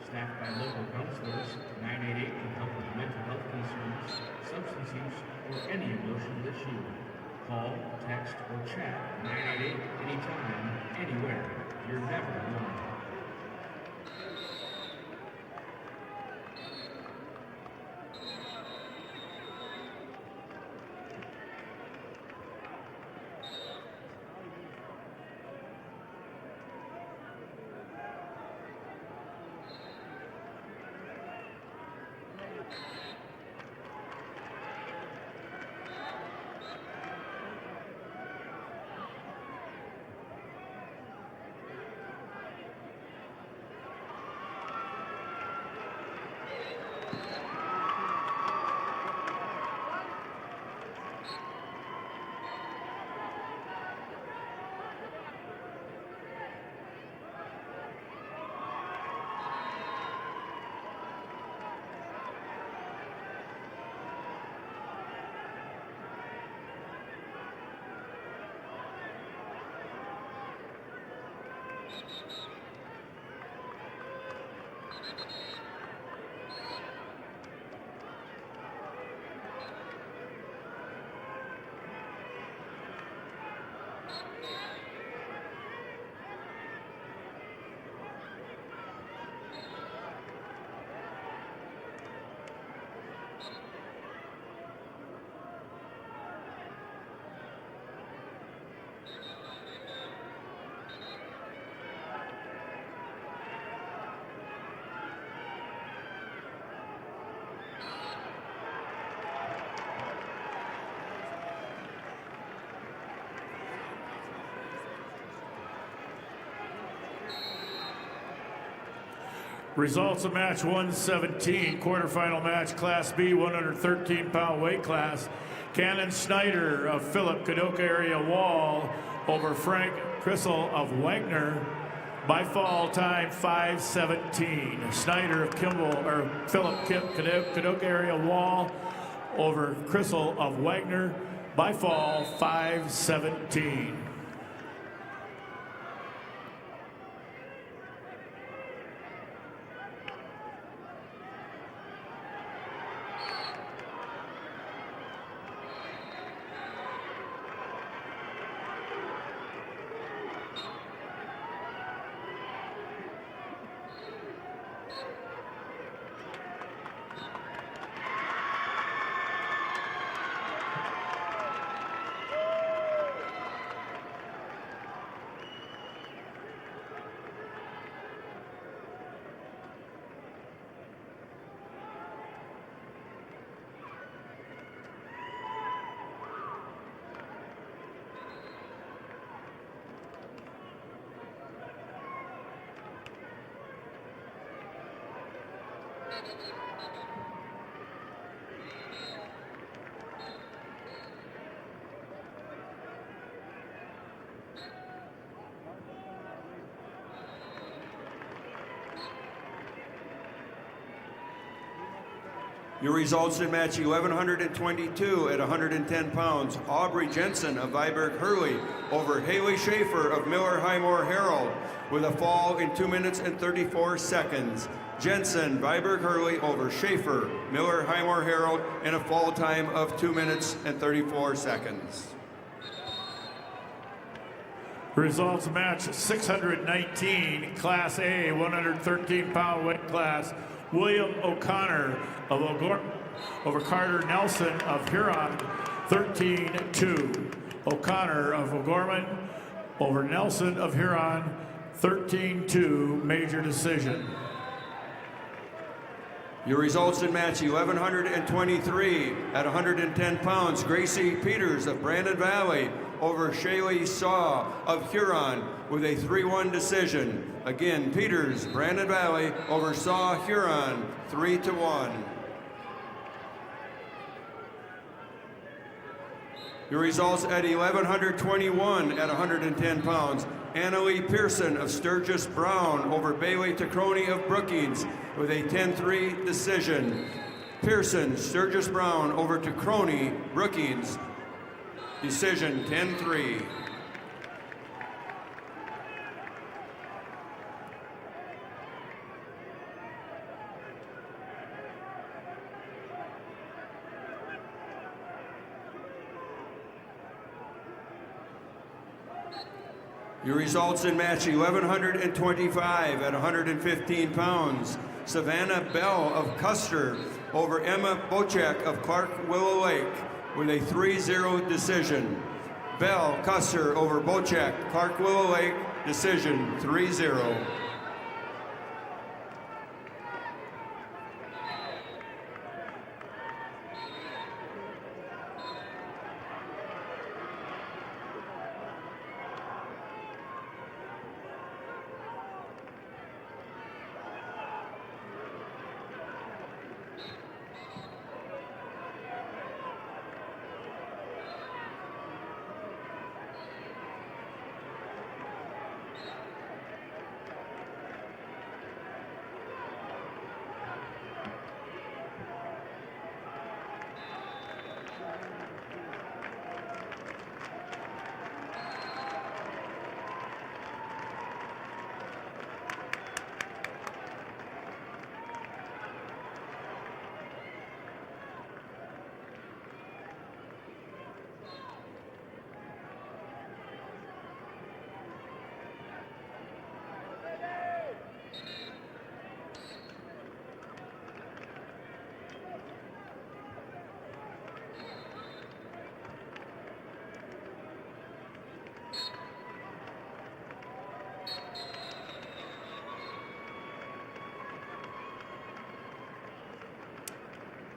Staffed by local counselors, 988 can help with mental health concerns, substance use, or any emotional issue. Call, text, or chat 988 anytime, anywhere. You're never alone. Results of match 117, quarterfinal match, Class B, 113-pound weight class. Cannon Snyder of Philip Kadoka area Wall over Frank Crissel of Wagner by fall time 5:17. Snyder of Philip Kadoka area Wall over Crissel of Wagner by fall 5:17. Your results in match 1122 at 110 pounds. Aubrey Jensen of Viborg Hurley over Haley Schaefer of Miller Highmore Herald with a fall in 2 minutes and 34 seconds. Jensen, Viberg Hurley over Schaefer, Miller, Highmore Harold in a fall time of 2 minutes and 34 seconds. Results of match 619, Class A, 113-pound weight class. William O'Connor of O'Gorman over Carter Nelson of Huron, 13-2. O'Connor of O'Gorman over Nelson of Huron, 13-2, major decision. Your results in match 1123 at 110 pounds, Gracie Peters of Brandon Valley over Shaylee Saw of Huron with a 3-1 decision. Again, Peters, Brandon Valley over Saw Huron, 3-1. Your results at 1121 at 110 pounds. Annalie Pearson of Sturgis Brown over Bailey Tacroni of Brookings with a 10-3 decision. Pearson, Sturgis Brown over Tacroni, Brookings, decision 10-3. Your results in match 1125 at 115 pounds. Savannah Bell of Custer over Emma Bochek of Clark Willow Lake with a 3-0 decision. Bell, Custer over Bochek, Clark Willow Lake, decision 3-0.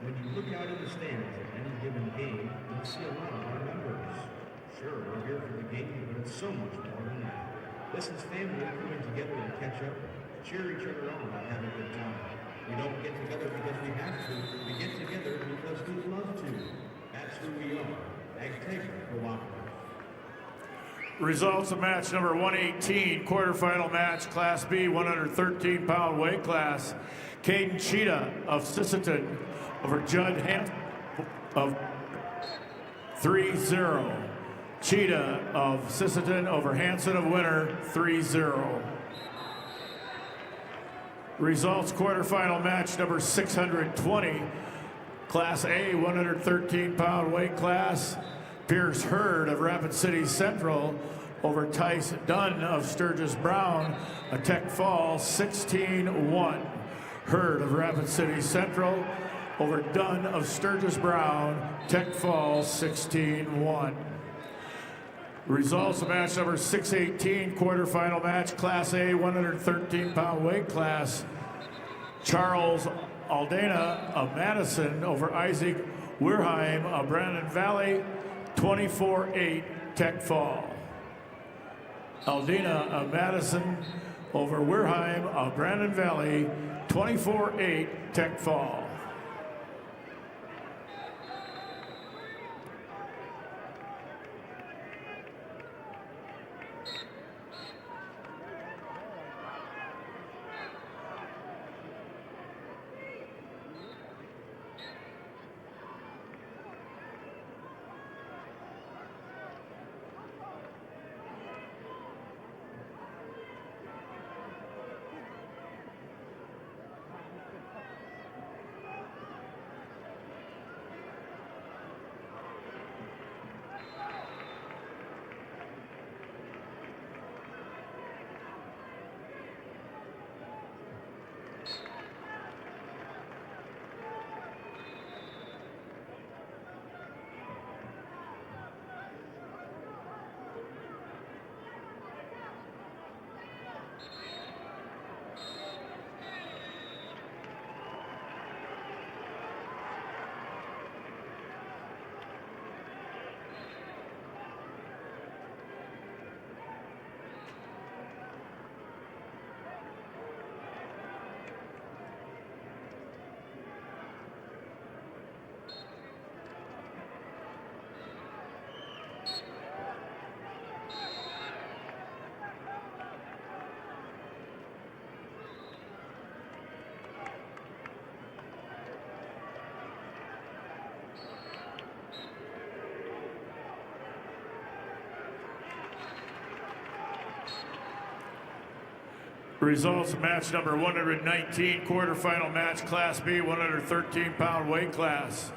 When you look out in the stands at any given game, you'll see a lot of our members. Sure, we're here for the game, but it's so much more than that. This is family coming together to catch up, cheer each other on, and have a good time. We don't get together because we have to. We get together because we love to. That's who we are. Agtegra Cooperative. Results of match number 118, quarterfinal match, Class B, 113-pound weight class. Caden Cheetah of Sisseton over Judd Hanson of 3-0. Cheetah of Sisseton over Hanson of Winter, 3-0. Results quarterfinal match number 620, Class A, 113-pound weight class. Pierce Hurd of Rapid City Central over Tice Dunn of Sturgis Brown, a Tech Fall, 16-1. Hurd of Rapid City Central over Dunn of Sturgis Brown, Tech Fall, 16-1. Results of match number 618, quarterfinal match, Class A, 113-pound weight class. Charles Aldana of Madison over Isaac Weirheim of Brandon Valley, 24-8, Tech Fall. Aldana of Madison over Weirheim of Brandon Valley, 24-8, Tech Fall. Results of match number 119, quarterfinal match, Class B, 113-pound weight class.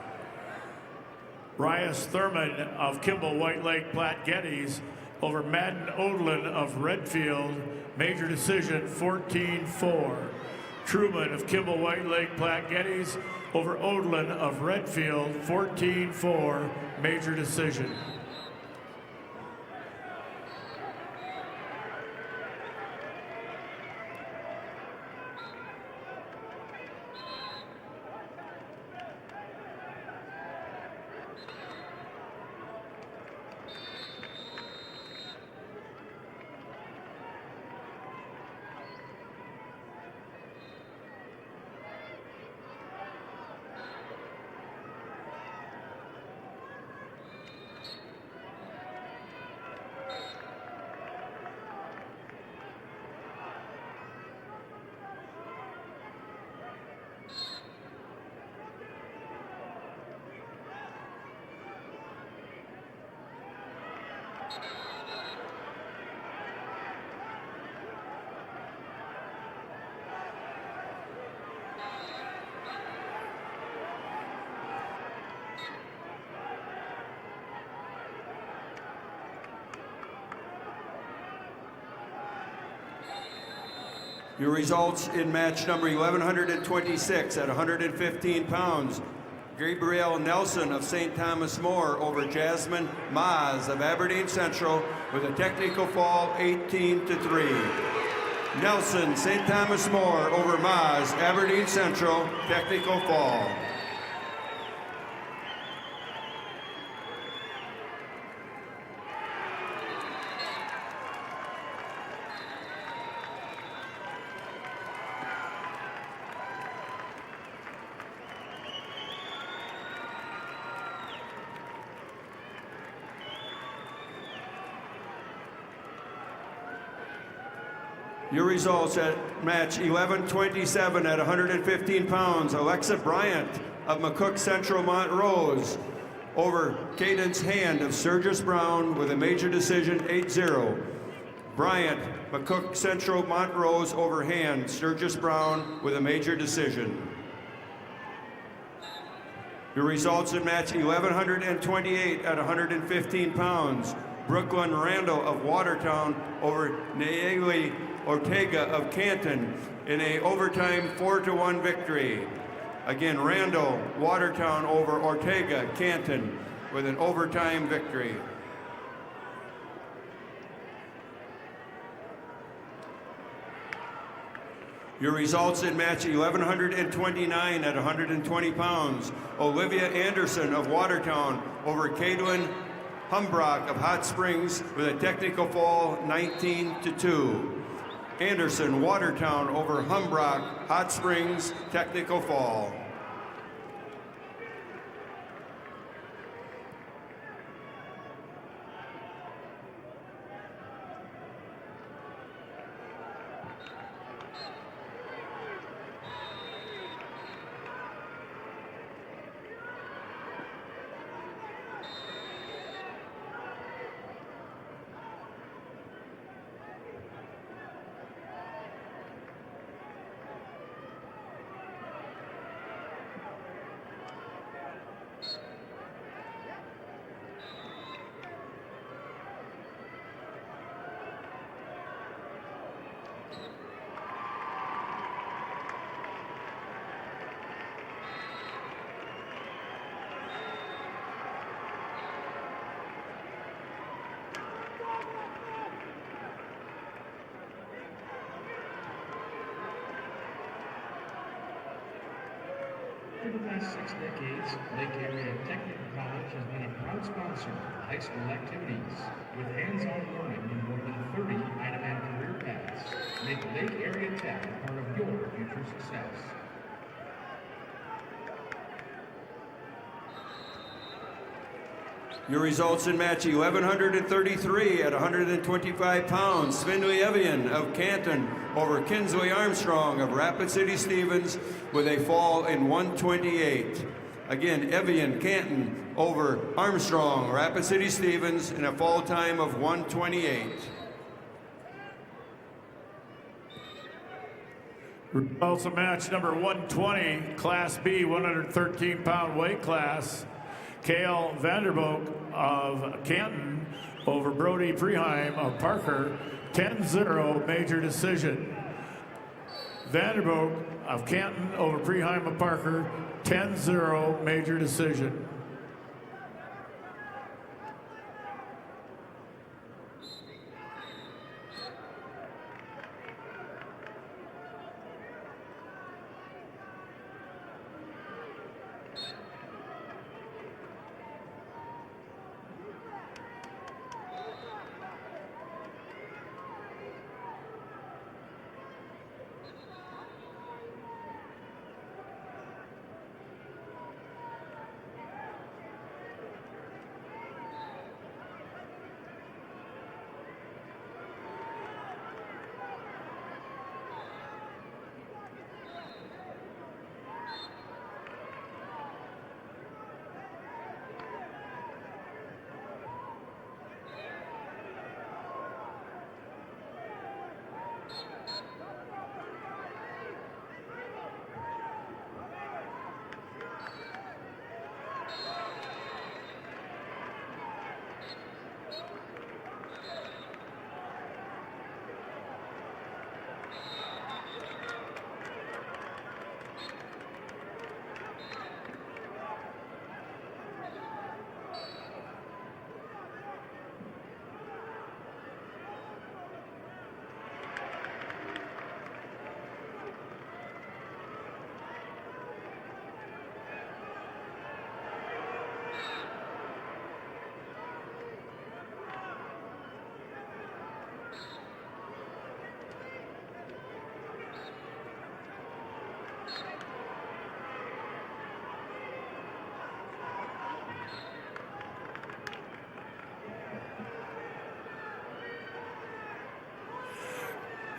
Rias Thurman of Kimball White Lake Platte Geddes over Madden Odlin of Redfield, major decision 14-4. Truman of Kimball White Lake Platte Geddes over Odlin of Redfield, 14-4, major decision. Your results in match number 1126 at 115 pounds. Gabrielle Nelson of St. Thomas More over Jasmine Maz of Aberdeen Central with a technical fall 18-3. Nelson, St. Thomas More over Maz, Aberdeen Central, technical fall. Your results at match 1127 at 115 pounds. Alexa Bryant of McCook Central Montrose over Cadence Hand of Sturgis Brown with a major decision 8-0. Bryant, McCook Central Montrose over Hand, Sturgis Brown with a major decision. Your results in match 1128 at 115 pounds. Brooklyn Randall of Watertown over Nayeli Ortega of Canton in a overtime 4-1 victory. Again, Randall, Watertown over Ortega, Canton with an overtime victory. Your results in match 1129 at 120 pounds. Olivia Anderson of Watertown over Cadwin Humbrock of Hot Springs with a technical fall 19-2. Anderson, Watertown over Humbrock, Hot Springs, technical fall. For the past 6 decades, Lake Area Technical College has been a proud sponsor of high school activities. With hands-on learning in more than 30 Ironman career paths, make Lake Area Tech a part of your future success. Your results in match 1133 at 125 pounds. Finley Evian of Canton over Kinsley Armstrong of Rapid City Stevens with a fall in 128. Again, Evian Canton over Armstrong, Rapid City Stevens in a fall time of 128. Results of match number 120, Class B, 113-pound weight class. Kale Vanderboek of Canton over Brody Preheim of Parker, 10-0 major decision. Vanderboek of Canton over Preheim of Parker, 10-0 major decision.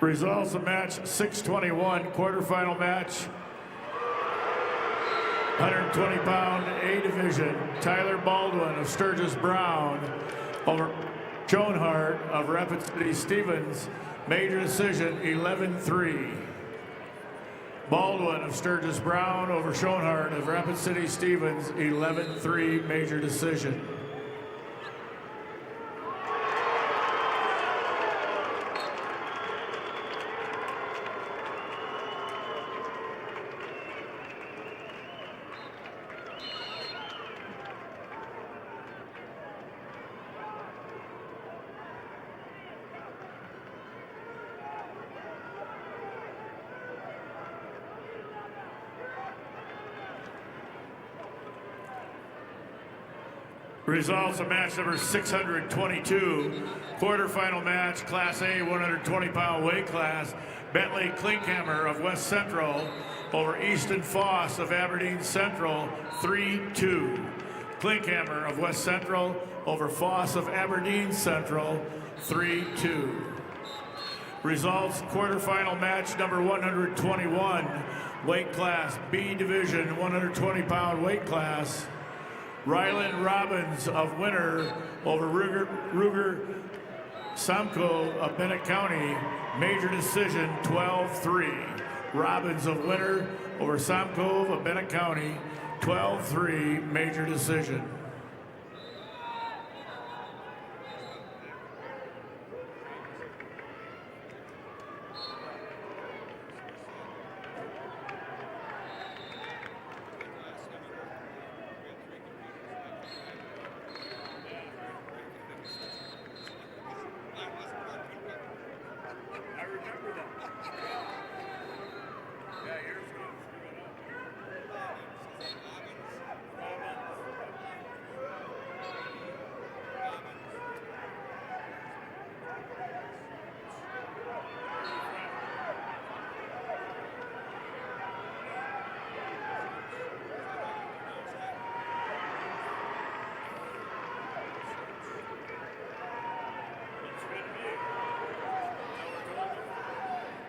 Results of match 621, quarterfinal match. 120-pound A division, Tyler Baldwin of Sturgis Brown over Schoenhardt of Rapid City Stevens, major decision 11-3. Baldwin of Sturgis Brown over Schoenhardt of Rapid City Stevens, 11-3 major decision. Results of match number 622, quarterfinal match, Class A, 120-pound weight class. Bentley Klinkhammer of West Central over Easton Foss of Aberdeen Central, 3-2. Klinkhammer of West Central over Foss of Aberdeen Central, 3-2. Results, quarterfinal match number 121, weight class B division, 120-pound weight class. Ryland Robbins of Winter over Ruger Samko of Bennett County, major decision 12-3. Robbins of Winter over Samko of Bennett County, 12-3 major decision.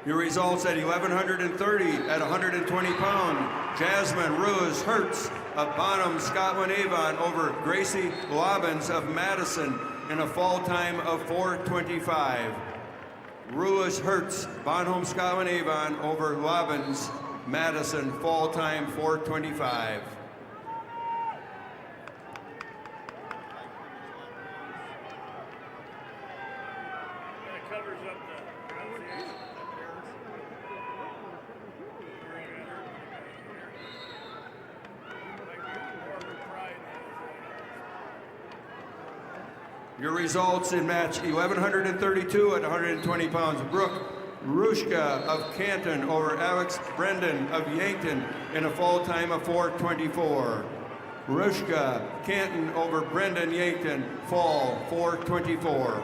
Your results at 1,130 at 120 pound. Jasmine Rose Hertz of Bonham, Scotland Avon over Gracie Lobbins of Madison in a fall time of 4:25. Rulis Hertz, Bonhomme Scowen Avon over Lobbins, Madison, fall time 4:25. Your results in match 1132 at 120 pounds. Brooke Rushka of Canton over Alex Brendan of Yankton in a fall time of 4:24. Rushka, Canton over Brendan Yankton, fall 4:24.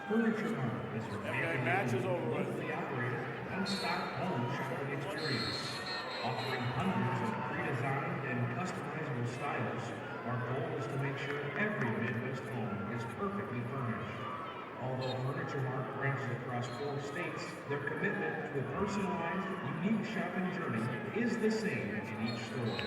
Furniture Mart is your matches over with the operator and stock home shopping experience. Offering hundreds of pre-designed and customizable styles, our goal is to make sure every Midwest home is perfectly furnished. Although Furniture Mart branches across 4 states, their commitment to a personalized, unique shopping journey is the same in each store.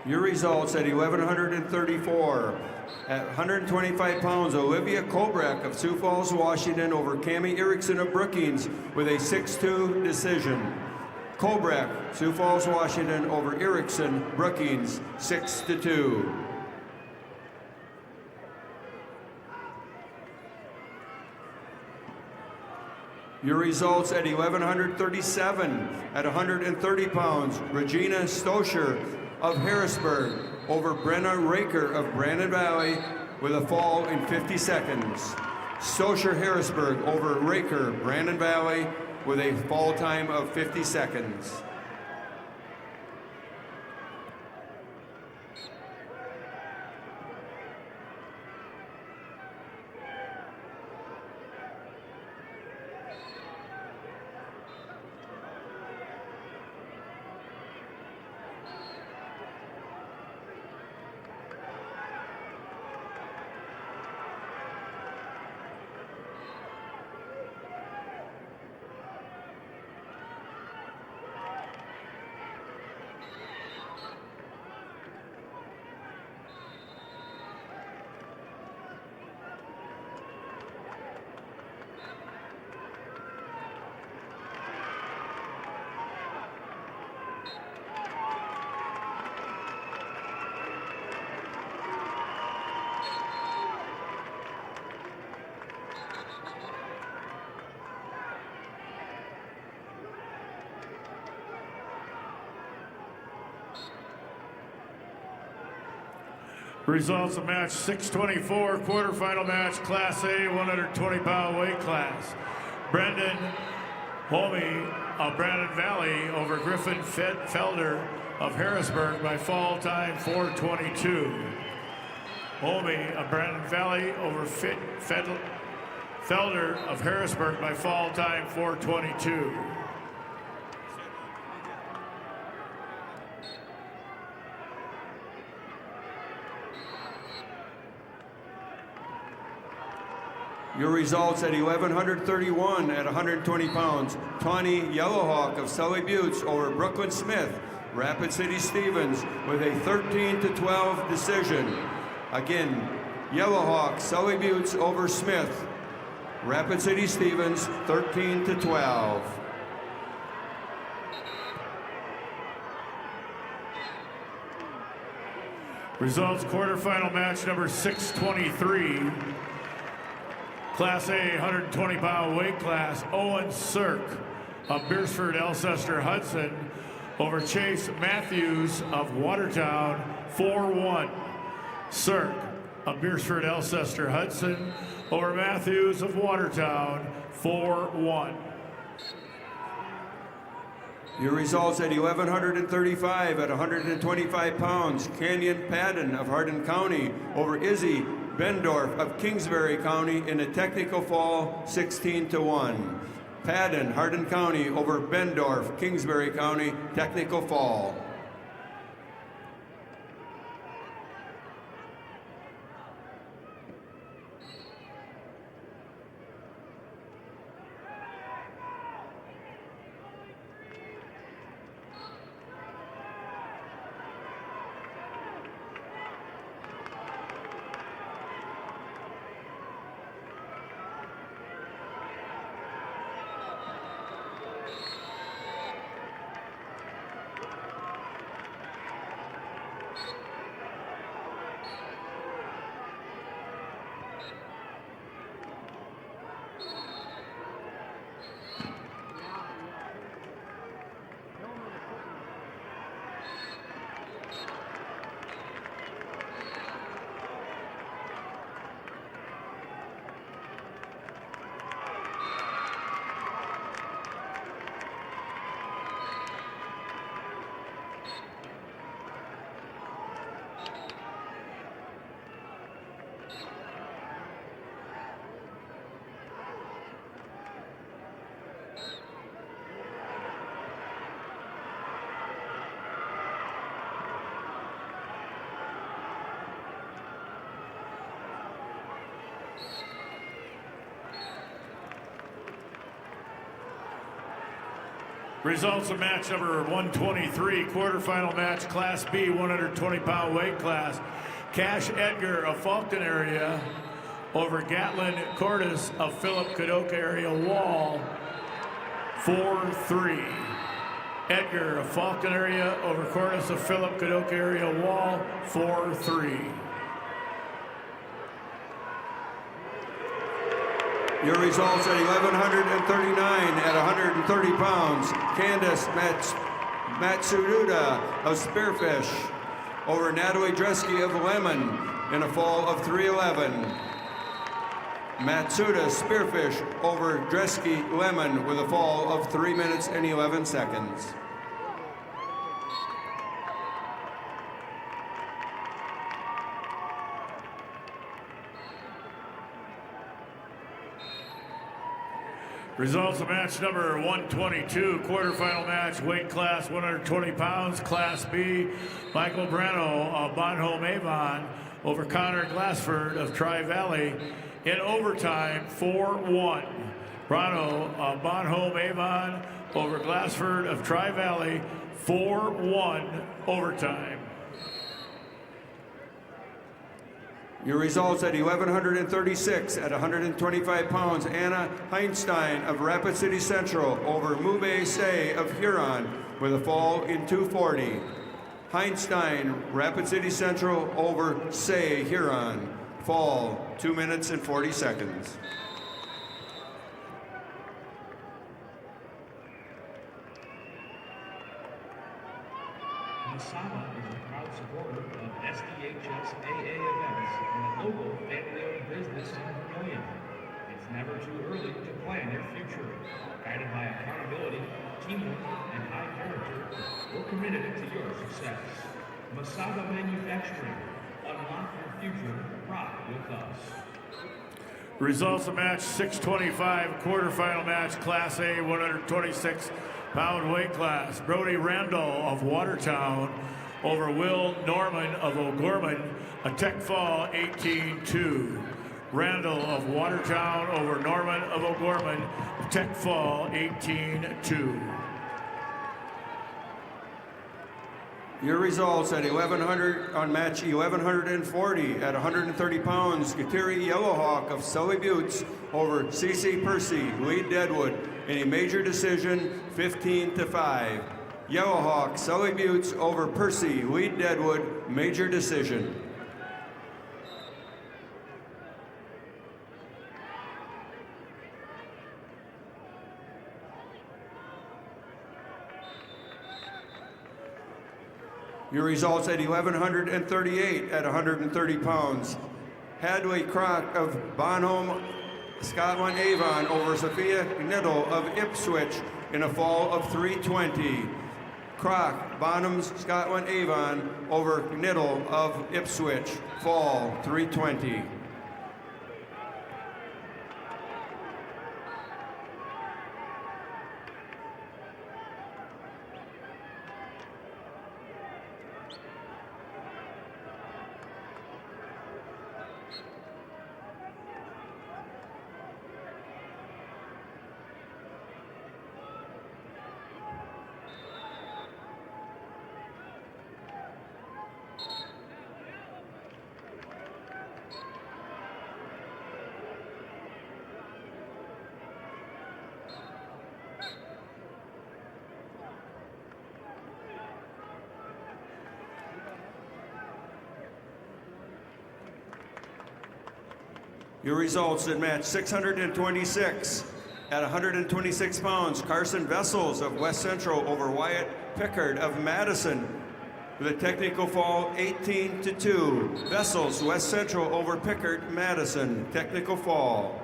Your results at 1134. At 125 pounds, Olivia Kobrak of Sioux Falls, Washington over Cammie Erickson of Brookings with a 6-2 decision. Kobrak, Sioux Falls, Washington over Erickson, Brookings, 6-2. Your results at 1137. At 130 pounds, Regina Stoscher of Harrisburg over Brenna Raker of Brandon Valley with a fall in 50 seconds. Stoscher Harrisburg over Raker, Brandon Valley with a fall time of 50 seconds. Results of match 624, quarterfinal match, Class A, 120-pound weight class. Brendan Homey of Brandon Valley over Griffin Felder of Harrisburg by fall time 4:22. Homey of Brandon Valley over Felder of Harrisburg by fall time 4:22. Your results at 1131 at 120 pounds. Tawny Yellowhawk of Sully Buttes over Brooklyn Smith Rapid City Stevens with a 13-12 decision. Again, Yellowhawk, Sully Buttes over Smith. Rapid City Stevens, 13-12. Results, quarterfinal match number 623. Class A 120-pound weight class, Owen Cirk of Beersford, Alcester, Hudson over Chase Matthews of Watertown, 4-1. Cirk of Beersford, Alcester, Hudson over Matthews of Watertown, 4-1. Your results at 1,135 at 125 pounds. Canyon Padden of Hardin County over Izzy Bendorf of Kingsbury County in a technical fall, 16-1. Padden, Hardin County over Bendorf, Kingsbury County, technical fall. Results of match number 123, quarterfinal match, Class B, 120-pound weight class. Cash Edgar of Falcon area over Gatlin Cordes of Philip Kadoka area Wall, 4-3. Edgar of Falcon area over Cordes of Philip Kadoka area Wall, 4-3. Your results at 1,139 at 130 pounds. Candace Matsuruda of Spearfish over Natalie Dresky of Lemon in a fall of 3:11. Matsuda Spearfish over Dresky Lemon with a fall of 3 minutes and 11 seconds. Results of match number 122, quarterfinal match, weight class 120 pounds, Class B. Michael Brano of Bonholm Avon over Connor Glassford of Tri-Valley in overtime, 4-1. Brano of Bonholm Avon over Glassford of Tri-Valley, 4-1 overtime. Your results at 1,136 at 125 pounds. Anna Heinstein of Rapid City Central over Mube Say of Huron with a fall in 2:40. Heinstein, Rapid City Central over Say, Huron. Fall, 2 minutes and 40 seconds. Masaba is a proud supporter of SDHS AA events and a local family-owned business in Vermillion. It's never too early to plan your future. Guided by accountability, teamwork, and high character, we're committed to your success. Masaba Manufacturing. Unlock your future. Rock with us. Results of match 625, quarterfinal match, Class A, 126-pound weight class. Brody Randall of Watertown over Will Norman of O'Gorman, a tech fall 18-2. Randall of Watertown over Norman of O'Gorman, a tech fall 18-2. Your results at 1100 on match 1140 at 130 pounds, Kateri Yellowhawk of Sully Buttes over CC Percy, Lee Deadwood in a major decision, 15-5. Yellowhawk, Sully Buttes over Percy, Lee Deadwood, major decision. Your results at 1138 at 130 pounds. Hadley Crock of Bonholm, Scotland Avon over Sophia Knittel of Ipswich in a fall of 320. Crock, Bonham's Scotland Avon over Knittel of Ipswich, fall 320. Your results in match 626 at 126 pounds. Carson Vessels of West Central over Wyatt Pickard of Madison with a technical fall 18-2. Vessels, West Central over Pickard, Madison, technical fall.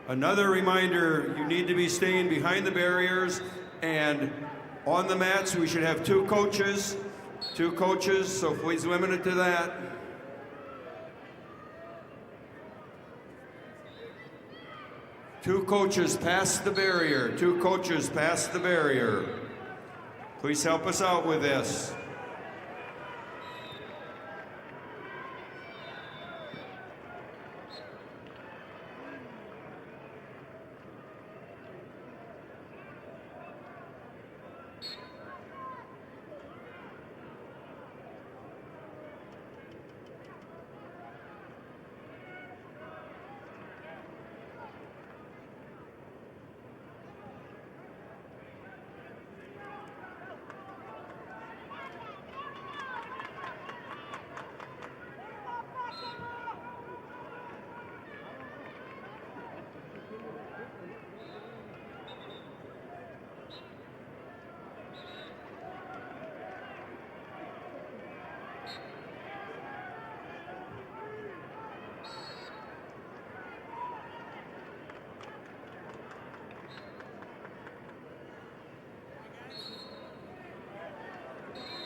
Another reminder, you need to be staying behind the barriers and on the mats. We should have two coaches, so please limit it to that. Two coaches past the barrier, Please help us out with this.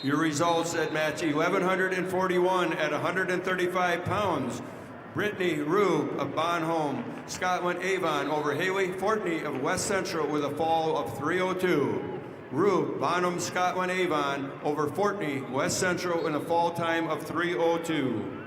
Your results at match 1141 at 135 pounds. Brittany Rube of Bonholm, Scotland Avon over Haley Fortney of West Central with a fall of 302. Rube, Bonham, Scotland Avon over Fortney, West Central in a fall time of 302.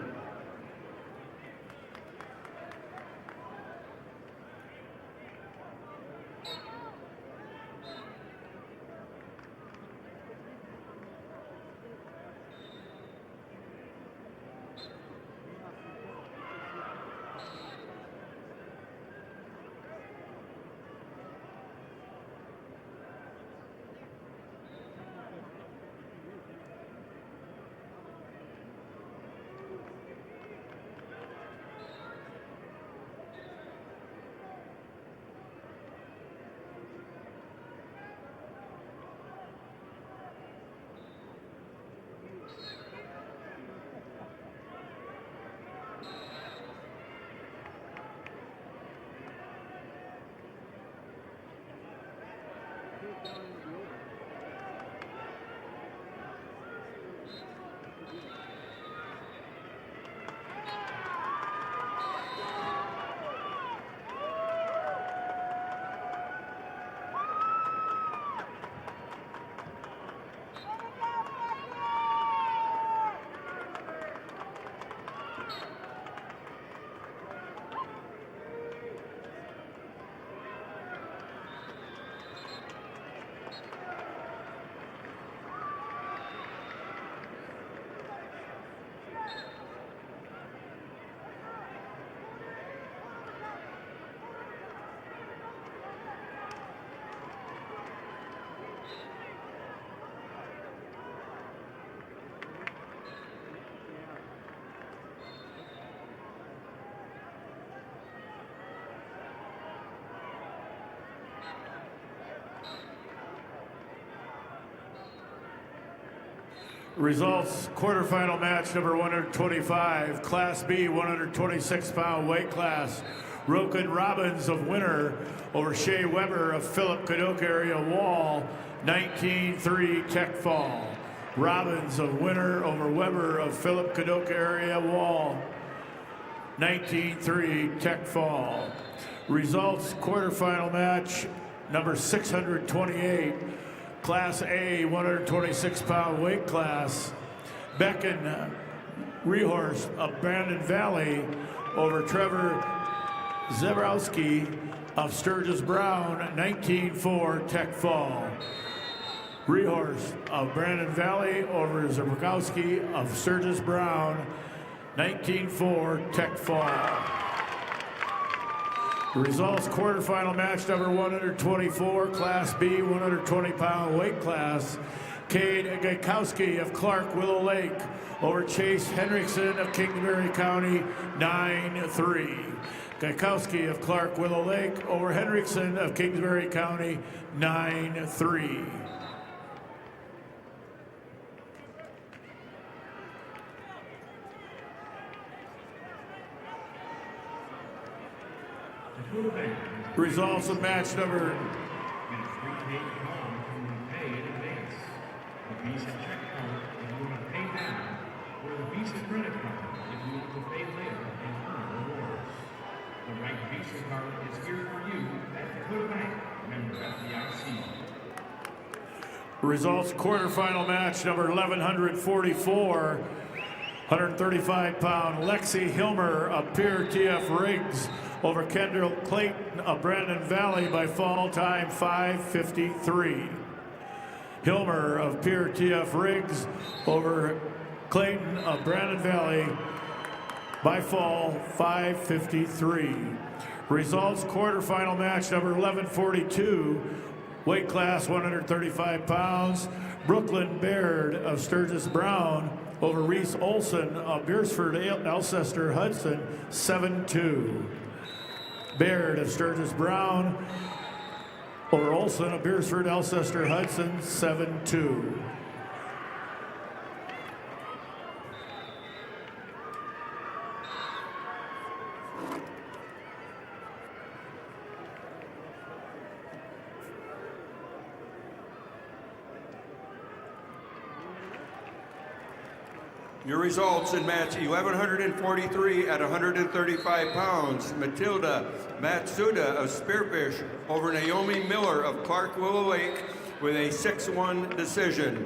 Results, quarterfinal match number 125, Class B 126-pound weight class. Roken Robbins of Winner over Shea Weber of Philip Cadoc area Wall, 19-3 tech fall. Robbins of Winner over Weber of Philip Cadoc area Wall, 19-3 tech fall. Results, quarterfinal match number 628, Class A 126-pound weight class. Becken Rehorst of Brandon Valley over Trevor Zebrowski of Sturgis Brown, 19-4 tech fall. Rehorst of Brandon Valley over Zebrowski of Sturgis Brown, 19-4 tech fall. The results, quarterfinal match number 124, Class B 120-pound weight class. Cade Gaikowski of Clark Willow Lake over Chase Henriksen of Kingsbury County, 9-3. Gaikowski of Clark Willow Lake over Henriksen of Kingsbury County, 9-3. Results of match number. Pay in advance. The Visa check card if you want to pay now, or the Visa credit card if you want to pay later and earn rewards. The right Visa card is here for you at Dakota Bank. Member FDIC. Results, quarterfinal match number 1144, 135-pound Lexi Hilmer of Pierre TF Riggs over Kendall Clayton of Brandon Valley by fall time 5:53. Hilmer of Pierre TF Riggs over Clayton of Brandon Valley by fall 5:53. Results, quarterfinal match number 1142, weight class 135 pounds, Brooklyn Baird of Sturgis Brown over Reese Olson of Beersford Alcester Hudson, 7-2. Baird of Sturgis Brown over Olson of Beersford Alcester Hudson, 7-2. Your results in match 1143 at 135 pounds. Matilda Matsuda of Spearfish over Naomi Miller of Clark Willow Lake with a 6-1 decision.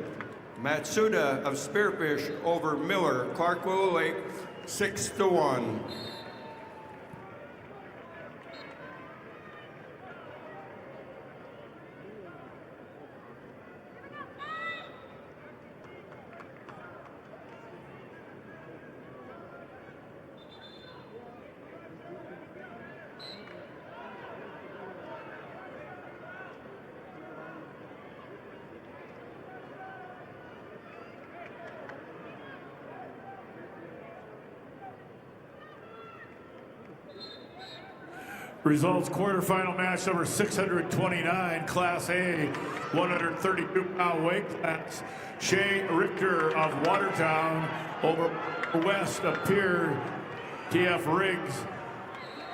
Matsuda of Spearfish over Miller, Clark Willow Lake, 6-1. Results, quarterfinal match number 629, Class A, 132-pound weight class. Shay Richter of Watertown over West of Pierre TF Riggs.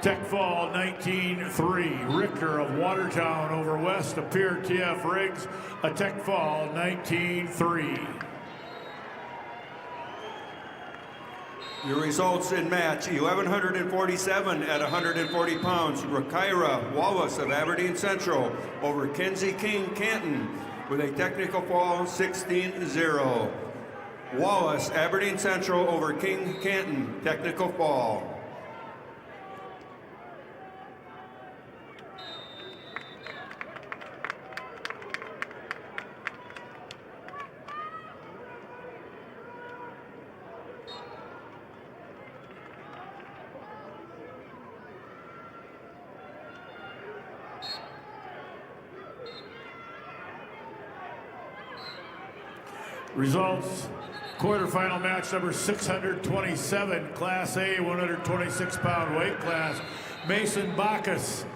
Tech fall 19-3. Richter of Watertown over West of Pierre TF Riggs. A tech fall 19-3. Your results in match 1147 at 140 pounds. Rakaira Wallace of Aberdeen Central over Kenzie King Canton with a technical fall 16-0. Wallace, Aberdeen Central over King Canton, technical fall. Results, quarterfinal match number 627, Class A, 126-pound weight class. Mason Bacchus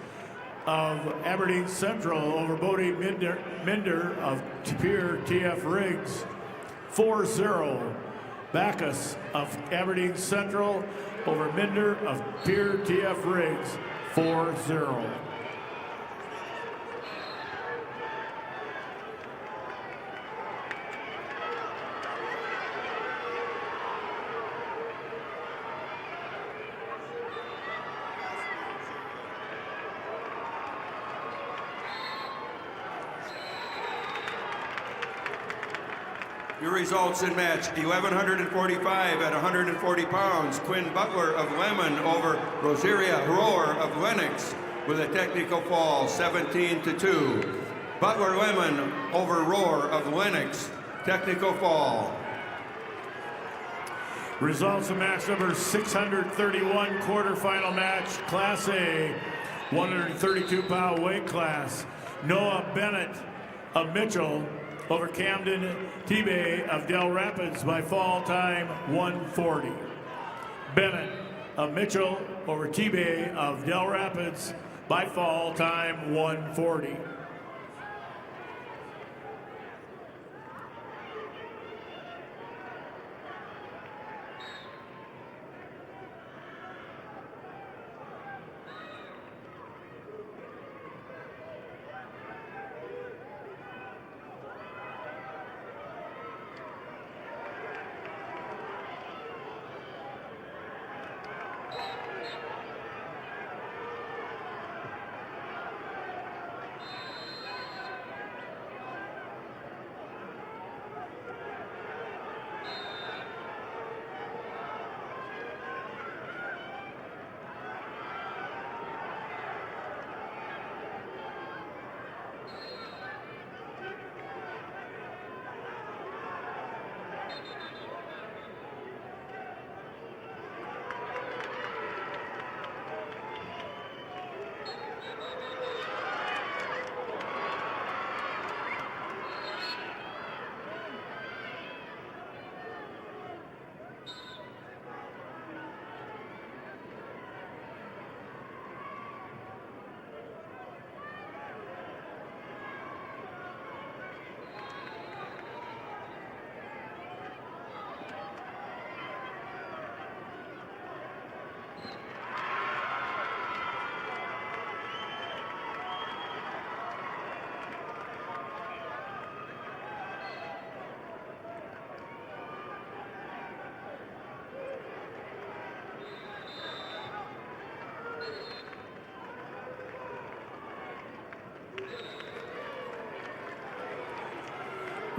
of Aberdeen Central over Bodie Minder of Pierre TF Riggs. 4-0. Backus of Aberdeen Central over Minder of Pier TF Riggs, 4-0. Your results in match 1145 at 140 pounds. Quinn Butler of Lemon over Rosaria Rohr of Lennox with a technical fall, 17-2. Butler Lemon over Rohr of Lennox, technical fall. Results of match number 631, quarterfinal match, Class A, 132-pound weight class. Noah Bennett of Mitchell over Camden T-Bay of Del Rapids by fall time 140. Bennett of Mitchell over T-Bay of Del Rapids by fall time 140.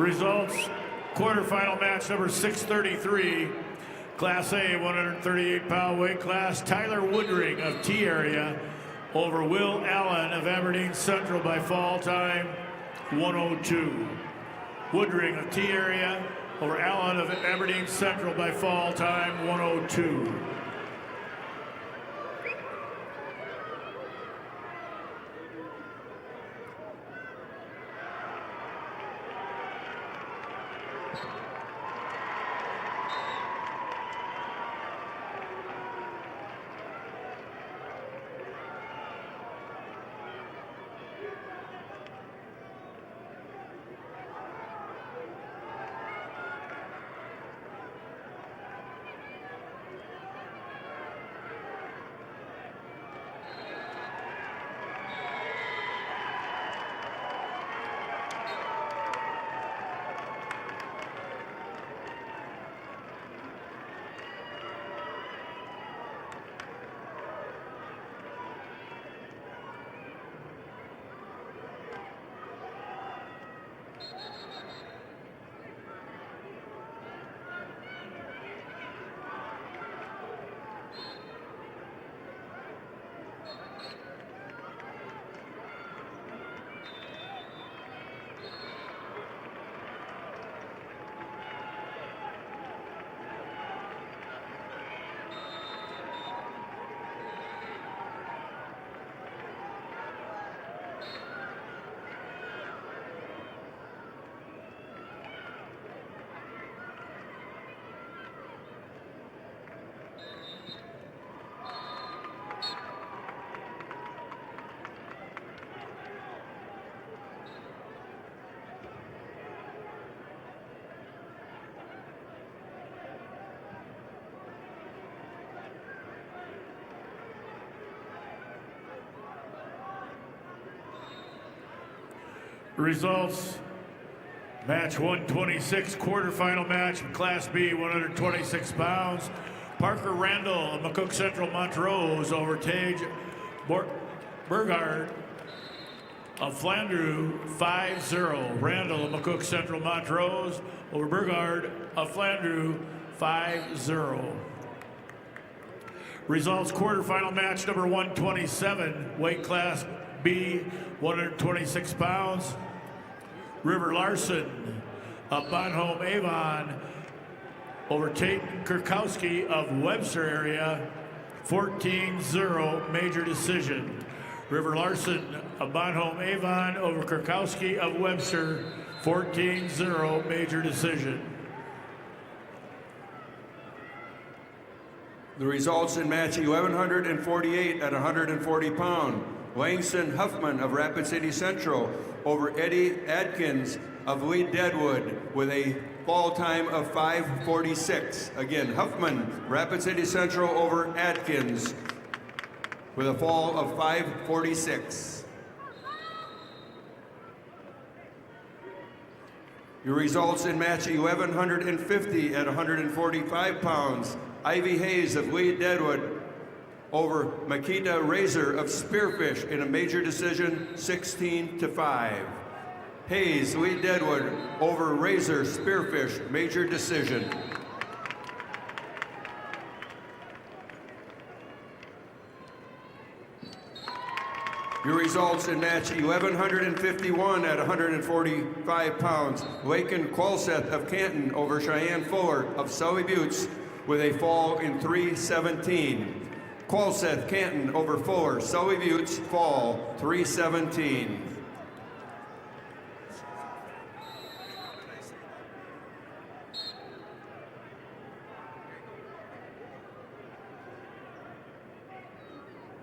Results, quarterfinal match number 633, Class A, 138-pound weight class. Tyler Woodring of T-Area over Will Allen of Aberdeen Central by fall time 102. Woodring of T-Area over Allen of Aberdeen Central by fall time 102. Results, match 126, quarterfinal match, Class B, 126 pounds. Parker Randall of McCook Central Montrose over Tage Burgard of Flandreau, 5-0. Randall of McCook Central Montrose over Burgard of Flandreau, 5-0. Results, quarterfinal match number 127, weight class B, 126 pounds. River Larson of Bonhomme Avon over Tate Kurkowski of Webster area, 14-0 major decision. River Larson of Bonhomme Avon over Kurkowski of Webster, 14-0 major decision. The results in match 1148 at 140 pound. Langston Huffman of Rapid City Central over Eddie Adkins of Lee Deadwood with a fall time of 5:46. Again, Huffman, Rapid City Central over Adkins with a fall of 5:46. Your results in match 1150 at 145 pounds. Ivy Hayes of Lee Deadwood over Makita Razor of Spearfish in a major decision, 16-5. Hayes, Lee Deadwood over Razor Spearfish, major decision. Your results in match 1151 at 145 pounds. Laken Qualseth of Canton over Cheyenne Fuller of Sully Buttes with a fall in 3:17. Qualseth, Canton over Fuller, Sully Buttes, fall 3:17.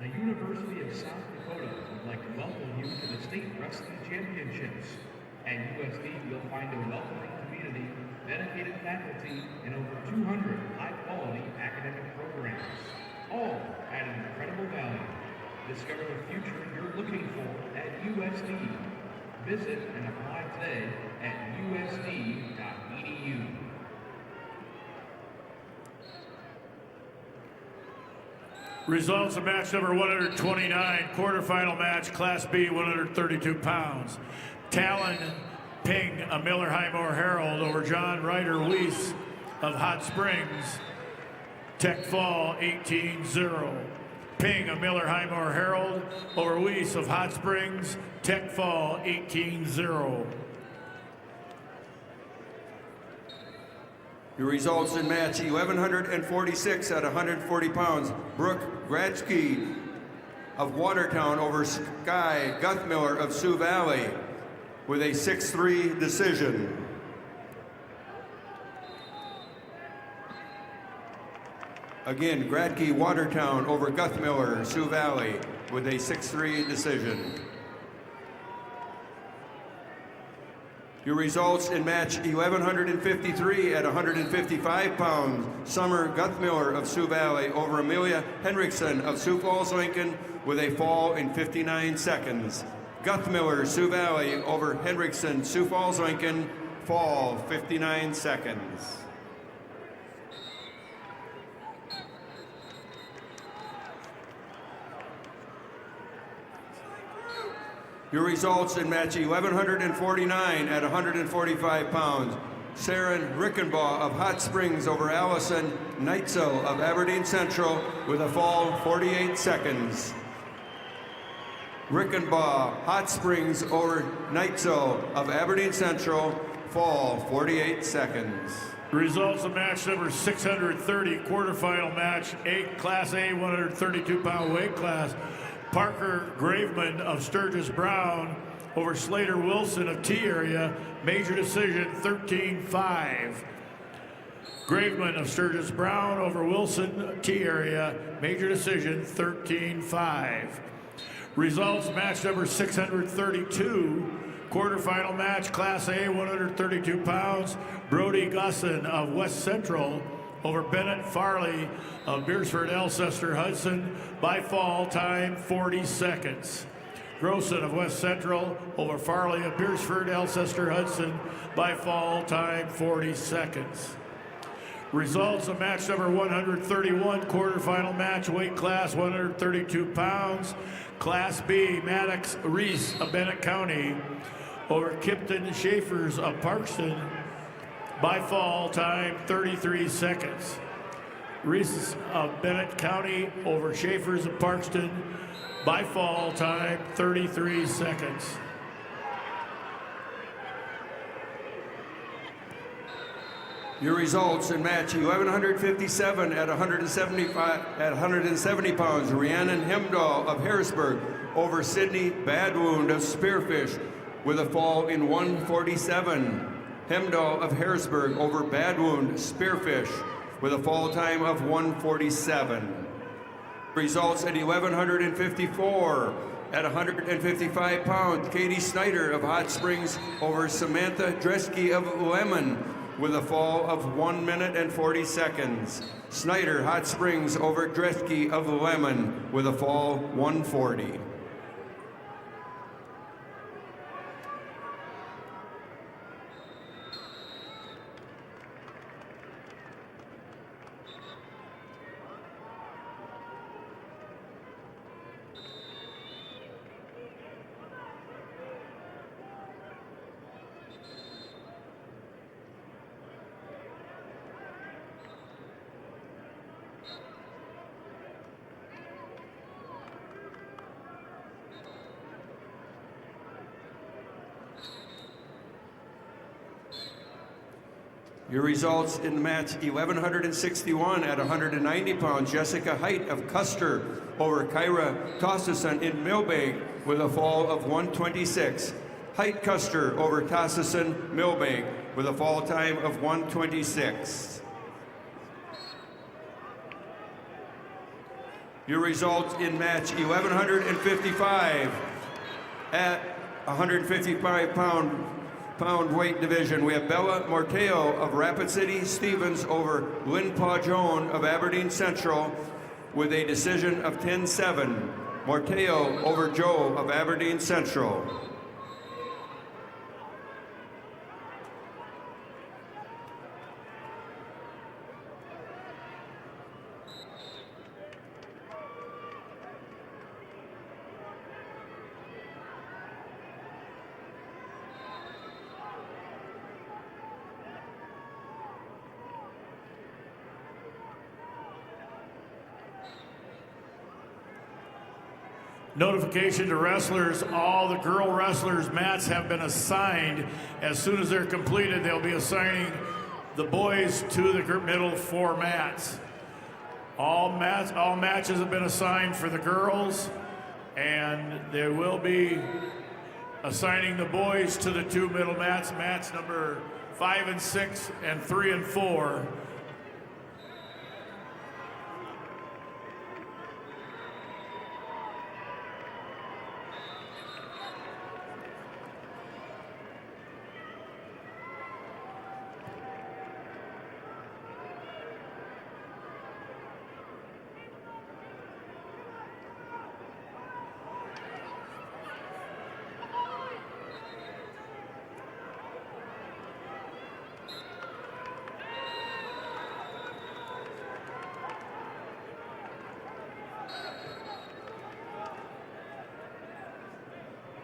The University of South Dakota would like to welcome you to the State Wrestling Championships. At USD, you'll find a welcoming community, dedicated faculty, and over 200 high-quality academic programs, all at an incredible value. Discover the future you're looking for at USD. Visit and apply today at usd.edu. Results of match number 129, quarterfinal match, Class B, 132 pounds. Talon Ping of Miller Highmore Herald over John Ryder Weiss of Hot Springs, Tech Fall, 18-0. Ping of Miller Highmore Herald over Weiss of Hot Springs, Tech Fall, 18-0. Your results in match 1146 at 140 pounds. Brooke Gradsky of Watertown over Sky Guthmiller of Sioux Valley with a 6-3 decision. Again, Gradke Watertown over Guthmiller, Sioux Valley with a 6-3 decision. Your results in match 1153 at 155 pounds. Summer Guthmiller of Sioux Valley over Amelia Henriksen of Sioux Falls, Lincoln with a fall in 59 seconds. Guthmiller, Sioux Valley over Henriksen, Sioux Falls, Lincoln, fall 59 seconds. Your results in match 1149 at 145 pounds. Saren Rickenbaugh of Hot Springs over Allison Neitzel of Aberdeen Central with a fall 48 seconds. Rickenbaugh, Hot Springs over Neitzel of Aberdeen Central, fall 48 seconds. Results of match number 630, quarterfinal match, Class A, 132-pound weight class. Parker Graveman of Sturgis Brown over Slater Wilson of T area, major decision 13-5. Graveman of Sturgis Brown over Wilson T area, major decision 13-5. Results match number 632, quarterfinal match, Class A, 132 pounds. Brody Gusson of West Central over Bennett Farley of Beersford Alcester Hudson by fall time 40 seconds. Grossen of West Central over Farley of Beersford, Alcester Hudson by fall time 40 seconds. Results of match number 131, quarterfinal match, weight class 132 pounds. Class B, Maddox Reese of Bennett County over Kipton Schaefers of Parkston by fall time 33 seconds. Reese of Bennett County over Schaefers of Parkston by fall time 33 seconds. Your results in match 1157 at 170 pounds, Rhiannon Hemdahl of Harrisburg over Sydney Badwound of Spearfish with a fall in 147. Hemdahl of Harrisburg over Badwound Spearfish with a fall time of 147. Results at 1154 at 155 pounds, Katie Snyder of Hot Springs over Samantha Dresky of Lemon with a fall of 1 minute and 40 seconds. Snyder, Hot Springs over Dresky of Lemon with a fall 140. Your results in match 1161 at 190 pounds, Jessica Height of Custer over Kyra Tossison in Millbank with a fall of 126. Height Custer over Tossison Millbank with a fall time of 126. Your results in match 1155 at 155 pound weight division. We have Bella Morteo of Rapid City Stevens over Lynn Pajon of Aberdeen Central with a decision of 10-7. Morteo over Joe of Aberdeen Central. Notification to wrestlers, all the girl wrestlers' mats have been assigned. As soon as they're completed, they'll be assigning the boys to the middle 4 mats. All matches have been assigned for the girls, and they will be assigning the boys to the 2 middle mats, mats number 5 and 6 and 3 and 4.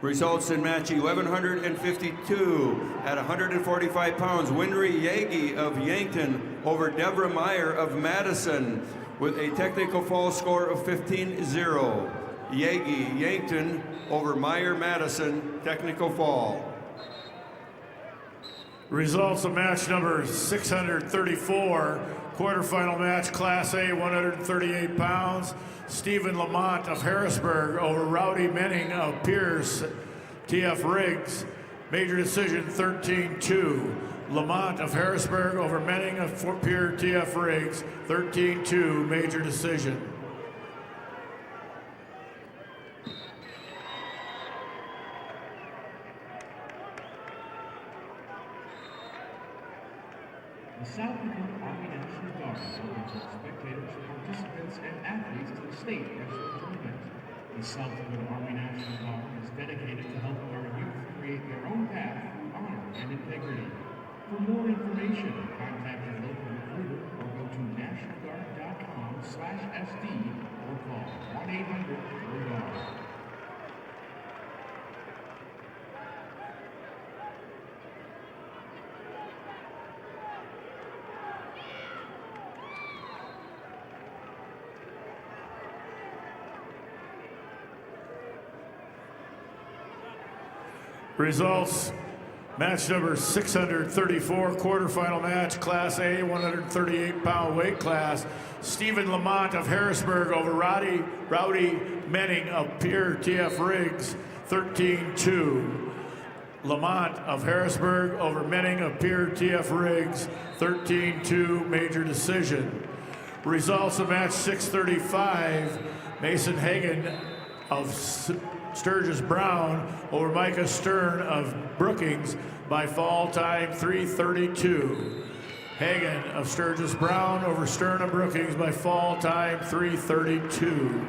Results in match 1152 at 145 pounds, Winry Yagi of Yankton over Deborah Meyer of Madison with a technical fall score of 15-0. Yagi, Yankton over Meyer, Madison, technical fall. Results of match number 634, quarterfinal match, Class A, 138 pounds. Stephen Lamont of Harrisburg over Rowdy Menning of Pierce, TF Riggs. Major decision 13-2. Lamont of Harrisburg over Menning of Fort Pierre, TF Riggs, 13-2, major decision. The South Dakota Army National Guard opens up spectators, participants, and athletes to the state wrestling tournament. The Southwood Army National Guard is dedicated to helping our youth create their own path through honor and integrity. For more information, contact your local recruiter or go to nationalguard.com/SD or call 1-800-GO-GUARD. Results, match number 634, quarterfinal match, Class A, 138-pound weight class. Stephen Lamont of Harrisburg over Rowdy Menning of Pierre TF Riggs, 13-2. Lamont of Harrisburg over Menning of Pierre TF Riggs, 13-2, major decision. Results of match 635, Mason Hagan of Sturgis Brown over Micah Stern of Brookings by fall time 3:32. Hagan of Sturgis Brown over Stern of Brookings by fall time 3:32.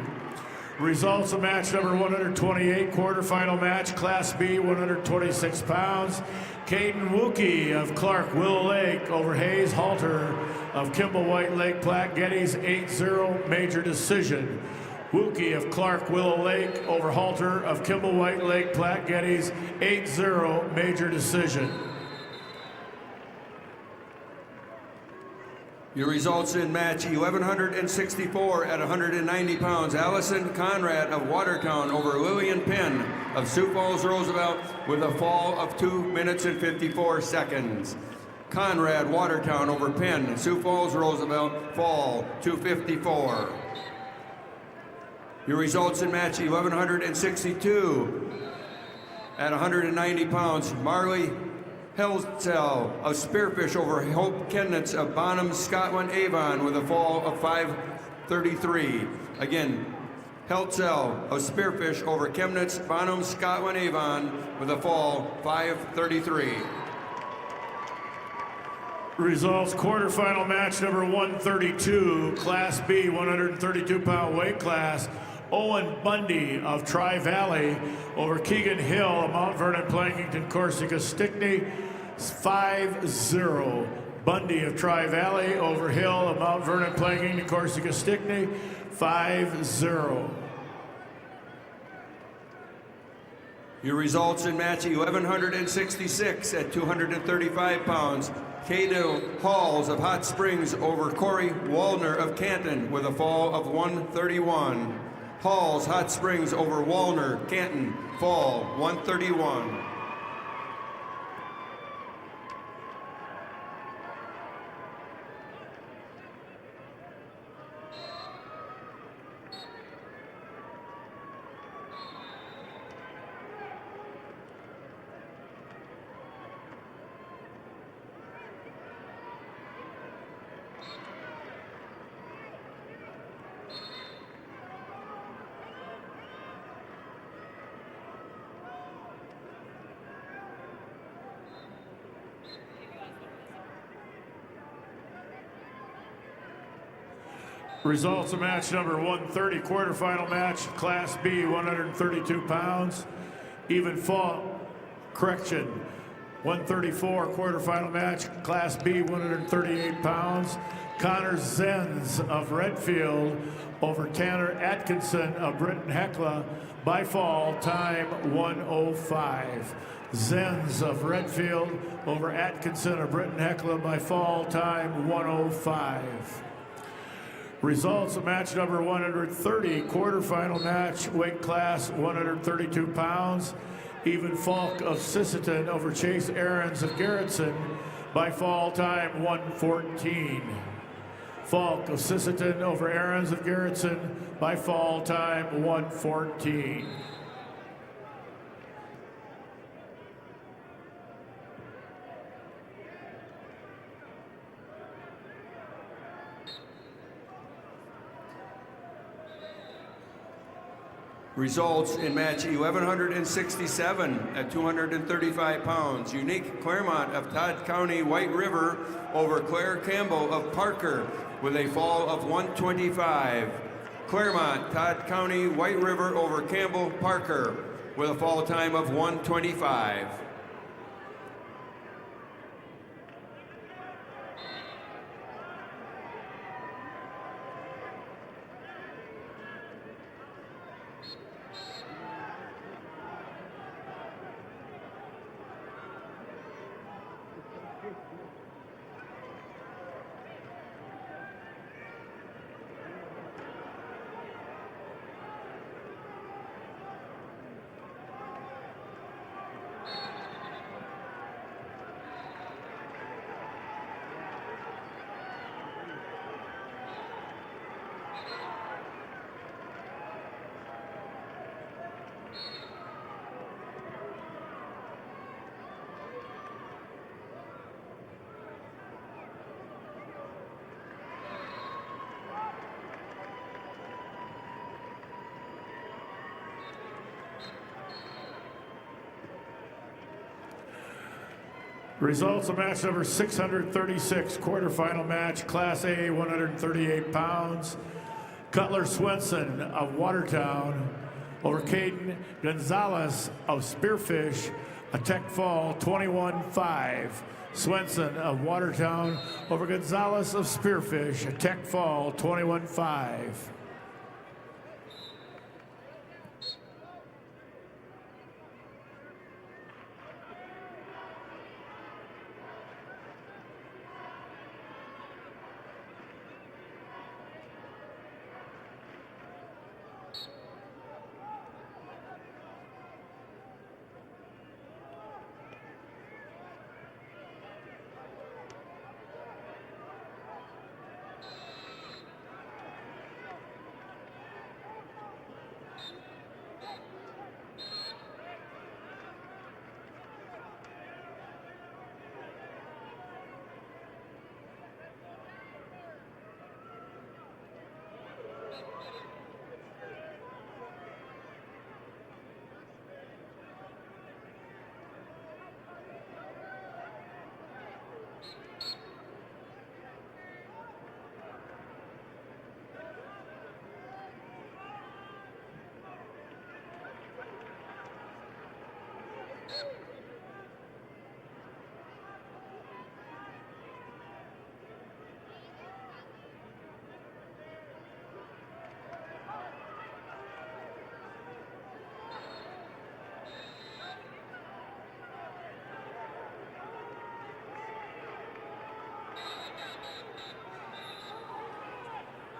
Results of match number 128, quarterfinal match, Class B, 126 pounds. Caden Wookie of Clark Willow Lake over Hayes Halter of Kimball White Lake Platte Geddes, 8-0, major decision. Wookie of Clark Willow Lake over Halter of Kimball White Lake Platte Geddes, 8-0, major decision. Your results in match 1164 at 190 pounds. Allison Conrad of Watertown over Lillian Penn of Sioux Falls Roosevelt with a fall of 2 minutes and 54 seconds. Conrad Watertown over Penn, Sioux Falls Roosevelt, fall 2:54. Your results in match 1162 at 190 pounds. Marley Helzel of Spearfish over Hope Kennitz of Bonham, Scotland, Avon with a fall of 5:33. Again, Helzel of Spearfish over Chemnitz, Bonham, Scotland, Avon with a fall 5:33. Results, quarterfinal match number 132, Class B, 132-pound weight class. Owen Bundy of Tri-Valley over Keegan Hill of Mount Vernon, Plankington, Corsica, Stickney, 5-0. Bundy of Tri-Valley over Hill of Mount Vernon, Plankington, Corsica, Stickney, 5-0. Your results in match 1166 at 235 pounds. Cadell Halls of Hot Springs over Corey Wallner of Canton with a fall of 131. Halls, Hot Springs over Wallner, Canton, fall 131. Results of match number 130, quarterfinal match, Class B, 132 pounds. Even fall, correction, 134, quarterfinal match, Class B, 138 pounds. Connor Zenz of Redfield over Tanner Atkinson of Britton Hecla by fall, time 1:05. Zenz of Redfield over Atkinson of Britton Hecla by fall, time 1:05. Results of match number 130, quarterfinal match, weight class 132 pounds. Even Falk of Sisseton over Chase Aarons of Garrettson by fall, time 1:14. Falk of Sisseton over Aarons of Garrettson by fall, time 1:14. Results in match 1167 at 235 pounds. Unique Claremont of Todd County, White River over Claire Campbell of Parker with a fall of 125. Claremont, Todd County, White River over Campbell Parker with a fall time of 1:25. Results of match number 636, quarterfinal match, Class A, 138 pounds. Cutler Swenson of Watertown over Caden Gonzalez of Spearfish, a tech fall 21-5. Swenson of Watertown over Gonzalez of Spearfish, a tech fall 21-5.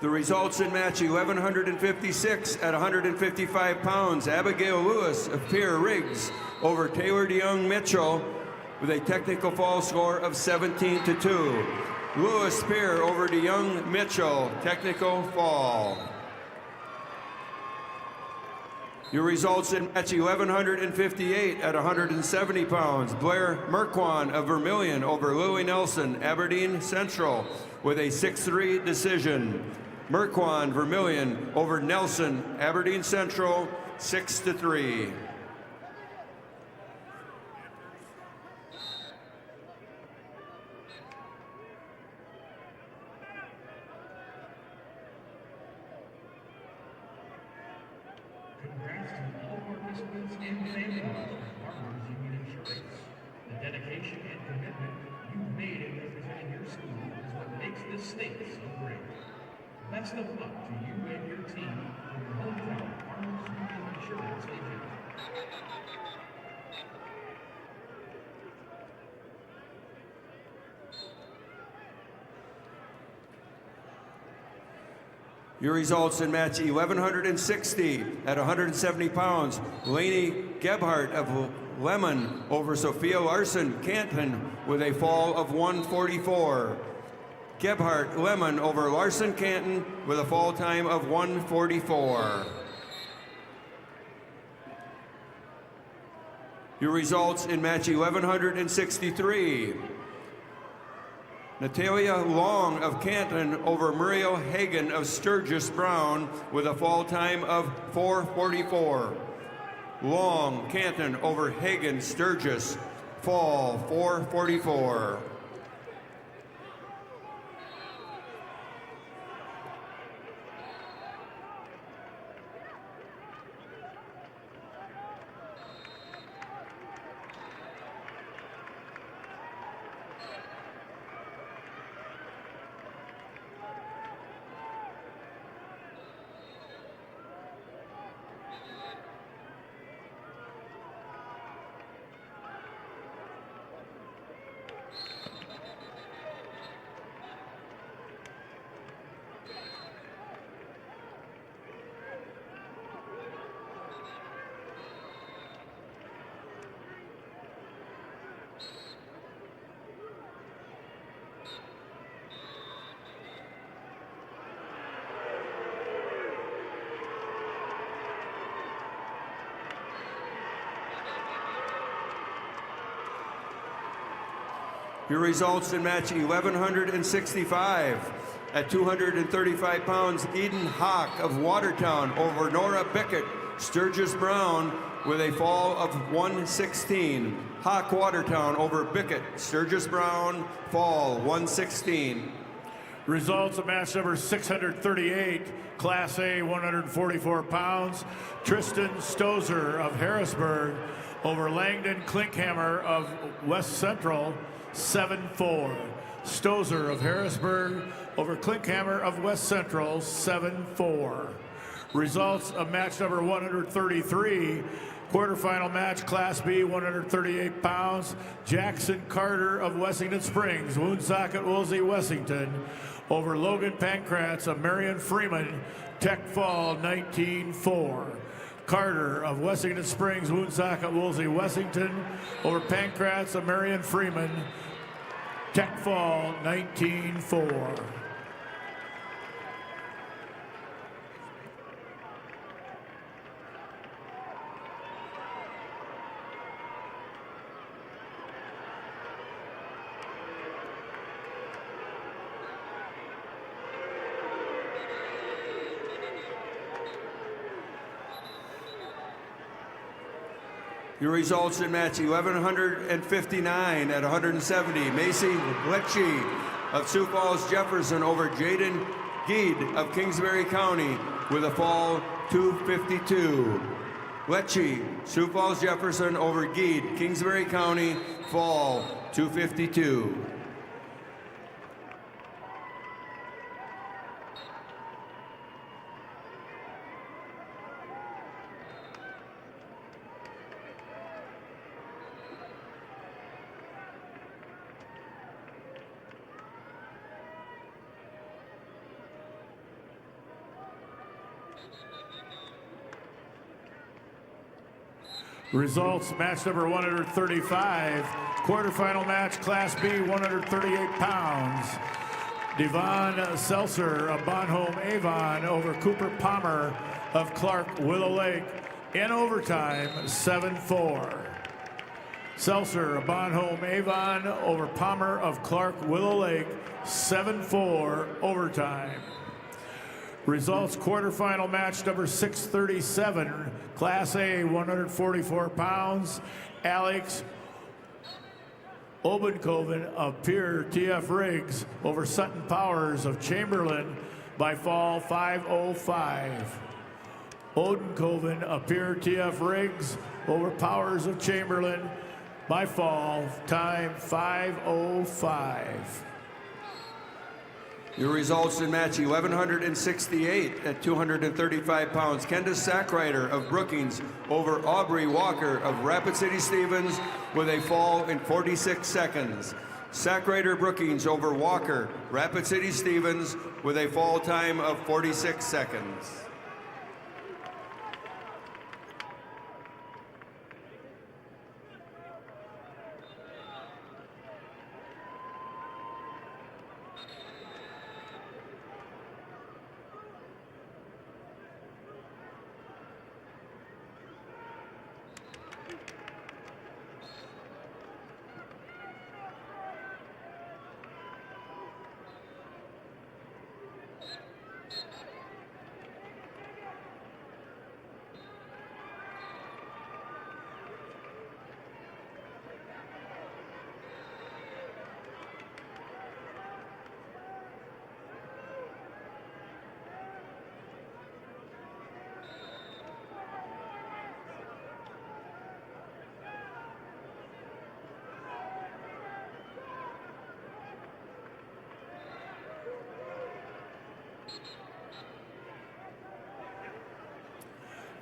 The results in match 1156 at 155 pounds, Abigail Lewis of Pierre Riggs over Taylor DeYoung Mitchell with a technical fall score of 17-2. Lewis Pierre over DeYoung Mitchell, technical fall. Your results in match 1158 at 170 pounds, Blair Merquan of Vermilion over Lily Nelson, Aberdeen Central with a 6-3 decision. Merquan Vermilion over Nelson, Aberdeen Central, 6-3. Congrats to all participants and families from Farmers Union Insurance. The dedication and commitment you've made in representing your school is what makes this state so great. Best of luck to you and your team from your hometown Farmers Union Insurance agent. Your results in match 1160 at 170 pounds, Lainey Gebhardt of Lemon over Sophia Larson, Canton with a fall of 144. Gebhardt Lemon over Larson Canton with a fall time of 144. Your results in match 1163. Natalia Long of Canton over Muriel Hagan of Sturgis Brown with a fall time of 4:44. Long, Canton over Hagan Sturgis, fall 4:44. Your results in match 1165. At 235 pounds, Eden Hawk of Watertown over Nora Bickett, Sturgis Brown with a fall of 116. Hawk Watertown over Bickett, Sturgis Brown, fall 116. Results of match number 638, Class A, 144 pounds. Tristan Stozer of Harrisburg over Langdon Klinkhammer of West Central, 7-4. Stozer of Harrisburg over Klinkhammer of West Central, 7-4. Results of match number 133, quarterfinal match, Class B, 138 pounds. Jackson Carter of Wessington Springs, Woonsocket Woolsey, Wessington, over Logan Pankratz of Marion Freeman, Tech Fall, 19-4. Carter of Wessington Springs, Woonsocket Woolsey, Wessington, over Pankratz of Marion Freeman, Tech Fall, 19-4. Your results in match 1159 at 170. Macy Lecce of Sioux Falls Jefferson over Jaden Geed of Kingsbury County with a fall 252. Lecce, Sioux Falls Jefferson over Geed, Kingsbury County, fall 252. Results, match number 135, quarterfinal match, Class B, 138 pounds. Devon Seltzer of Bonhomme Avon over Cooper Palmer of Clark Willow Lake in overtime, 7-4. Seltzer of Bonhomme Avon over Palmer of Clark Willow Lake, 7-4 overtime. Results, quarterfinal match number 637, Class A, 144 pounds. Alex Obenkoven of Pierre TF Riggs over Sutton Powers of Chamberlain by fall 5:05. Odenkoven of Pierre TF Riggs over Powers of Chamberlain by fall time 5:05. Your results in match 1168 at 235 pounds. Kendra Sackrider of Brookings over Aubrey Walker of Rapid City Stevens with a fall in 46 seconds. Sackrider Brookings over Walker, Rapid City Stevens with a fall time of 46 seconds.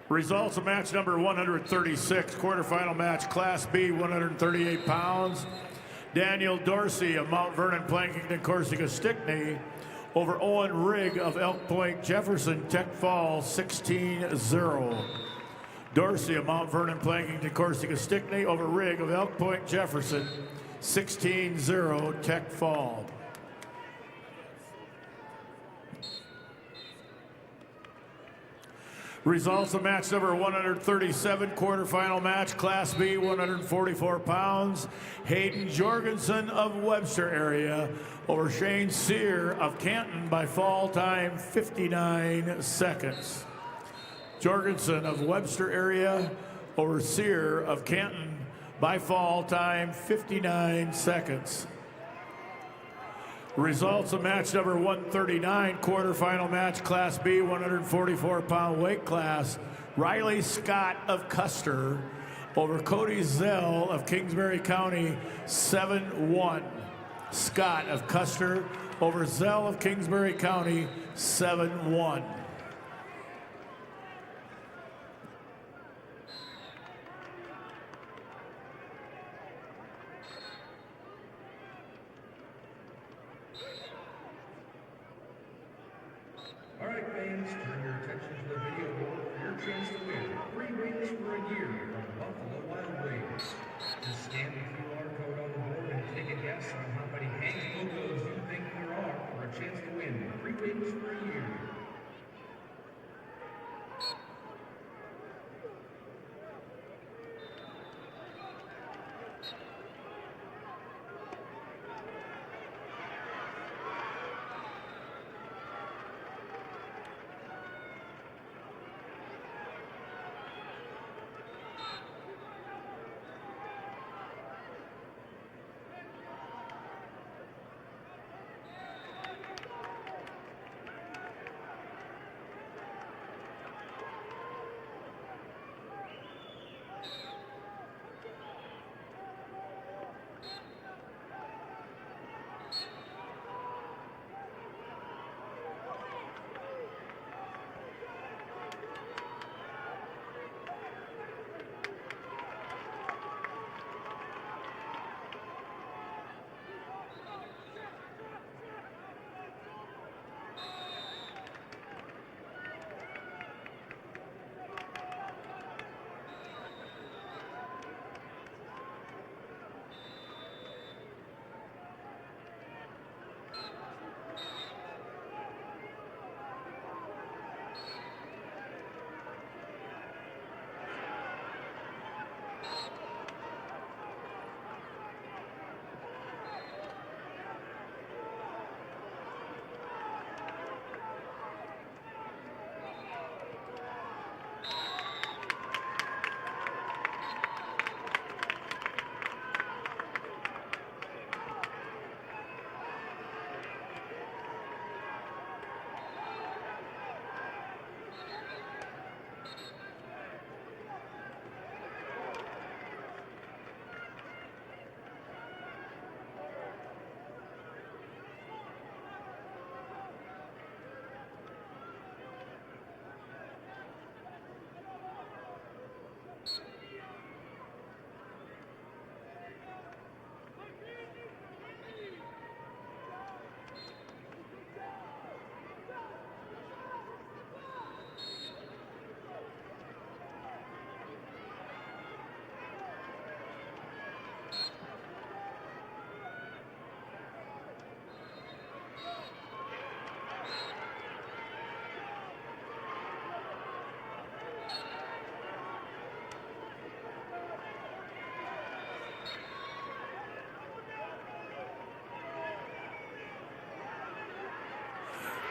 Results of match number 136, quarterfinal match, Class B, 138 pounds. Daniel Dorsey of Mount Vernon, Plankington, Corsica, Stickney over Owen Rigg of Elk Point, Jefferson, Tech Fall, 16-0. Dorsey of Mount Vernon, Plankington, Corsica, Stickney over Rigg of Elk Point, Jefferson, 16-0, Tech Fall. Results of match number 137, quarterfinal match, Class B, 144 pounds. Hayden Jorgensen of Webster area over Shane Sear of Canton by fall time 59 seconds. Jorgensen of Webster area over Sear of Canton by fall time 59 seconds. Results of match number 139, quarterfinal match, Class B, 144-pound weight class. Riley Scott of Custer over Cody Zell of Kingsbury County, 7-1. Scott of Custer over Zell of Kingsbury County, 7-1. All right, fans, turn your attention to the video board for your chance to win free wings for a year from Buffalo Wild Wings. Just scan the QR code on the board and take a guess on how many Hank logos you think there are for a chance to win free wings for a year.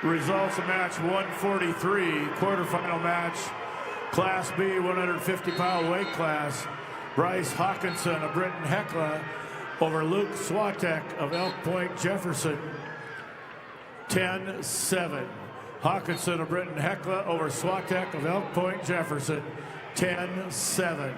Results of match 143, quarterfinal match, Class B, 150-pound weight class. Bryce Hawkinson of Britton Hecla over Luke Swatek of Elk Point Jefferson, 10-7. Hawkinson of Britton Hecla over Swatek of Elk Point Jefferson, 10-7.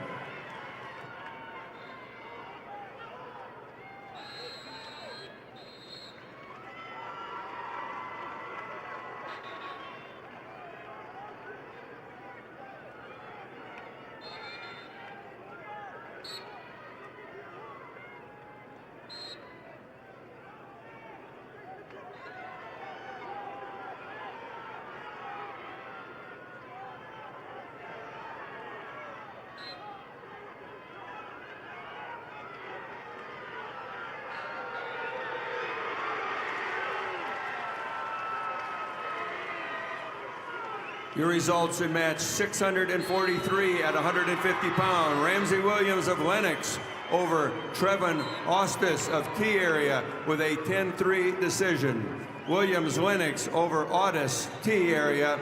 Your results in match 643 at 150 pound. Ramsey Williams of Lennox over Trevin Ostis of T area with a 10-3 decision. Williams Lennox over Otis T area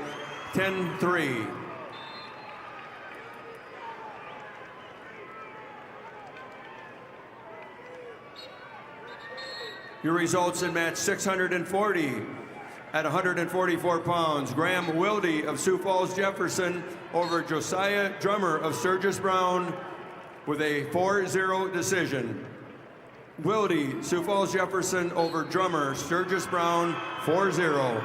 10-3. Your results in match 640 at 144 pounds. Graham Wilde of Sioux Falls Jefferson over Josiah Drummer of Sturgis Brown with a 4-0 decision. Wilde, Sioux Falls Jefferson over Drummer, Sturgis Brown, 4-0.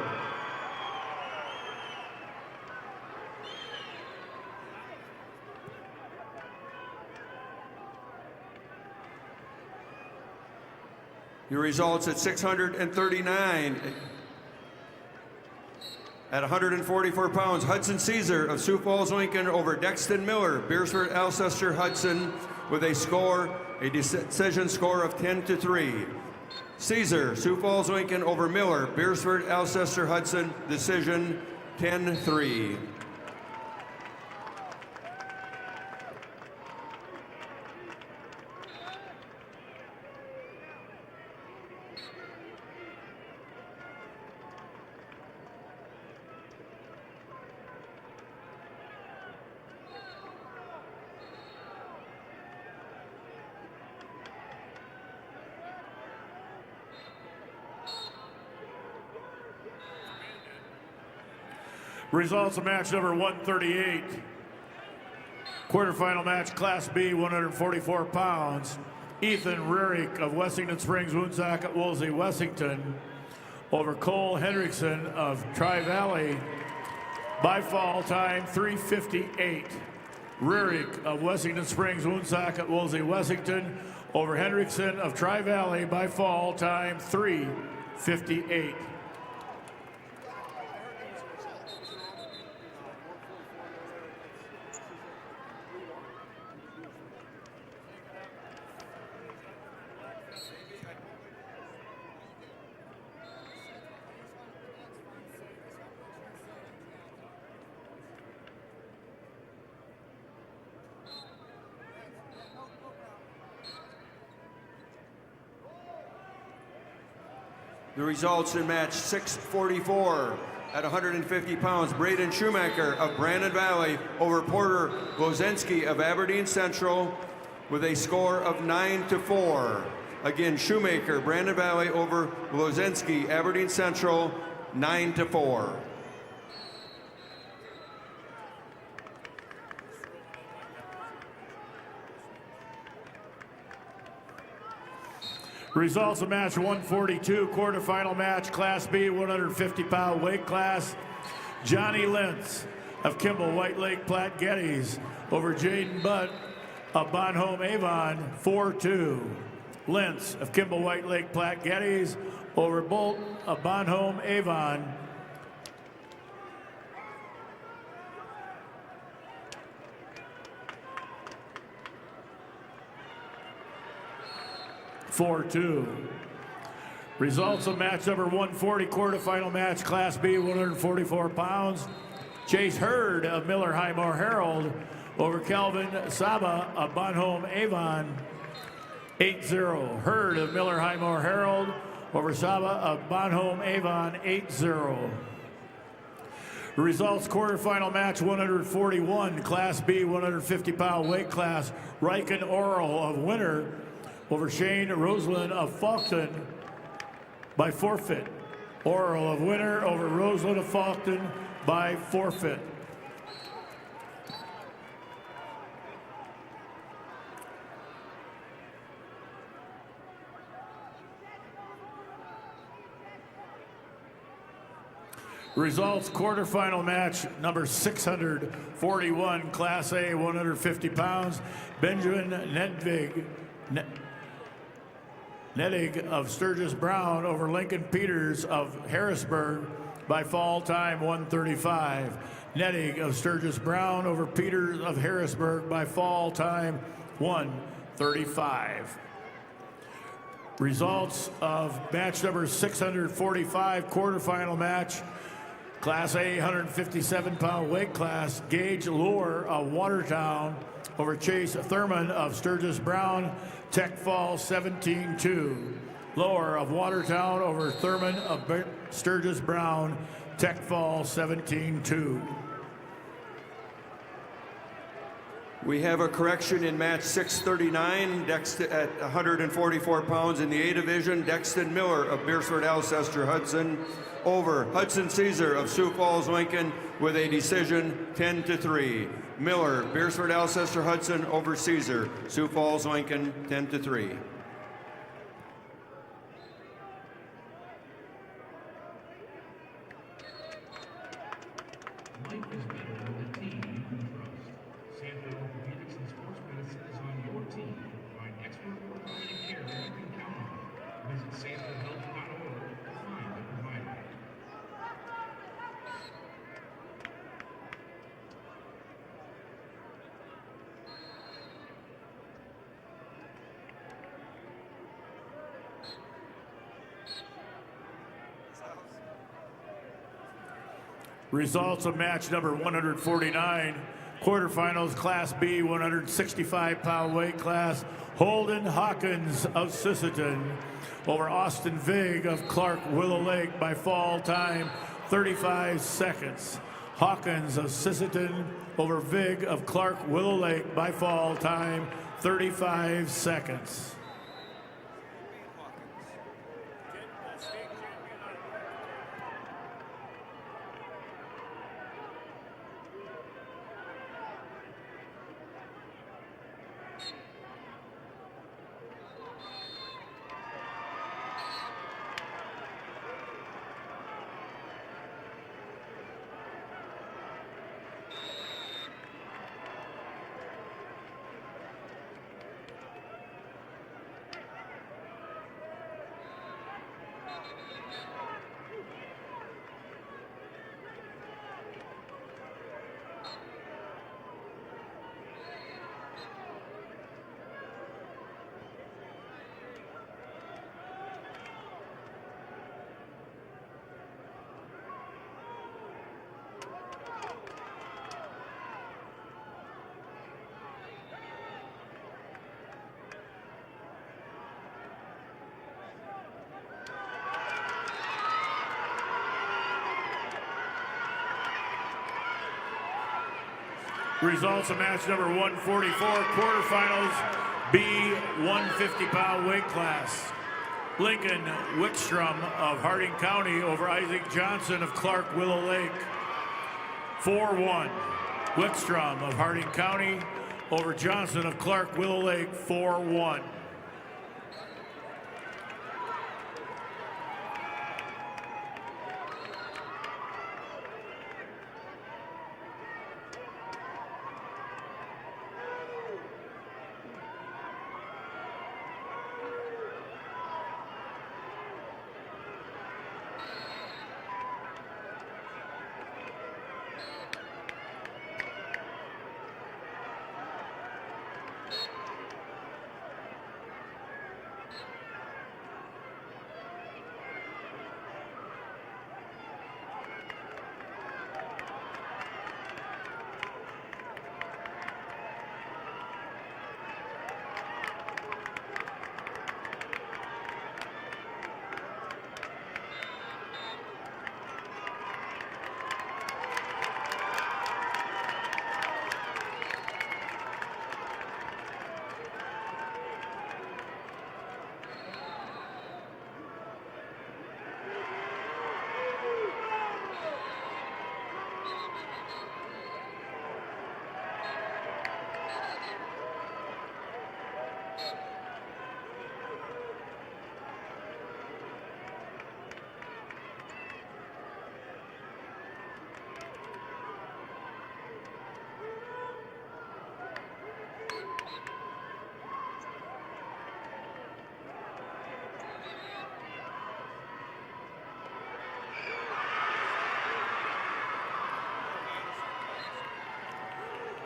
Your results at 639 at 144 pounds. Hudson Caesar of Sioux Falls Lincoln over Dexton Miller, Beersford Alcester Hudson with a decision score of 10-3. Caesar, Sioux Falls Lincoln over Miller, Beersford Alcester Hudson, decision 10-3. Results of match number 138. Quarterfinal match, Class B, 144 pounds. Ethan Rarick of Wessington Springs, Woonsocket, Woolsey, Wessington over Cole Hendrickson of Tri-Valley by fall time 3:58. Rarick of Wessington Springs, Woonsocket, Woolsey, Wessington over Hendrickson of Tri-Valley by fall time 3:58. The results in match 644 at 150 pounds. Braden Schumacher of Brandon Valley over Porter Glozensky of Aberdeen Central with a score of 9-4. Again, Shoemaker, Brandon Valley over Glozensky, Aberdeen Central, 9-4. Results of match 142, quarterfinal match, Class B, 150-pound weight class. Johnny Lentz of Kimball White Lake Platte Geddes over Jaden Butt of Bonhomme Avon, 4-2. Lentz of Kimball White Lake Platte Geddes over Bolt of Bonhomme Avon, 4-2. Results of match number 140, quarterfinal match, Class B, 144 pounds. Chase Hurd of Miller Highmore Herald over Calvin Saba of Bonhomme Avon, 8-0. Hurd of Miller Highmore Herald over Saba of Bonhomme Avon, 8-0. Results quarterfinal match 141, Class B, 150-pound weight class. Riken Oral of Winter over Shane Roseland of Faulkton by forfeit. Oral of Winter over Roseland of Faulkton by forfeit. Results quarterfinal match number 641, Class A, 150 pounds. Benjamin Nedig of Sturgis Brown over Lincoln Peters of Harrisburg by fall time 1:35. Nedig of Sturgis Brown over Peters of Harrisburg by fall time 1:35. Results of match number 645, quarterfinal match, Class A 157-pound weight class, Gage Lohr of Watertown over Chase Thurman of Sturgis Brown, Tech Fall 17-2. Lohr of Watertown over Thurman of Sturgis Brown, Tech Fall 17-2. We have a correction in match 639, at 144 pounds in the A division. Dexton Miller of Beersford Alcester Hudson over Hudson Caesar of Sioux Falls Lincoln with a decision 10-3. Miller, Beersford Alcester Hudson over Caesar, Sioux Falls Lincoln 10-3. Life is better with a team you can trust. Sanford Orthopedics and Sports Medicine is on your team to provide expert orthopedic care that you can count on. Visit sanfordhealth.org to find the provider. Results of match number 149, quarterfinals, Class B, 165-pound weight class. Holden Hawkins of Sisseton over Austin Vig of Clark Willow Lake by fall time, 35 seconds. Hawkins of Sisseton over Vig of Clark Willow Lake by fall time, 35 seconds. Results of match number 144, quarterfinals, B 150-pound weight class. Lincoln Wickstrom of Harding County over Isaac Johnson of Clark Willow Lake. 4-1. Wickstrom of Harding County over Johnson of Clark Willow Lake, 4-1.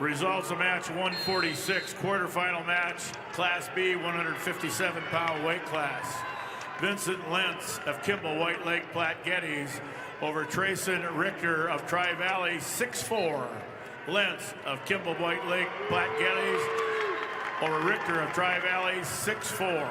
Results of match 146, quarterfinal match, Class B, 157-pound weight class. Vincent Lentz of Kimball White Lake Platte Geddes over Trayson Richter of Tri-Valley, 6-4. Lentz of Kimball White Lake Platte Geddes over Richter of Tri-Valley, 6-4.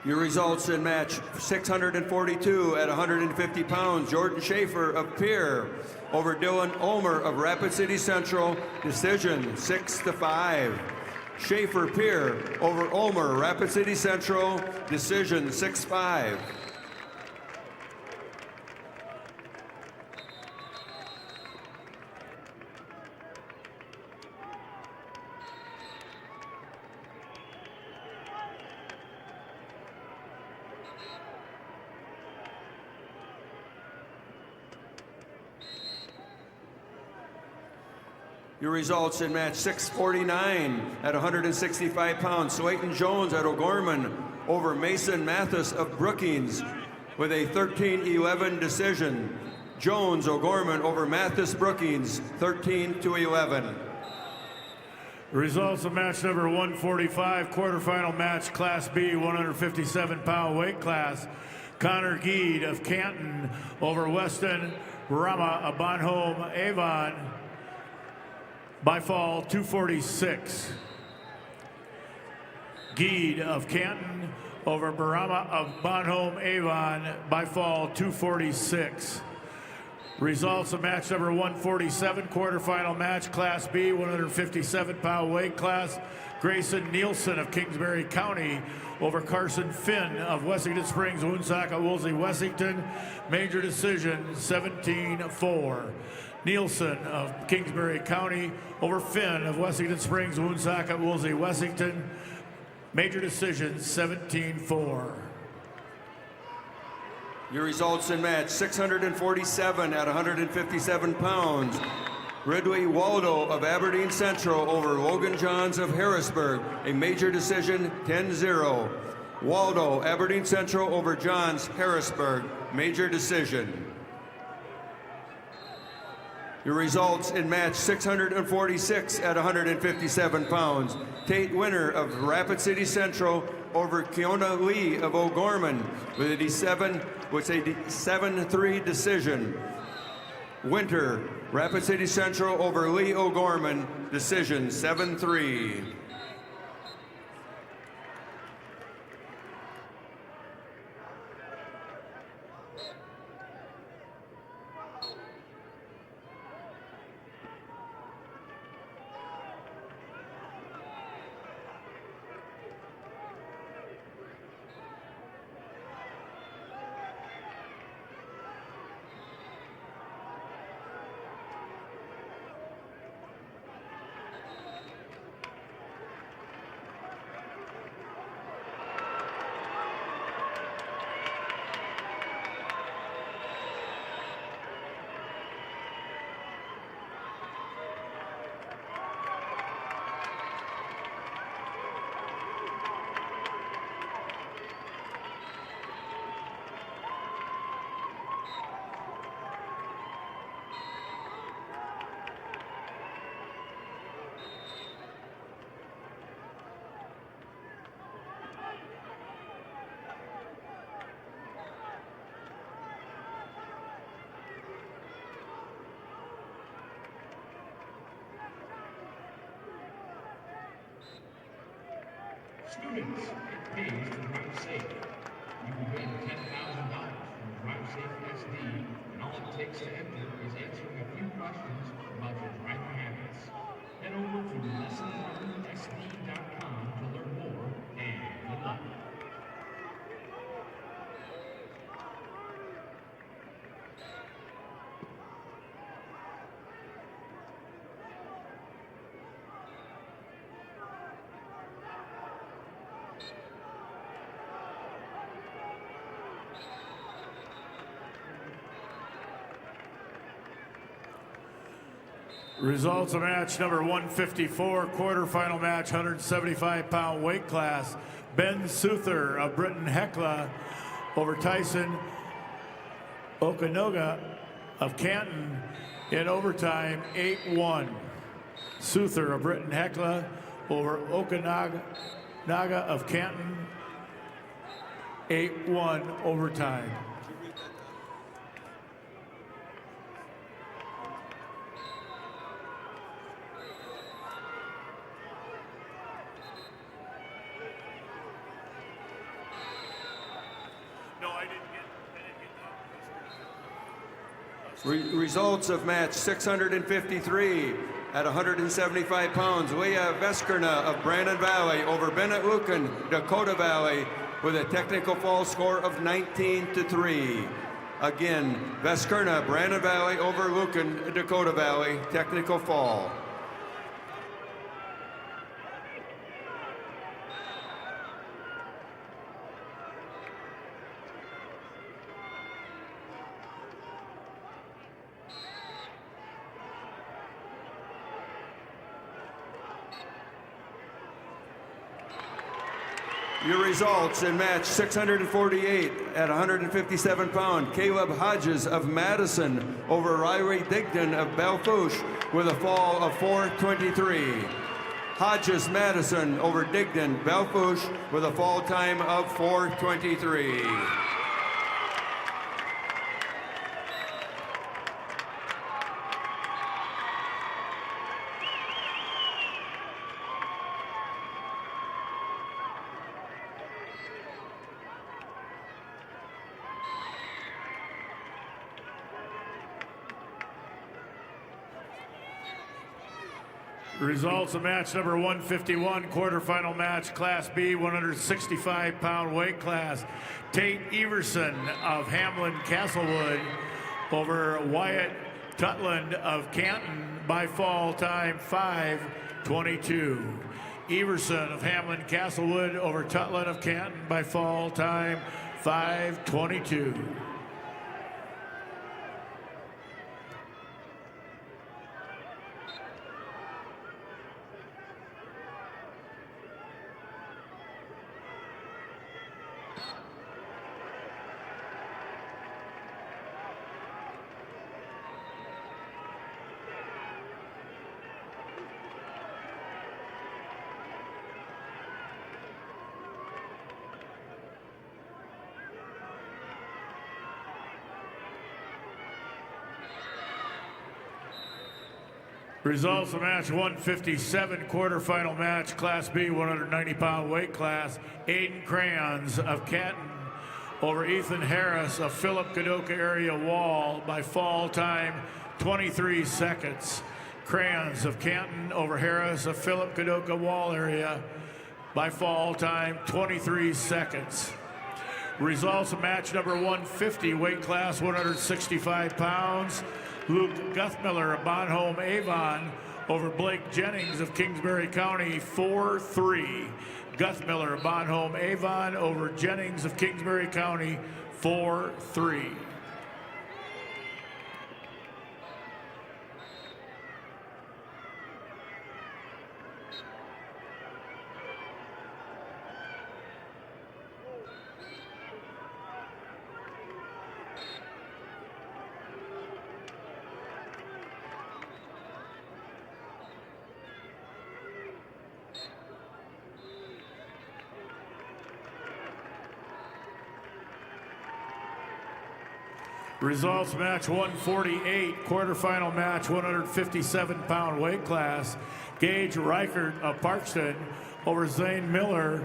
Your results in match 642 at 150 pounds. Jordan Schaefer of Pierre over Dylan Ulmer of Rapid City Central. Decision 6-5. Schaefer Pierre over Ulmer, Rapid City Central. Decision 6-5. Your results in match 649 at 165 pounds. Slayton Jones at O'Gorman over Mason Mathis of Brookings with a 13-11 decision. Jones O'Gorman over Mathis Brookings, 13-11. Results of match number 145, quarterfinal match, Class B, 157-pound weight class. Connor Geed of Canton over Weston Rama of Bonhomme Avon by fall, 246. Geed of Canton over Barama of Bonhomme Avon by fall, 246. Results of match number 147, quarterfinal match, Class B, 157-pound weight class. Grayson Nielsen of Kingsbury County over Carson Finn of Wessington Springs, Woonsocket, Woolsey, Wessington. Major decision, 17-4. Nielsen of Kingsbury County over Finn of Wessington Springs, Woonsocket, Woolsey, Wessington. Major decision, 17-4. Your results in match 647 at 157 pounds. Ridley Waldo of Aberdeen Central over Logan Johns of Harrisburg. A major decision, 10-0. Waldo, Aberdeen Central over Johns, Harrisburg. Major decision. Your results in match 646 at 157 pounds. Tate Winter of Rapid City Central over Kiona Lee of O'Gorman with a 7-3 decision. Winter, Rapid City Central over Lee O'Gorman, decision 7-3. Students, it pays to drive safe. You can win $10,000 from Drive Safe SD, and all it takes to enter is answering a few questions about your driving habits. Head over to lessonlearnedsd.com to learn more, and good luck. Results of match number 154, quarterfinal match, 175-pound weight class. Ben Souther of Britton Hecla over Tyson Okanoga of Canton in overtime, 8-1. Souther of Britton Hecla over Okanaga of Canton, 8-1 overtime. Results of match 653 at 175 pounds. Leah Veskerna of Brandon Valley over Bennett Lucan, Dakota Valley, with a technical fall score of 19-3. Again, Veskerna, Brandon Valley over Lucan, Dakota Valley, technical fall. Your results in match 648 at 157 pound. Caleb Hodges of Madison over Riley Digdon of Belfouche with a fall of 4:23. Hodges Madison over Digdon Belfouche with a fall time of 4:23. Results of match number 151, quarterfinal match, Class B, 165-pound weight class. Tate Everson of Hamlin Castlewood over Wyatt Tutland of Canton by fall time 5:22. Everson of Hamlin Castlewood over Tutland of Canton by fall time 5:22. Results of match 157, quarterfinal match, Class B, 190-pound weight class. Aiden Crayons of Canton over Ethan Harris of Philip Kadoka area Wall by fall time 23 seconds. Crayons of Canton over Harris of Philip Kadoka Wall area by fall time 23 seconds. Results of match number 150, weight class 165 pounds. Luke Guthmiller of Bonholm Avon over Blake Jennings of Kingsbury County, 4-3. Guthmiller of Bonholm Avon over Jennings of Kingsbury County, 4-3. Results match 148, quarterfinal match, 157-pound weight class. Gage Reichert of Parkston over Zane Miller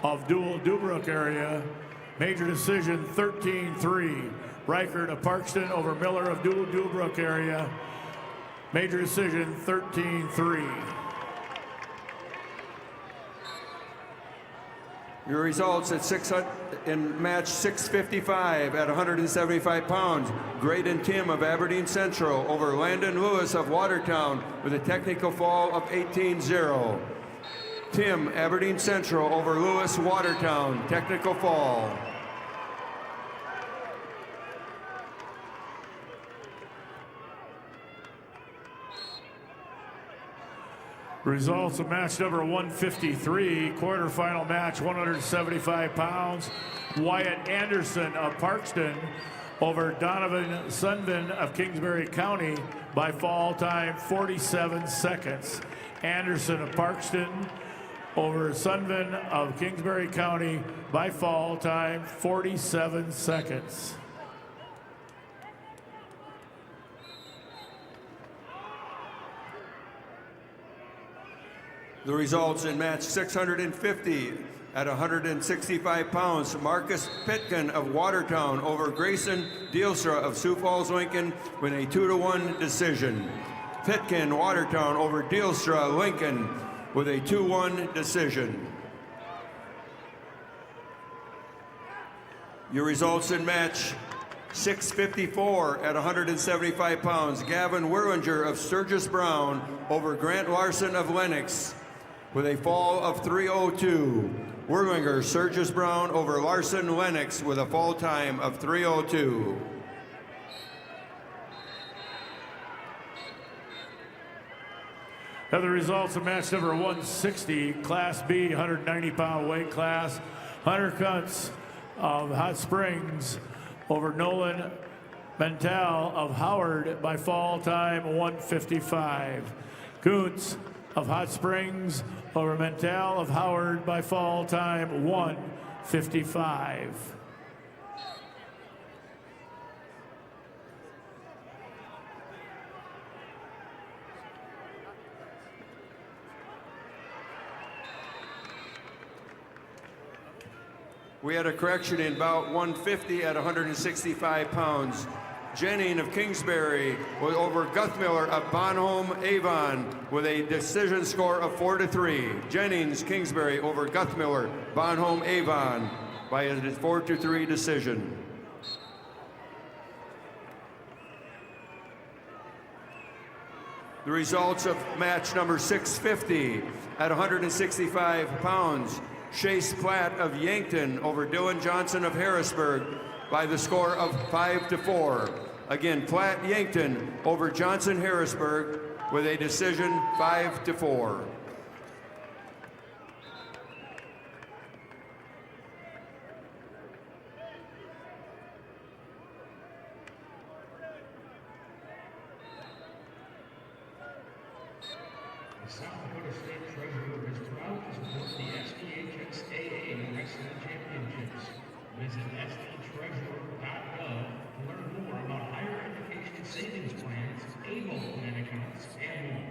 of Dubrook area. Major decision 13-3. Reichert of Parkston over Miller of Dubrook area. Major decision 13-3. Your results at in match 655 at 175 pounds. Graydon Tim of Aberdeen Central over Landon Lewis of Watertown with a technical fall of 18-0. Tim, Aberdeen Central over Lewis, Watertown, technical fall. Results of match number 153, quarterfinal match, 175 pounds. Wyatt Anderson of Parkston over Donovan Sunvin of Kingsbury County by fall time 47 seconds. Anderson of Parkston over Sunvin of Kingsbury County by fall time 47 seconds. The results in match 650 at 165 pounds. Marcus Pitkin of Watertown over Grayson Dealstra of Sioux Falls, Lincoln with a 2-1 decision. Pitkin, Watertown over Dealstra, Lincoln with a 2-1 decision. Your results in match 654 at 175 pounds. Gavin Werlinger of Sturgis Brown over Grant Larson of Lennox with a fall of 3:02. Werlinger, Sturgis Brown over Larson Lennox with a fall time of 3:02. Now the results of match number 160, Class B, 190-pound weight class. Hunter Kuntz of Hot Springs over Nolan Mental of Howard by fall time 155. Kuntz of Hot Springs over Mental of Howard by fall time 155. We had a correction in bout 150 at 165 pounds. Jennings of Kingsbury was over Guthmiller of Bonholm Avon with a decision score of 4-3. Jennings, Kingsbury over Guthmiller, Bonholm Avon by a 4-3 decision. The results of match number 650 at 165 pounds. Chase Platt of Yankton over Dylan Johnson of Harrisburg by the score of 5-4. Again, Platt Yankton over Johnson Harrisburg with a decision 5-4. The South Dakota State Treasurer is proud to support the SDHSAA Wrestling Championships. Visit sdtreasurer.gov to learn more about higher education savings plans, ABLE plan accounts, and more.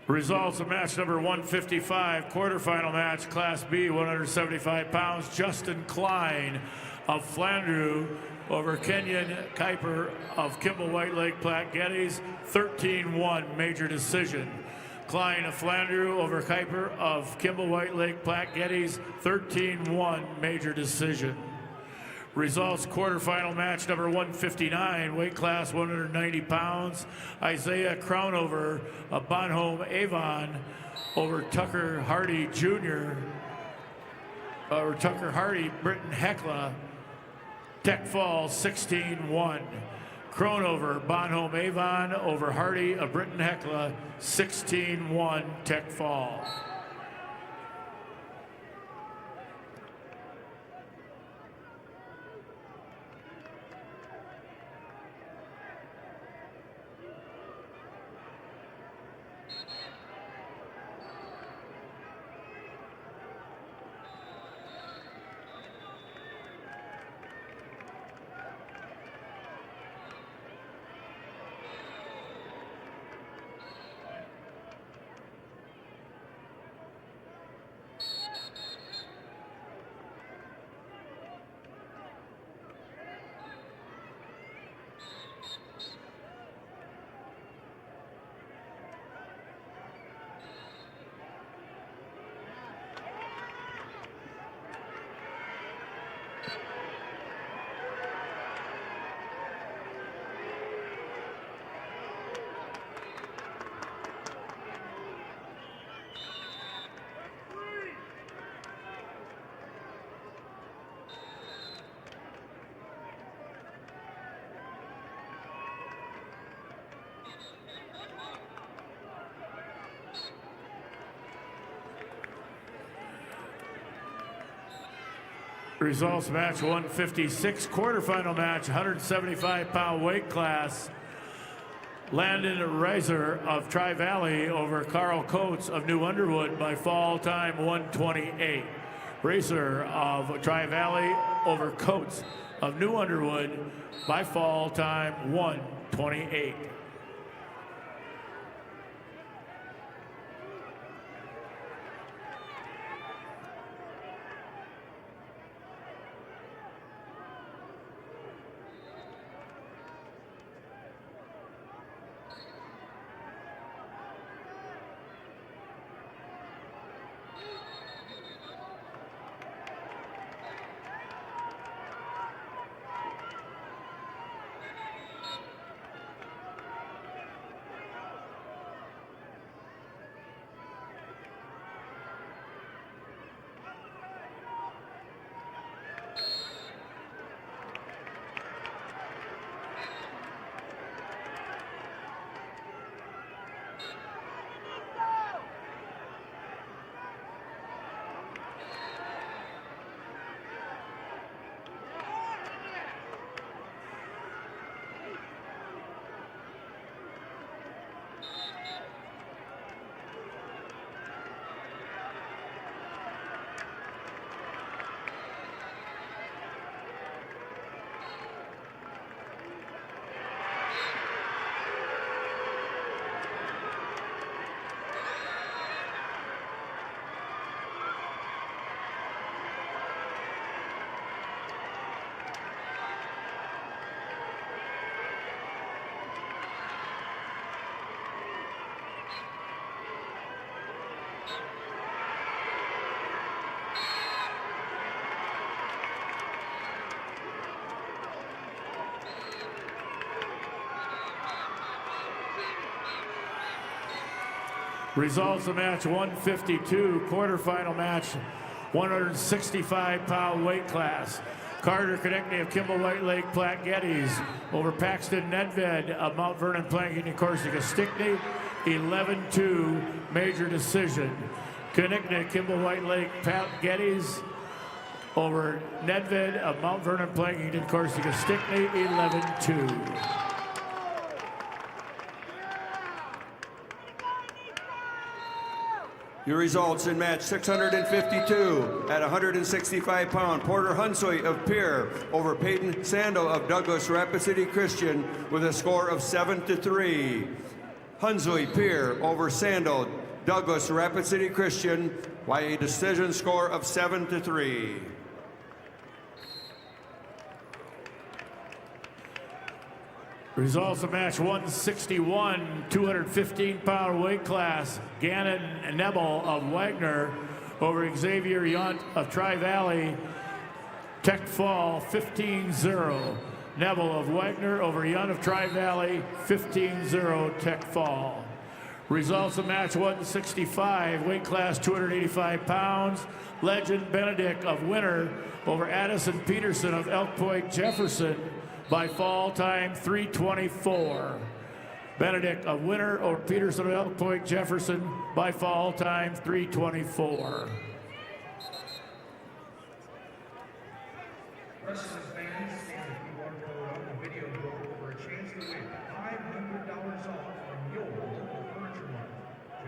Results of match number 155, quarterfinal match, Class B, 175 pounds. Justin Klein of Flandreau over Kenyon Kuiper of Kimball White Lake Platte Geddes, 13-1 major decision. Klein of Flandreau over Kuiper of Kimball White Lake Platte Geddes, 13-1 major decision. Results quarterfinal match number 159, weight class 190 pounds. Isaiah Crownover of Bonholm Avon over Tucker Hardy Jr. Over Tucker Hardy, Britton Heckla, Tech Fall 16-1. Cronover, Bonholm Avon over Hardy of Britton Heckla, 16-1 Tech Fall. Results match 156, quarterfinal match, 175-pound weight class. Landon Reiser of Tri-Valley over Carl Coates of New Underwood by fall time 128. Reiser of Tri-Valley over Coates of New Underwood by fall time 128. Results of match 152, quarterfinal match, 165-pound weight class. Carter Konechny of Kimball White Lake Platte Geddes over Paxton Nedved of Mount Vernon Planking and Corsica Stickney, 11-2 major decision. Konechny, Kimball White Lake Platte Geddes over Nedved of Mount Vernon Planking and Corsica Stickney, 11-2. Your results in match 652 at 165-pound, Porter Hunsoy of Pierre over Peyton Sandel of Douglas Rapid City Christian with a score of 7-3. Hunsoy Pierre over Sandel, Douglas Rapid City Christian by a decision score of 7-3. Results of match 161, 215-pound weight class. Gannon Nebel of Wagner over Xavier Yunt of Tri-Valley. Tech Fall, 15-0. Nebel of Wagner over Yunt of Tri-Valley, 15-0 Tech Fall. Results of match 165, weight class 285 pounds. Legend Benedict of Winter over Addison Peterson of Elk Point Jefferson by fall time 3:24. Benedict of Winter over Peterson of Elk Point Jefferson by fall time 3:24. Wrestling fans, scan the QR code on the video board for a chance to win $500 off from your local furniture mart.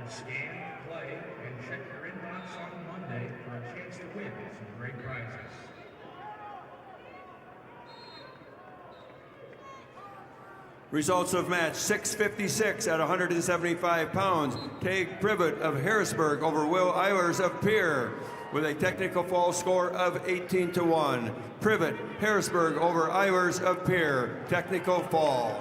Just scan, play, and check your inbox on Monday for a chance to win some great prizes. Results of match 656 at 175 pounds. Tage Privet of Harrisburg over Will Eilers of Pierre with a technical fall score of 18-1. Privet, Harrisburg over Eilers of Pierre, technical fall.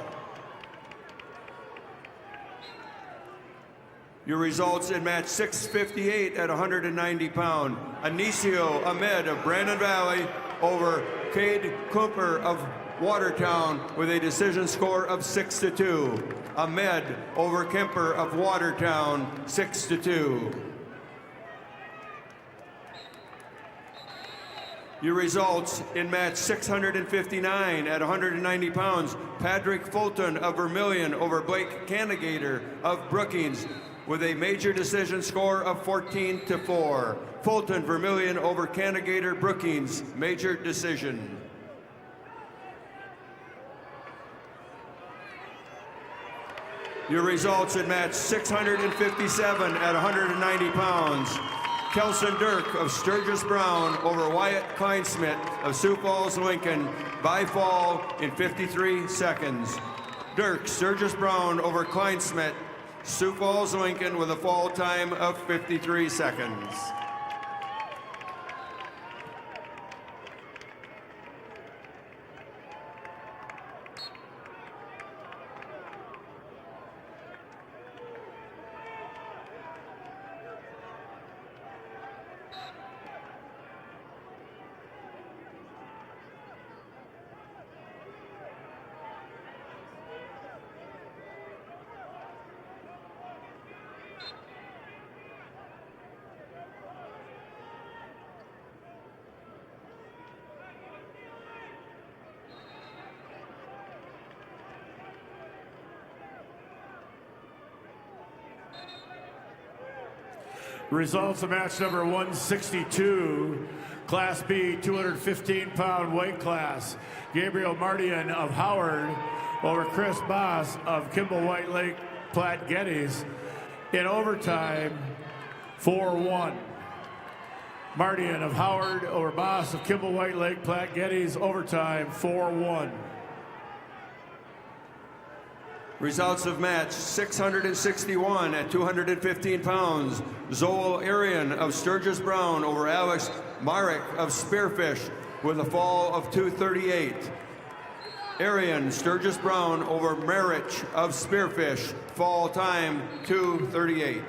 Your results in match 658 at 190 pound. Anicio Ahmed of Brandon Valley over Cade Kumper of Watertown with a decision score of 6-2. Ahmed over Kemper of Watertown, 6-2. Your results in match 659 at 190 pounds. Patrick Fulton of Vermilion over Blake Candigator of Brookings with a major decision score of 14-4. Fulton Vermillion over Canagator Brookings, major decision. Your results in match 657 at 190 pounds. Kelson Dirk of Sturgis Brown over Wyatt Kleinsmith of Sioux Falls, Lincoln by fall in 53 seconds. Dirk Sturgis Brown over Kleinsmith, Sioux Falls, Lincoln with a fall time of 53 seconds. Results of match number 162, Class B 215-pound weight class. Gabriel Mardian of Howard over Chris Boss of Kimball White Lake Platte Geddes in overtime 4-1. Mardian of Howard over Boss of Kimball White Lake Platte Geddes, overtime 4-1. Results of match 661 at 215 pounds. Zoel Arian of Sturgis Brown over Alex Marek of Spearfish with a fall of 238. Arian Sturgis Brown over Marich of Spearfish, fall time 238.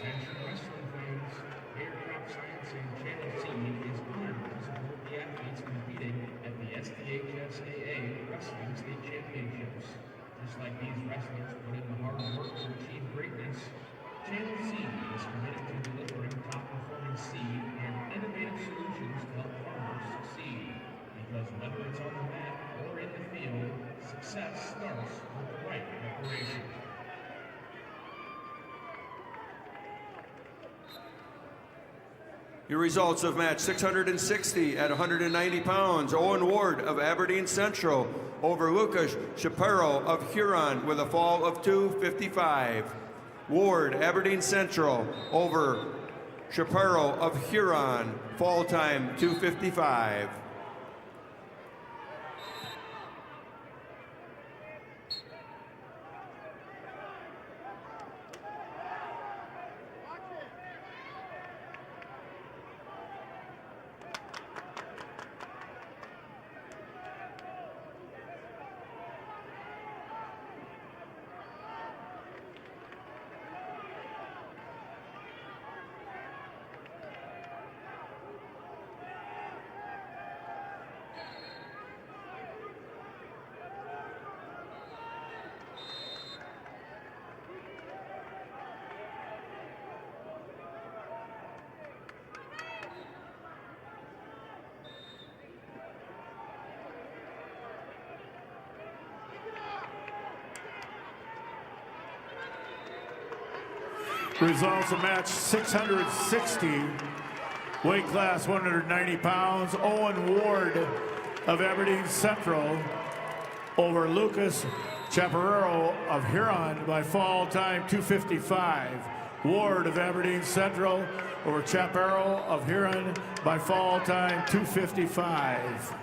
Attention wrestling fans, Aircraft Science and Channel C is honored to support the athletes competing at the SDHSAA Wrestling State Championships. Just like these wrestlers put in the hard work to achieve greatness, Channel C is committed to delivering top-performing seed and innovative solutions to help farmers succeed. Because whether it's on the mat or in the field, success starts with the right preparation. Your results of match 660 at 190 pounds. Owen Ward of Aberdeen Central over Lucas Shapiro of Huron with a fall of 255. Ward, Aberdeen Central over Shapiro of Huron, fall time 255. Results of match 660, weight class 190 pounds. Owen Ward of Aberdeen Central over Lucas Chaparro of Huron by fall time 255. Ward of Aberdeen Central over Chaparro of Huron by fall time 255.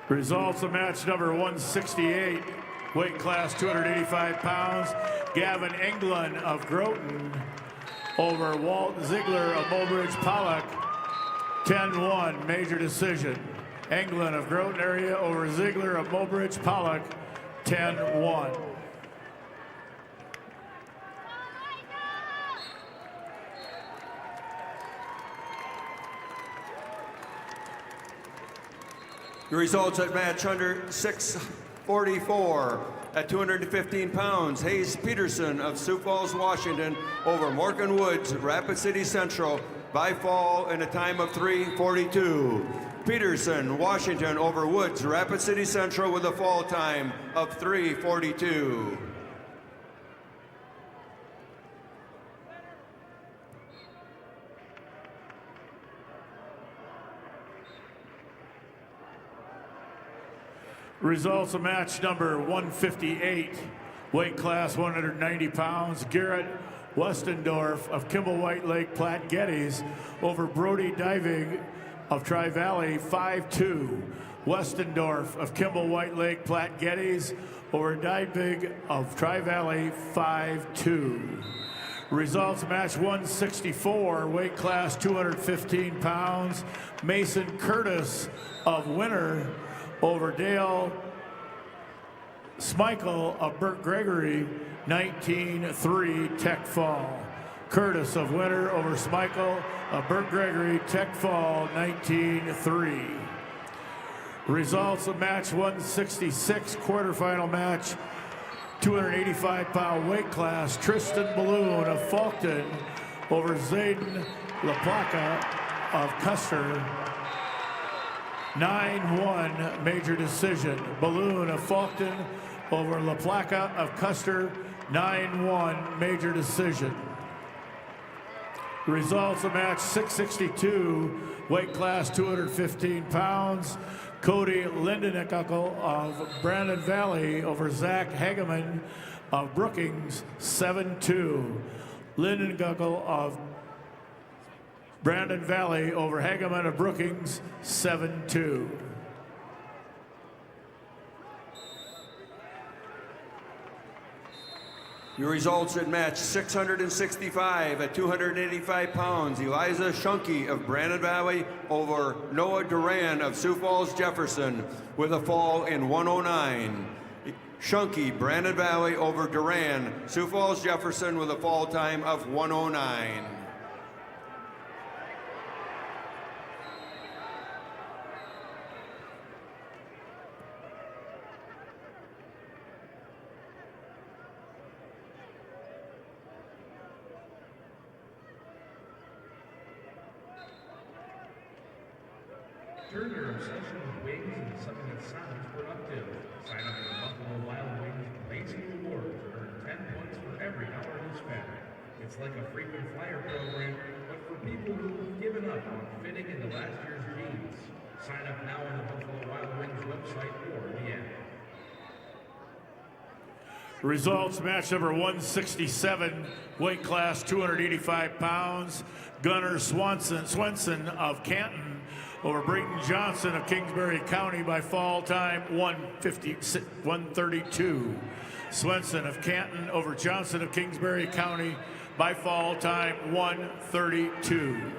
Results of match number 168, weight class 285 pounds. Gavin England of Groton over Walt Ziegler of Mobridge Pollock. 10-1, major decision. England of Groton area over Ziegler of Mobridge Pollock. 10-1. The results at match under 644 at 215 pounds. Hayes Peterson of Sioux Falls, Washington over Morgan Woods, Rapid City Central by fall in a time of 3:42. Peterson, Washington over Woods, Rapid City Central with a fall time of 3:42. Results of match number 158, weight class 190 pounds. Garrett Westendorf of Kimball White Lake Platte Geddes over Brody Diving of Tri-Valley 5-2. Westendorf of Kimball White Lake Platte Geddes over Diving of Tri-Valley 5-2. Results match 164, weight class 215 pounds. Mason Curtis of Winter over Dale Smichael of Burt Gregory, 19-3 Tech Fall. Curtis of Winter over Smichael of Burt Gregory, Tech Fall, 19-3. Results of match 166, quarterfinal match, 285-pound weight class. Tristan Balloon of Faulkton over Zayden LaPlaca of Custer, 9-1 major decision. Balloon of Faulkton over LaPlaca of Custer, 9-1 major decision. Results of match 662, weight class 215 pounds. Cody Lindeneckel of Brandon Valley over Zach Hageman of Brookings, 7-2. Lindeneckel of Brandon Valley over Hageman of Brookings, 7-2. Your results at match 665 at 285 pounds. Eliza Shunky of Brandon Valley over Noah Duran of Sioux Falls, Jefferson with a fall in 109. Shunky, Brandon Valley over Duran, Sioux Falls, Jefferson with a fall time of 109. Turn your obsession with wings into something that sounds productive. Sign up for the Buffalo Wild Wings Amazing Rewards and earn 10 points for every hour you spend. It's like a frequent flyer program, but for people who've given up on fitting into last year's jeans. Sign up now on the Buffalo Wild Wings website or the app. Results match number 167, weight class 285 pounds. Gunnar Swenson of Canton over Brayton Johnson of Kingsbury County by fall time 132. Swenson of Canton over Johnson of Kingsbury County by fall time 132.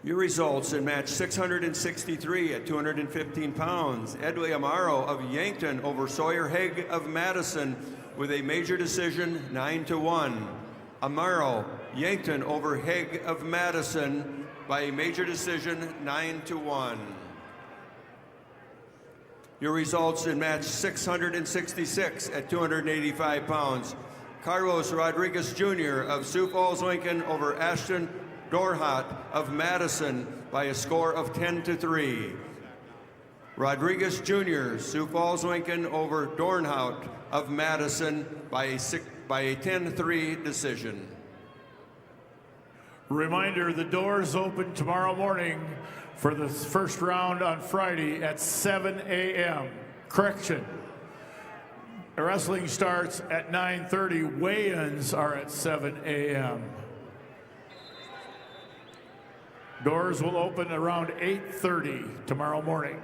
Your results in match 663 at 215 pounds. Edley Amaro of Yankton over Sawyer Haig of Madison with a major decision, 9-1. Amaro, Yankton over Haig of Madison by a major decision, 9-1. Your results in match 666 at 285 pounds. Carlos Rodriguez Jr. of Sioux Falls, Lincoln over Ashton Dorhat of Madison by a score of 10-3. Rodriguez Jr., Sioux Falls, Lincoln over Dornhout of Madison by a 10-3 decision. Reminder, the doors open tomorrow morning for the first round on Friday at 7 a.m. Correction. Wrestling starts at 9:30. Weigh-ins are at 7 a.m. Doors will open around 8:30 tomorrow morning.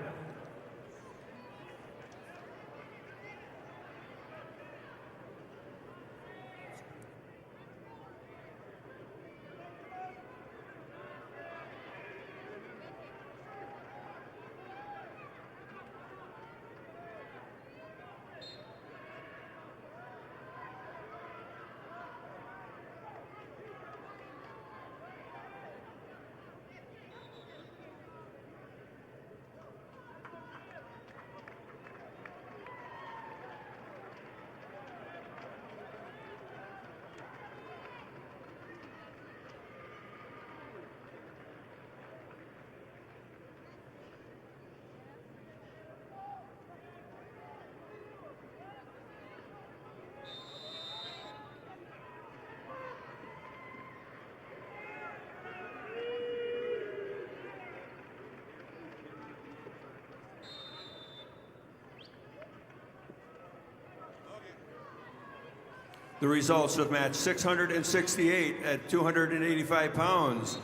The results of match 668 at 285 pounds.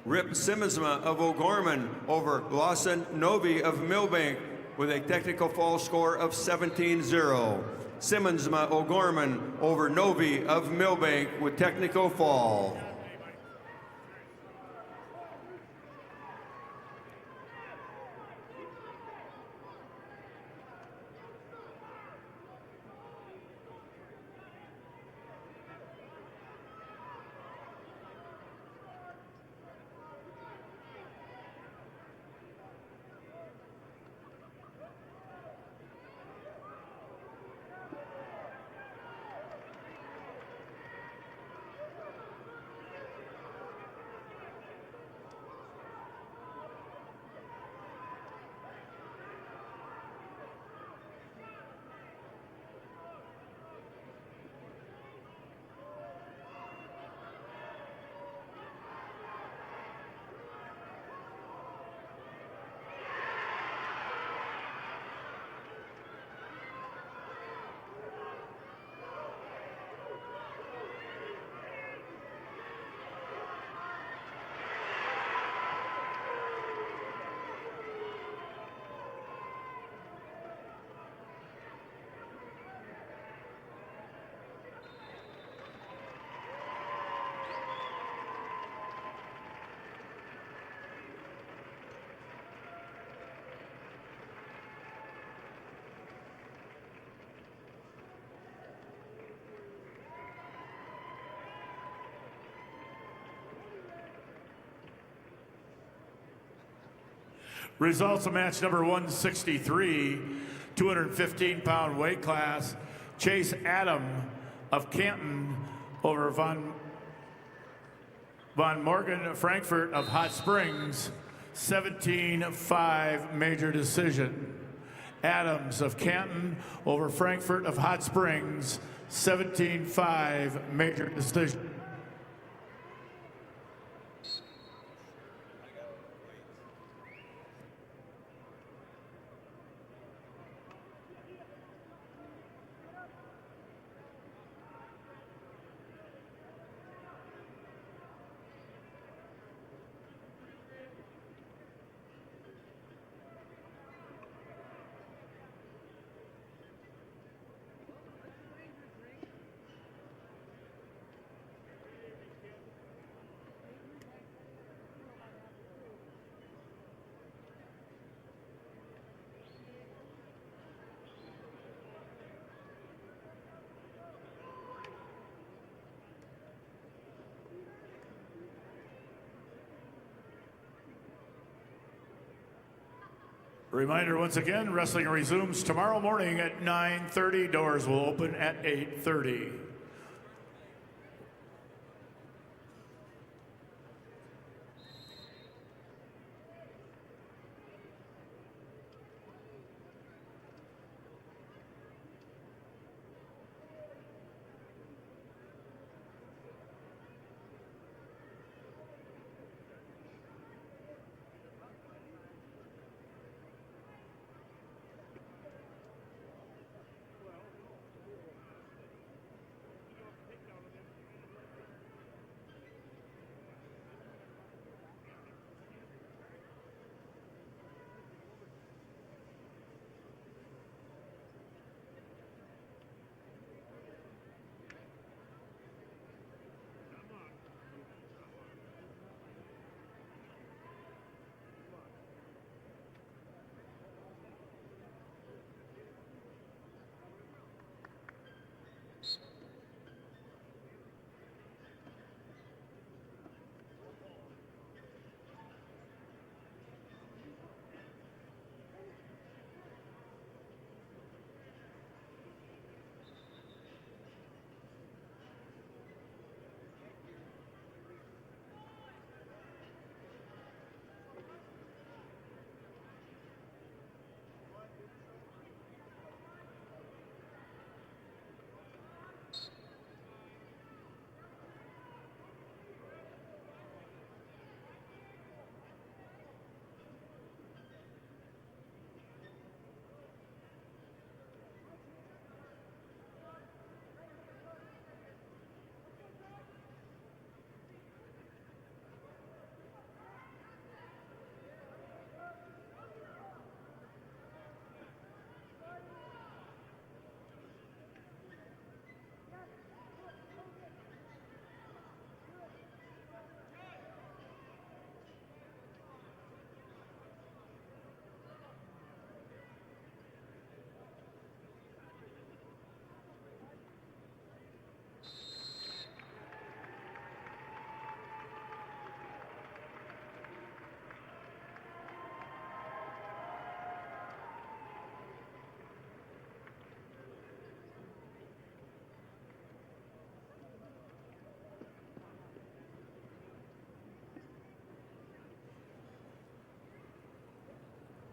Rip Simmonsma of O'Gorman over Lawson Novi of Millbank with a technical fall score of 17-0. Simmonsma O'Gorman over Novi of Millbank with technical fall. Results of match number 163, 215-pound weight class. Chase Adam of Canton over Von Morgan Frankfurt of Hot Springs, 17-5 major decision. Adams of Canton over Frankfurt of Hot Springs, 17-5 major decision. Reminder once again, wrestling resumes tomorrow morning at 9:30. Doors will open at 8:30.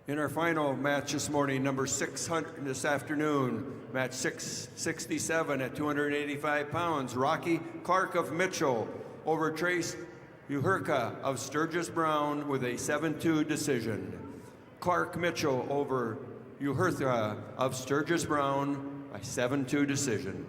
In our final match this morning, number 600 this afternoon, match 667 at 285 pounds, Rocky Clark of Mitchell over Trace Uhurka of Sturgis Brown with a 7-2 decision. Clark Mitchell over Uhurka of Sturgis Brown by 7-2 decision.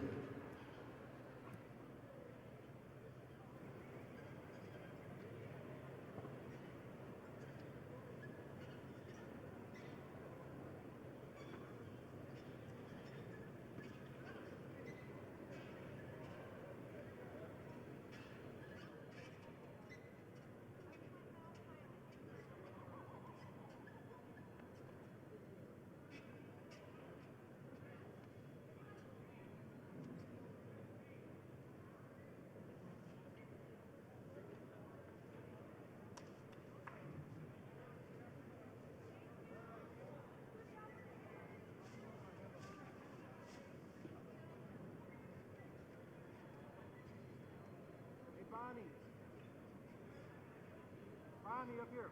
Bonnie up here.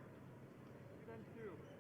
10-2.